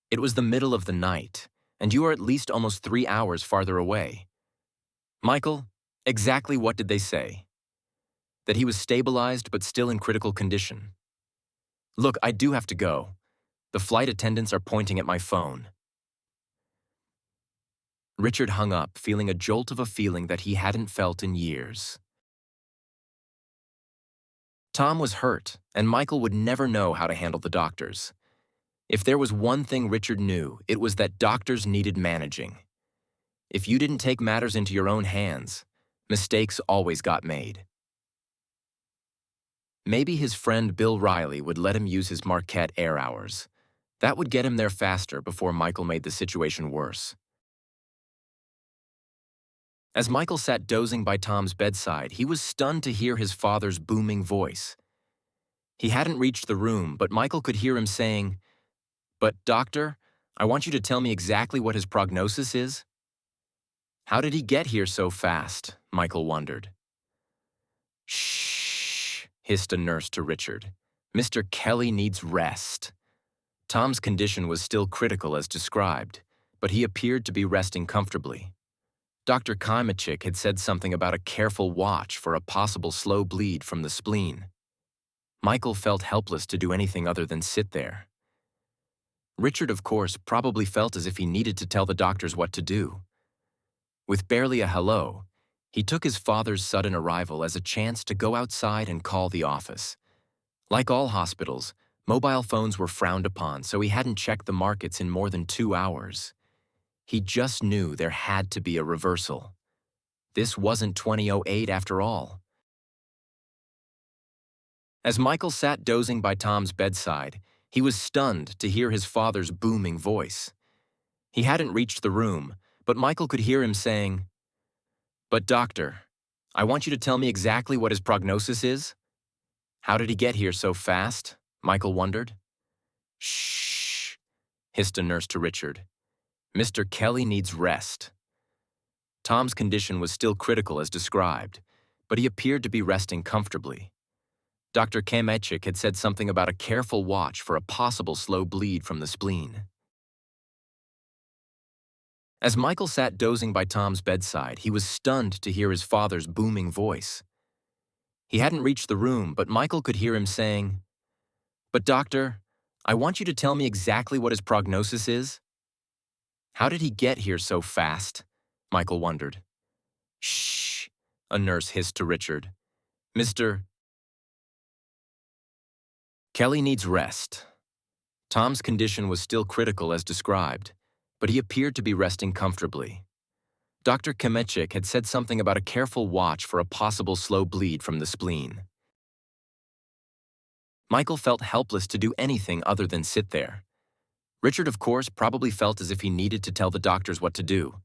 It was the middle of the night, and you are at least almost 3 hours farther away. Michael, exactly what did they say? That he was stabilized but still in critical condition. Look, I do have to go. The flight attendants are pointing at my phone. Richard hung up, feeling a jolt of a feeling that he hadn't felt in years. Tom was hurt, and Michael would never know how to handle the doctors. If there was one thing Richard knew, it was that doctors needed managing. If you didn't take matters into your own hands, mistakes always got made. Maybe his friend Bill Riley would let him use his Marquette air hours. That would get him there faster before Michael made the situation worse. As Michael sat dozing by Tom's bedside, he was stunned to hear his father's booming voice. He hadn't reached the room, but Michael could hear him saying, "But, doctor, I want you to tell me exactly what his prognosis is." How did he get here so fast? Michael wondered. "Shh," hissed a nurse to Richard. "Mr. Kelly needs rest." Tom's condition was still critical as described, but he appeared to be resting comfortably. Dr. Kymachik had said something about a careful watch for a possible slow bleed from the spleen. Michael felt helpless to do anything other than sit there. Richard, of course, probably felt as if he needed to tell the doctors what to do. With barely a hello, he took his father's sudden arrival as a chance to go outside and call the office. Like all hospitals, mobile phones were frowned upon, so he hadn't checked the markets in more than 2 hours. He just knew there had to be a reversal. This wasn't 2008 after all. As Michael sat dozing by Tom's bedside, he was stunned to hear his father's booming voice. He hadn't reached the room, but Michael could hear him saying, "But doctor, I want you to tell me exactly what his prognosis is." How did he get here so fast? Michael wondered. "Shh," hissed a nurse to Richard. "Mr. Kelly needs rest." Tom's condition was still critical as described, but he appeared to be resting comfortably. Dr. Kymachik had said something about a careful watch for a possible slow bleed from the spleen. As Michael sat dozing by Tom's bedside, he was stunned to hear his father's booming voice. He hadn't reached the room, but Michael could hear him saying, "But doctor, I want you to tell me exactly what his prognosis is." How did he get here so fast? Michael wondered. "Shh," a nurse hissed to Richard. "Mr. Kelly needs rest." Tom's condition was still critical as described, but he appeared to be resting comfortably. Dr. Kymachik had said something about a careful watch for a possible slow bleed from the spleen. Michael felt helpless to do anything other than sit there. Richard, of course, probably felt as if he needed to tell the doctors what to do.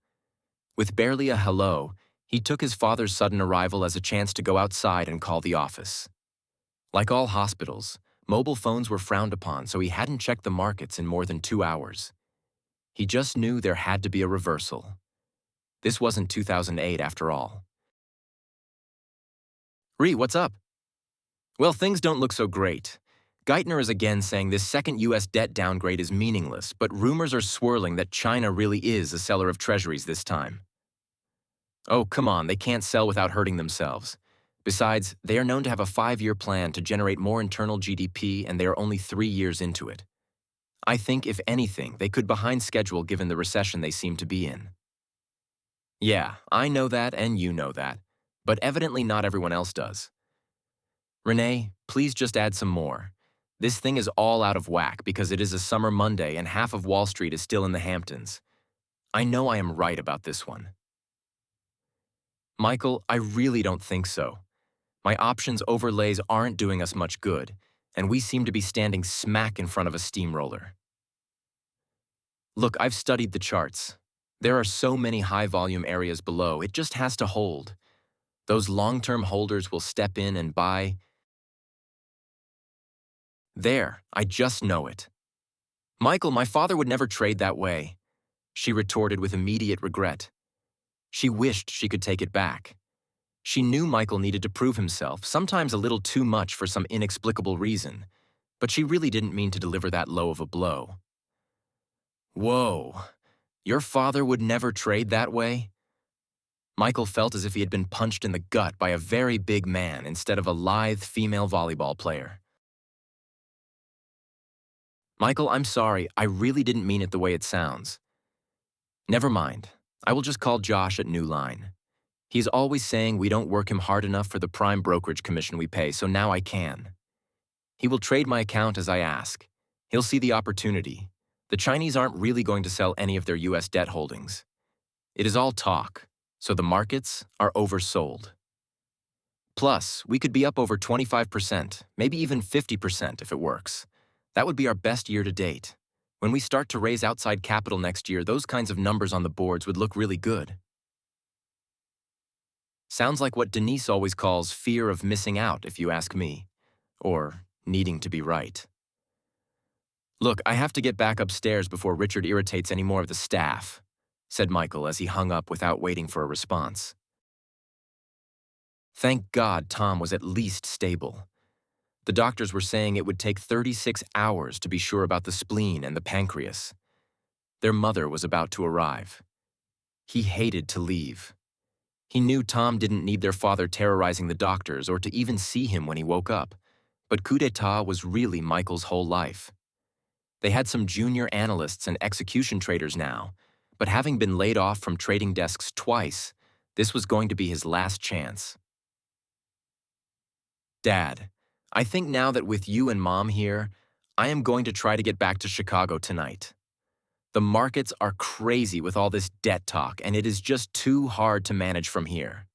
With barely a hello, he took his father's sudden arrival as a chance to go outside and call the office. Like all hospitals, mobile phones were frowned upon, so he hadn't checked the markets in more than 2 hours. He just knew there had to be a reversal. This wasn't 2008 after all. "Ree, what's up?" "Well, things don't look so great. Geithner is again saying this second U.S. debt downgrade is meaningless, but rumors are swirling that China really is a seller of treasuries this time." "Oh, come on, they can't sell without hurting themselves. Besides, they are known to have a 5-year plan to generate more internal GDP, and they are only 3 years into it. I think, if anything, they could behind schedule given the recession they seem to be in." "Yeah, I know that and you know that, but evidently not everyone else does. Renee, please just add some more. This thing is all out of whack because it is a summer Monday and half of Wall Street is still in the Hamptons. I know I am right about this one." "Michael, I really don't think so. My options overlays aren't doing us much good, and we seem to be standing smack in front of a steamroller." "Look, I've studied the charts. There are so many high-volume areas below, it just has to hold. Those long-term holders will step in and buy. There, I just know it." "Michael, my father would never trade that way," she retorted with immediate regret. She wished she could take it back. She knew Michael needed to prove himself, sometimes a little too much for some inexplicable reason, but she really didn't mean to deliver that low of a blow. "Whoa, your father would never trade that way?" Michael felt as if he had been punched in the gut by a very big man instead of a lithe female volleyball player. "Michael, I'm sorry, I really didn't mean it the way it sounds." "Never mind. I will just call Josh at New Line. He's always saying we don't work him hard enough for the prime brokerage commission we pay, so now I can. He will trade my account as I ask. He'll see the opportunity. The Chinese aren't really going to sell any of their US debt holdings. It is all talk, so the markets are oversold. Plus, we could be up over 25%, maybe even 50% if it works. That would be our best year to date. When we start to raise outside capital next year, those kinds of numbers on the boards would look really good. Sounds like what Denise always calls fear of missing out, if you ask me. Or needing to be right. Look, I have to get back upstairs before Richard irritates any more of the staff, said Michael as he hung up without waiting for a response. Thank God Tom was at least stable. The doctors were saying it would take 36 hours to be sure about the spleen and the pancreas. Their mother was about to arrive. He hated to leave. He knew Tom didn't need their father terrorizing the doctors or to even see him when he woke up, but coup d'etat was really Michael's whole life. They had some junior analysts and execution traders now, but having been laid off from trading desks twice, this was going to be his last chance. Dad, I think now that with you and Mom here, I am going to try to get back to Chicago tonight. The markets are crazy with all this debt talk, and it is just too hard to manage from here.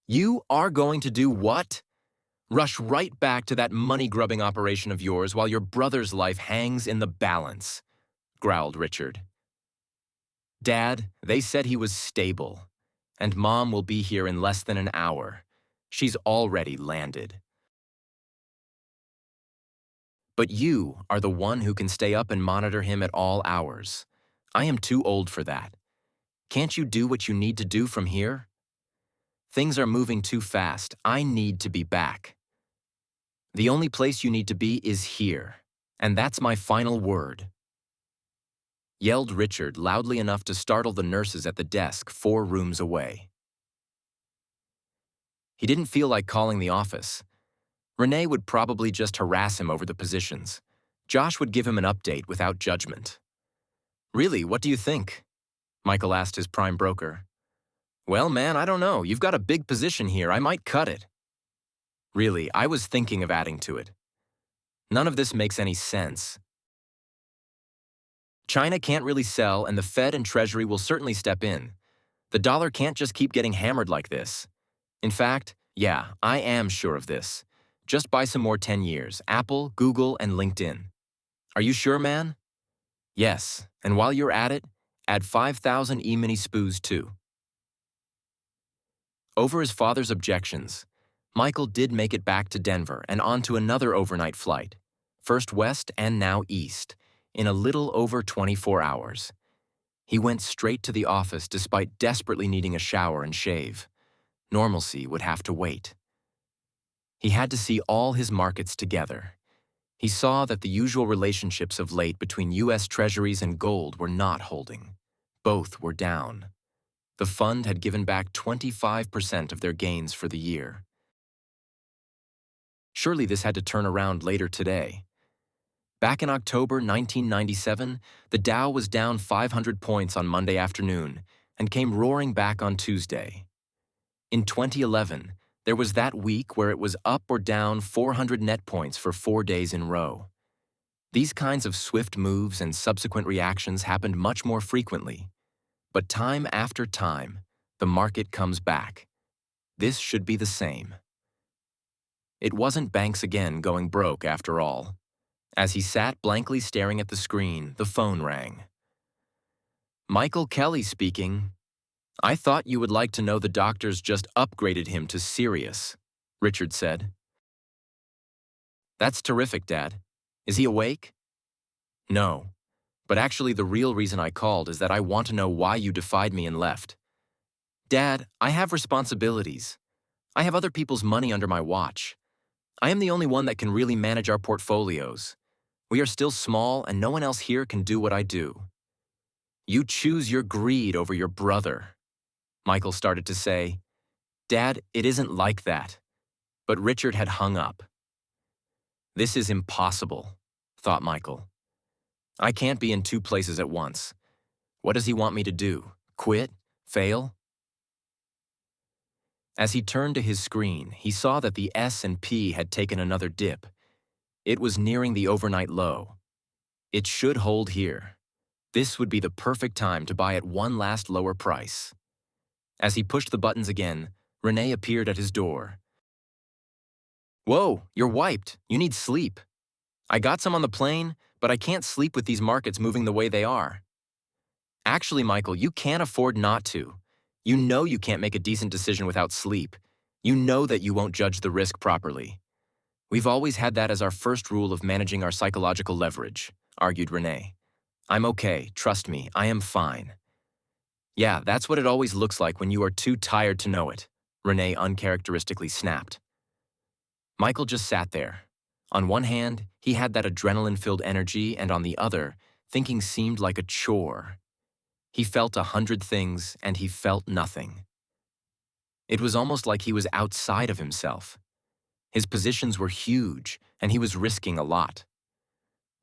You are going to do what? Rush right back to that money-grubbing operation of yours while your brother's life hangs in the balance, growled Richard. Dad, they said he was stable, and Mom will be here in less than an hour. She's already landed. But you are the one who can stay up and monitor him at all hours. I am too old for that. Can't you do what you need to do from here? Things are moving too fast. I need to be back. The only place you need to be is here, and that's my final word. Yelled Richard loudly enough to startle the nurses at the desk 4 rooms away. He didn't feel like calling the office. Renee would probably just harass him over the positions. Josh would give him an update without judgment. Really, what do you think? Michael asked his prime broker. Well, man, I don't know. You've got a big position here. I might cut it. Really, I was thinking of adding to it. None of this makes any sense. China can't really sell, and the Fed and Treasury will certainly step in. The dollar can't just keep getting hammered like this. In fact, yeah, I am sure of this. Just buy some more 10 years, Apple, Google, and LinkedIn. Are you sure, man? Yes, and while you're at it, add 5,000 e-mini spoos too. Over his father's objections, Michael did make it back to Denver and onto another overnight flight, first west and now east, in a little over 24 hours. He went straight to the office despite desperately needing a shower and shave. Normalcy would have to wait. He had to see all his markets together. He saw that the usual relationships of late between U.S. Treasuries and gold were not holding. Both were down. The fund had given back 25% of their gains for the year. Surely this had to turn around later today. Back in October 1997, the Dow was down 500 points on Monday afternoon and came roaring back on Tuesday. In 2011, there was that week where it was up or down 400 net points for 4 days in a row. These kinds of swift moves and subsequent reactions happened much more frequently. But time after time, the market comes back. This should be the same. It wasn't banks again going broke after all. As he sat blankly staring at the screen, the phone rang. Michael Kelly speaking. I thought you would like to know the doctors just upgraded him to serious, Richard said. That's terrific, Dad. Is he awake? No, but actually the real reason I called is that I want to know why you defied me and left. Dad, I have responsibilities. I have other people's money under my watch. I am the only one that can really manage our portfolios. We are still small and no one else here can do what I do. You choose your greed over your brother. Michael started to say, Dad, it isn't like that. But Richard had hung up. This is impossible, thought Michael. I can't be in 2 places at once. What does he want me to do? Quit? Fail? As he turned to his screen, he saw that the S&P had taken another dip. It was nearing the overnight low. It should hold here. This would be the perfect time to buy at one last lower price. As he pushed the buttons again, Renee appeared at his door. "Whoa, you're wiped. You need sleep. I got some on the plane, but I can't sleep with these markets moving the way they are." "Actually, Michael, you can't afford not to. You know you can't make a decent decision without sleep. You know that you won't judge the risk properly. We've always had that as our first rule of managing our psychological leverage," argued Renee. "I'm okay, trust me, I am fine." "Yeah, that's what it always looks like when you are too tired to know it," Renee uncharacteristically snapped. Michael just sat there. On one hand, he had that adrenaline-filled energy, and on the other, thinking seemed like a chore. He felt 100 things, and he felt nothing. It was almost like he was outside of himself. His positions were huge, and he was risking a lot.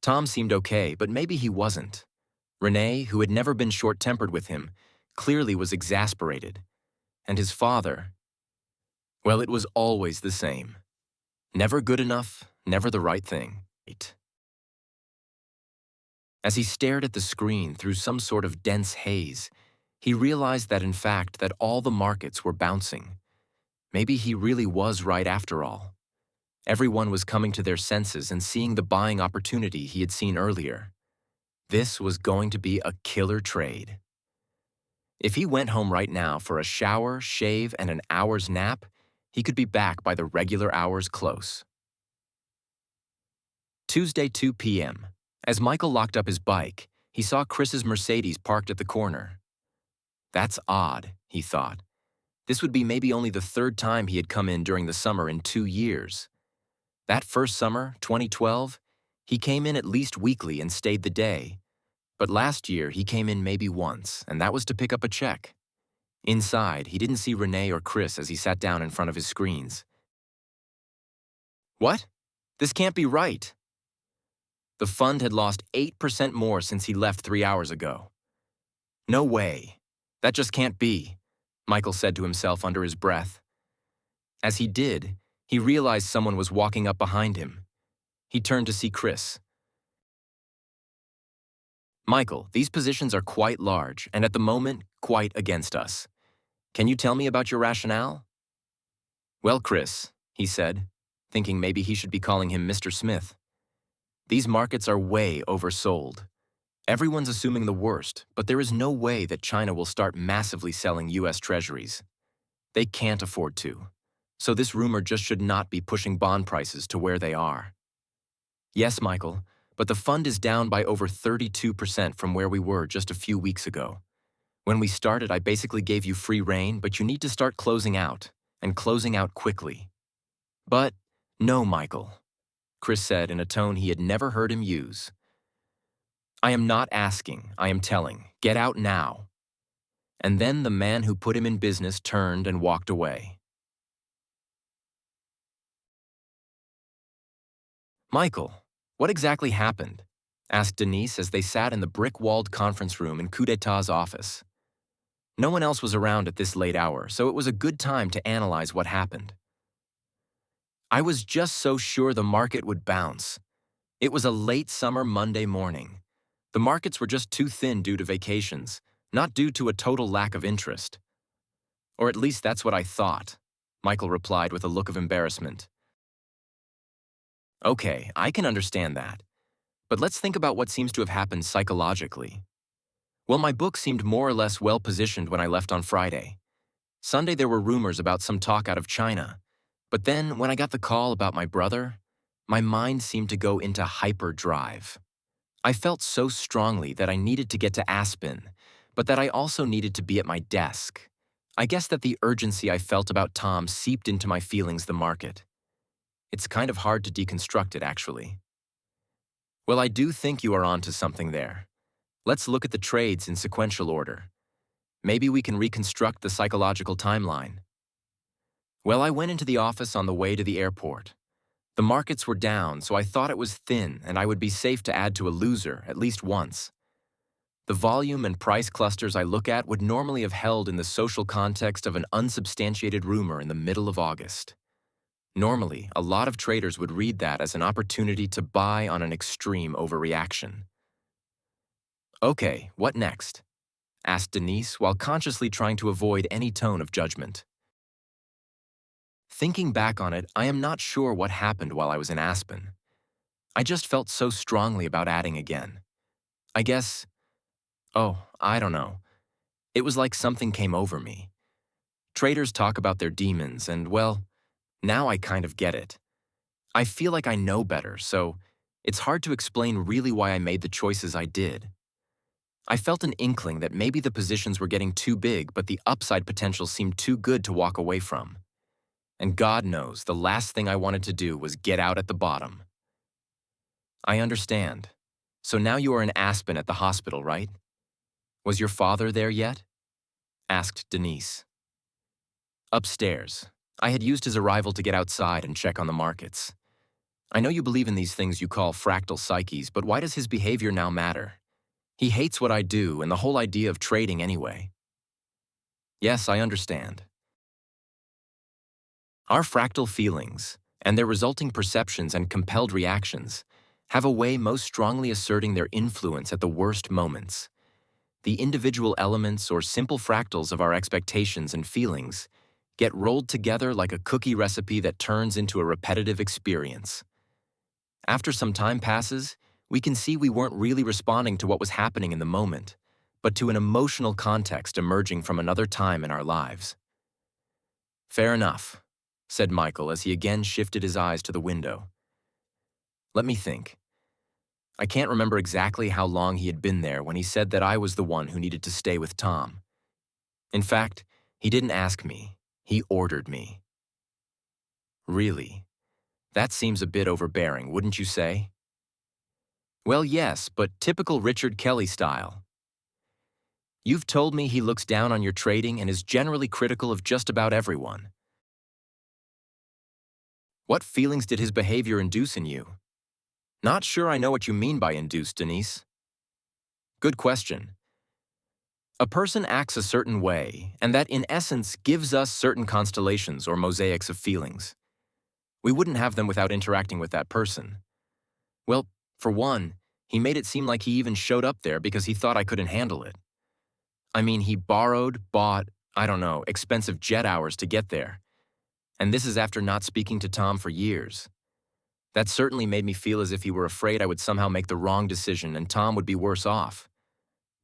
Tom seemed okay, but maybe he wasn't. Renee, who had never been short-tempered with him, clearly was exasperated. And his father, well, it was always the same. Never good enough, never the right thing. As he stared at the screen through some sort of dense haze, he realized that in fact that all the markets were bouncing. Maybe he really was right after all. Everyone was coming to their senses and seeing the buying opportunity he had seen earlier. This was going to be a killer trade. If he went home right now for a shower, shave, and an hour's nap, he could be back by the regular hours close. Tuesday, 2 p.m. As Michael locked up his bike, he saw Chris's Mercedes parked at the corner. That's odd, he thought. This would be maybe only the third time he had come in during the summer in 2 years. That first summer, 2012, he came in at least weekly and stayed the day. But last year, he came in maybe once, and that was to pick up a check. Inside, he didn't see Renee or Chris as he sat down in front of his screens. "What? This can't be right." The fund had lost 8% more since he left 3 hours ago. "No way. That just can't be," Michael said to himself under his breath. As he did, he realized someone was walking up behind him. He turned to see Chris. "Michael, these positions are quite large, and at the moment, quite against us. Can you tell me about your rationale?" "Well, Chris," he said, thinking maybe he should be calling him Mr. Smith. "These markets are way oversold. Everyone's assuming the worst, but there is no way that China will start massively selling U.S. treasuries. They can't afford to. So this rumor just should not be pushing bond prices to where they are." "Yes, Michael, but the fund is down by over 32% from where we were just a few weeks ago. When we started, I basically gave you free rein, but you need to start closing out, and closing out quickly." "But, no, Michael," Chris said in a tone he had never heard him use. "I am not asking, I am telling. Get out now." And then the man who put him in business turned and walked away. "Michael, what exactly happened?" asked Denise as they sat in the brick-walled conference room in Coup d'etat's office. No one else was around at this late hour, so it was a good time to analyze what happened. "I was just so sure the market would bounce. It was a late summer Monday morning. The markets were just too thin due to vacations, not due to a total lack of interest." "Or at least that's what I thought," Michael replied with a look of embarrassment. "Okay, I can understand that. But let's think about what seems to have happened psychologically. Well, my book seemed more or less well-positioned when I left on Friday. Sunday there were rumors about some talk out of China. But then, when I got the call about my brother, my mind seemed to go into hyperdrive. I felt so strongly that I needed to get to Aspen, but that I also needed to be at my desk. I guess that the urgency I felt about Tom seeped into my feelings the market. It's kind of hard to deconstruct it, actually." "Well, I do think you are onto something there. Let's look at the trades in sequential order. Maybe we can reconstruct the psychological timeline." "Well, I went into the office on the way to the airport. The markets were down, so I thought it was thin and I would be safe to add to a loser at least once. The volume and price clusters I look at would normally have held in the social context of an unsubstantiated rumor in the middle of August. Normally, a lot of traders would read that as an opportunity to buy on an extreme overreaction. "Okay, what next?" asked Denise while consciously trying to avoid any tone of judgment. Thinking back on it, I am not sure what happened while I was in Aspen. I just felt so strongly about adding again. I guess, I don't know. It was like something came over me. Traders talk about their demons, and well, now I kind of get it. I feel like I know better, so it's hard to explain really why I made the choices I did. I felt an inkling that maybe the positions were getting too big, but the upside potential seemed too good to walk away from. And God knows, the last thing I wanted to do was get out at the bottom. I understand. So now you are in Aspen at the hospital, right? Was your father there yet? Asked Denise. Upstairs. I had used his arrival to get outside and check on the markets. I know you believe in these things you call fractal psyches, but why does his behavior now matter? He hates what I do and the whole idea of trading anyway. Yes, I understand. Our fractal feelings, and their resulting perceptions and compelled reactions, have a way most strongly asserting their influence at the worst moments. The individual elements or simple fractals of our expectations and feelings get rolled together like a cookie recipe that turns into a repetitive experience. After some time passes, we can see we weren't really responding to what was happening in the moment, but to an emotional context emerging from another time in our lives. Fair enough, said Michael as he again shifted his eyes to the window. Let me think. I can't remember exactly how long he had been there when he said that I was the one who needed to stay with Tom. In fact, he didn't ask me. He ordered me. Really? That seems a bit overbearing, wouldn't you say? Well, yes, but typical Richard Kelly style. You've told me he looks down on your trading and is generally critical of just about everyone. What feelings did his behavior induce in you? Not sure I know what you mean by induce, Denise. Good question. A person acts a certain way, and that in essence gives us certain constellations or mosaics of feelings. We wouldn't have them without interacting with that person. Well, for one, he made it seem like he even showed up there because he thought I couldn't handle it. I mean, he bought, expensive jet hours to get there. And this is after not speaking to Tom for years. That certainly made me feel as if he were afraid I would somehow make the wrong decision and Tom would be worse off.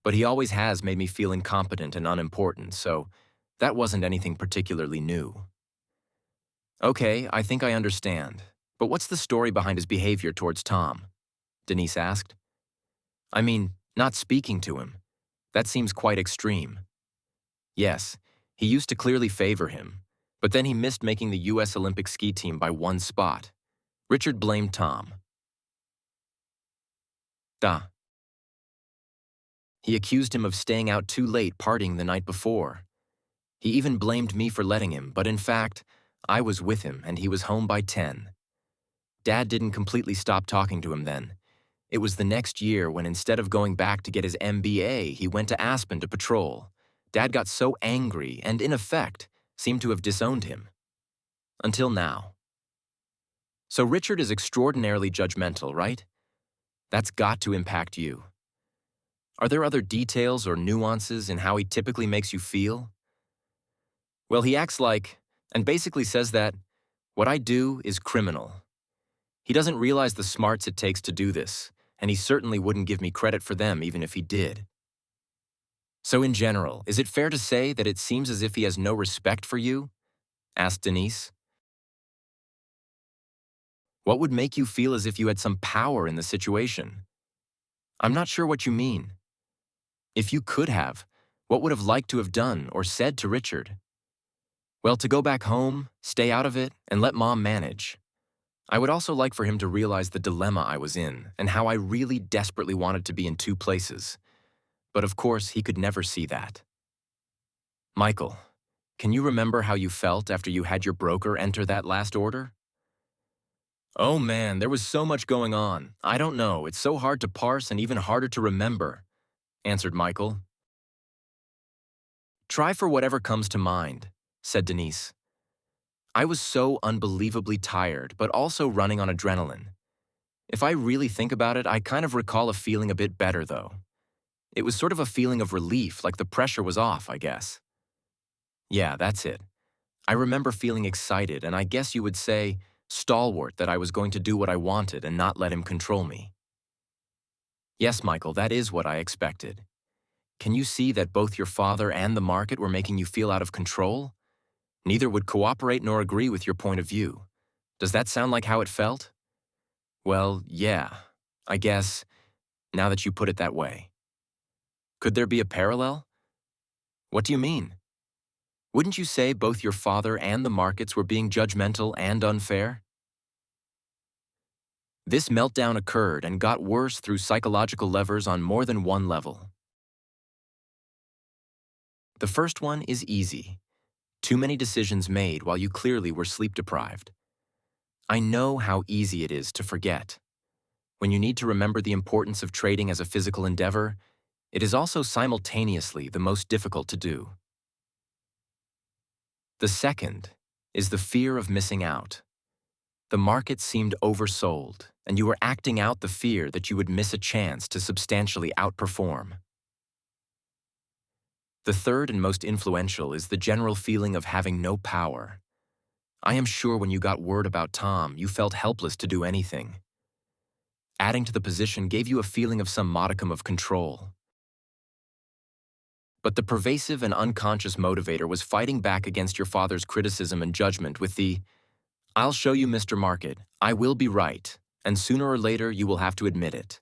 But he always has made me feel incompetent and unimportant, so that wasn't anything particularly new. Okay, I think I understand. But what's the story behind his behavior towards Tom? Denise asked. I mean, not speaking to him. That seems quite extreme. Yes, he used to clearly favor him, but then he missed making the U.S. Olympic ski team by one spot. Richard blamed Tom. Duh. He accused him of staying out too late partying the night before. He even blamed me for letting him, but in fact, I was with him and he was home by 10. Dad didn't completely stop talking to him then. It was the next year when instead of going back to get his MBA, he went to Aspen to patrol. Dad got so angry and, in effect, seemed to have disowned him. Until now. So Richard is extraordinarily judgmental, right? That's got to impact you. Are there other details or nuances in how he typically makes you feel? Well, he acts like, and basically says that, what I do is criminal. He doesn't realize the smarts it takes to do this, and he certainly wouldn't give me credit for them even if he did. So in general, is it fair to say that it seems as if he has no respect for you? Asked Denise. What would make you feel as if you had some power in the situation? I'm not sure what you mean. If you could have, what would have liked to have done or said to Richard? Well, to go back home, stay out of it, and let Mom manage. I would also like for him to realize the dilemma I was in and how I really desperately wanted to be in two places. But of course, he could never see that. Michael, can you remember how you felt after you had your broker enter that last order? Oh man, there was so much going on. I don't know, it's so hard to parse and even harder to remember. answered Michael. Try for whatever comes to mind, said Denise. I was so unbelievably tired, but also running on adrenaline. If I really think about it, I kind of recall a feeling a bit better, though. It was sort of a feeling of relief, like the pressure was off, I guess. Yeah, that's it. I remember feeling excited, and I guess you would say stalwart, that I was going to do what I wanted and not let him control me. Yes, Michael, that is what I expected. Can you see that both your father and the market were making you feel out of control? Neither would cooperate nor agree with your point of view. Does that sound like how it felt? Well, yeah, I guess, now that you put it that way. Could there be a parallel? What do you mean? Wouldn't you say both your father and the markets were being judgmental and unfair? This meltdown occurred and got worse through psychological levers on more than one level. The first one is easy. Too many decisions made while you clearly were sleep deprived. I know how easy it is to forget. When you need to remember the importance of trading as a physical endeavor, it is also simultaneously the most difficult to do. The second is the fear of missing out. The market seemed oversold, and you were acting out the fear that you would miss a chance to substantially outperform. The third and most influential is the general feeling of having no power. I am sure when you got word about Tom, you felt helpless to do anything. Adding to the position gave you a feeling of some modicum of control. But the pervasive and unconscious motivator was fighting back against your father's criticism and judgment with the, "I'll show you, Mr. Market, I will be right, and sooner or later you will have to admit it."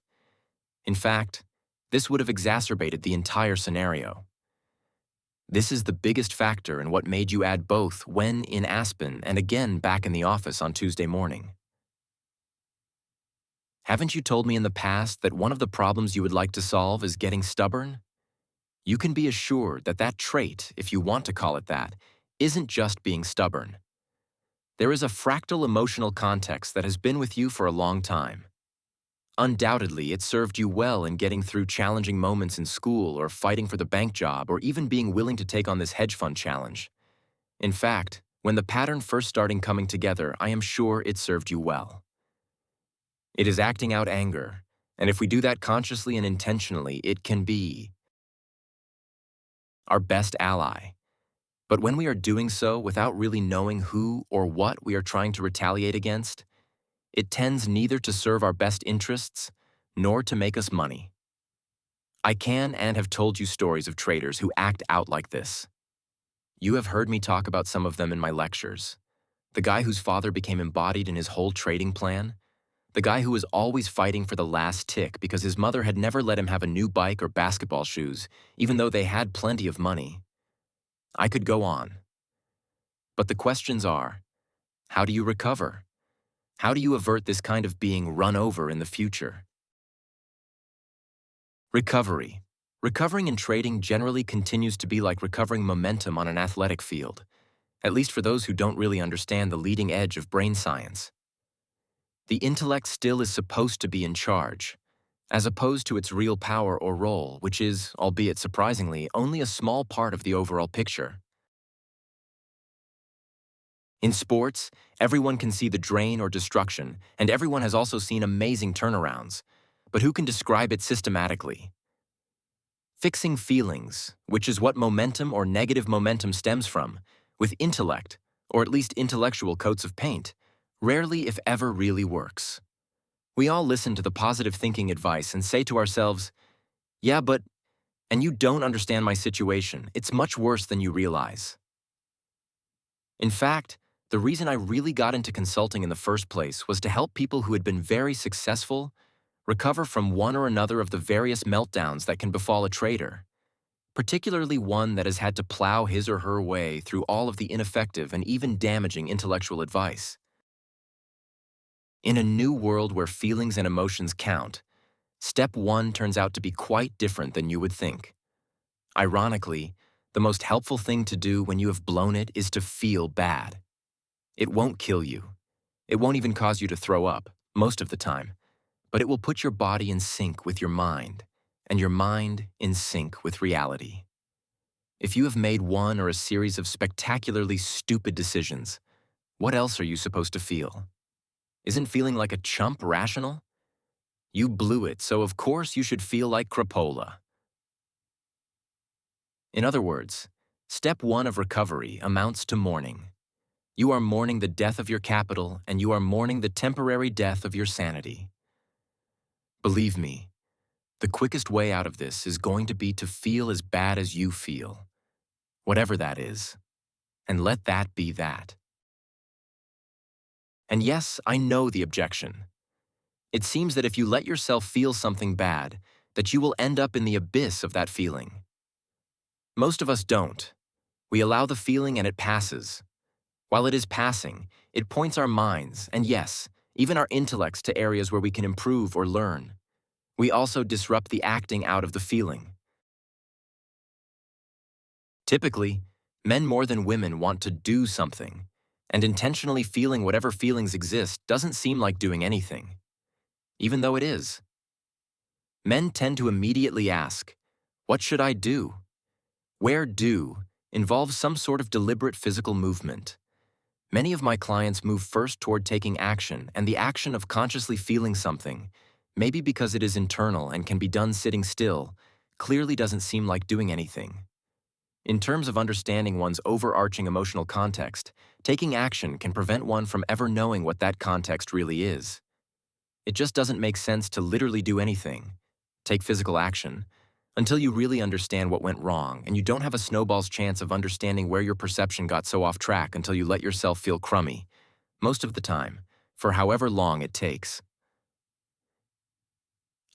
In fact, this would have exacerbated the entire scenario. This is the biggest factor in what made you add both when in Aspen and again back in the office on Tuesday morning. Haven't you told me in the past that one of the problems you would like to solve is getting stubborn? You can be assured that that trait, if you want to call it that, isn't just being stubborn. There is a fractal emotional context that has been with you for a long time. Undoubtedly, it served you well in getting through challenging moments in school or fighting for the bank job or even being willing to take on this hedge fund challenge. In fact, when the pattern first started coming together, I am sure it served you well. It is acting out anger, and if we do that consciously and intentionally, it can be our best ally. But when we are doing so without really knowing who or what we are trying to retaliate against, it tends neither to serve our best interests nor to make us money. I can and have told you stories of traders who act out like this. You have heard me talk about some of them in my lectures. The guy whose father became embodied in his whole trading plan. The guy who was always fighting for the last tick because his mother had never let him have a new bike or basketball shoes, even though they had plenty of money. I could go on. But the questions are, how do you recover? How do you avert this kind of being run over in the future? Recovery. Recovering in trading generally continues to be like recovering momentum on an athletic field, at least for those who don't really understand the leading edge of brain science. The intellect still is supposed to be in charge, as opposed to its real power or role, which is, albeit surprisingly, only a small part of the overall picture. In sports, everyone can see the drain or destruction, and everyone has also seen amazing turnarounds. But who can describe it systematically? Fixing feelings, which is what momentum or negative momentum stems from, with intellect, or at least intellectual coats of paint, rarely if ever really works. We all listen to the positive thinking advice and say to ourselves, "Yeah, but," and you don't understand my situation, it's much worse than you realize. In fact, the reason I really got into consulting in the first place was to help people who had been very successful recover from one or another of the various meltdowns that can befall a trader, particularly one that has had to plow his or her way through all of the ineffective and even damaging intellectual advice. In a new world where feelings and emotions count, step one turns out to be quite different than you would think. Ironically, the most helpful thing to do when you have blown it is to feel bad. It won't kill you. It won't even cause you to throw up, most of the time, but it will put your body in sync with your mind, and your mind in sync with reality. If you have made one or a series of spectacularly stupid decisions, what else are you supposed to feel? Isn't feeling like a chump rational? You blew it, so of course you should feel like crapola. In other words, step one of recovery amounts to mourning. You are mourning the death of your capital, and you are mourning the temporary death of your sanity. Believe me, the quickest way out of this is going to be to feel as bad as you feel, whatever that is, and let that be that. And yes, I know the objection. It seems that if you let yourself feel something bad, that you will end up in the abyss of that feeling. Most of us don't. We allow the feeling and it passes. While it is passing, it points our minds, and yes, even our intellects to areas where we can improve or learn. We also disrupt the acting out of the feeling. Typically, men more than women want to do something, and intentionally feeling whatever feelings exist doesn't seem like doing anything, even though it is. Men tend to immediately ask, "What should I do?" Where do involves some sort of deliberate physical movement. Many of my clients move first toward taking action, and the action of consciously feeling something, maybe because it is internal and can be done sitting still, clearly doesn't seem like doing anything. In terms of understanding one's overarching emotional context, taking action can prevent one from ever knowing what that context really is. It just doesn't make sense to literally do anything, take physical action, until you really understand what went wrong, and you don't have a snowball's chance of understanding where your perception got so off track until you let yourself feel crummy, most of the time, for however long it takes.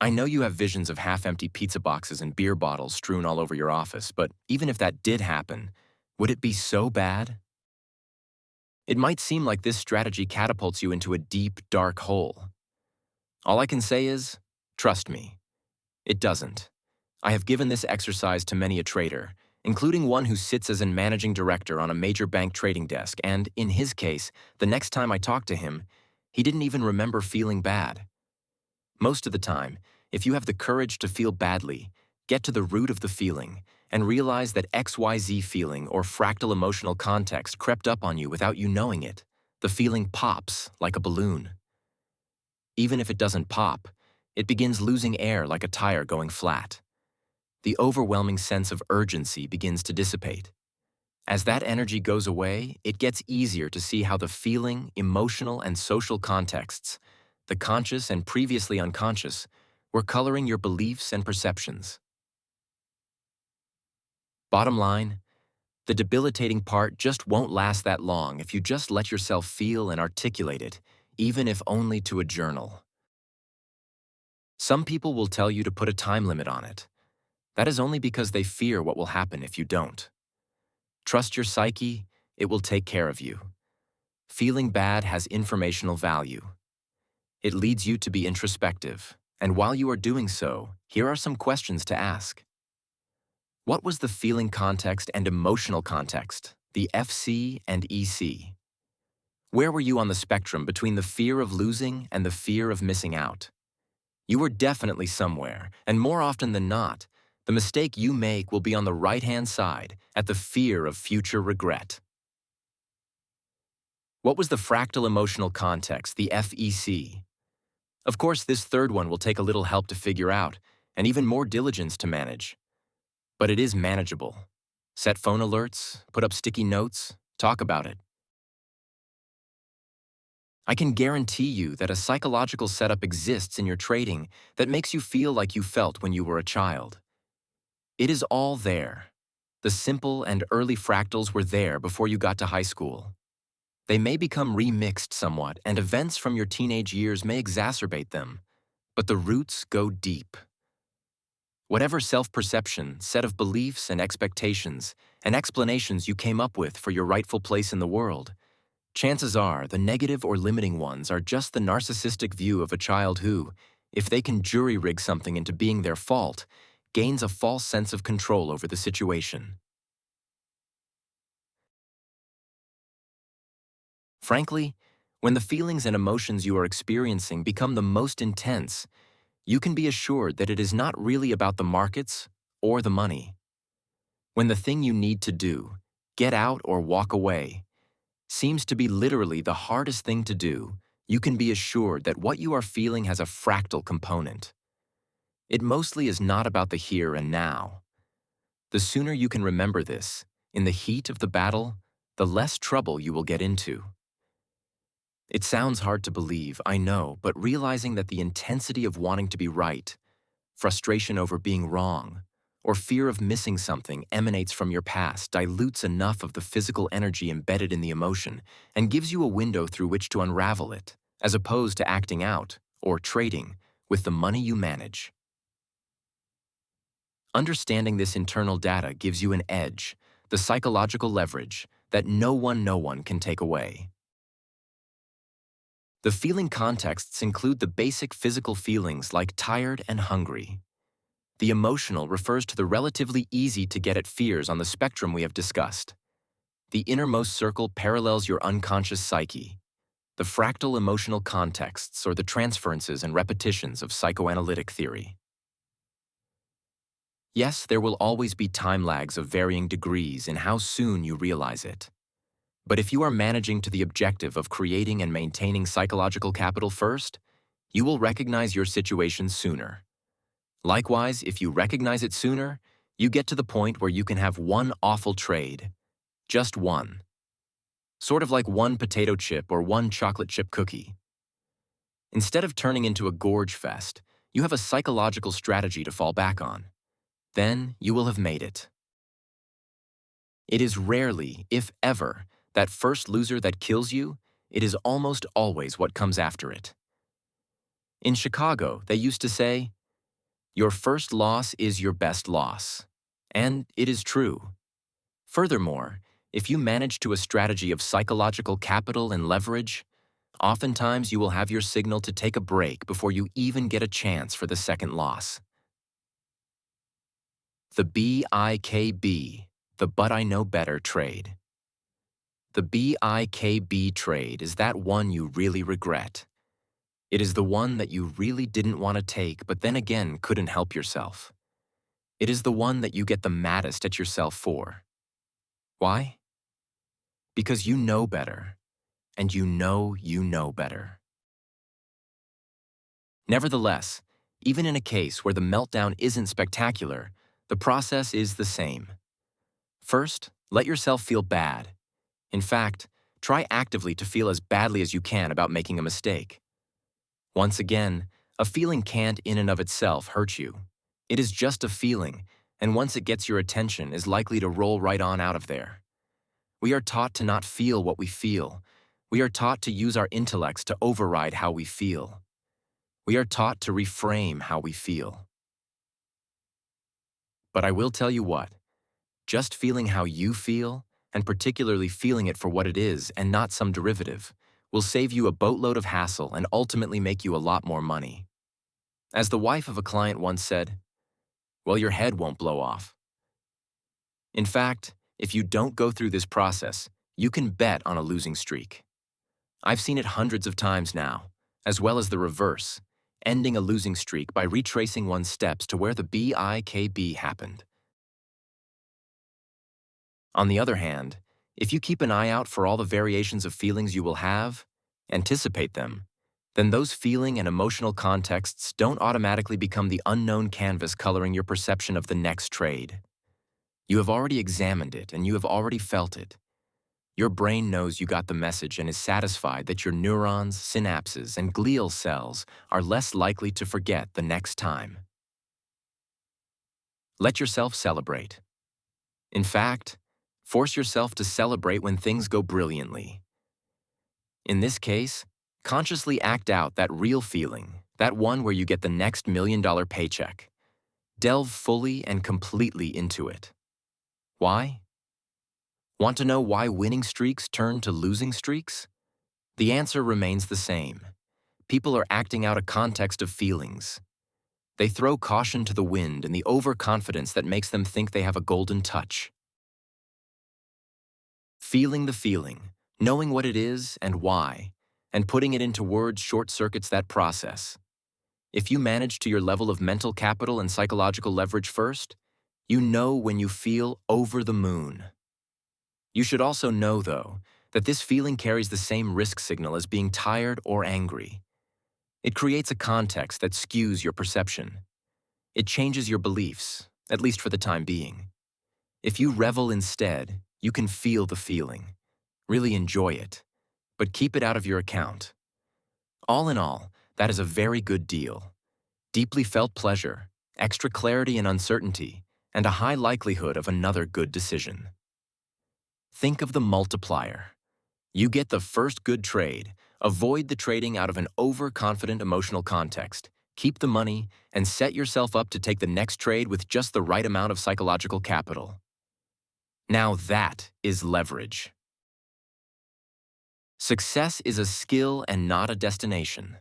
I know you have visions of half-empty pizza boxes and beer bottles strewn all over your office, but even if that did happen, would it be so bad? It might seem like this strategy catapults you into a deep, dark hole. All I can say is, trust me, it doesn't. I have given this exercise to many a trader, including one who sits as a managing director on a major bank trading desk, and, in his case, the next time I talked to him, he didn't even remember feeling bad. Most of the time, if you have the courage to feel badly, get to the root of the feeling, and realize that XYZ feeling or fractal emotional context crept up on you without you knowing it, the feeling pops like a balloon. Even if it doesn't pop, it begins losing air like a tire going flat. The overwhelming sense of urgency begins to dissipate. As that energy goes away, it gets easier to see how the feeling, emotional, and social contexts, the conscious and previously unconscious, were coloring your beliefs and perceptions. Bottom line, the debilitating part just won't last that long if you just let yourself feel and articulate it, even if only to a journal. Some people will tell you to put a time limit on it. That is only because they fear what will happen if you don't. Trust your psyche, it will take care of you. Feeling bad has informational value. It leads you to be introspective, and while you are doing so, here are some questions to ask. What was the feeling context and emotional context, the FC and EC? Where were you on the spectrum between the fear of losing and the fear of missing out? You were definitely somewhere, and more often than not, the mistake you make will be on the right-hand side at the fear of future regret. What was the fractal emotional context, the FEC? Of course, this third one will take a little help to figure out, and even more diligence to manage. But it is manageable. Set phone alerts, put up sticky notes, talk about it. I can guarantee you that a psychological setup exists in your trading that makes you feel like you felt when you were a child. It is all there. The simple and early fractals were there before you got to high school. They may become remixed somewhat, and events from your teenage years may exacerbate them, but the roots go deep. Whatever self-perception, set of beliefs and expectations, and explanations you came up with for your rightful place in the world, chances are the negative or limiting ones are just the narcissistic view of a child who, if they can jury-rig something into being their fault, gains a false sense of control over the situation. Frankly, when the feelings and emotions you are experiencing become the most intense, you can be assured that it is not really about the markets or the money. When the thing you need to do, get out or walk away, seems to be literally the hardest thing to do, you can be assured that what you are feeling has a fractal component. It mostly is not about the here and now. The sooner you can remember this, in the heat of the battle, the less trouble you will get into. It sounds hard to believe, I know, but realizing that the intensity of wanting to be right, frustration over being wrong, or fear of missing something emanates from your past dilutes enough of the physical energy embedded in the emotion and gives you a window through which to unravel it, as opposed to acting out, or trading, with the money you manage. Understanding this internal data gives you an edge, the psychological leverage that no one can take away. The feeling contexts include the basic physical feelings like tired and hungry. The emotional refers to the relatively easy-to-get-at fears on the spectrum we have discussed. The innermost circle parallels your unconscious psyche. The fractal emotional contexts or the transferences and repetitions of psychoanalytic theory. Yes, there will always be time lags of varying degrees in how soon you realize it. But if you are managing to the objective of creating and maintaining psychological capital first, you will recognize your situation sooner. Likewise, if you recognize it sooner, you get to the point where you can have one awful trade. Just one. Sort of like one potato chip or one chocolate chip cookie. Instead of turning into a gorge fest, you have a psychological strategy to fall back on. Then you will have made it. It is rarely, if ever, that first loser that kills you. It is almost always what comes after it. In Chicago, they used to say, "Your first loss is your best loss." And it is true. Furthermore, if you manage to a strategy of psychological capital and leverage, oftentimes you will have your signal to take a break before you even get a chance for the second loss. The BIKB, the but I know better trade. The BIKB trade is that one you really regret. It is the one that you really didn't want to take, but then again couldn't help yourself. It is the one that you get the maddest at yourself for. Why? Because you know better, and you know better. Nevertheless, even in a case where the meltdown isn't spectacular, the process is the same. First, let yourself feel bad. In fact, try actively to feel as badly as you can about making a mistake. Once again, a feeling can't in and of itself hurt you. It is just a feeling, and once it gets your attention, is likely to roll right on out of there. We are taught to not feel what we feel. We are taught to use our intellects to override how we feel. We are taught to reframe how we feel. But I will tell you what, just feeling how you feel, and particularly feeling it for what it is and not some derivative, will save you a boatload of hassle and ultimately make you a lot more money. As the wife of a client once said, "Well, your head won't blow off." In fact, if you don't go through this process, you can bet on a losing streak. I've seen it hundreds of times now, as well as the reverse, ending a losing streak by retracing one's steps to where the BIKB happened. On the other hand, if you keep an eye out for all the variations of feelings you will have, anticipate them, then those feeling and emotional contexts don't automatically become the unknown canvas coloring your perception of the next trade. You have already examined it and you have already felt it. Your brain knows you got the message and is satisfied that your neurons, synapses, and glial cells are less likely to forget the next time. Let yourself celebrate. In fact, force yourself to celebrate when things go brilliantly. In this case, consciously act out that real feeling, that one where you get the next $1,000,000 paycheck. Delve fully and completely into it. Why? Want to know why winning streaks turn to losing streaks? The answer remains the same. People are acting out a context of feelings. They throw caution to the wind in the overconfidence that makes them think they have a golden touch. Feeling the feeling, knowing what it is and why, and putting it into words short-circuits that process. If you manage to your level of mental capital and psychological leverage first, you know when you feel over the moon. You should also know, though, that this feeling carries the same risk signal as being tired or angry. It creates a context that skews your perception. It changes your beliefs, at least for the time being. If you revel instead, you can feel the feeling. Really enjoy it, but keep it out of your account. All in all, that is a very good deal. Deeply felt pleasure, extra clarity and uncertainty, and a high likelihood of another good decision. Think of the multiplier. You get the first good trade. Avoid the trading out of an overconfident emotional context. Keep the money and set yourself up to take the next trade with just the right amount of psychological capital. Now that is leverage. Success is a skill and not a destination.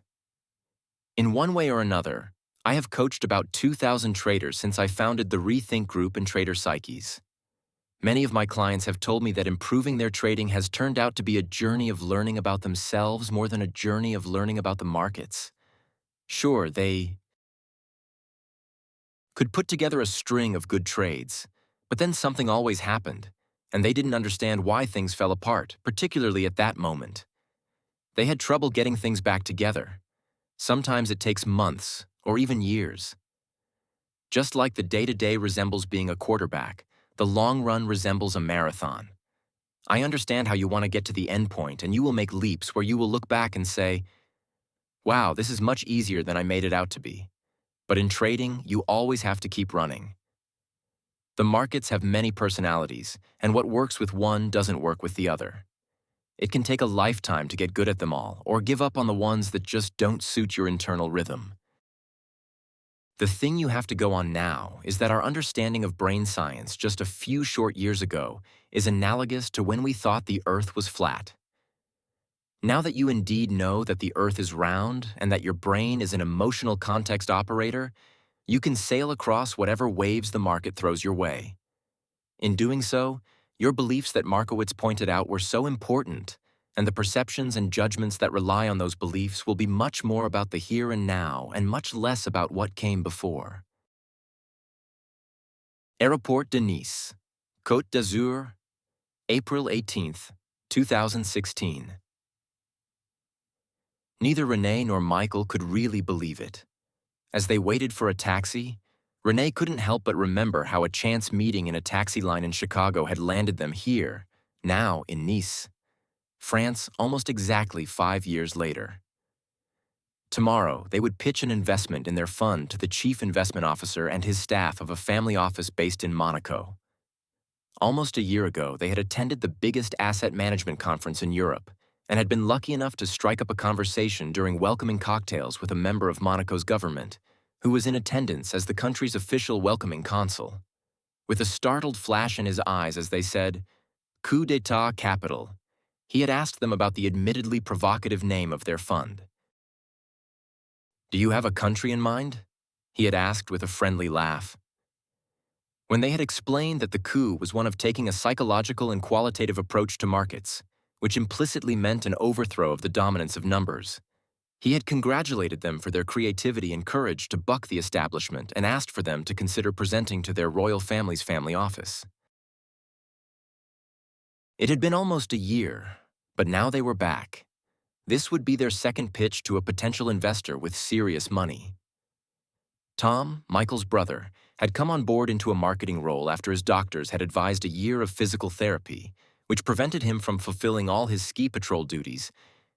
In one way or another, I have coached about 2,000 traders since I founded the Rethink Group and Trader Psyches. Many of my clients have told me that improving their trading has turned out to be a journey of learning about themselves more than a journey of learning about the markets. Sure, they could put together a string of good trades, but then something always happened, and they didn't understand why things fell apart, particularly at that moment. They had trouble getting things back together. Sometimes it takes months, or even years. Just like the day-to-day resembles being a quarterback, the long run resembles a marathon. I understand how you want to get to the end point, and you will make leaps where you will look back and say, wow, this is much easier than I made it out to be. But in trading, you always have to keep running. The markets have many personalities, and what works with one doesn't work with the other. It can take a lifetime to get good at them all, or give up on the ones that just don't suit your internal rhythm. The thing you have to go on now is that our understanding of brain science just a few short years ago is analogous to when we thought the Earth was flat. Now that you indeed know that the Earth is round and that your brain is an emotional context operator, you can sail across whatever waves the market throws your way. In doing so, your beliefs that Markowitz pointed out were so important, and the perceptions and judgments that rely on those beliefs will be much more about the here and now and much less about what came before. Aéroport de Nice, Côte d'Azur, April 18th, 2016. Neither Renee nor Michael could really believe it. As they waited for a taxi, Renee couldn't help but remember how a chance meeting in a taxi line in Chicago had landed them here, now in Nice, France, almost exactly 5 years later. Tomorrow, they would pitch an investment in their fund to the chief investment officer and his staff of a family office based in Monaco. Almost a year ago, they had attended the biggest asset management conference in Europe and had been lucky enough to strike up a conversation during welcoming cocktails with a member of Monaco's government, who was in attendance as the country's official welcoming consul. With a startled flash in his eyes as they said, "Coup d'etat capital," he had asked them about the admittedly provocative name of their fund. "Do you have a country in mind?" he had asked with a friendly laugh. When they had explained that the coup was one of taking a psychological and qualitative approach to markets, which implicitly meant an overthrow of the dominance of numbers, he had congratulated them for their creativity and courage to buck the establishment and asked for them to consider presenting to their royal family's family office. It had been almost a year, but now they were back. This would be their second pitch to a potential investor with serious money. Tom, Michael's brother, had come on board into a marketing role after his doctors had advised a year of physical therapy, which prevented him from fulfilling all his ski patrol duties,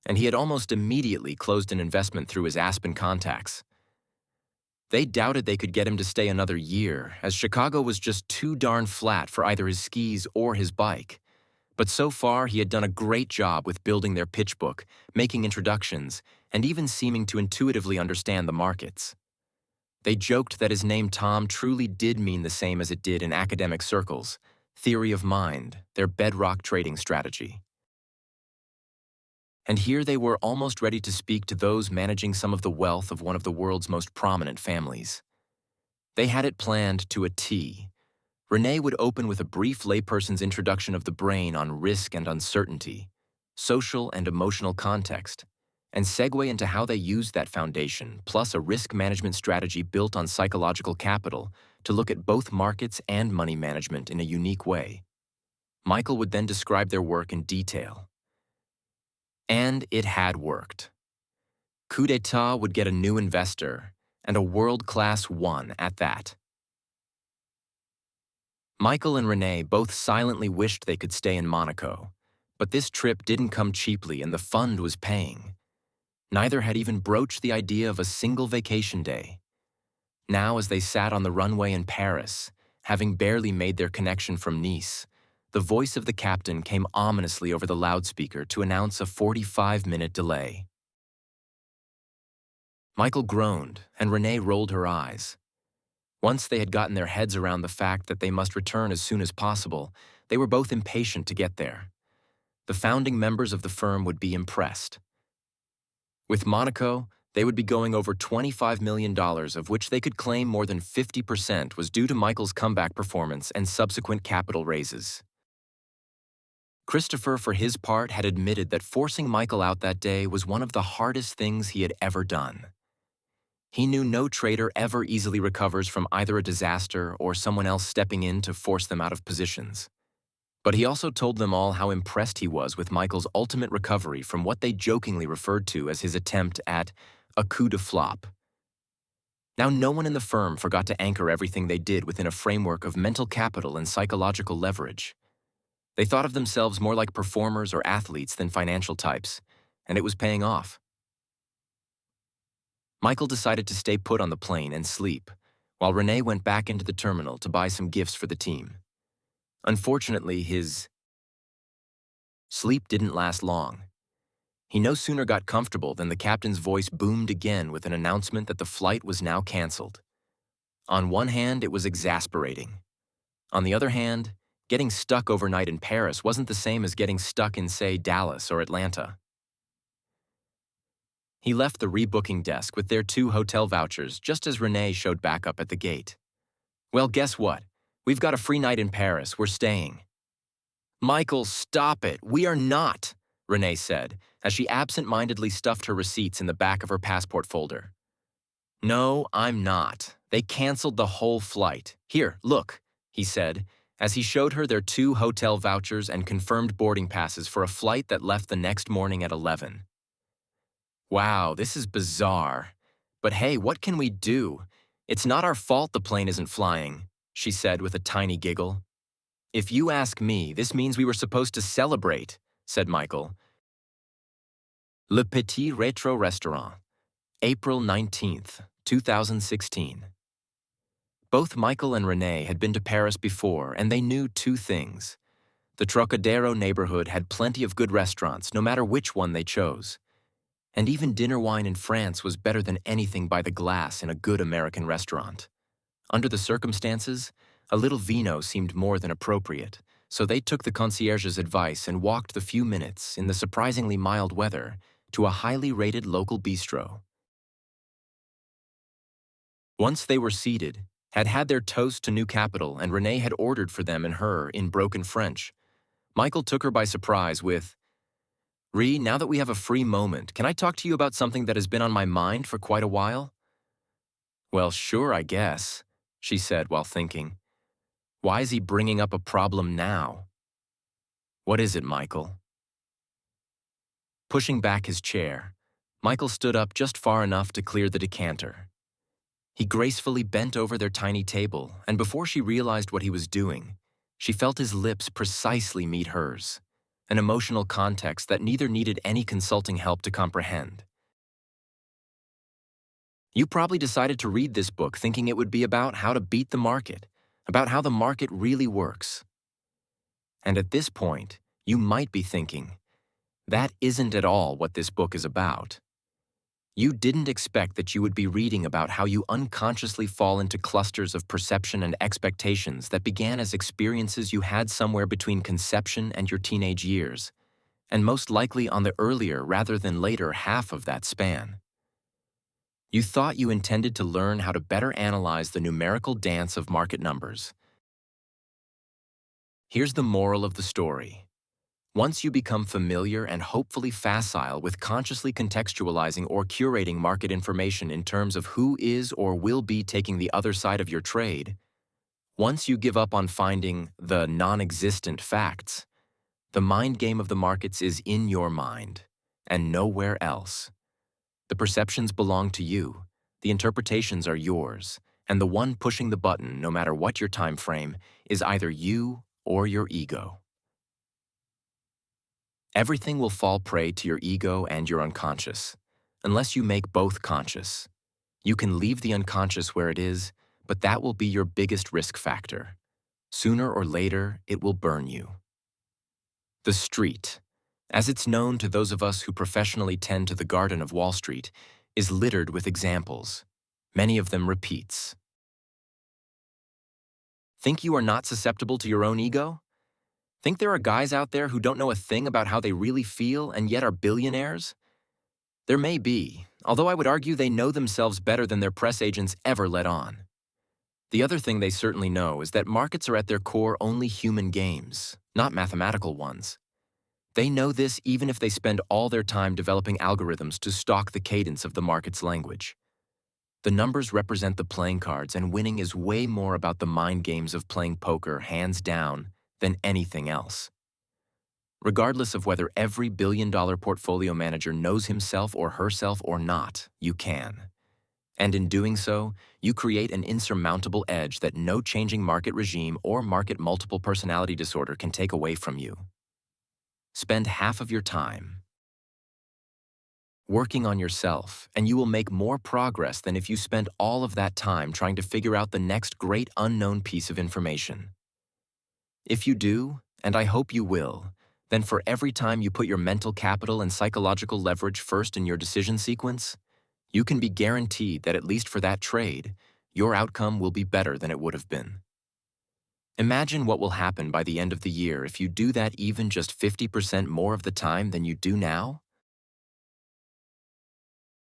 and he had almost immediately closed an investment through his Aspen contacts. They doubted they could get him to stay another year, as Chicago was just too darn flat for either his skis or his bike. But so far, he had done a great job with building their pitch book, making introductions, and even seeming to intuitively understand the markets. They joked that his name Tom truly did mean the same as it did in academic circles: theory of mind, their bedrock trading strategy. And here they were almost ready to speak to those managing some of the wealth of one of the world's most prominent families. They had it planned to a T. Renee would open with a brief layperson's introduction of the brain on risk and uncertainty, social and emotional context, and segue into how they used that foundation, plus a risk management strategy built on psychological capital, to look at both markets and money management in a unique way. Michael would then describe their work in detail. And it had worked. Coup d'etat would get a new investor, and a world-class one at that. Michael and Renee both silently wished they could stay in Monaco, but this trip didn't come cheaply and the fund was paying. Neither had even broached the idea of a single vacation day. Now, as they sat on the runway in Paris, having barely made their connection from Nice, the voice of the captain came ominously over the loudspeaker to announce a 45-minute delay. Michael groaned, and Renee rolled her eyes. Once they had gotten their heads around the fact that they must return as soon as possible, they were both impatient to get there. The founding members of the firm would be impressed. With Monaco, they would be going over $25 million, of which they could claim more than 50% was due to Michael's comeback performance and subsequent capital raises. Christopher, for his part, had admitted that forcing Michael out that day was one of the hardest things he had ever done. He knew no trader ever easily recovers from either a disaster or someone else stepping in to force them out of positions. But he also told them all how impressed he was with Michael's ultimate recovery from what they jokingly referred to as his attempt at a coup de flop. Now, no one in the firm forgot to anchor everything they did within a framework of mental capital and psychological leverage. They thought of themselves more like performers or athletes than financial types, and it was paying off. Michael decided to stay put on the plane and sleep, while Renee went back into the terminal to buy some gifts for the team. Unfortunately, his sleep didn't last long. He no sooner got comfortable than the captain's voice boomed again with an announcement that the flight was now canceled. On one hand, it was exasperating. On the other hand, getting stuck overnight in Paris wasn't the same as getting stuck in, say, Dallas or Atlanta. He left the rebooking desk with their 2 hotel vouchers just as Renee showed back up at the gate. "Well, guess what? We've got a free night in Paris. We're staying." "Michael, stop it. We are not," Renee said, as she absent-mindedly stuffed her receipts in the back of her passport folder. "No, I'm not. They canceled the whole flight. Here, look," he said, as he showed her their 2 hotel vouchers and confirmed boarding passes for a flight that left the next morning at 11. "Wow, this is bizarre. But hey, what can we do? It's not our fault the plane isn't flying," she said with a tiny giggle. "If you ask me, this means we were supposed to celebrate," said Michael. Le Petit Retro Restaurant, April 19th, 2016. Both Michael and Renee had been to Paris before, and they knew 2 things. The Trocadero neighborhood had plenty of good restaurants, no matter which one they chose. And even dinner wine in France was better than anything by the glass in a good American restaurant. Under the circumstances, a little vino seemed more than appropriate, so they took the concierge's advice and walked the few minutes, in the surprisingly mild weather, to a highly rated local bistro. Once they were seated, had their toast to new capital, and Renee had ordered for them and her in broken French, Michael took her by surprise with, "Ree, now that we have a free moment, can I talk to you about something that has been on my mind for quite a while?" "Well, sure, I guess," she said while thinking. Why is he bringing up a problem now? "What is it, Michael?" Pushing back his chair, Michael stood up just far enough to clear the decanter. He gracefully bent over their tiny table, and before she realized what he was doing, she felt his lips precisely meet hers, an emotional context that neither needed any consulting help to comprehend. You probably decided to read this book thinking it would be about how to beat the market, about how the market really works. And at this point, you might be thinking, that isn't at all what this book is about. You didn't expect that you would be reading about how you unconsciously fall into clusters of perception and expectations that began as experiences you had somewhere between conception and your teenage years, and most likely on the earlier rather than later half of that span. You thought you intended to learn how to better analyze the numerical dance of market numbers. Here's the moral of the story. Once you become familiar and hopefully facile with consciously contextualizing or curating market information in terms of who is or will be taking the other side of your trade, once you give up on finding the non-existent facts, the mind game of the markets is in your mind and nowhere else. The perceptions belong to you, the interpretations are yours, and the one pushing the button, no matter what your time frame, is either you or your ego. Everything will fall prey to your ego and your unconscious, unless you make both conscious. You can leave the unconscious where it is, but that will be your biggest risk factor. Sooner or later, it will burn you. The street, as it's known to those of us who professionally tend to the Garden of Wall Street, is littered with examples, many of them repeats. Think you are not susceptible to your own ego? Think there are guys out there who don't know a thing about how they really feel and yet are billionaires? There may be, although I would argue they know themselves better than their press agents ever let on. The other thing they certainly know is that markets are at their core only human games, not mathematical ones. They know this even if they spend all their time developing algorithms to stalk the cadence of the market's language. The numbers represent the playing cards, and winning is way more about the mind games of playing poker, hands down, than anything else. Regardless of whether every billion-dollar portfolio manager knows himself or herself or not, you can. And in doing so, you create an insurmountable edge that no changing market regime or market multiple personality disorder can take away from you. Spend half of your time working on yourself, and you will make more progress than if you spent all of that time trying to figure out the next great unknown piece of information. If you do, and I hope you will, then for every time you put your mental capital and psychological leverage first in your decision sequence, you can be guaranteed that at least for that trade, your outcome will be better than it would have been. Imagine what will happen by the end of the year if you do that even just 50% more of the time than you do now.